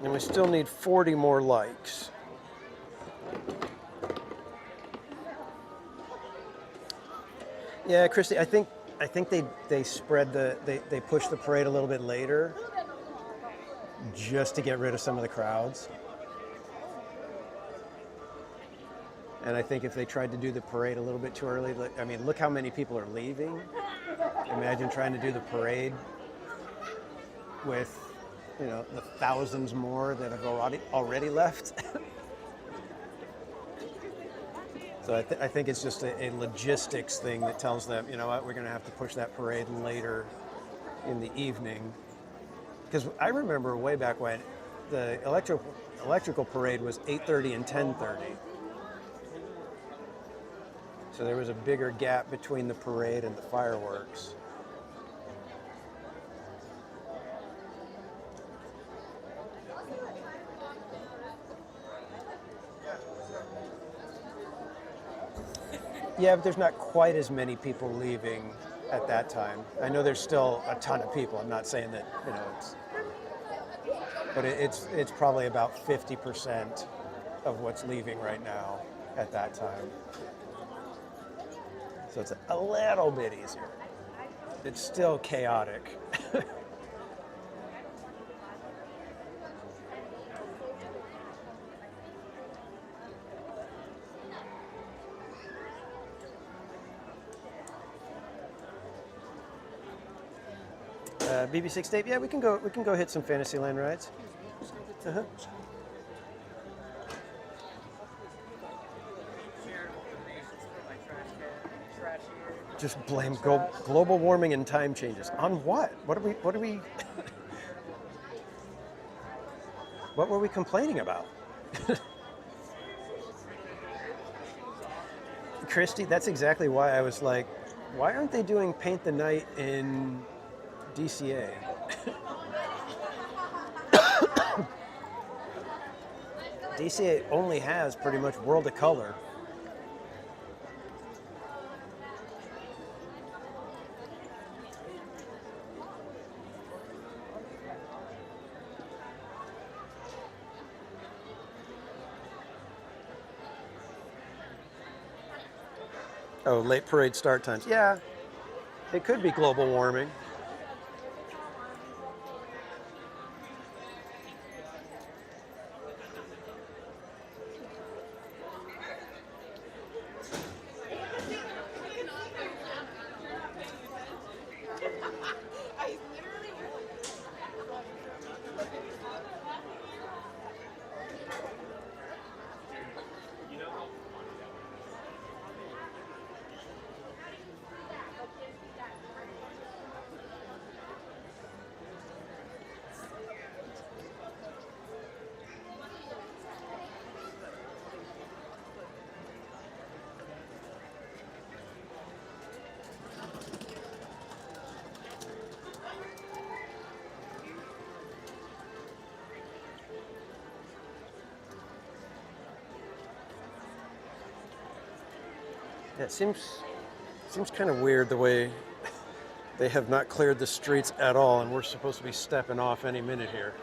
and we still need 40 more likes. Yeah, Christy, I think they spread they pushed the parade a little bit later just to get rid of some of the crowds. And I think if they tried to do the parade a little bit too early, I mean, look how many people are leaving. Imagine trying to do the parade with, you know, the thousands more that have already left. So I think it's just a logistics thing that tells them, you know what, we're going to have to push that parade later in the evening. Because I remember way back when the electrical parade was 8:30 and 10:30. So there was a bigger gap between the parade and the fireworks. Yeah, but there's not quite as many people leaving at that time. I know there's still a ton of people. I'm not saying that, you know, but it's probably about 50% of what's leaving right now at that time. So it's a little bit easier. It's still chaotic. BB6 Dave, yeah, we can go hit some Fantasyland rides. Uh-huh. Just blame global warming and time changes. On what? What are we what were we complaining about? Christy, that's exactly why I was like, why aren't they doing Paint the Night in DCA? DCA only has pretty much World of Color. Oh, late parade start times. Yeah, it could be global warming. Yeah, it seems kind of weird the way they have not cleared the streets at all, and we're supposed to be stepping off any minute here.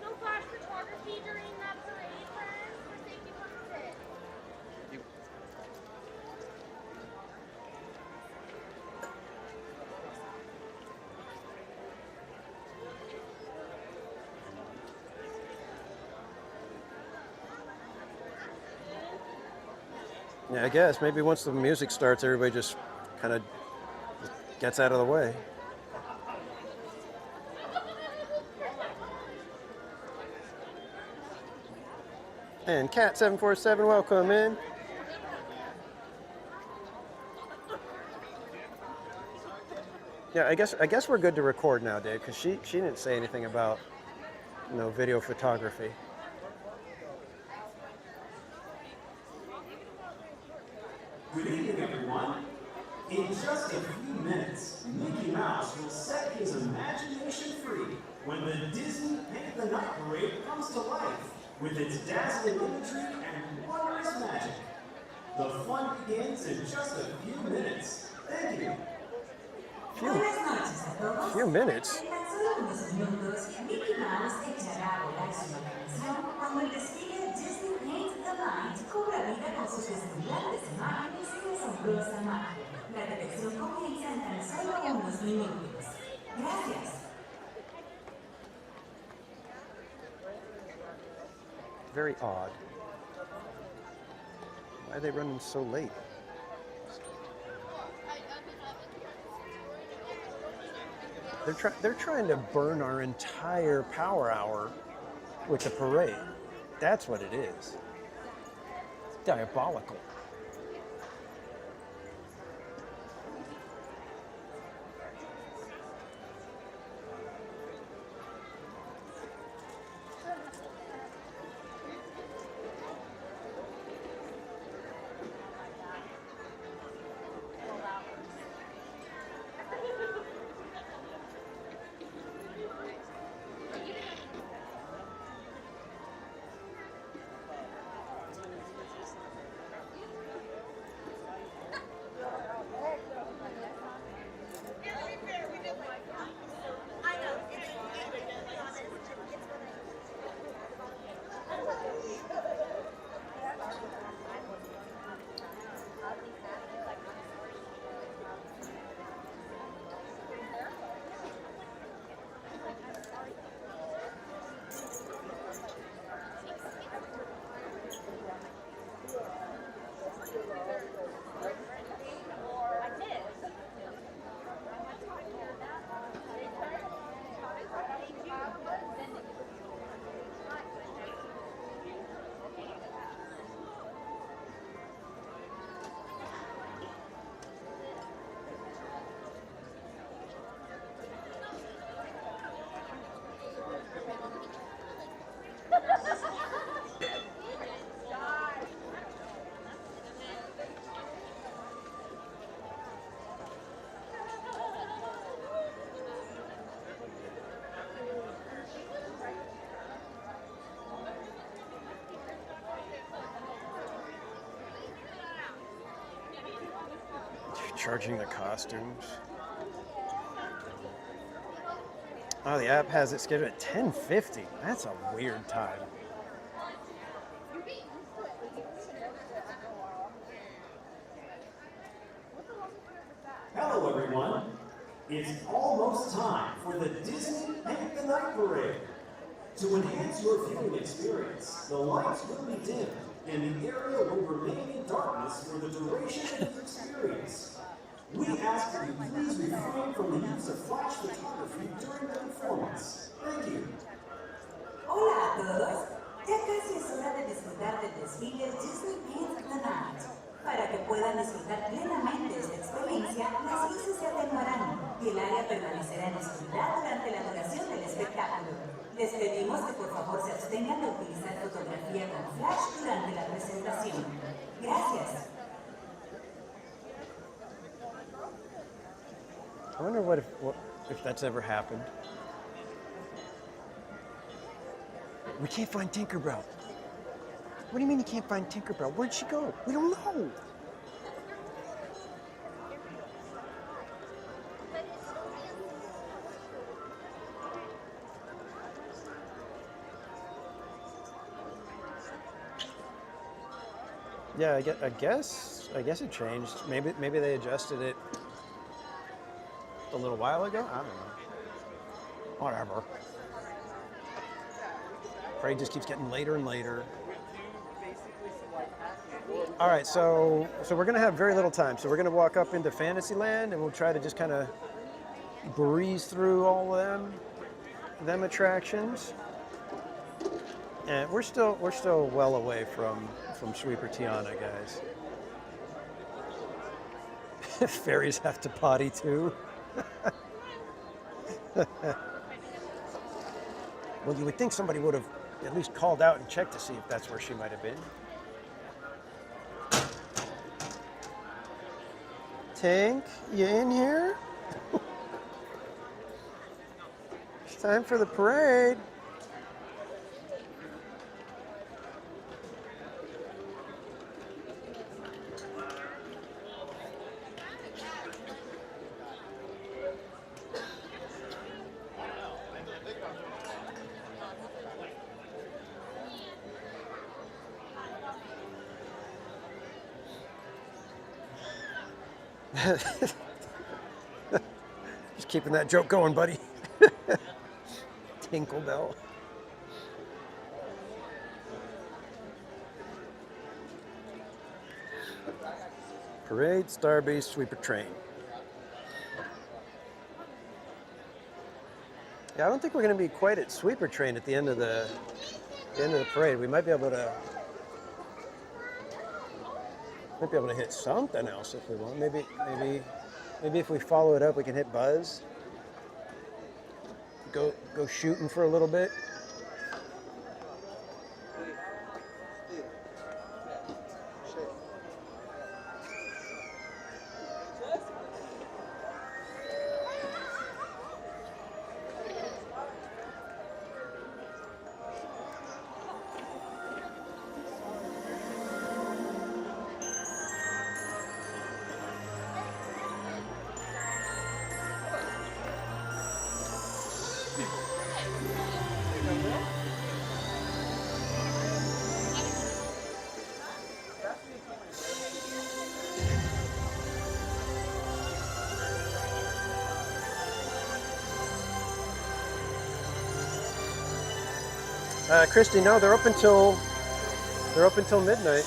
No flash photography during that parade, friends, for safety purposes. Yeah, I guess maybe once the music starts, everybody just kind of gets out of the way. And Cat 747, welcome in. Yeah, I guess we're good to record now, Dave, because she didn't say anything about video photography. Good evening, everyone. In just a few minutes, Mickey Mouse will set his imagination free when the Disney Paint the Night Parade comes to life with its dazzling imagery and wondrous magic. The fun begins in just a few minutes. Thank you. Buenas noches a todos. Few minutes. En tan solo unos minutos, Mickey Mouse echará a volar su imaginación cuando el desfile Disney Paint the Night cobra vida con sus deslumbrantes imágenes y asombrosa magia. La diversión comienza en tan solo unos minutos. Gracias. Very odd. Why are they running so late? They're trying to burn our entire power hour with the parade. That's what it is. It's diabolical. charging the costumes. Oh, the app has it scheduled at 10:50. That's a weird time. Hello, everyone. It's almost time for the Disney Paint the Night Parade. To enhance your viewing experience, the lights will be dimmed and the area will remain in darkness for the duration of your experience. We ask that you please refrain from the use of flash photography during the performance. Thank you. Hola a todos. Ya casi es hora de disfrutar del desfile Disney Paint the Night. Para que puedan disfrutar plenamente esta experiencia, las luces se atenuarán y el área permanecerá en oscuridad durante la duración del espectáculo. Les pedimos que por favor se abstengan de utilizar fotografía con flash durante la presentación. Gracias. I wonder if that's ever happened. We can't find Tinkerbell. What do you mean you can't find Tinkerbell? Where'd she go? We don't know. Yeah, I guess it changed. Maybe they adjusted it a little while ago. I don't know. Whatever. Parade just keeps getting later and later. All right, so we're gonna have very little time. So we're gonna walk up into Fantasyland, and we'll try to just kind of breeze through all of them attractions. And we're still well away from Sweeper Tiana, guys. Fairies have to potty too. Well, you would think somebody would have at least called out and checked to see if that's where she might have been. Tank, you in here? It's time for the parade. Just keeping that joke going, buddy. Tinkerbell. Parade, Starbase, Sweeper Train. Yeah, I don't think we're going to be quite at Sweeper Train at the end of the parade. We might be able to hit something else if we want. Maybe if we follow it up, we can hit Buzz. Go shooting for a little bit. Christy, no, they're up until midnight.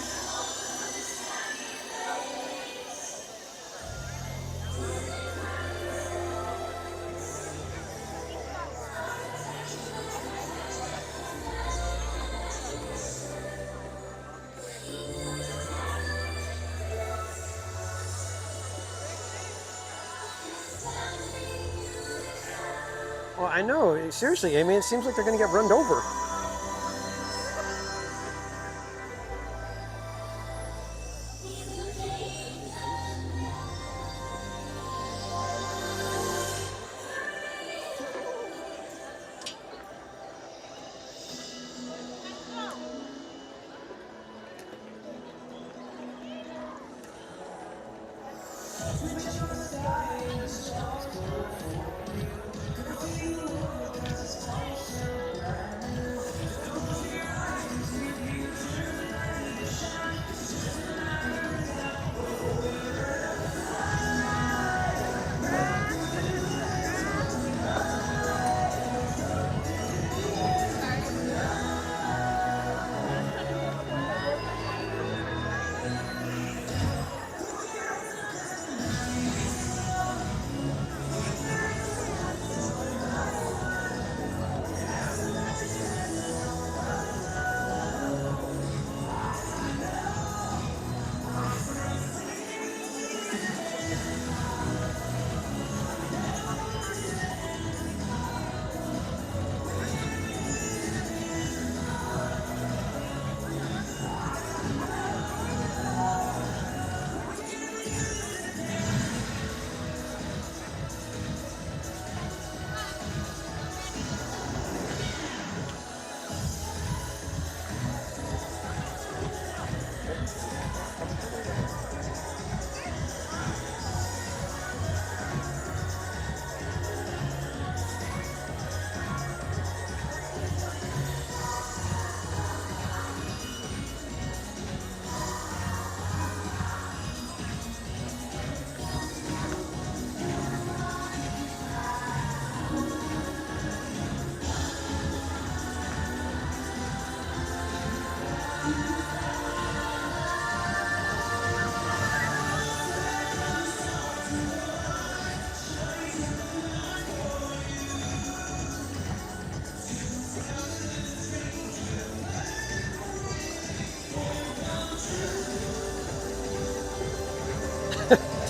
Well, I know. Seriously, Amy, it seems like they're going to get run over.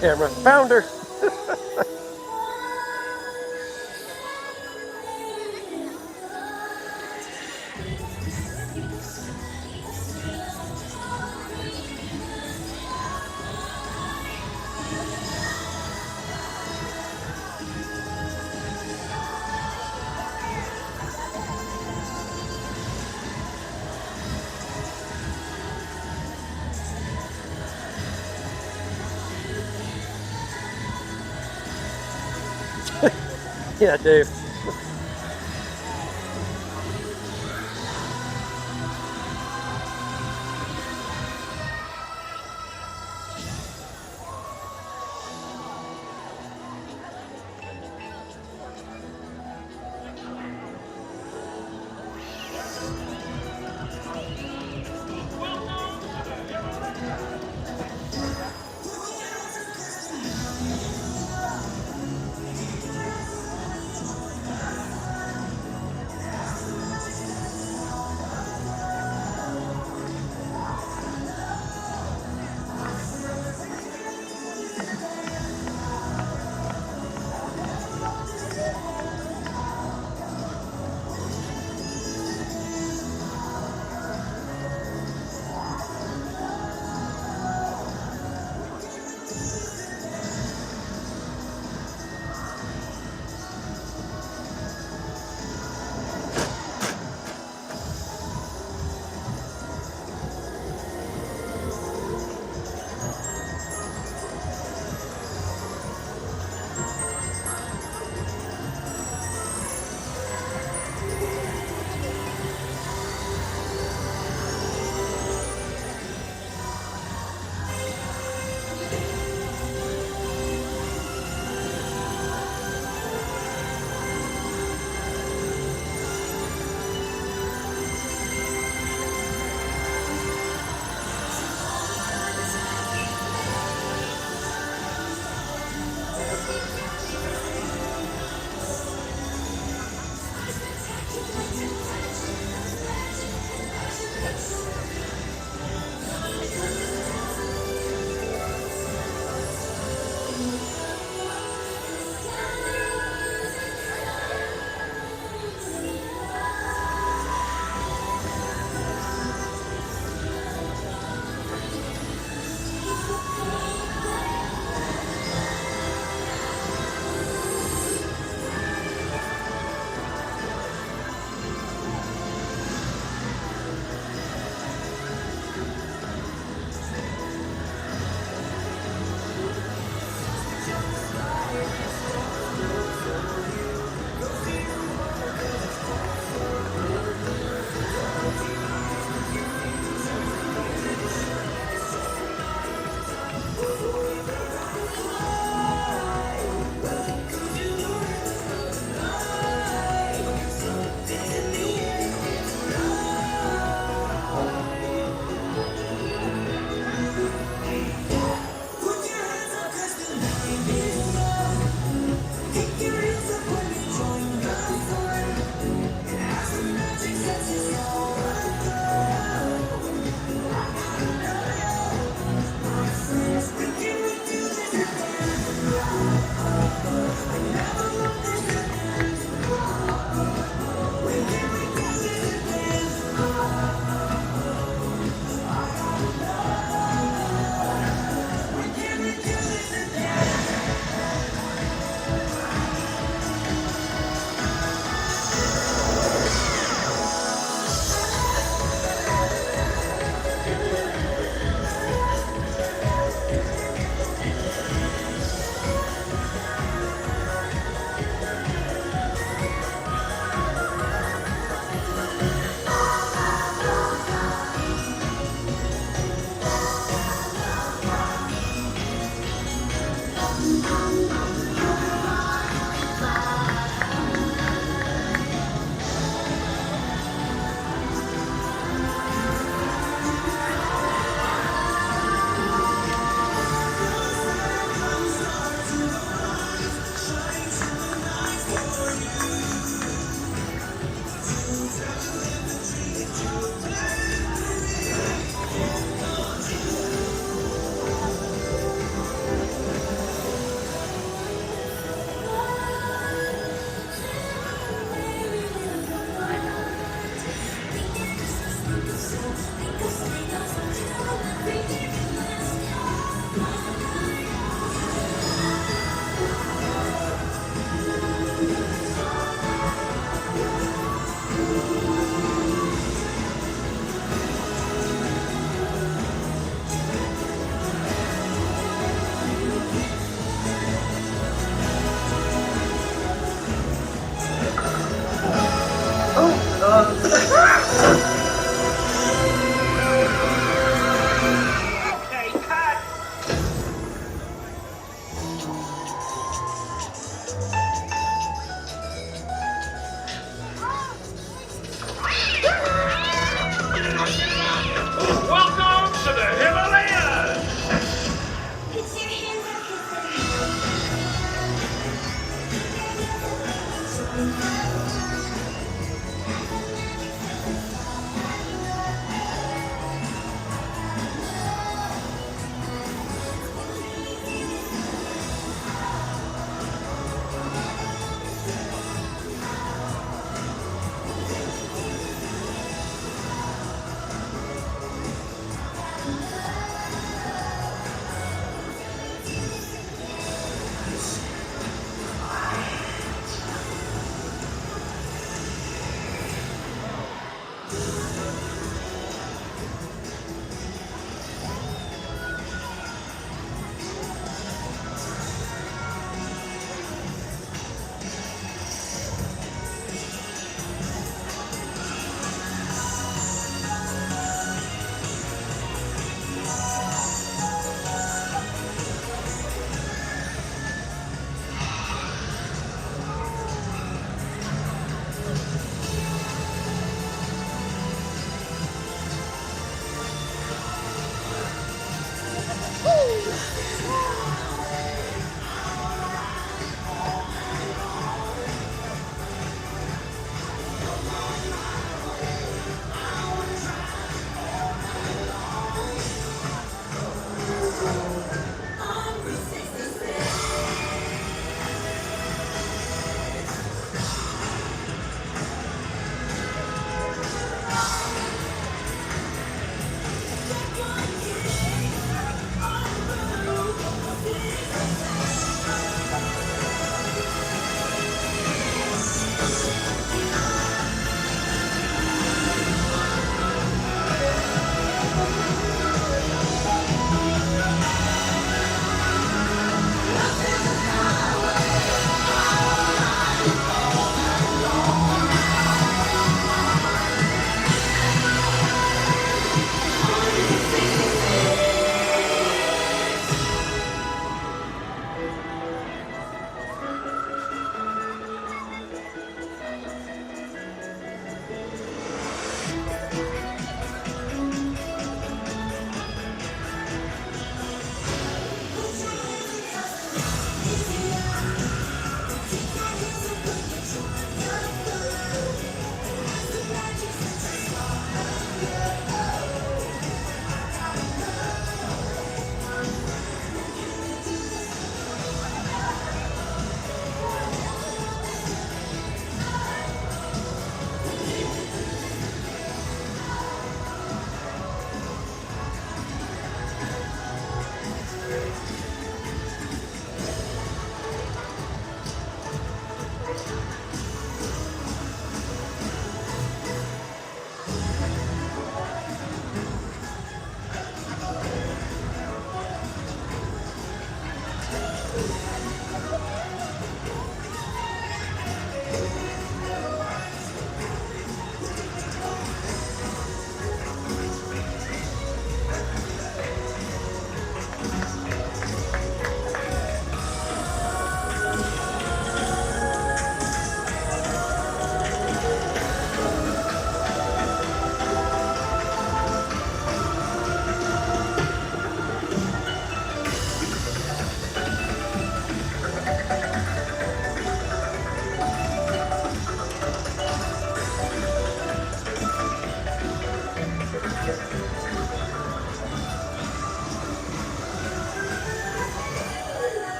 Camera found her. Yeah, Dave.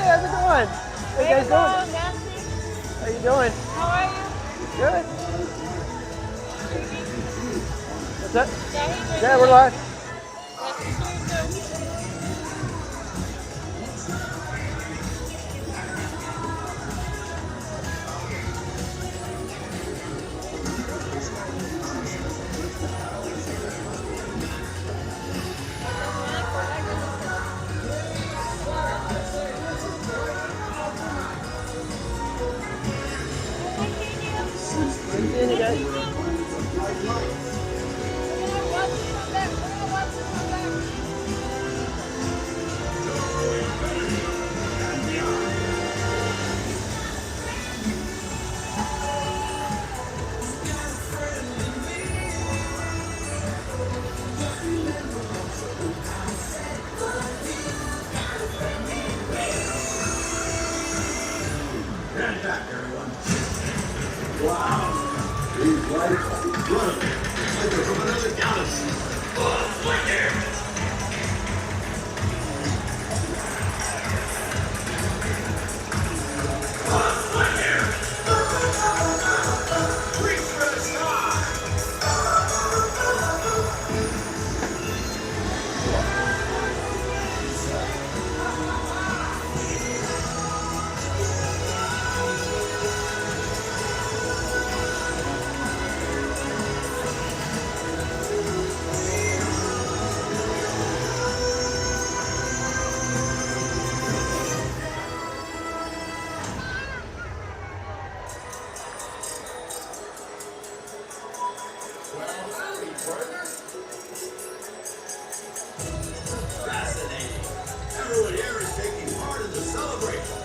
how's it going? How you guys doing? How you doing? How are you? Good. What's that? Yeah, we're live. Good seeing you guys. Stand back, everyone. Wow. These lights are incredible. Like they're from another galaxy. Oh, flicker! Fascinating. Everyone here is taking part in the celebration.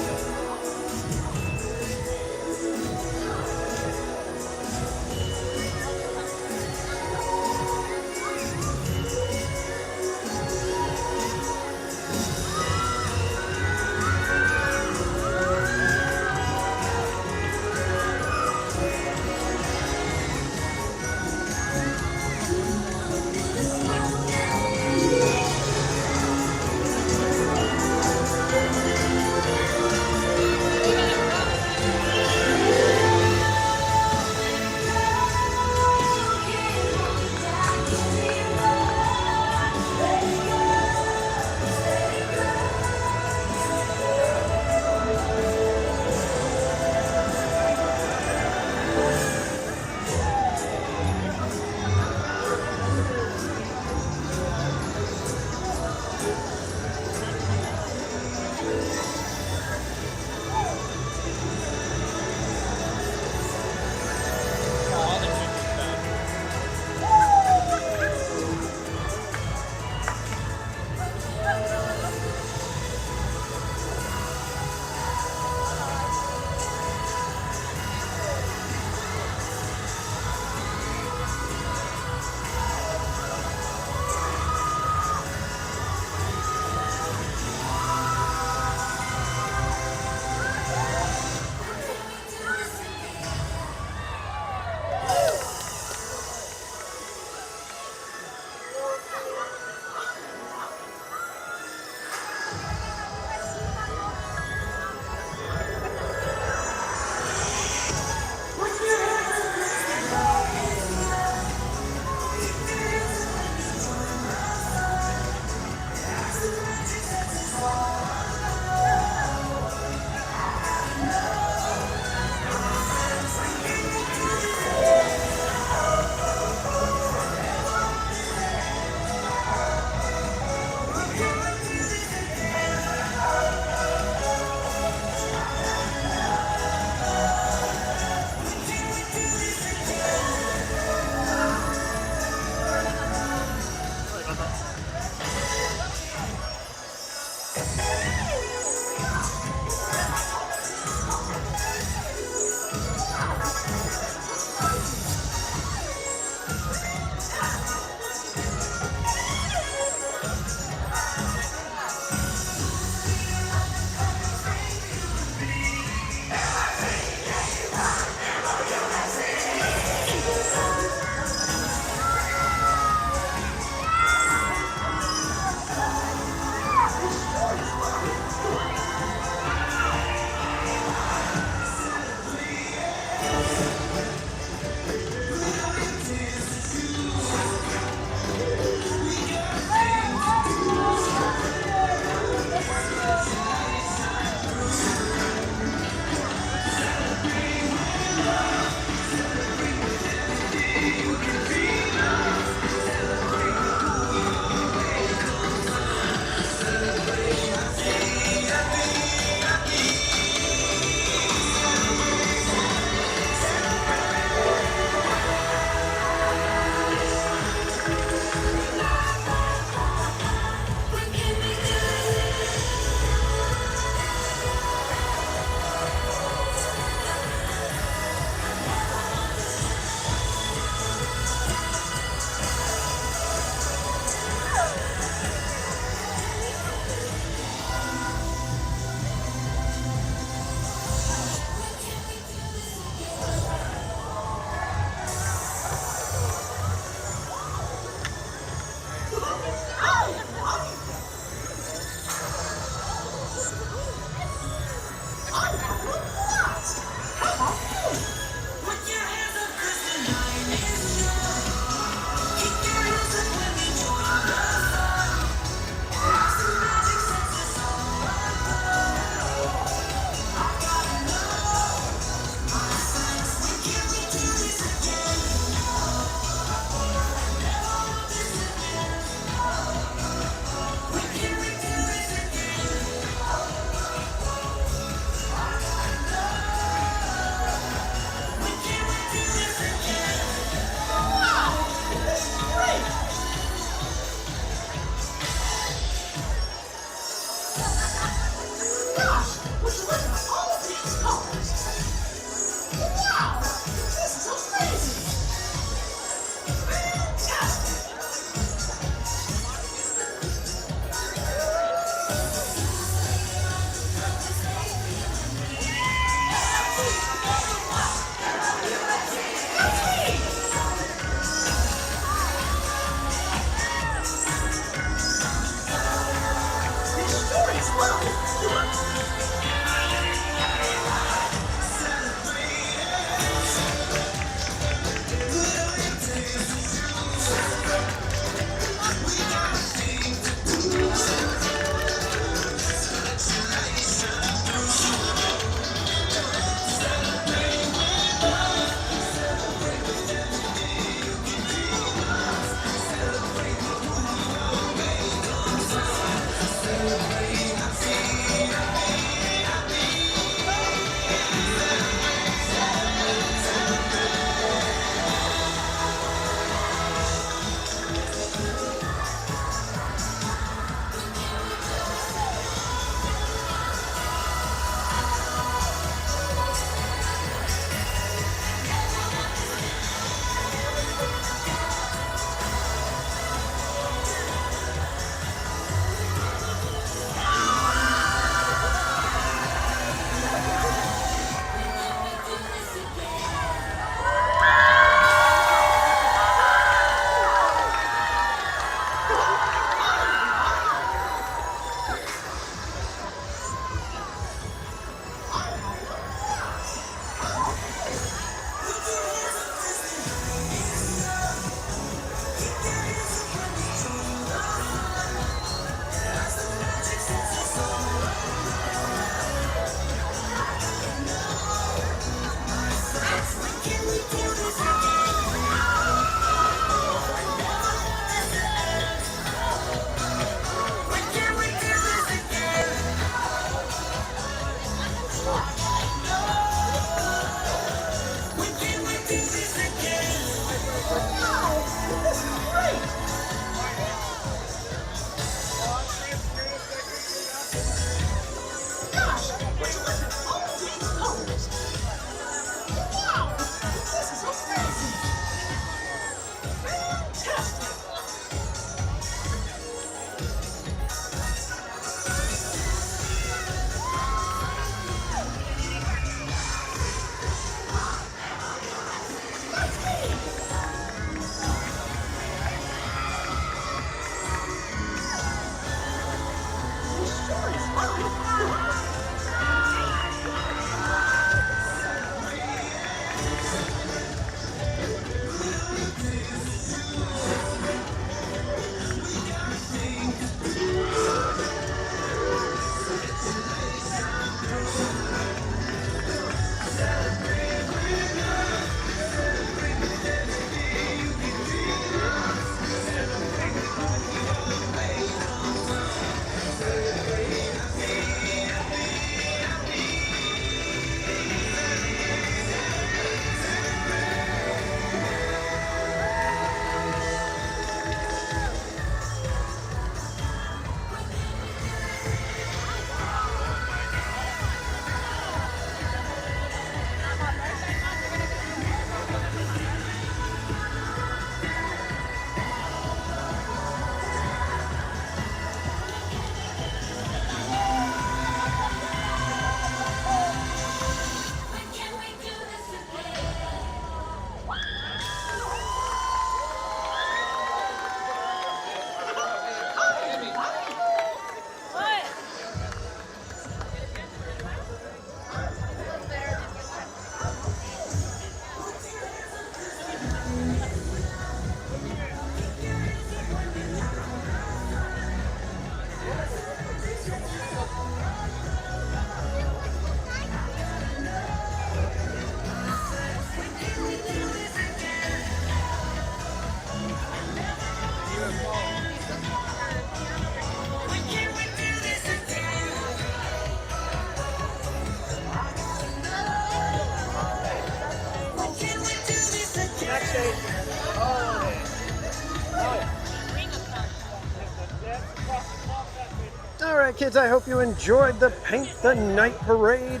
All right, kids, I hope you enjoyed the Paint the Night Parade.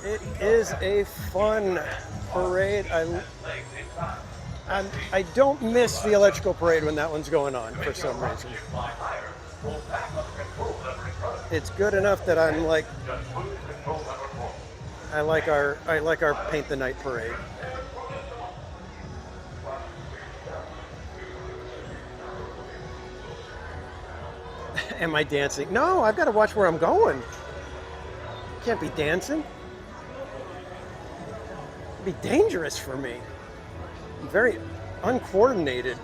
It is a fun parade. I don't miss the electrical parade when that one's going on for some reason. It's good enough that I'm like, I like our Paint the Night Parade. Am I dancing? No, I've got to watch where I'm going. Can't be dancing. It'd be dangerous for me. I'm very uncoordinated.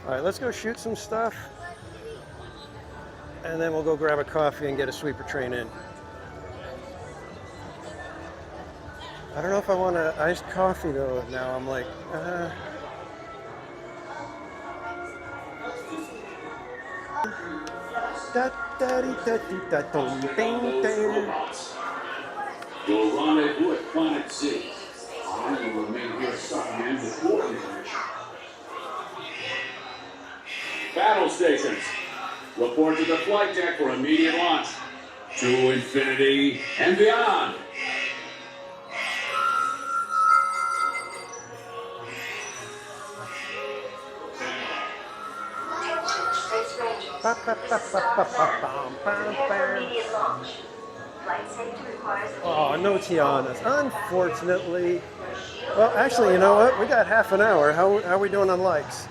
All right, let's go shoot some stuff. And then we'll go grab a coffee and get a sweeper train in. I don't know if I want an iced coffee though. Now I'm like, Your rendezvous at Planet C. I will remain here stuntman with your information. Battle stations. Report to the flight deck for immediate launch. To infinity and beyond. Oh, no Tianas, unfortunately. Well, actually, you know what? We got half an hour. How are we doing on likes?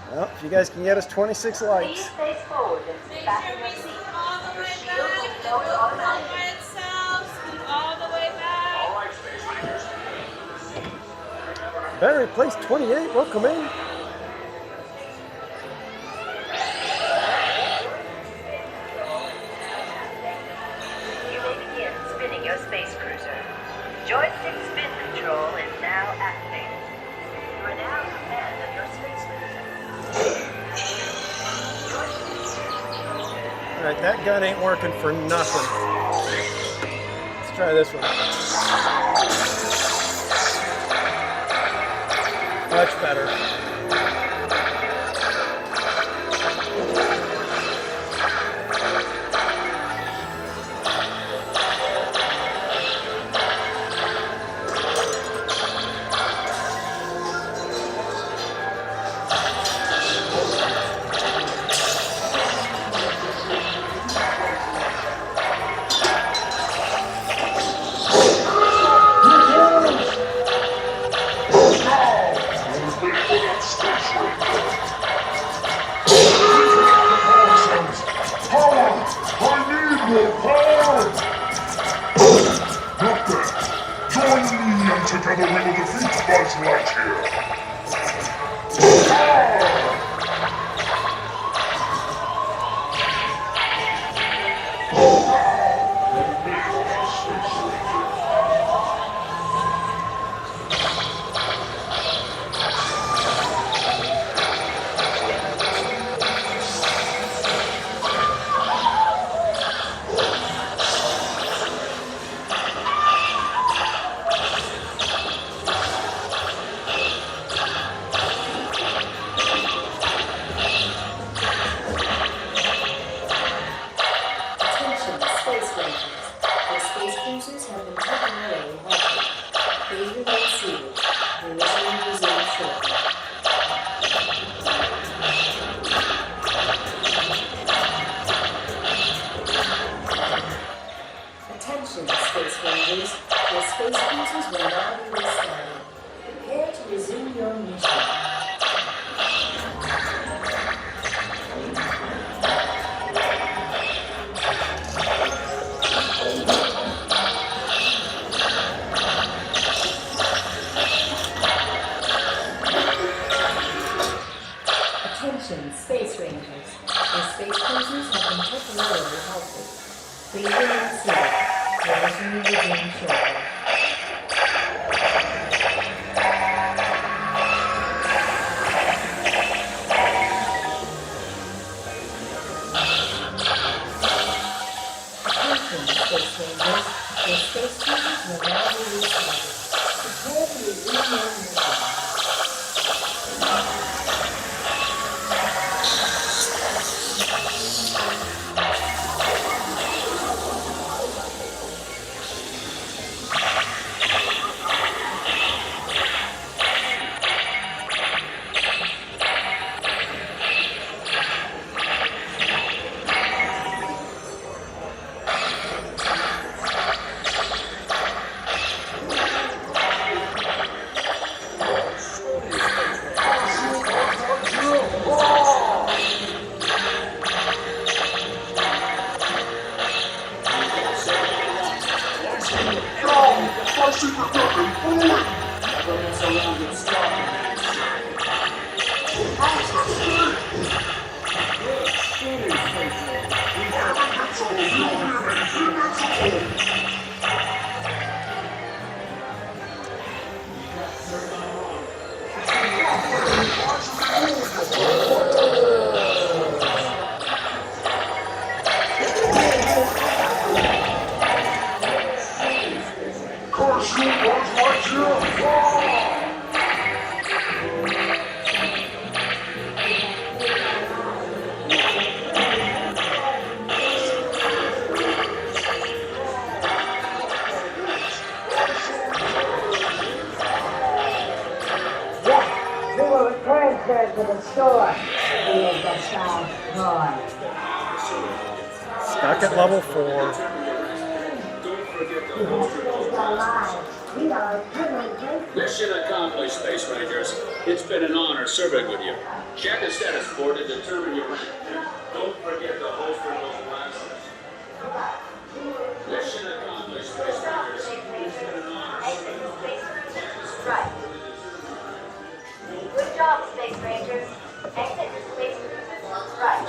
Well, if you guys can get us 26 likes. Barry, place 28, welcome in. You may begin spinning your space cruiser. Joystick spin control is now activated. You are now in command of your space cruiser. All right, that gun ain't working for nothing. Let's try this one. Much better. Together we will defeat Buzz Lightyear. Resume the game shortly. Attention, Space Rangers. The space cruisers will now be restarted. Prepare to resume your mission. Stuck at level 4. Mission accomplished, Space Rangers. It's been an honor serving with you. Check the status board to determine your rank. Don't forget to holster those blasters. Mission accomplished, Space Rangers. It's been an honor serving with you. Right. Good job, Space Rangers. Exit the Space Cruisers. Right.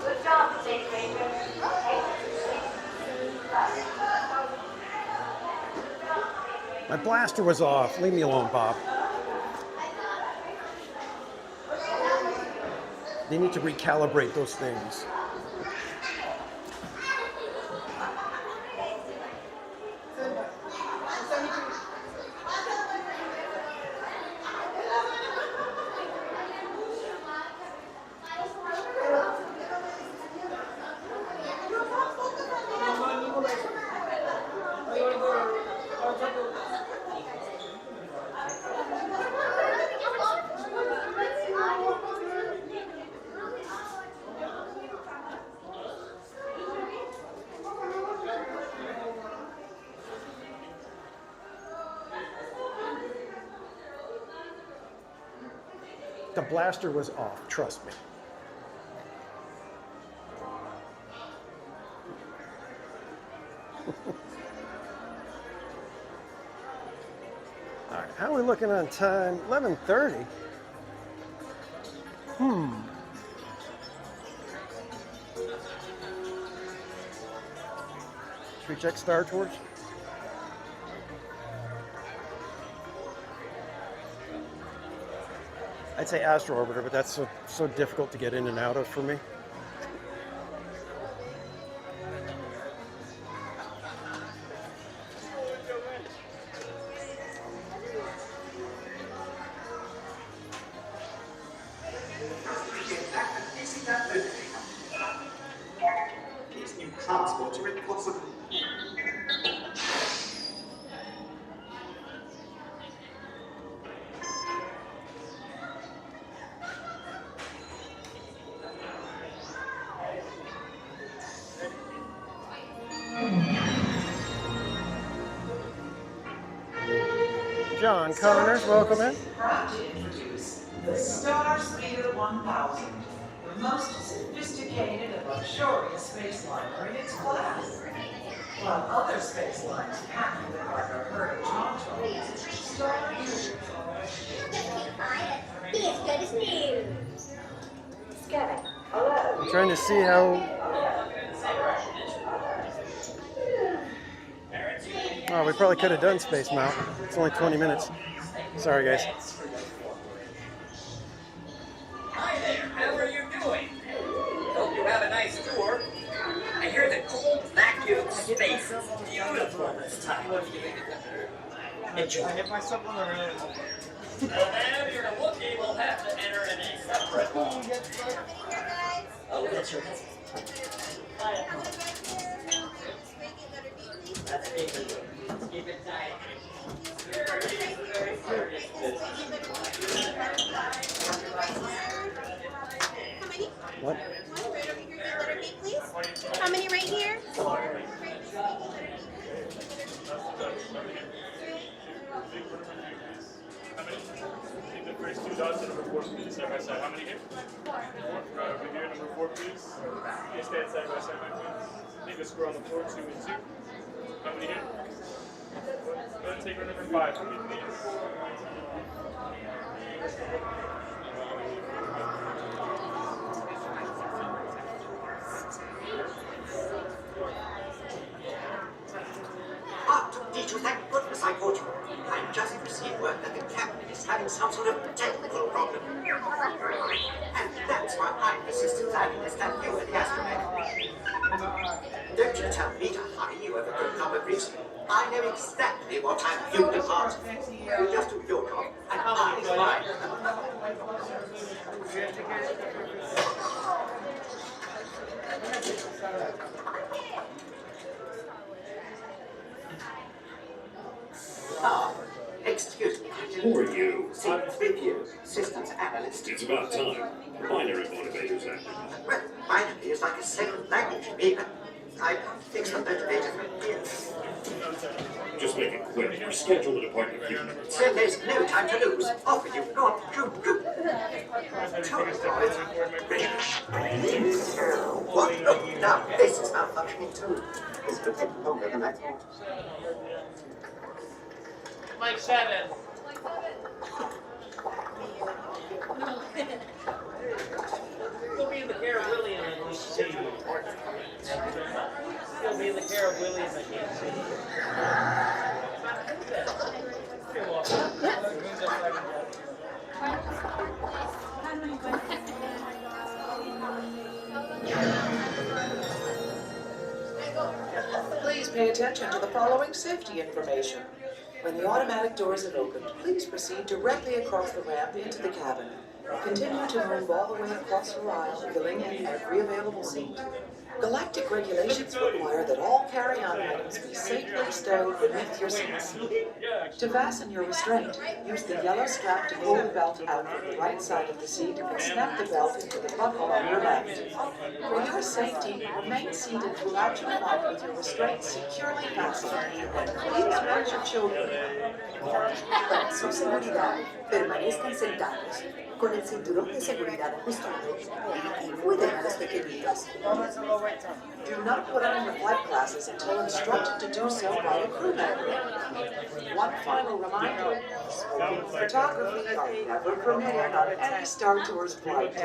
Good job, Space Rangers. Exit the Space Cruisers. Right. My blaster was off. Leave me alone, Bob. They need to recalibrate those things. The blaster was off, trust me. All right, how are we looking on time? 11:30. Should we check Star Tours? I'd say Astro Orbiter, but that's so difficult to get in and out of for me. John Connors, welcome in. Proud to introduce the Star Speeder 1000, the most sophisticated and luxurious space liner in its class. While other space lines pack the cargo herd Tonto, Star users Be as good as new. Scanning. Hello. I'm trying to see how Oh, we probably could have done Space Mountain. It's only 20 minutes. Sorry, guys. Hi there, how are you doing? Hope you have a nice tour. I hear the cold vacuum space is beautiful this time of year. Enjoy. I hit myself on the road. Well, ma'am, your bookie will have to enter in a separate hall. Oh, that's right. That's big. Keep it tight. What? How many right here? Take the first two dots and number 4, please, side by side. How many here? 4. Right over here, number 4, please. You stand side by side, my friends. Take a square on the floor, 2 and 2. How many here? Go ahead and take number 5 for me, please. Did you thank goodness I caught you? I just received word that the captain is having some sort of technical problem. And that's why I'm the assistant analyst and you are the astronaut. Don't you tell me to hurry you over good number briefs. I know exactly what I'm doing apart. You just do your job, and I do mine. Ah, excuse me. Who are you? C3PO, systems analyst. It's about time. Binary motivators active. Well, binary is like a second language to me. I fixed the motivator for years. Just make it quick. We're scheduled at appointment here. So there's no time to lose. Off with you. Go on. Shoot. What? Oh, now this is malfunctioning too. This could take longer than I thought. Mike 7. You'll be in the care of William and we see you. You'll be in the care of William and can't see you. You're welcome. Please pay attention to the following safety information. When the automatic doors have opened, please proceed directly across the ramp into the cabin. Continue to move all the way across your aisle, filling in every available seat. Galactic regulations require that all carry-on items be safely stowed beneath your seats. To fasten your restraint, use the yellow strap to pull the belt out from the right side of the seat and snap the belt into the buckle on your left. For your safety, remain seated throughout your flight with your restraints securely fastened. Please watch your children. Para su seguridad, permanezcan sentados, con el cinturón de seguridad ajustado y cuiden a los pequeñitos. Do not put on your flight glasses until instructed to do so by a crew member. One final reminder, smoking and photography are never permitted on any Star Tours flight.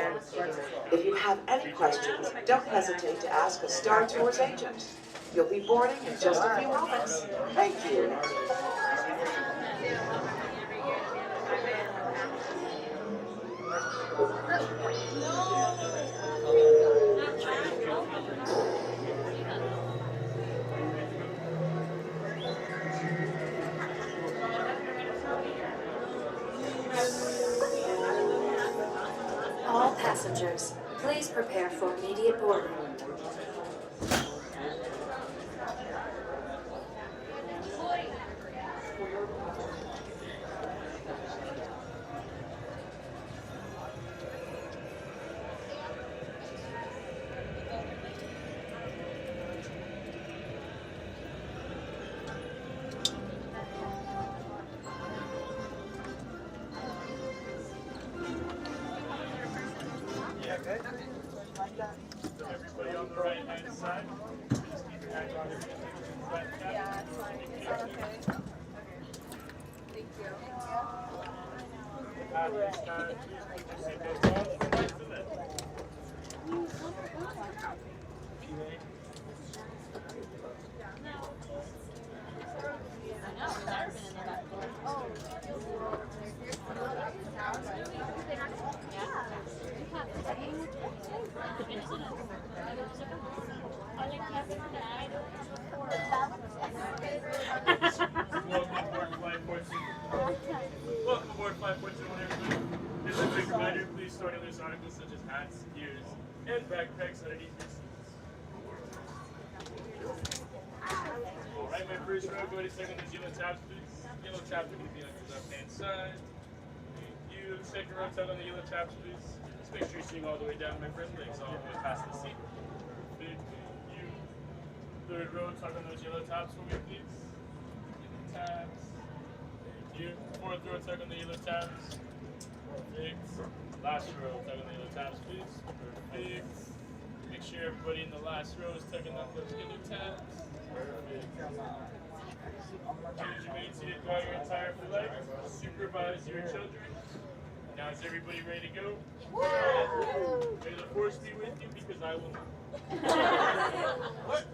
If you have any questions, don't hesitate to ask a Star Tours agent. You'll be boarding in just a few moments. Thank you. All passengers, please prepare for immediate boarding. Everybody on the right hand side. Just keep your hands on your feet. Yeah, it's fine. Is that okay? Thank you. At this time, please put your seatbelt on and place the lid. hats, gears, and backpacks underneath your seats. Alright, my first row, go ahead and check on those yellow tabs, please. Yellow tabs are going to be on your left-hand side. Thank you. Second row, tug on the yellow tabs, please. Just make sure you're seeing all the way down, my friend. Legs all the way past the seat. Thank you. Third row, tug on those yellow tabs for me, please. Yellow tabs. Thank you. Fourth row, tug on the yellow tabs. Perfect. Last row, tug on the yellow tabs, please. Perfect. Make sure everybody in the last row is tugging on those yellow tabs. Perfect. Choose your main seated throughout your entire flight. Supervise your children. Now is everybody ready to go? May the force be with you because I will not. What?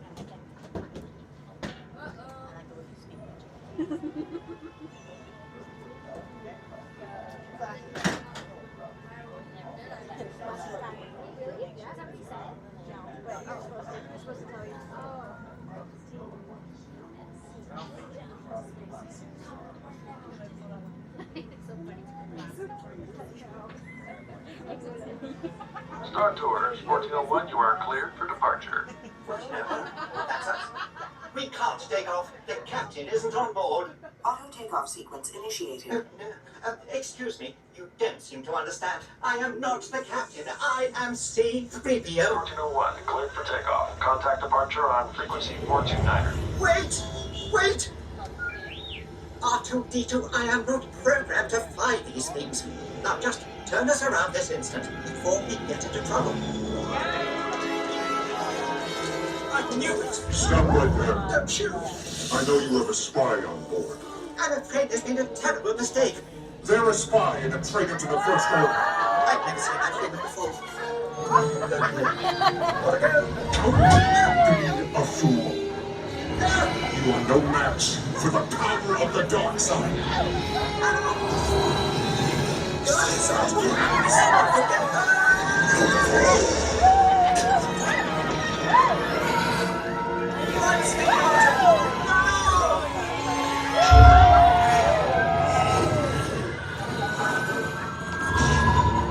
Star Tours, 1401, you are cleared for departure. That's us. We can't take off. The captain isn't on board. Auto takeoff sequence initiated. Excuse me, you don't seem to understand. I am not the captain. I am C-3PO. 1401, cleared for takeoff. Contact departure on frequency 429er. Wait! Wait! R2-D2, I am not programmed to fly these things. Now just turn us around this instant before we get into trouble. I knew it. Stop right there. Don't shoot. I know you have a spy on board. I'm afraid there's been a terrible mistake. They're a spy and a traitor to the First Order. I've never seen that figure before. Don't be a fool. You are no match for the power of the dark side.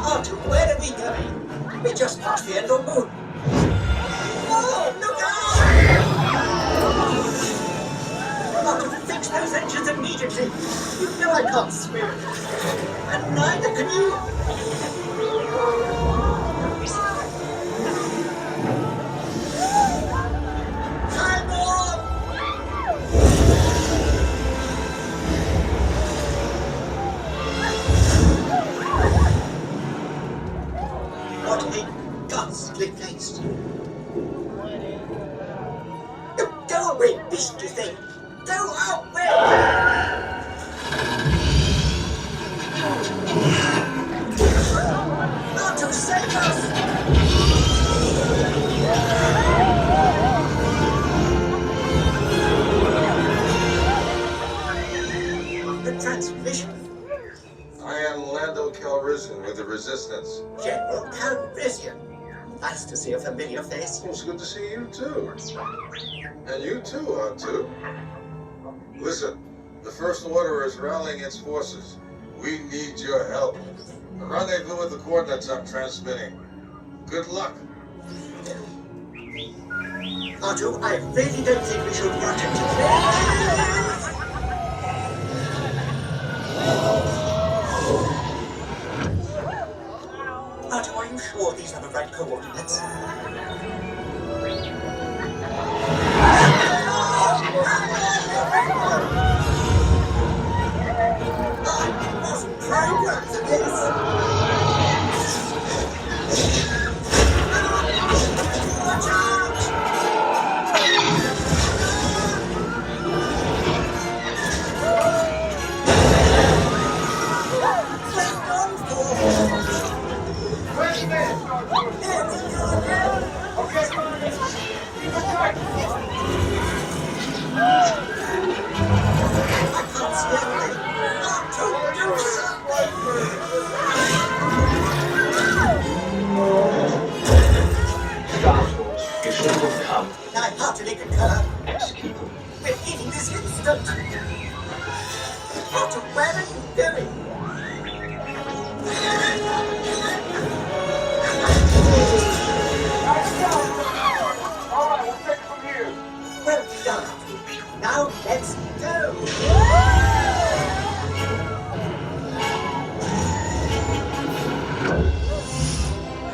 Arthur, where are we going? We just passed the end of the moon. Oh, look out! Arthur, fix those engines immediately. You know I can't swim. And neither can you. Time on! What a ghastly place. Go away, beastly thing. Go away! Not to save us! The transmission. I am Lando Calrissian with the Resistance. General Calrissian. Nice to see a familiar face. Well, it's good to see you too. And you too, R2. Listen, the First Order is rallying its forces. We need your help. A rendezvous with the coordinates I'm transmitting. Good luck. Artu, I really don't think we should rush into Artu, are you sure these are the right coordinates? I wasn't programmed for this! Watch out! We're done for! Where's Ben? Okay. I can't stand it! Artu, do something! Mission will come. I heartily concur. Execute them. We're eating this instant! Artu, where are you going? Now let's go!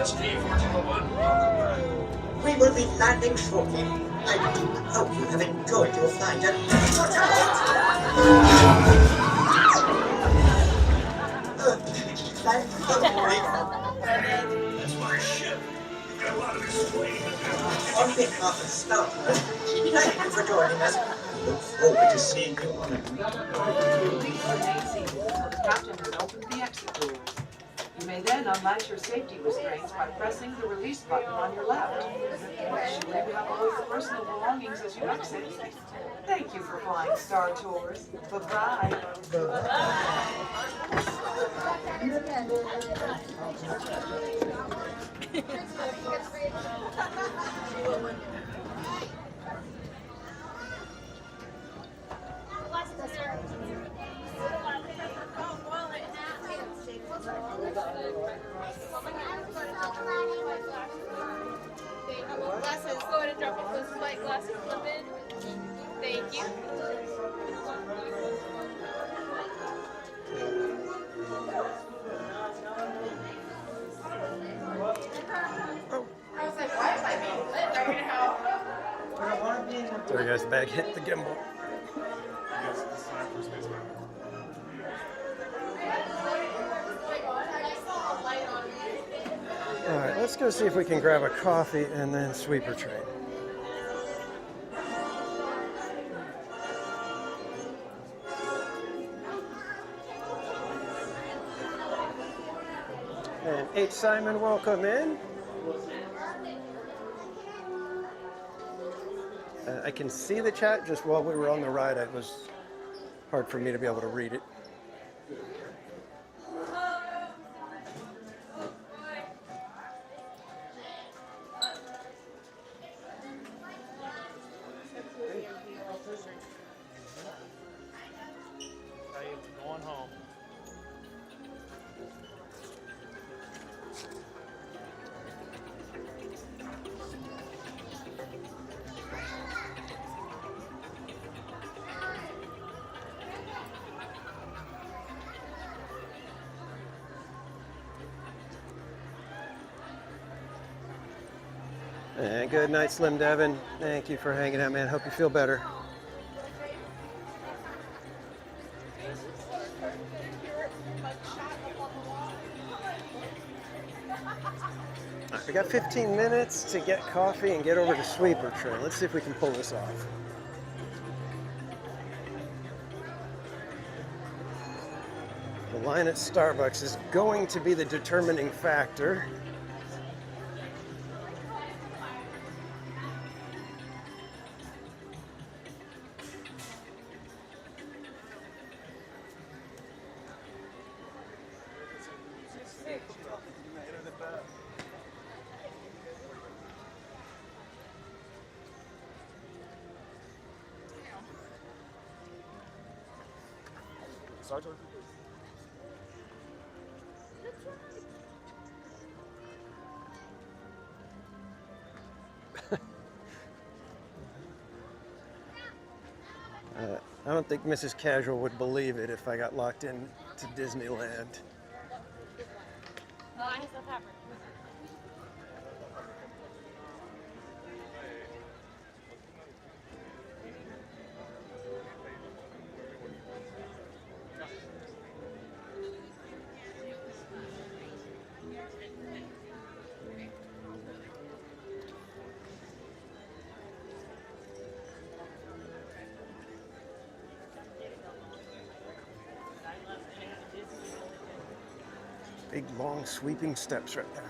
SP-1401, welcome back. We will be landing shortly. I hope you have enjoyed your flight and That's my ship. You've got a lot of explaining to do. on behalf of staff, thank you for joining us. Look forward to seeing you on another You'll be remain seated until the captain has opened the exit doors. You may then unlatch your safety restraints by pressing the release button on your left. Make sure you have all your personal belongings as you exit. Thank you for flying Star Tours. Bye-bye. Glasses, go ahead and drop off those flight glasses, flip in. Thank you. I was like, why am I being lit right now? Sorry guys, the bag hit the gimbal. Alright, let's go see if we can grab a coffee and then sweeper train. And H. Simon, welcome in. I can see the chat, just while we were on the ride, it was hard for me to be able to read it. Going home. And good night, Slim Devin. Thank you for hanging out, man. Hope you feel better. We got 15 minutes to get coffee and get over to Sweeper Train. Let's see if we can pull this off. The line at Starbucks is going to be the determining factor. I don't think Mrs. Casual would believe it if I got locked in to Disneyland. Big, long, sweeping steps right there.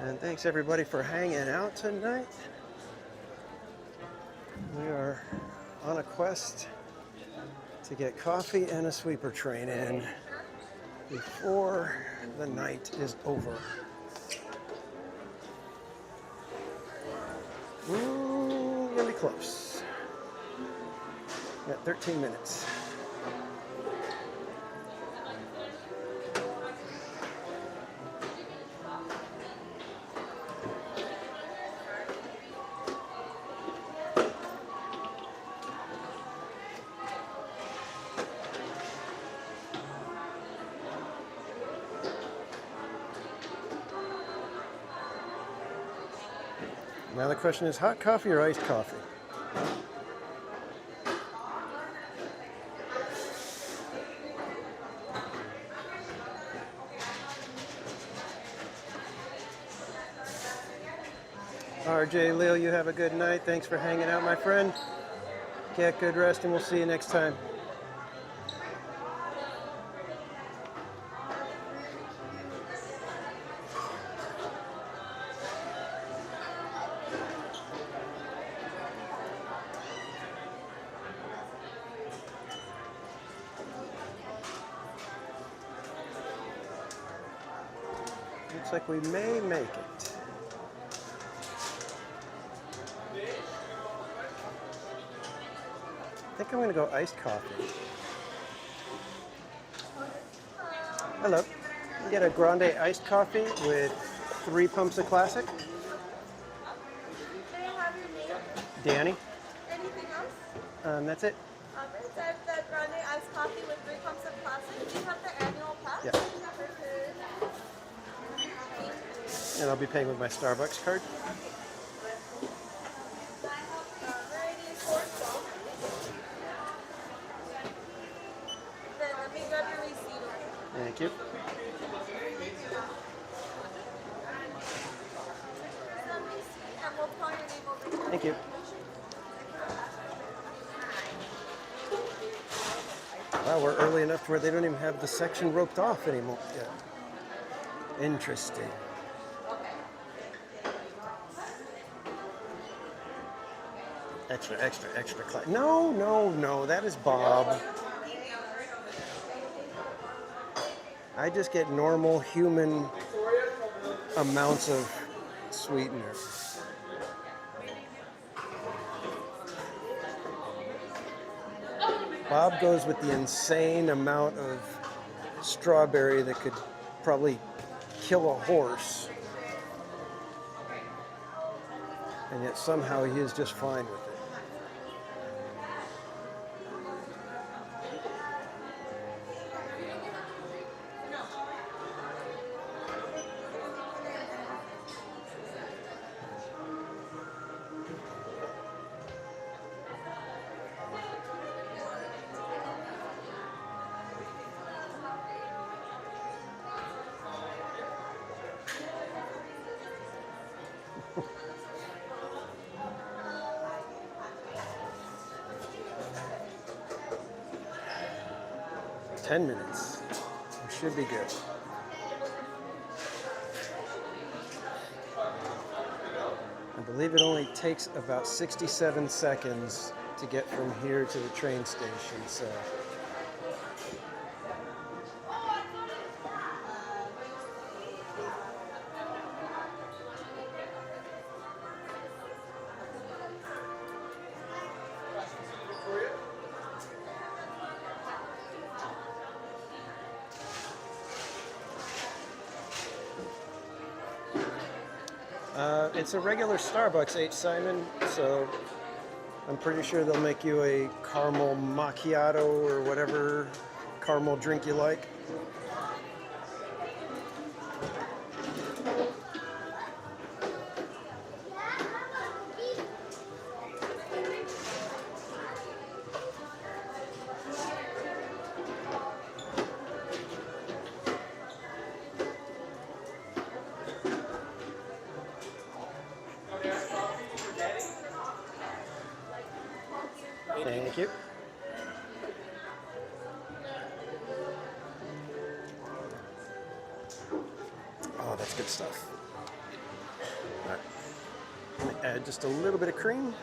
And thanks everybody for hanging out tonight. We are on a quest to get coffee and a sweeper train in before the night is over. Gonna be close. Got 13 minutes. Now the question is hot coffee or iced coffee? RJ, Leo, you have a good night. Thanks for hanging out, my friend. Get good rest, and we'll see you next time. Looks like we may make it. I think I'm going to go iced coffee. Hello. Get a grande iced coffee with 3 pumps of classic. May I have your name? Danny. Anything else? That's it. Okay, so I have the grande iced coffee with 3 pumps of classic. Do you have the annual pass? Yeah. Perfect. And I'll be paying with my Starbucks card. Alrighty, 4 12. Then let me grab your receipt. Thank you. And we'll call your name over here. Thank you. Wow, we're early enough to where they don't even have the section roped off anymore yet. Interesting. Extra, extra, extra class. No, no, no, that is Bob. I just get normal human amounts of sweetener. Bob goes with the insane amount of strawberry that could probably kill a horse. And yet somehow he is just fine with it. Ten minutes. We should be good. I believe it only takes about 67 seconds to get from here to the train station, so. It's a regular Starbucks, H. Simon, so I'm pretty sure they'll make you a caramel macchiato or whatever caramel drink you like. Thank you. Oh, that's good stuff. All right. I'm gonna add just a little bit of cream.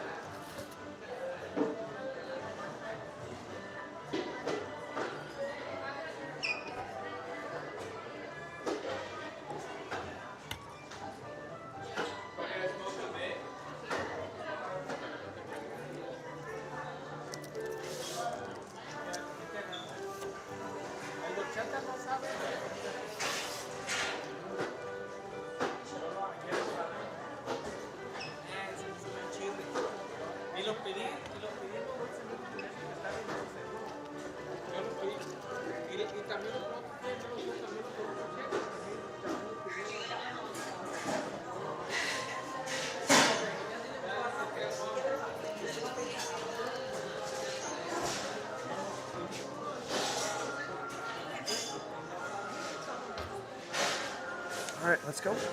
Let's go.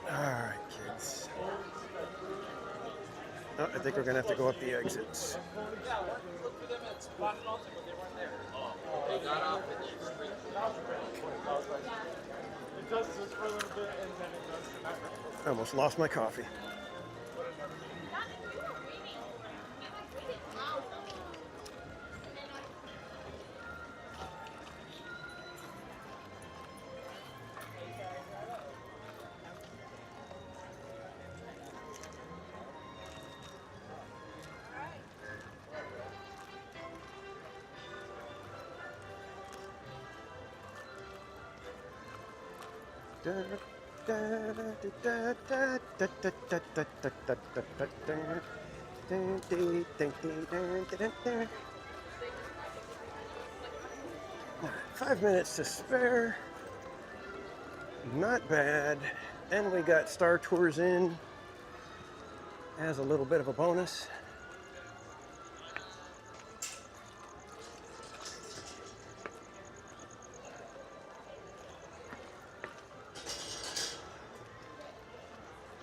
All right, kids. Oh, I think we're gonna have to go up the exits. I almost lost my coffee. Five minutes to spare. Not bad. And we got Star Tours in as a little bit of a bonus.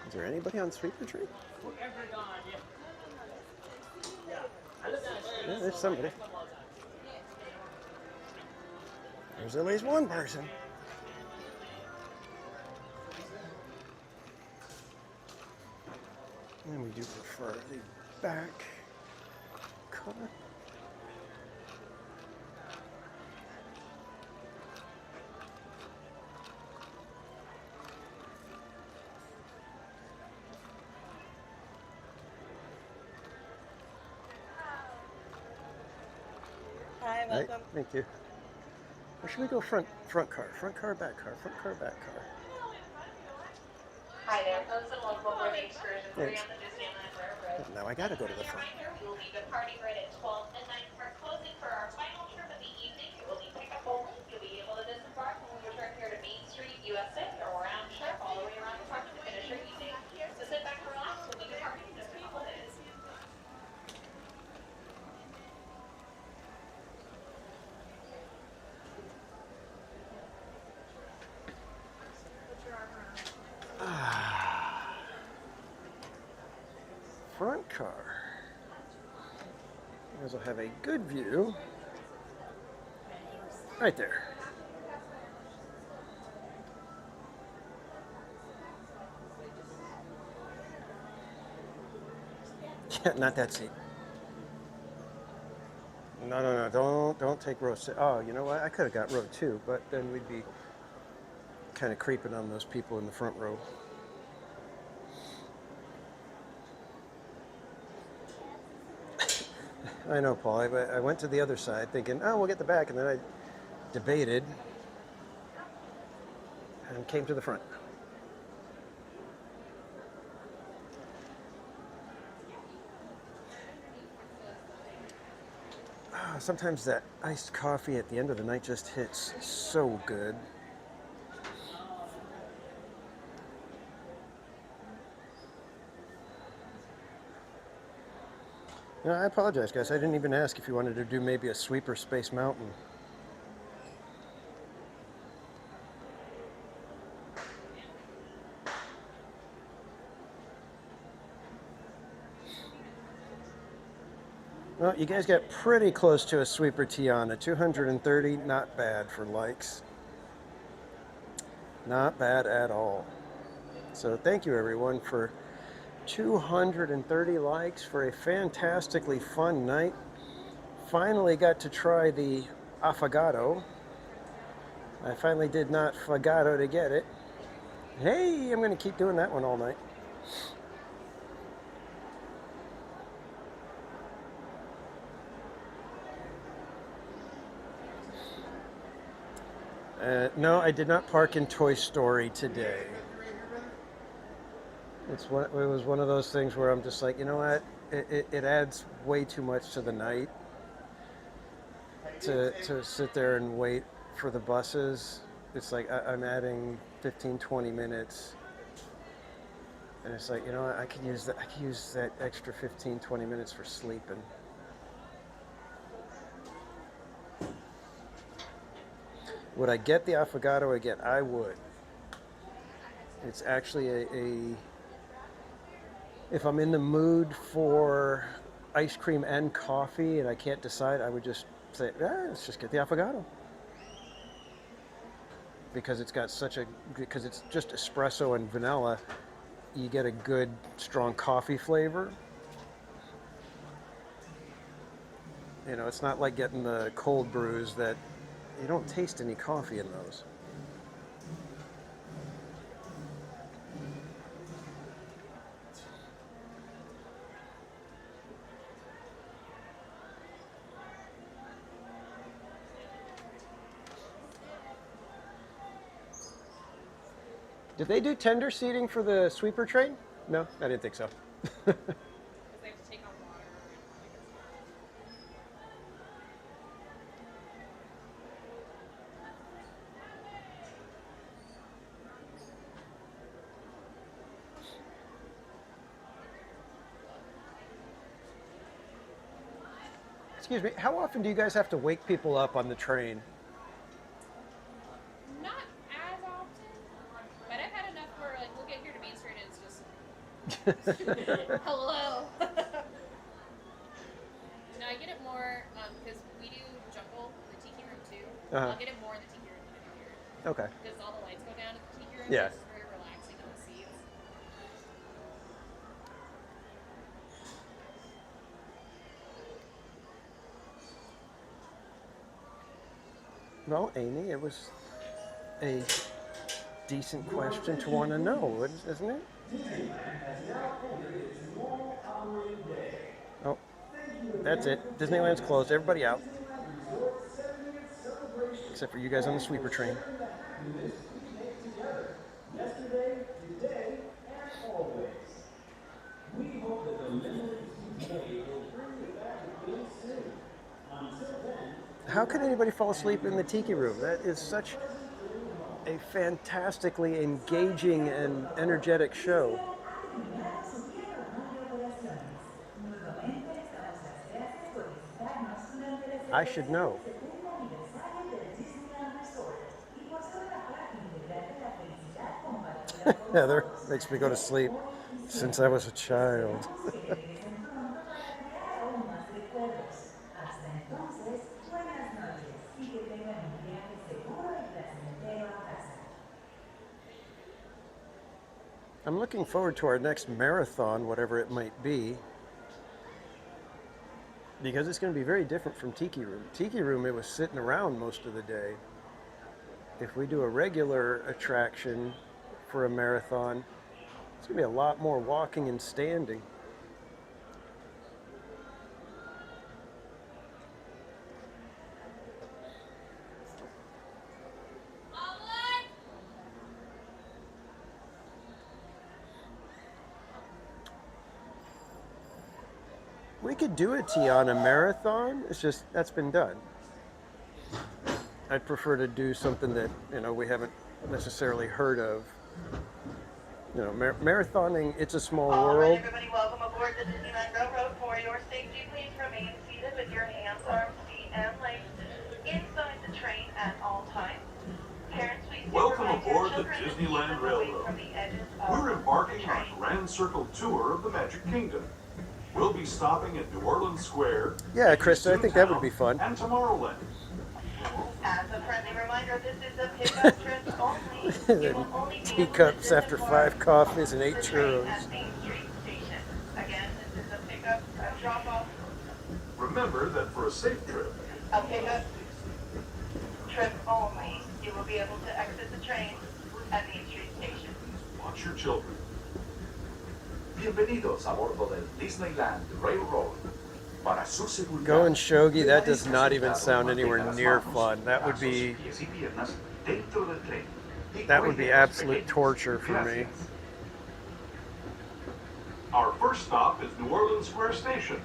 Is there anybody on Sweeper Tree? Yeah, there's somebody. There's at least one person. And we do prefer the back car. Hi, Right, welcome. thank you. Or should we go front car, back car, front car, back car? Hi there, folks, and welcome for the excursion Yeah. free on the Disneyland Railroad. Now I gotta go to the front. Reminder, we will be departing right at 12 midnight for closing for our final trip of the evening. It will be pickup only. You'll be able to disembark when we return here to Main Street, U.S.A, or around Sharp all the way around the park to finish your evening. So sit back and relax. We'll be departing in just a couple minutes. Front car. You guys will have a good view. Right there. Yeah, not that seat. No, don't take row 6. Oh, you know what? I could have got row 2, but then we'd be kind of creeping on those people in the front row. I know, Paul. I went to the other side thinking, oh, we'll get the back, and then I debated and came to the front. Oh, sometimes that iced coffee at the end of the night just hits so good. No, I apologize, guys. I didn't even ask if you wanted to do maybe a Sweeper Space Mountain. Well, you guys got pretty close to a Sweeper Tiana. 230, not bad for likes. Not bad at all. So thank you, everyone, for 230 likes for a fantastically fun night. Finally got to try the affogato. I finally did not fagato to get it. Hey, I'm going to keep doing that one all night. No, I did not park in Toy Story today. It was one of those things where I'm just like, you know what? It adds way too much to the night to sit there and wait for the buses. it's like I'm adding 15, 20 minutes. And it's like, you know, I could use that extra 15, 20 minutes for sleeping. Would I get the affogato again? I would. It's actually if I'm in the mood for ice cream and coffee and I can't decide, I would just say, let's just get the affogato. Because it's just espresso and vanilla, you get a good, strong coffee flavor. You know, it's not like getting the cold brews that you don't taste any coffee in those. Did they do tender seating for the sweeper train? No, I didn't think so. Excuse me, how often do you guys have to wake people up on the train? Not as often, but I've had enough where like we'll get here to Main Street and it's just hello. No, I get it more because we do Jungle, the tiki room too. I'll get it more in the tiki room than in here. Okay. Because all the lights go down in the tiki room. Yeah. It's very relaxing on the seats. Well, Amy, it was a decent question to want to know, isn't it? Oh, that's it. Disneyland's closed. Everybody out. Except for you guys on the sweeper train. How could anybody fall asleep in the tiki room? That is such a fantastically engaging and energetic show. I should know. Heather makes me go to sleep since I was a child. I'm looking forward to our next marathon, whatever it might be, because it's going to be very different from Tiki Room. Tiki Room, it was sitting around most of the day. If we do a regular attraction for a marathon, it's going to be a lot more walking and standing. We could do a Tiana marathon. It's just, that's been done. I'd prefer to do something that, you know, we haven't necessarily heard of. You know, marathoning, It's a Small World. Everybody, welcome aboard the Disneyland Railroad. For your safety, please remain seated with your hands, arms, feet, and legs inside the train at all times. Parents, please welcome aboard the Disneyland Railroad. We're embarking on a grand circle tour of the Magic Kingdom. We'll be stopping at New Orleans Square. Yeah, Krista, I think that would be fun. And Tomorrowland. As a friendly reminder, this is a pickup trip only. You will only be Teacups after 5 coffees and 8 churros. at Main Street Station. Again, this is a pickup and drop off. Remember that for a safe trip, A pickup trip only. You will be able to exit the train at Main Street Station. watch your children. Bienvenidos a bordo del Disneyland Railroad. Para su seguridad, Going shogi, that does not even sound anywhere near fun. That would be absolute torture for me. Our first stop is New Orleans Square Station.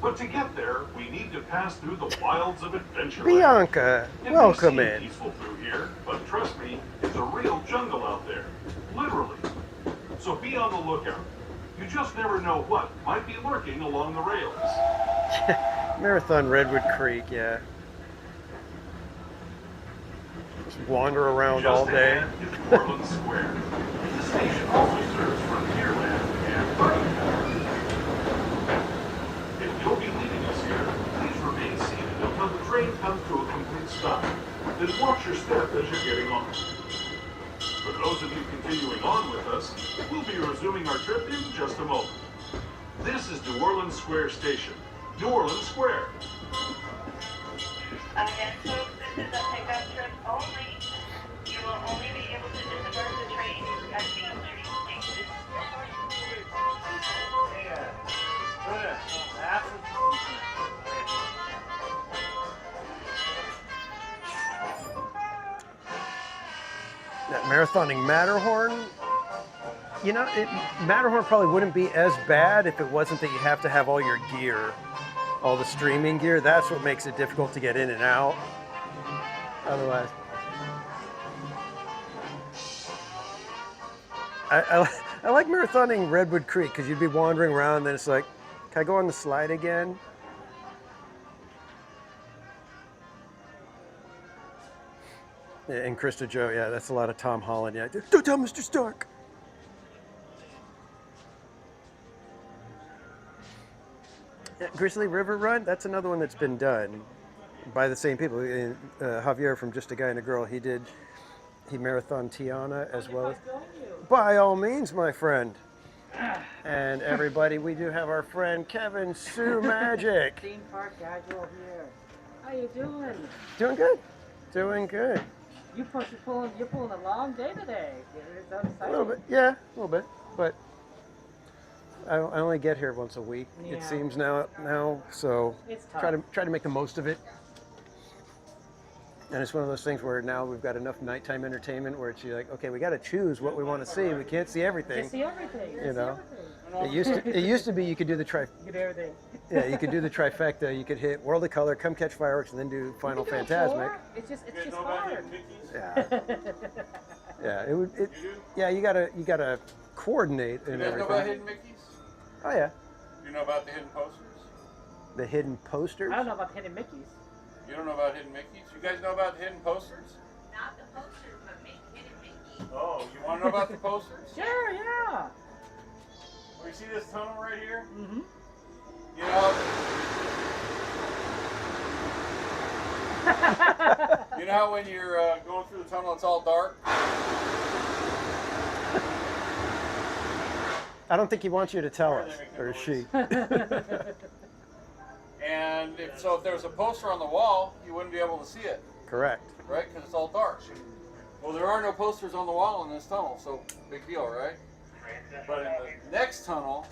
But to get there, we need to pass through the wilds of Adventureland. Bianca, It may welcome seem in. peaceful through here, but trust me, it's a real jungle out there. Literally. So be on the lookout. You just never know what might be lurking along the rails. Marathon Redwood Creek, yeah. Just wander around all day. Just ahead is Orland Square. The station also serves Frontierland and Buckingham. If you'll be leaving us here, please remain seated until the train comes to a complete stop. Then watch your step as you're getting on. For those of you continuing on with us, we'll be resuming our trip in just a moment. This is New Orleans Square Station. New Orleans Square. Again, folks, this is a pickup trip only. You will only be able to disembark the train at Main Street Station. That marathoning Matterhorn, you know, Matterhorn probably wouldn't be as bad if it wasn't that you have to have all your gear, all the streaming gear. That's what makes it difficult to get in and out. Otherwise, I like marathoning Redwood Creek because you'd be wandering around and then it's like, can I go on the slide again? And Krista Joe, yeah, that's a lot of Tom Holland. Yeah, don't tell Mr. Stark. Grizzly River Run, that's another one that's been done by the same people. Javier from Just a Guy and a Girl, he marathon Tiana as well as. By all means, my friend. And everybody, we do have our friend Kevin Sue Magic. Theme park casual here. How you doing? Doing good. Doing good. You're pulling a long day today. Is that A exciting? little bit, yeah, a little bit. But I only get here once a week. Yeah. It seems now. So It's tough. try to make the most of it. And it's one of those things where now we've got enough nighttime entertainment where it's like, okay, we got to choose what we want to see. We can't see everything. Can't see everything. You know, it used to be you could do the You get everything. Yeah, you could do the trifecta. You could hit World of Color, Come Catch Fireworks, and then do Final Fantasmic. It's just hard. Yeah. Yeah, it would. Yeah, you gotta coordinate and You guys know everything. about hidden Mickeys? Oh yeah. You know about the hidden posters? The hidden posters. I don't know about hidden Mickeys. You don't know about hidden Mickeys? You guys know about hidden posters? Not the posters, but hidden Mickey. Oh, you want to know about the posters? Sure, yeah. Well, you see this tunnel right here? Mm-hmm. You know, you know how when you're going through the tunnel, it's all dark? I don't think he wants you to tell us, or she. And if there was a poster on the wall, you wouldn't be able to see it, Correct. right? Because it's all dark. Well, there are no posters on the wall in this tunnel, so big deal, right? But in the next tunnel,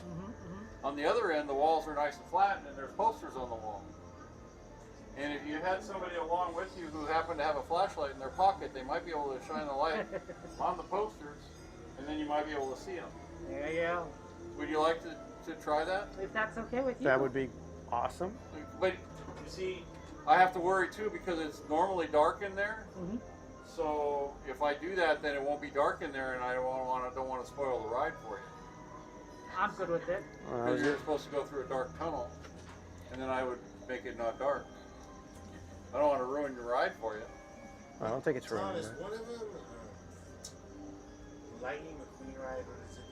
on the other end, the walls are nice and flat, and there's posters on the wall. And if you had somebody along with you who happened to have a flashlight in their pocket, they might be able to shine the light on the posters, and then you might be able to see them. There you go. Would you like to try that? If that's okay with you. That would be awesome. But you see, I have to worry too because it's normally dark in there. Mm-hmm. So if I do that, then it won't be dark in there, and I don't want to spoil the ride for you. I'm good with it. Because you're supposed to go through a dark tunnel, and then I would make it not dark. I don't want to ruin your ride for you. I don't think it's ruined. Thomas, one of them, Lightning McQueen ride, or is it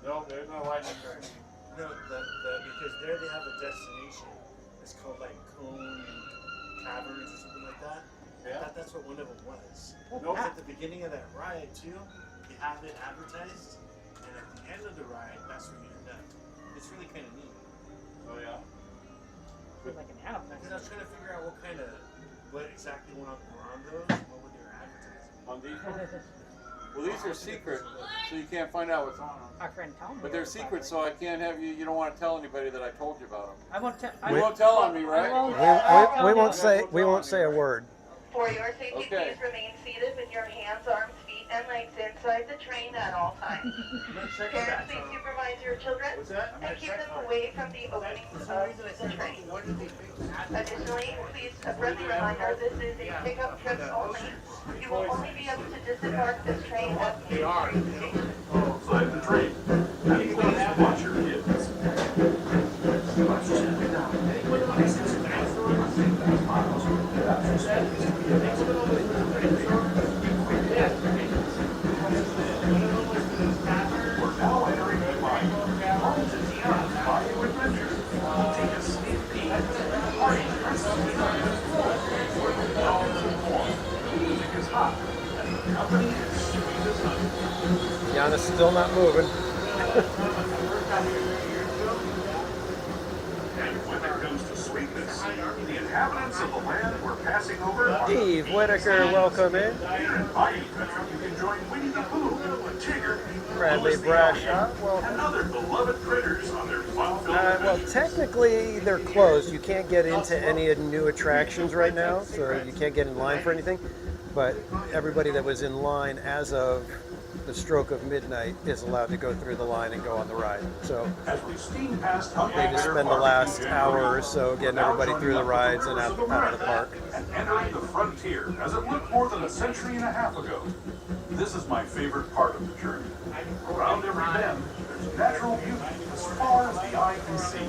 the No, there's no lightning train. No, because there they have a destination. It's called like Cone Caverns or something like that. Yeah. I thought that's what one of them was. Nope. At the beginning of that ride too, they have it advertised, and at the end of the ride, that's where you end up. It's really kind of neat. Oh yeah. Like an animal. Because I was trying to figure out what exactly went on those, what were they advertising. On these ones? Well, these are secret, so you can't find out what's on them. Our friend Tom. But they're secret, so I can't have you. You don't want to tell anybody that I told you about them. I won't tell. You won't tell on me, right? We won't say a word. For your safety, please remain seated with your hands, arms, feet, and legs inside the train at all times. Parents, please supervise your children and keep them away from the openings of the train. Additionally, please a friendly reminder, this is a pickup trip only. You will only be able to disembark this train at the station. Inside the train. And please watch your kids. We're now entering the mine. Home to Dion's Bayou Adventure. Take a sneak peek at the party Christmas where the bells are warm, the music is hot, and the company is sweet as honey. Gianna's still not moving. And when it comes to sweetness, the inhabitants of the land we're passing over are Steve Whitaker, welcome in. Here in Bayou Country, you can join Winnie the Pooh, Tigger, Bradley Louis the Brashaw, Alligator, welcome. and other beloved critters on their fun-filled Well, adventures. technically they're closed. You can't get into any of the new attractions right now, so you can't get in line for anything. But everybody that was in line as of the stroke of midnight is allowed to go through the line and go on the ride. So As we steam past they just spend the last hour or so getting everybody through the rides and out of the park. and entering the frontier as it looked more than a century and a half ago. This is my favorite part of the journey. Around every bend, there's natural beauty as far as the eye can see.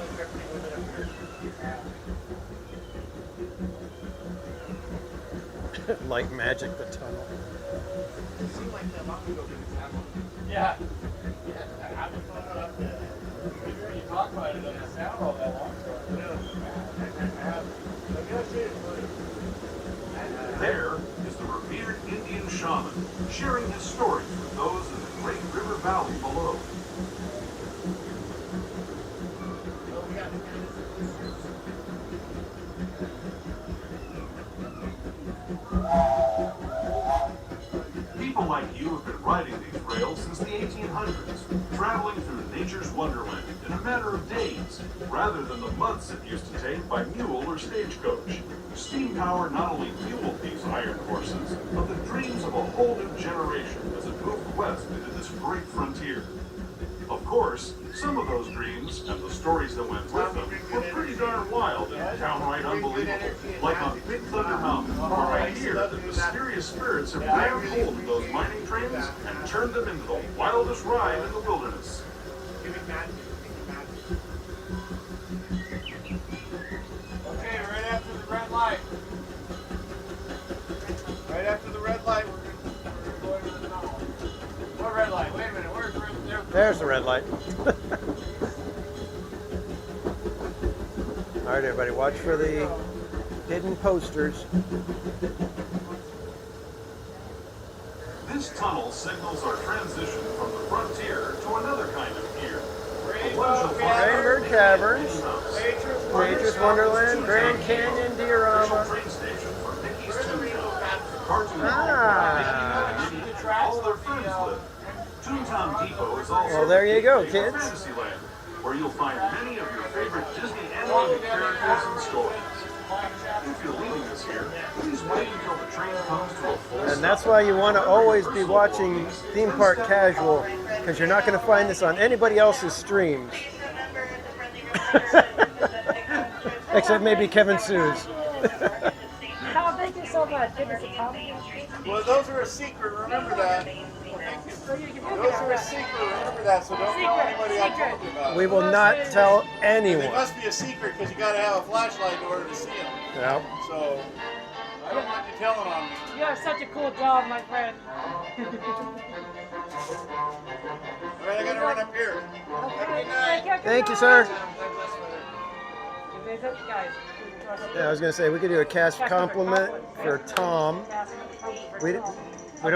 Like magic, the tunnel. Yeah. You talk about it, it doesn't sound all that long. There is the revered Indian shaman, sharing his stories with those in the great river valley below. People like you have been riding these rails since the 1800s, traveling through nature's wonderland in a matter of days, rather than the months it used to take by mule or stagecoach. Steam power not only fueled these iron horses, but the dreams of a whole new generation as it moved west into this great frontier. Of course, some of those dreams and the stories that went with them were pretty darn wild and downright unbelievable. Like on Big Thunder Mountain, where I hear that mysterious spirits have grabbed hold of those mining trains and turned them into the wildest ride in the wilderness. Okay, right after the red light. Right after the red light, we're going to the tunnel. What red light? Wait a minute, where's the red light? There's the red light. All right, everybody, watch for the hidden posters. This tunnel signals our transition from the frontier to another kind of gear. Rainbird Caverns, Nature's Wonderland, Grand Canyon Diorama. Train station for Mickey's Toontown. Cartoon Ah. all their friends live. Toontown Depot is also Well, there you go, the kids. Fantasyland, where you'll find many of your favorite Disney animated characters and stories. If you're leaving us here, please wait until the train comes to a full And that's why you want to always be watching Theme Park Casual, because you're not going to find this on anybody else's streams. Except maybe Kevin Sue's. Tom, thank you so much. Give us a comment. Well, those are a secret, remember that. Those are a secret, remember that, so don't tell anybody I told you about it. We will not tell They anyone. must be a secret because you got to have a flashlight in order to see them. Yeah. So, I don't want you telling on me. You have such a cool job, my friend. All right, I got to run up here. Have a good night. Thank you, sir. Guys. Yeah, I was going to say, we could do a cast compliment for Tom. We don't. The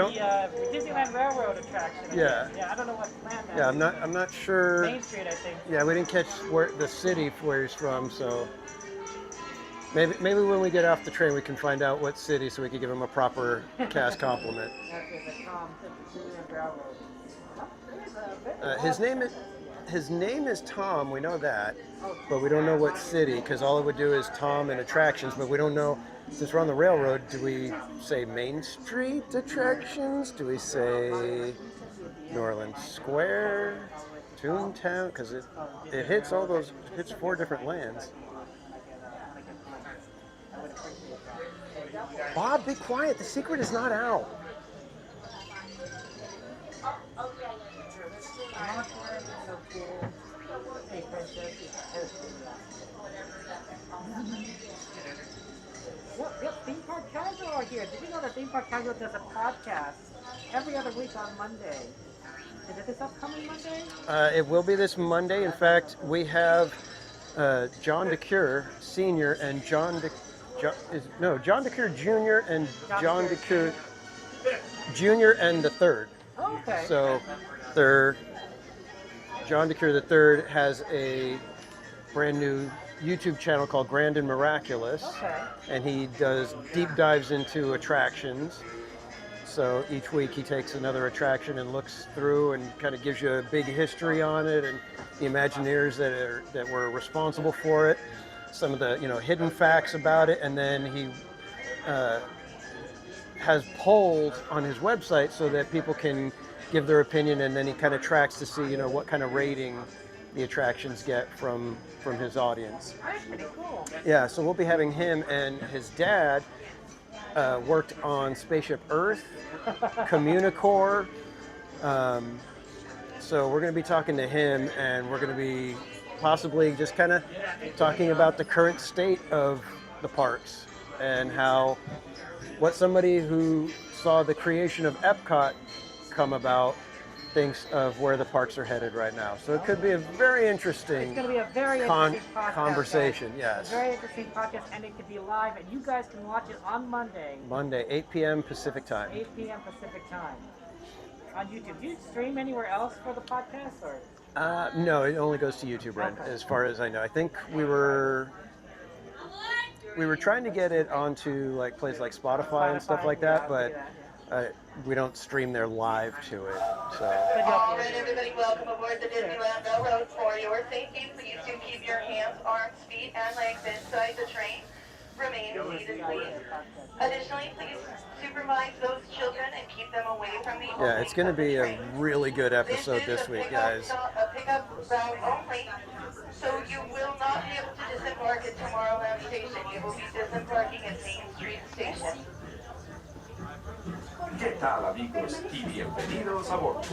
Disneyland Railroad attraction. Yeah. Yeah, I don't know what plan that Yeah, is. I'm not sure. Main Street, I think. Yeah, we didn't catch where the city where he's from, so maybe when we get off the train we can find out what city so we can give him a proper cast compliment. Okay, the Tom, the Disneyland Railroad. His name is Tom. We know that, but we don't know what city because all it would do is Tom and attractions, but we don't know since we're on the railroad, do we say Main Street attractions? Do we say New Orleans Square, Toontown? Because it hits all those, it hits 4 different lands. Bob, be quiet. The secret is not out. Yep, Theme Park Casual are here. Did you know that Theme Park Casual does a podcast every other week on Monday? Is it this upcoming Monday? It will be this Monday. In fact, we have John DeCure Sr. and John DeCure Jr. and John DeCure Jr. and the third. Okay. So John DeCure III has a brand new YouTube channel called Grand and Miraculous. Okay. And he does deep dives into attractions. So each week he takes another attraction and looks through and kind of gives you a big history on it and the Imagineers that were responsible for it, some of the hidden facts about it, and then he has polls on his website so that people can give their opinion, and then he kind of tracks to see what kind of rating the attractions get from his audience. That's pretty cool. Yeah, so we'll be having him, and his dad worked on Spaceship Earth, Communicore. So we're going to be talking to him, and we're going to be possibly just kind of talking about the current state of the parks and what somebody who saw the creation of Epcot come about thinks of where the parks are headed right now. So it could be a very interesting It's going to be a very interesting podcast, conversation. guys. Yes. A very interesting podcast, and it could be live, and you guys can watch it on Monday. Monday, 8 p.m. Pacific time. 8 p.m. Pacific time on YouTube. Do you stream anywhere else for the podcast, or? No, it only goes to YouTube, Ren, as far as I know. I think we were trying to get it onto like places like Spotify and stuff like that, but we don't stream there live to it. So. All right, everybody, welcome aboard the Disneyland Railroad. For your safety, please do keep your hands, arms, feet, and legs inside the train. Remain seated, please. Additionally, please supervise those children and keep them away from the Yeah, it's going to be a really good episode this week, guys. A pickup route only, so you will not be able to disembark at Tomorrowland Station. You will be disembarking at Main Street Station. ¿Qué tal, amigos? Y bienvenidos a bordo.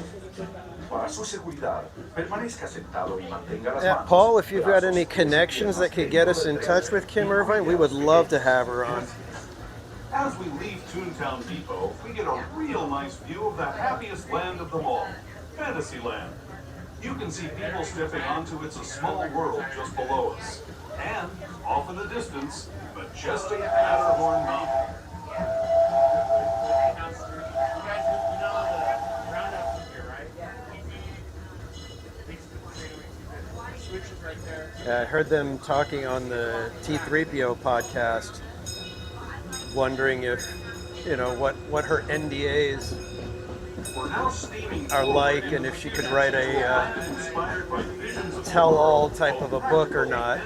Para su seguridad, permanezca sentado y mantenga las manos. Paul, if you've got any connections that could get us in touch with Kim Irvine, we would love to have her on. As we leave Toontown Depot, we get a real nice view of the happiest land of them all, Fantasyland. You can see people stepping onto It's a Small World just below us. And, off in the distance, majestic Matterhorn Mountain. I heard them talking on the T3PO podcast, wondering if, what her NDAs are like, and if she could write a tell-all type of a book or not.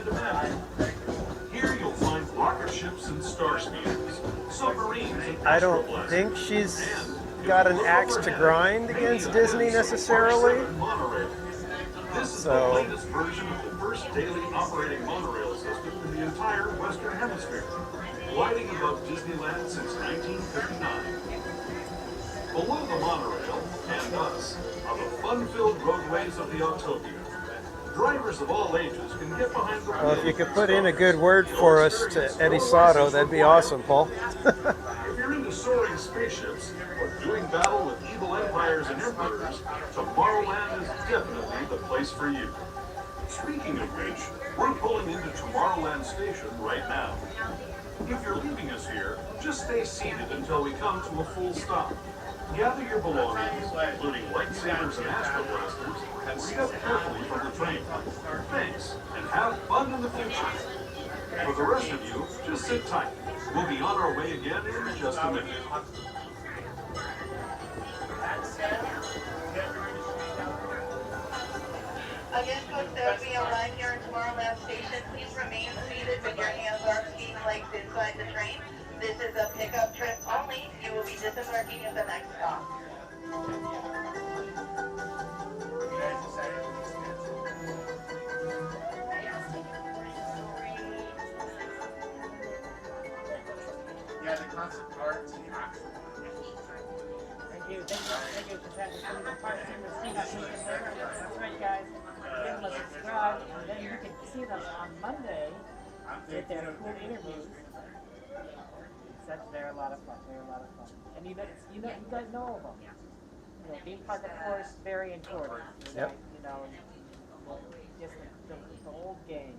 Here you'll find rocket ships and star speeders, submarines and I don't think she's got an axe to grind against Disney necessarily. This is the latest version of the first daily operating monorail system in the entire Western Hemisphere, gliding above Disneyland since 1959. Below the monorail, and us, are the fun-filled roadways of the Autopia. Drivers of all ages can get behind the wheel. Well, if you could put in a good word for us to Eddie Sato, that'd be awesome, Paul. If you're into soaring spaceships or doing battle with evil empires and emperors, Tomorrowland is definitely the place for you. Speaking of which, we're pulling into Tomorrowland Station right now. If you're leaving us here, just stay seated until we come to a full stop. Gather your belongings, including lightsabers and astro blasters, and step carefully from the train. Thanks, and have fun in the future. For the rest of you, just sit tight. We'll be on our way again in just a minute. Again, folks, as we arrive here at Tomorrowland Station, please remain seated with your hands, arms, feet, and legs inside the train. This is a pickup trip only. You will be disembarking at the next stop. Yeah, the concept art to the actual. Thank you for that. That's right, guys. Give them a subscribe, and then you can see them on Monday with their cool interviews. They're a lot of fun. And you guys know all of them. Theme park, of course, very important. Yep. Just the old gang.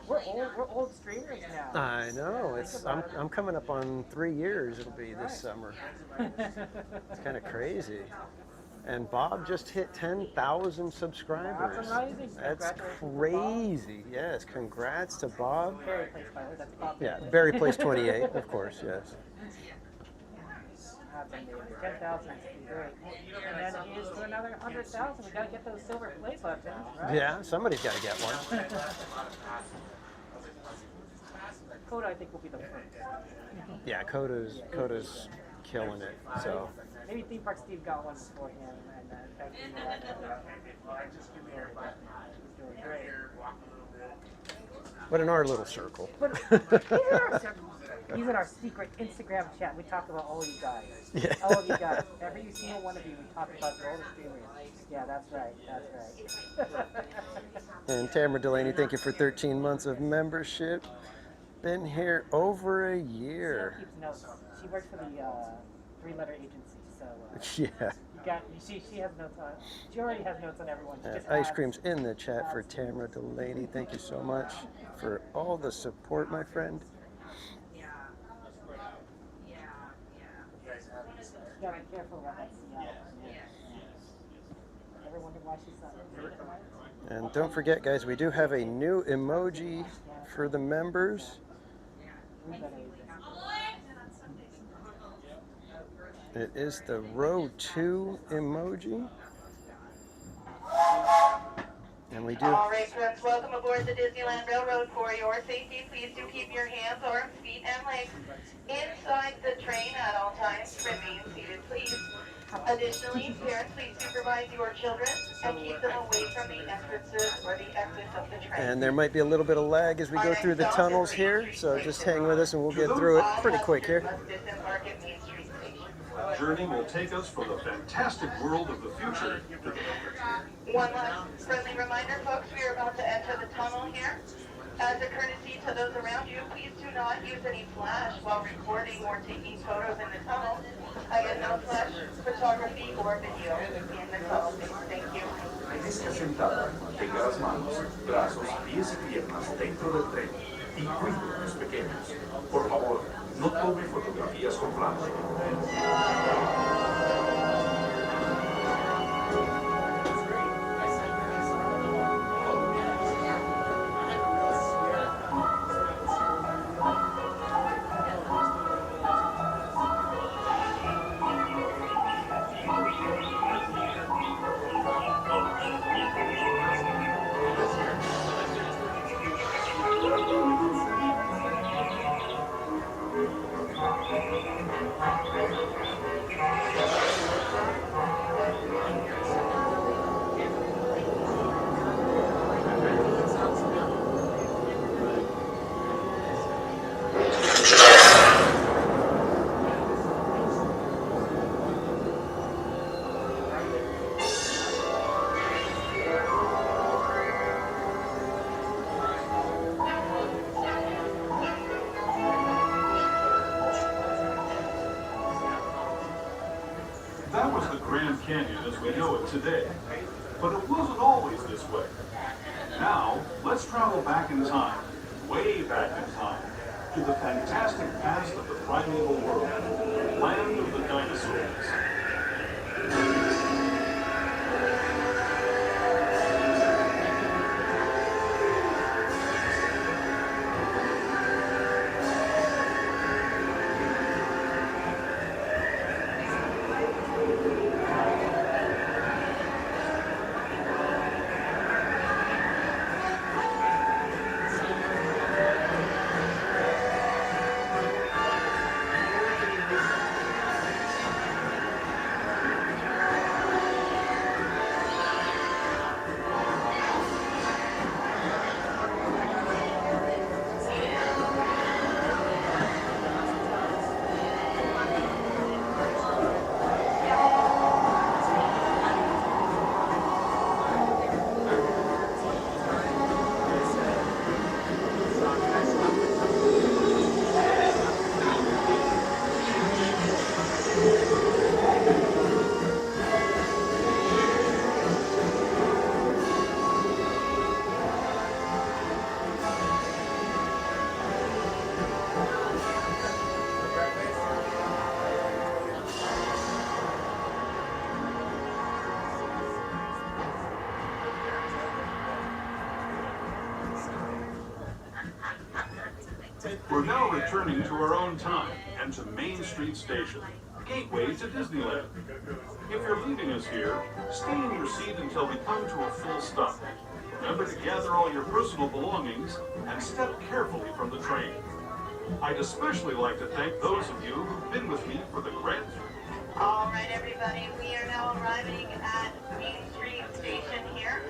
We're old streamers now. I know. I'm coming up on 3 years. It'll be this summer. It's kind of crazy. And Bob just hit 10,000 subscribers. That's amazing. That's crazy. Yes, congrats to Bob. Barry Place, by the way. That's Bob. Yeah, Barry Place 28, of course, yes. That's amazing. 10,000 is great. And then here's to another 100,000. We gotta get those silver play buttons, right? Yeah, somebody's got to get one. Coda, I think, will be the first. Yeah, Coda's killing it. So. Maybe Theme Park Steve got one before him, and he's doing great. But in our little circle. But he's in our secret Instagram chat. We talk about all you guys. Yeah. All of you guys. Every single one of you, we talk about all the streamers. Yeah, that's right. And Tamara Delaney, thank you for 13 months of membership. Been here over a year. She keeps notes. She works for the 3-letter agency, so Yeah. she has notes on. She already has notes on everyone. She just Ice adds. Cream's in the chat for Tamara Delaney. Thank you so much for all the support, my friend. You gotta be careful about that Seattle. Ever wondered why she's not? And don't forget, guys, we do have a new emoji for the members. It is the row 2 emoji. And we do. All right, friends, welcome aboard the Disneyland Railroad. For your safety, please do keep your hands, arms, feet, and legs inside the train at all times. Remain seated, please. Additionally, parents, please supervise your children and keep them away from the entrances or the exits of the train. And there might be a little bit of lag as we go through the tunnels here, so just hang with us and we'll get through it pretty quick here. Journey will take us from the fantastic world of the future to the One last friendly reminder, folks, we are about to enter the tunnel here. As a courtesy to those around you, please do not use any flash while recording or taking photos in the tunnel. Again, no flash photography or video in the tunnel. Thank you. Permanezca sentada, mantenga las manos, brazos, pies y piernas dentro del tren y cuide a los pequeños. Por favor, no tome fotografías con flash. That was the Grand Canyon as we know it today. But it wasn't always this way. Now, let's travel back in time, way back in time, to the fantastic past of the primeval world, land of the dinosaurs. We're now returning to our own time and to Main Street Station, gateway to Disneyland. If you're leaving us here, stay in your seat until we come to a full stop. Remember to gather all your personal belongings and step carefully from the train. I'd especially like to thank those of you who've been with me for the Grand. All right, everybody, we are now arriving at Main Street Station here.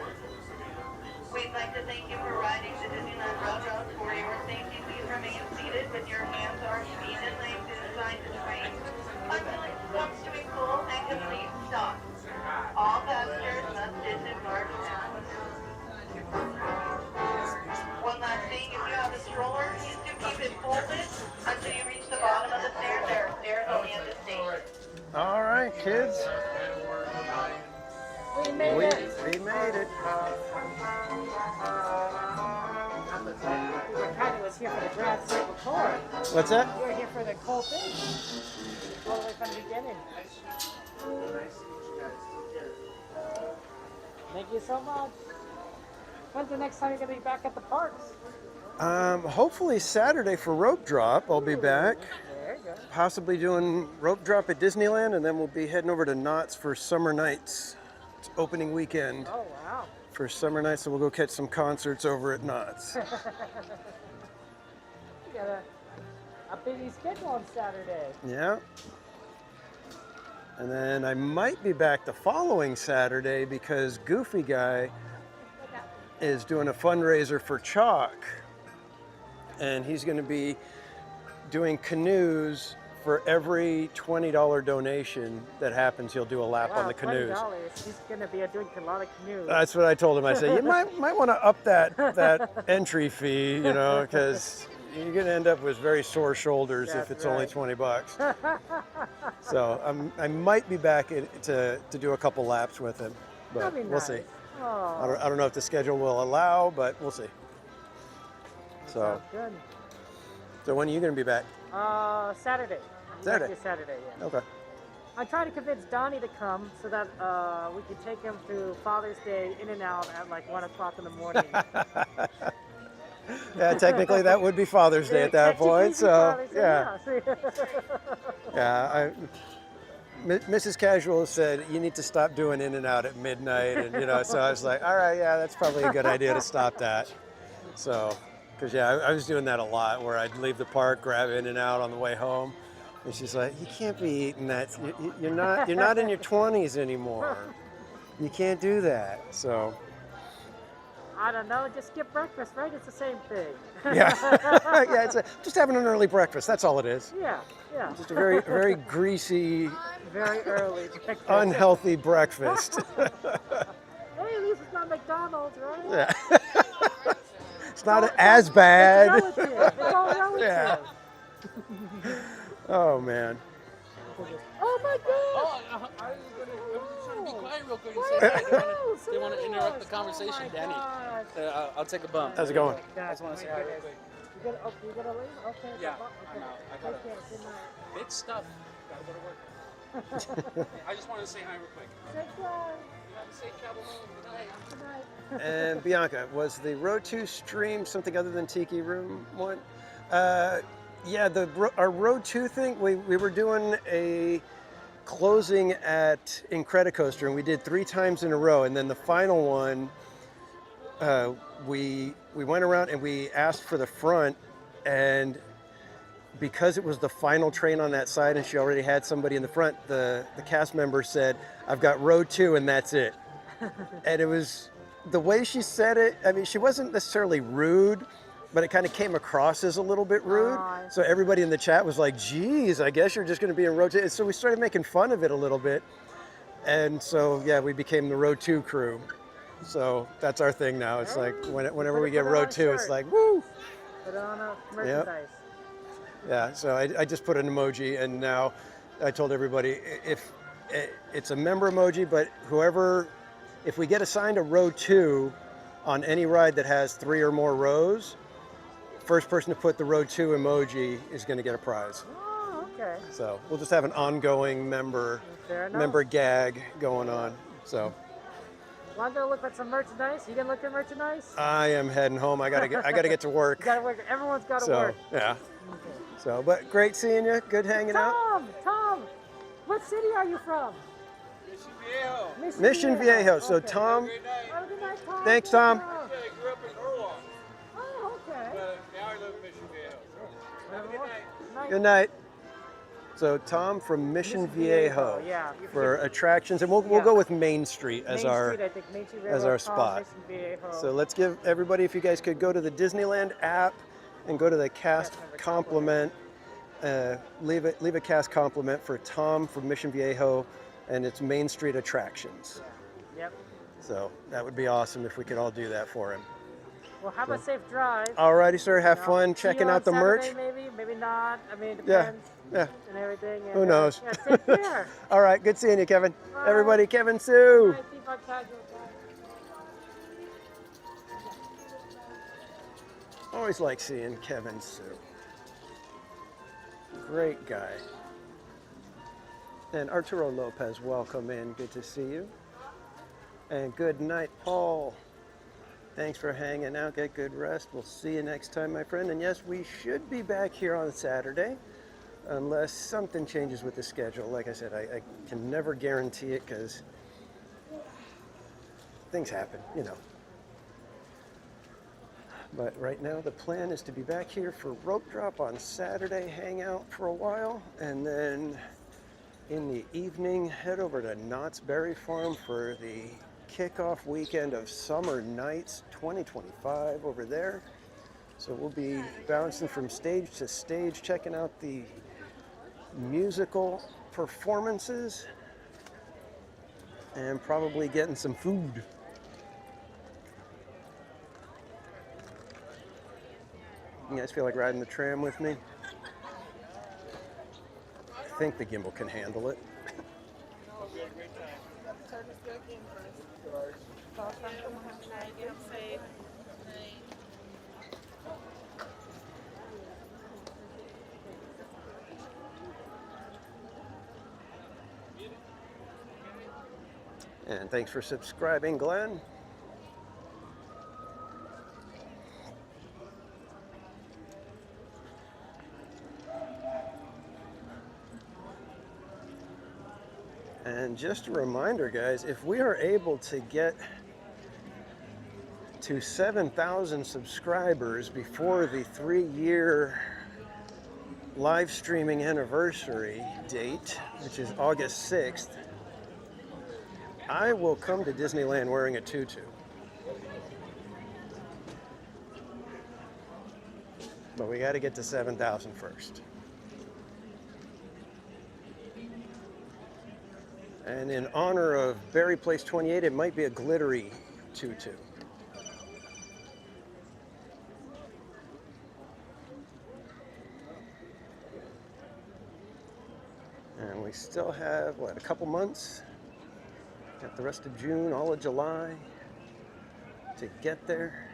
We'd like to thank you for riding the Disneyland Railroad. For your safety, please remain seated with your hands or feet in length inside the train until it comes to a full and complete stop. All passengers must disembark now. One last thing, if you have a stroller, please do keep it folded until you reach the bottom of the stairs. There are stairs only at this station. All right, kids. We made it. We made it. Ricardo was here for the Grand Circle Tour. What's that? You were here for the whole thing. All the way from the beginning. Thank you so much. When's the next time you're going to be back at the parks? Hopefully Saturday for rope drop. I'll be back. There you go. Possibly doing rope drop at Disneyland, and then we'll be heading over to Knott's for Summer Nights. It's opening weekend Oh, wow. for Summer Nights, so we'll go catch some concerts over at Knott's. You got a busy schedule on Saturday. Yeah. And then I might be back the following Saturday because Goofy Guy is doing a fundraiser for Chalk. And he's going to be doing canoes for every $20 donation that happens. He'll do a lap on the canoes. $20. He's going to be doing a lot of canoes. That's what I told him. I said, you might want to up that entry fee, you know, because you're going to end up with very sore shoulders if it's only $20. So I might be back to do a couple laps with him, but That'd be we'll nice. see. Oh. I don't know if the schedule will allow, but we'll see. So, Sounds good. so when are you going to be back? Saturday. Saturday? Next Saturday, yeah. Okay. I tried to convince Donnie to come so that we could take him to Father's Day in and out at like 1 o'clock in the morning. Yeah, technically that would be Father's Day at that point. So yeah, yeah. Mrs. Casual said you need to stop doing in and out at midnight, and you know, so I was like, all right, yeah, that's probably a good idea to stop that. So, because yeah, I was doing that a lot, where I'd leave the park, grab in and out on the way home, and she's like, you can't be eating that. You're not in your 20s anymore. You can't do that. So. I don't know, just skip breakfast, right? It's the same thing. Yeah, yeah. It's just having an early breakfast. That's all it is. Yeah, yeah. Just a very greasy, very early breakfast. unhealthy breakfast. Hey, at least it's not McDonald's, right? Yeah. It's not as bad. It's relative. It's all relative. Yeah. Oh man. Oh my God! I was trying to be quiet real quick and say hi. They want to interrupt the conversation, Danny. I'll take a bump. How's it going? I just want to say hi real quick. You gotta leave? Okay. Yeah, Okay. I got big stuff. Gotta go to work. I just wanted to say hi real quick. Have a safe travel home. Good night. And Bianca, was the Road 2 stream something other than Tiki Room one? Yeah, our Road 2 thing, we were doing a closing at Incredicoaster, and we did 3 times in a row, and then the final one, we went around and we asked for the front, and because it was the final train on that side and she already had somebody in the front, the cast member said, I've got Road 2 and that's it. And it was, the way she said it, I mean, she wasn't necessarily rude, but it kind of came across as a little bit rude. So everybody in the chat was like, geez, I guess you're just going to be in Road 2. So we started making fun of it a little bit. And so, yeah, we became the Road 2 crew. So that's our thing now. It's like whenever we get Road 2, it's like, woo! Put on a merchandise. Yeah, so I just put an emoji, and now I told everybody, if it's a member emoji, but if we get assigned a Row 2 on any ride that has 3 or more rows, first person to put the Row 2 emoji is going to get a prize. Oh, okay. So we'll just have an ongoing member gag going on. So Wanted to look at some merchandise. You gonna look at merchandise? I am heading home. I gotta get to work. Gotta work. Everyone's gotta So work. yeah. So, but great seeing you. Good hanging out. Tom, what city are you from? Mission Viejo. So Okay. Tom. Have a good night, Tom. Thanks, Tom. Yeah, I grew up in Norwalk. Oh, okay. But now I live in Mission Viejo. Have a good night. Good night. So Tom from Mission Viejo yeah. for attractions, and we'll go with Main Street as Main our Street, I think. Main Street, as Railroad, our Tom, spot. Mission Viejo. So let's give everybody, if you guys could go to the Disneyland app and go to the cast compliment, leave a cast compliment for Tom from Mission Viejo, and it's Main Street attractions. Yep. So that would be awesome if we could all do that for him. Well, have a safe drive. Alrighty, sir. Have You know, fun see checking you out on the merch. Saturday, maybe not. I mean, it Yeah, depends. yeah. And everything. And, Who knows? Yeah, take care. All right, good seeing you, Kevin. Bye. Everybody, Kevin Sue. Bye, keep on casual. Always like seeing Kevin Sue. Great guy. And Arturo Lopez, welcome in. Good to see you. And good night, Paul. Thanks for hanging out. Get good rest. We'll see you next time, my friend. And yes, we should be back here on Saturday, unless something changes with the schedule. Like I said, I can never guarantee it because things happen, you know. But right now, the plan is to be back here for rope drop on Saturday, hang out for a while, and then in the evening, head over to Knott's Berry Farm for the kickoff weekend of Summer Nights 2025 over there. So we'll be bouncing from stage to stage, checking out the musical performances, and probably getting some food. You guys feel like riding the tram with me? I think the gimbal can handle it. And thanks for subscribing, Glenn. And just a reminder, guys, if we are able to get to 7,000 subscribers before the 3-year live streaming anniversary date, which is August 6th, I will come to Disneyland wearing a tutu. But we got to get to 7,000 first. And in honor of Berry Place 28, it might be a glittery tutu. And we still have, what, a couple months? Got the rest of June, all of July to get there.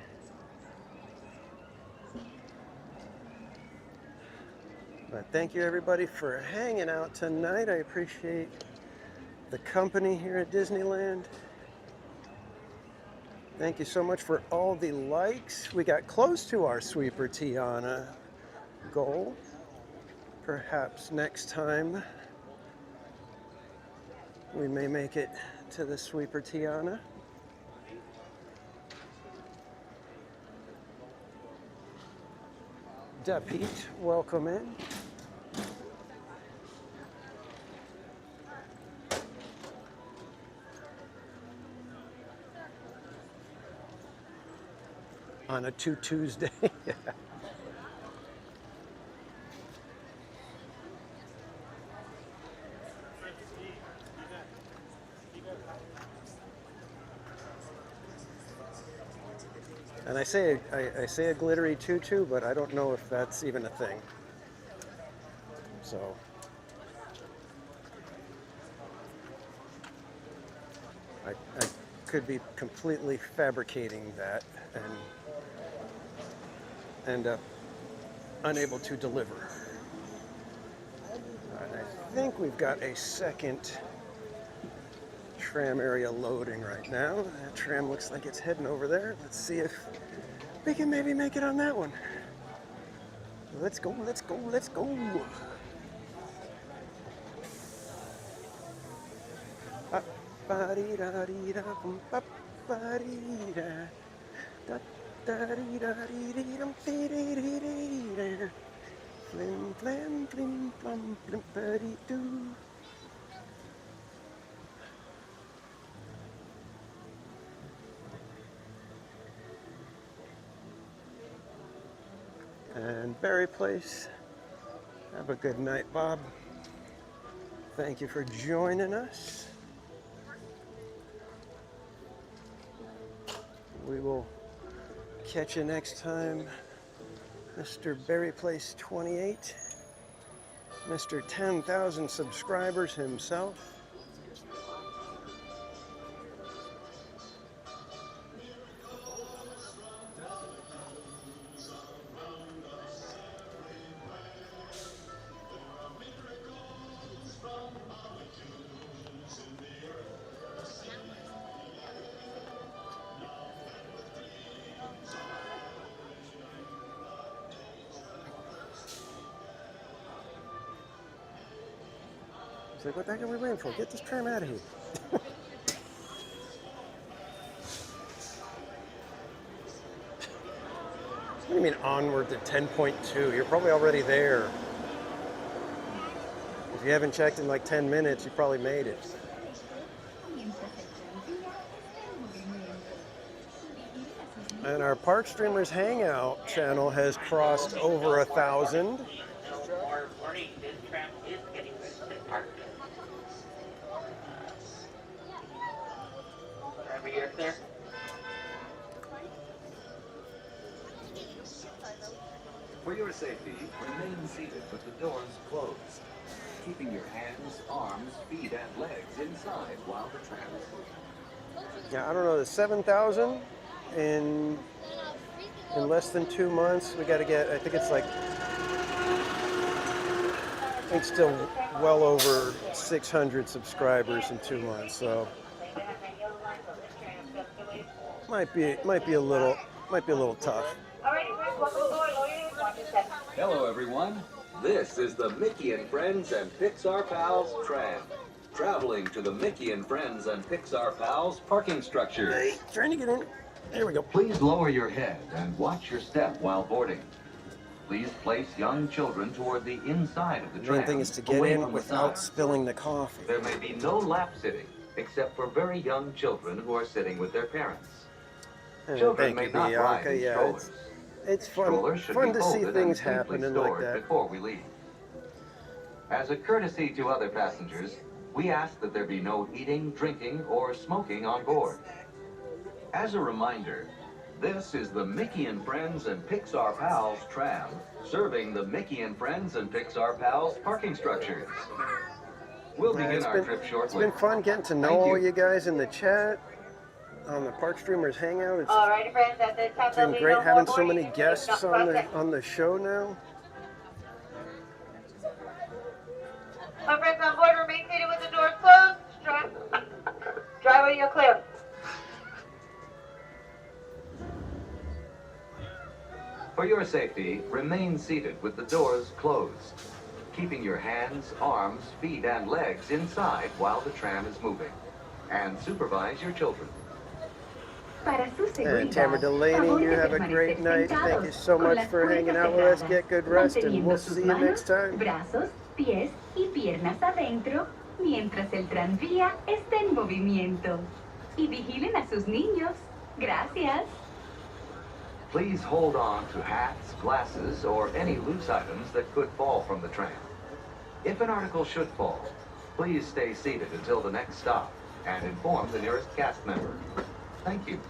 But thank you everybody for hanging out tonight. I appreciate the company here at Disneyland. Thank you so much for all the likes. We got close to our Sweeper Tiana goal. Perhaps next time we may make it to the Sweeper Tiana. Dapit, welcome in. On a Tuesday. Yeah. And I say a glittery tutu, but I don't know if that's even a thing. So I could be completely fabricating that and end up unable to deliver. And I think we've got a second tram area loading right now. That tram looks like it's heading over there. Let's see if we can maybe make it on that one. Let's go, let's go, let's go. Flim, flam, flim, flum, flim, buddy-doo. And Berry Place. Have a good night, Bob. Thank you for joining us. We will catch you next time. Mr. Berry Place 28, Mr. 10,000 subscribers himself. It's like, what the heck are we waiting for? Get this tram out of here. What do you mean onward to 10.2? You're probably already there. If you haven't checked in like 10 minutes, you probably made it. And our Park Streamers Hangout channel has crossed over 1,000. For your safety, remain seated with the doors closed, keeping your hands, arms, feet, and legs inside while the tram is moving. Yeah, I don't know, the 7,000 in less than 2 months. We got to get, I think it's like, I think still well over 600 subscribers in 2 months. So might be a little tough. Hello, everyone. This is the Mickey and Friends and Pixar Pals tram, traveling to the Mickey and Friends and Pixar Pals parking structure. Hey, trying to get in. There we go. Please lower your head and watch your step while boarding. Please place young children toward the inside of the tram. The main thing is to get in without spilling the coffee. There may be no lap sitting, except for very young children who are sitting with their parents. Children may not ride in strollers. It's fun to see things happening like that. Before we leave. As a courtesy to other passengers, we ask that there be no eating, drinking, or smoking on board. As a reminder, this is the Mickey and Friends and Pixar Pals tram, serving the Mickey and Friends and Pixar Pals parking structures. We'll begin our trip shortly. It's been fun getting to know all you guys in the chat. On the Park Streamers Hangout, it's been great having so many guests on the show now. My friends on board, remain seated with the doors closed. Driver, you're clear. For your safety, remain seated with the doors closed, keeping your hands, arms, feet, and legs inside while the tram is moving, and supervise your children. And Tamara Delaney, you have a great night. Thank you so much for hanging out with us. Get good rest, and we'll see you next time. Brazos, pies y piernas adentro, mientras el tranvía está en movimiento. Y vigilen a sus niños. Gracias. Please hold on to hats, glasses, or any loose items that could fall from the tram. If an article should fall, please stay seated until the next stop and inform the nearest cast member. Thank you.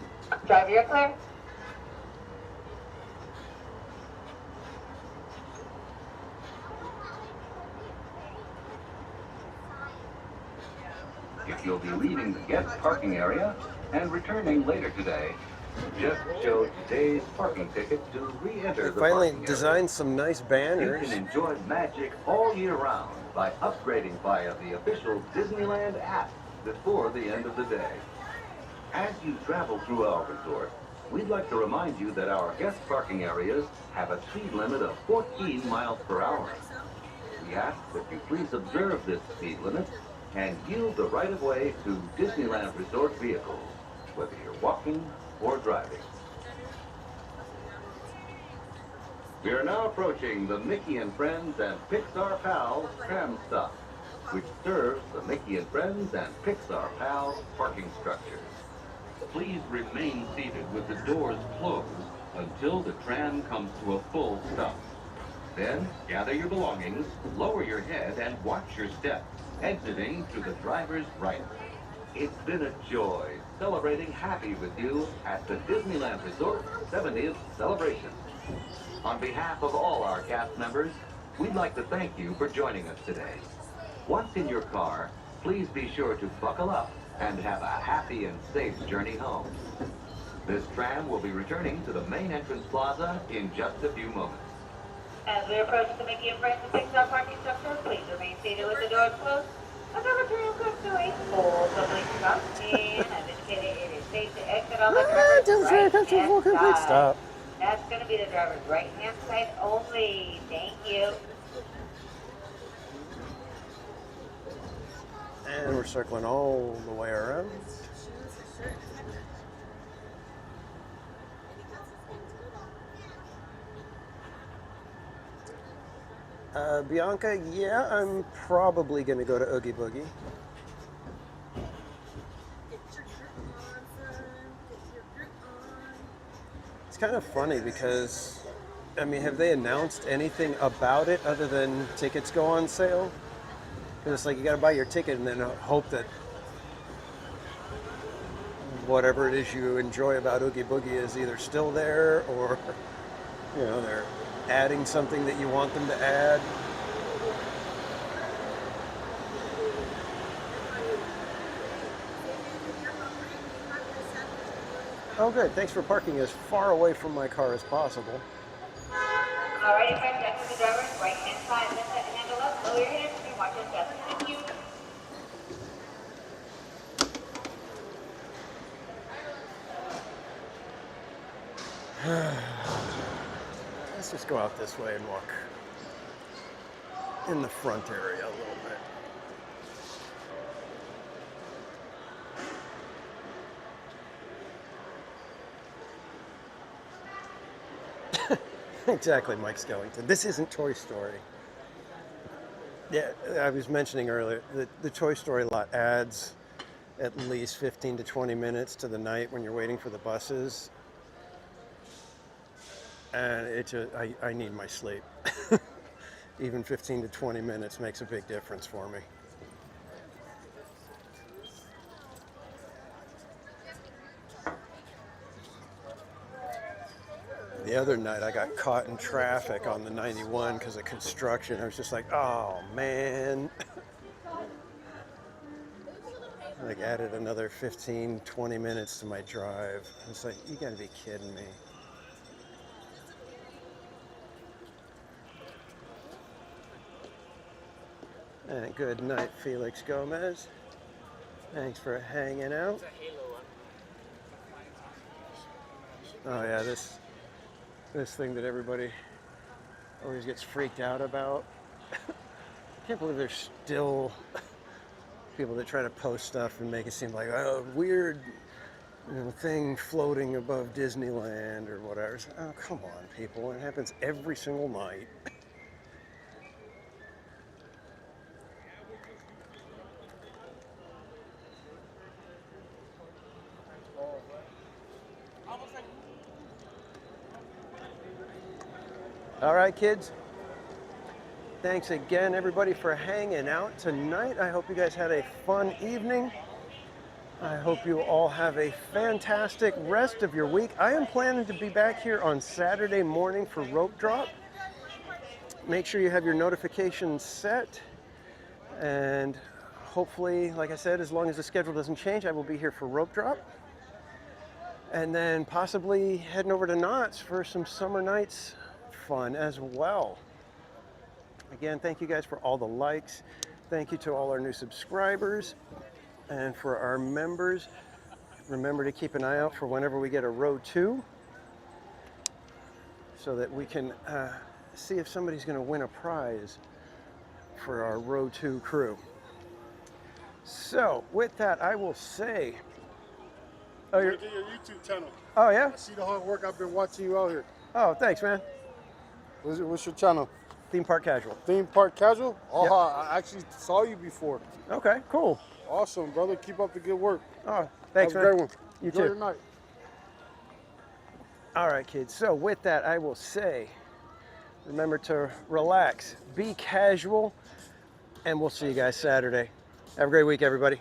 Driver, you're clear. If you'll be leaving the guest parking area and returning later today, just show today's parking ticket to re-enter the Finally parking designed area. some nice banners. You can enjoy magic all year round by upgrading via the official Disneyland app before the end of the day. As you travel through our resort, we'd like to remind you that our guest parking areas have a speed limit of 14 miles per hour. We ask that you please observe this speed limit and yield the right-of-way to Disneyland Resort vehicles, whether you're walking or driving. We are now approaching the Mickey and Friends and Pixar Pals tram stop, which serves the Mickey and Friends and Pixar Pals parking structures. Please remain seated with the doors closed until the tram comes to a full stop. Then gather your belongings, lower your head, and watch your step, exiting to the driver's right. It's been a joy celebrating happy with you at the Disneyland Resort 70th celebration. On behalf of all our cast members, we'd like to thank you for joining us today. Once in your car, please be sure to buckle up and have a happy and safe journey home. This tram will be returning to the main entrance plaza in just a few moments. As we approach the Mickey and Friends and Pixar parking structure, please remain seated with the doors closed until the tram comes to a full complete stop. And as indicated, it is safe to exit on the driver's right-hand side. That's going to be the driver's right-hand side only. Thank you. And we're circling all the way around. Bianca, yeah, I'm probably going to go to Oogie Boogie. It's kind of funny because, I mean, have they announced anything about it other than tickets go on sale? Because it's like you got to buy your ticket and then hope that whatever it is you enjoy about Oogie Boogie is either still there or, you know, they're adding something that you want them to add. Oh, good. Thanks for parking as far away from my car as possible. Alrighty, friends, exit the driver's right-hand side. Lift that handle up, lower your head, and watch your step. Thank you. Let's just go out this way and walk in the front area a little bit. Exactly, Mike Skellington. This isn't Toy Story. Yeah, I was mentioning earlier that the Toy Story lot adds at least 15 to 20 minutes to the night when you're waiting for the buses. And I need my sleep. Even 15 to 20 minutes makes a big difference for me. The other night I got caught in traffic on the 91 because of construction. I was just like, oh man. Like added another 15, 20 minutes to my drive. I was like, you gotta be kidding me. And good night, Felix Gomez. Thanks for hanging out. Oh yeah, this thing that everybody always gets freaked out about. I can't believe there's still people that try to post stuff and make it seem like a weird, you know, thing floating above Disneyland or whatever. Oh, come on, people. It happens every single night. All right, kids. Thanks again, everybody, for hanging out tonight. I hope you guys had a fun evening. I hope you all have a fantastic rest of your week. I am planning to be back here on Saturday morning for rope drop. Make sure you have your notifications set. And hopefully, like I said, as long as the schedule doesn't change, I will be here for rope drop. And then possibly heading over to Knott's for some summer nights fun as well. Again, thank you guys for all the likes. Thank you to all our new subscribers. And for our members, remember to keep an eye out for whenever we get a row 2 so that we can see if somebody's going to win a prize for our row 2 crew. So with that, I will say, oh, you're get your YouTube channel. Oh yeah? I see the hard work. I've been watching you out here. Oh, thanks, man. What's your channel? Theme Park Casual. Theme Park Casual? Oh, Yep. I actually saw you before. Okay, cool. Awesome, brother. Keep up the good work. Oh, thanks, Have man. a great one. You Enjoy too. your night. All right, kids. So with that, I will say, remember to relax, be casual, and we'll see you guys Saturday. Have a great week, everybody.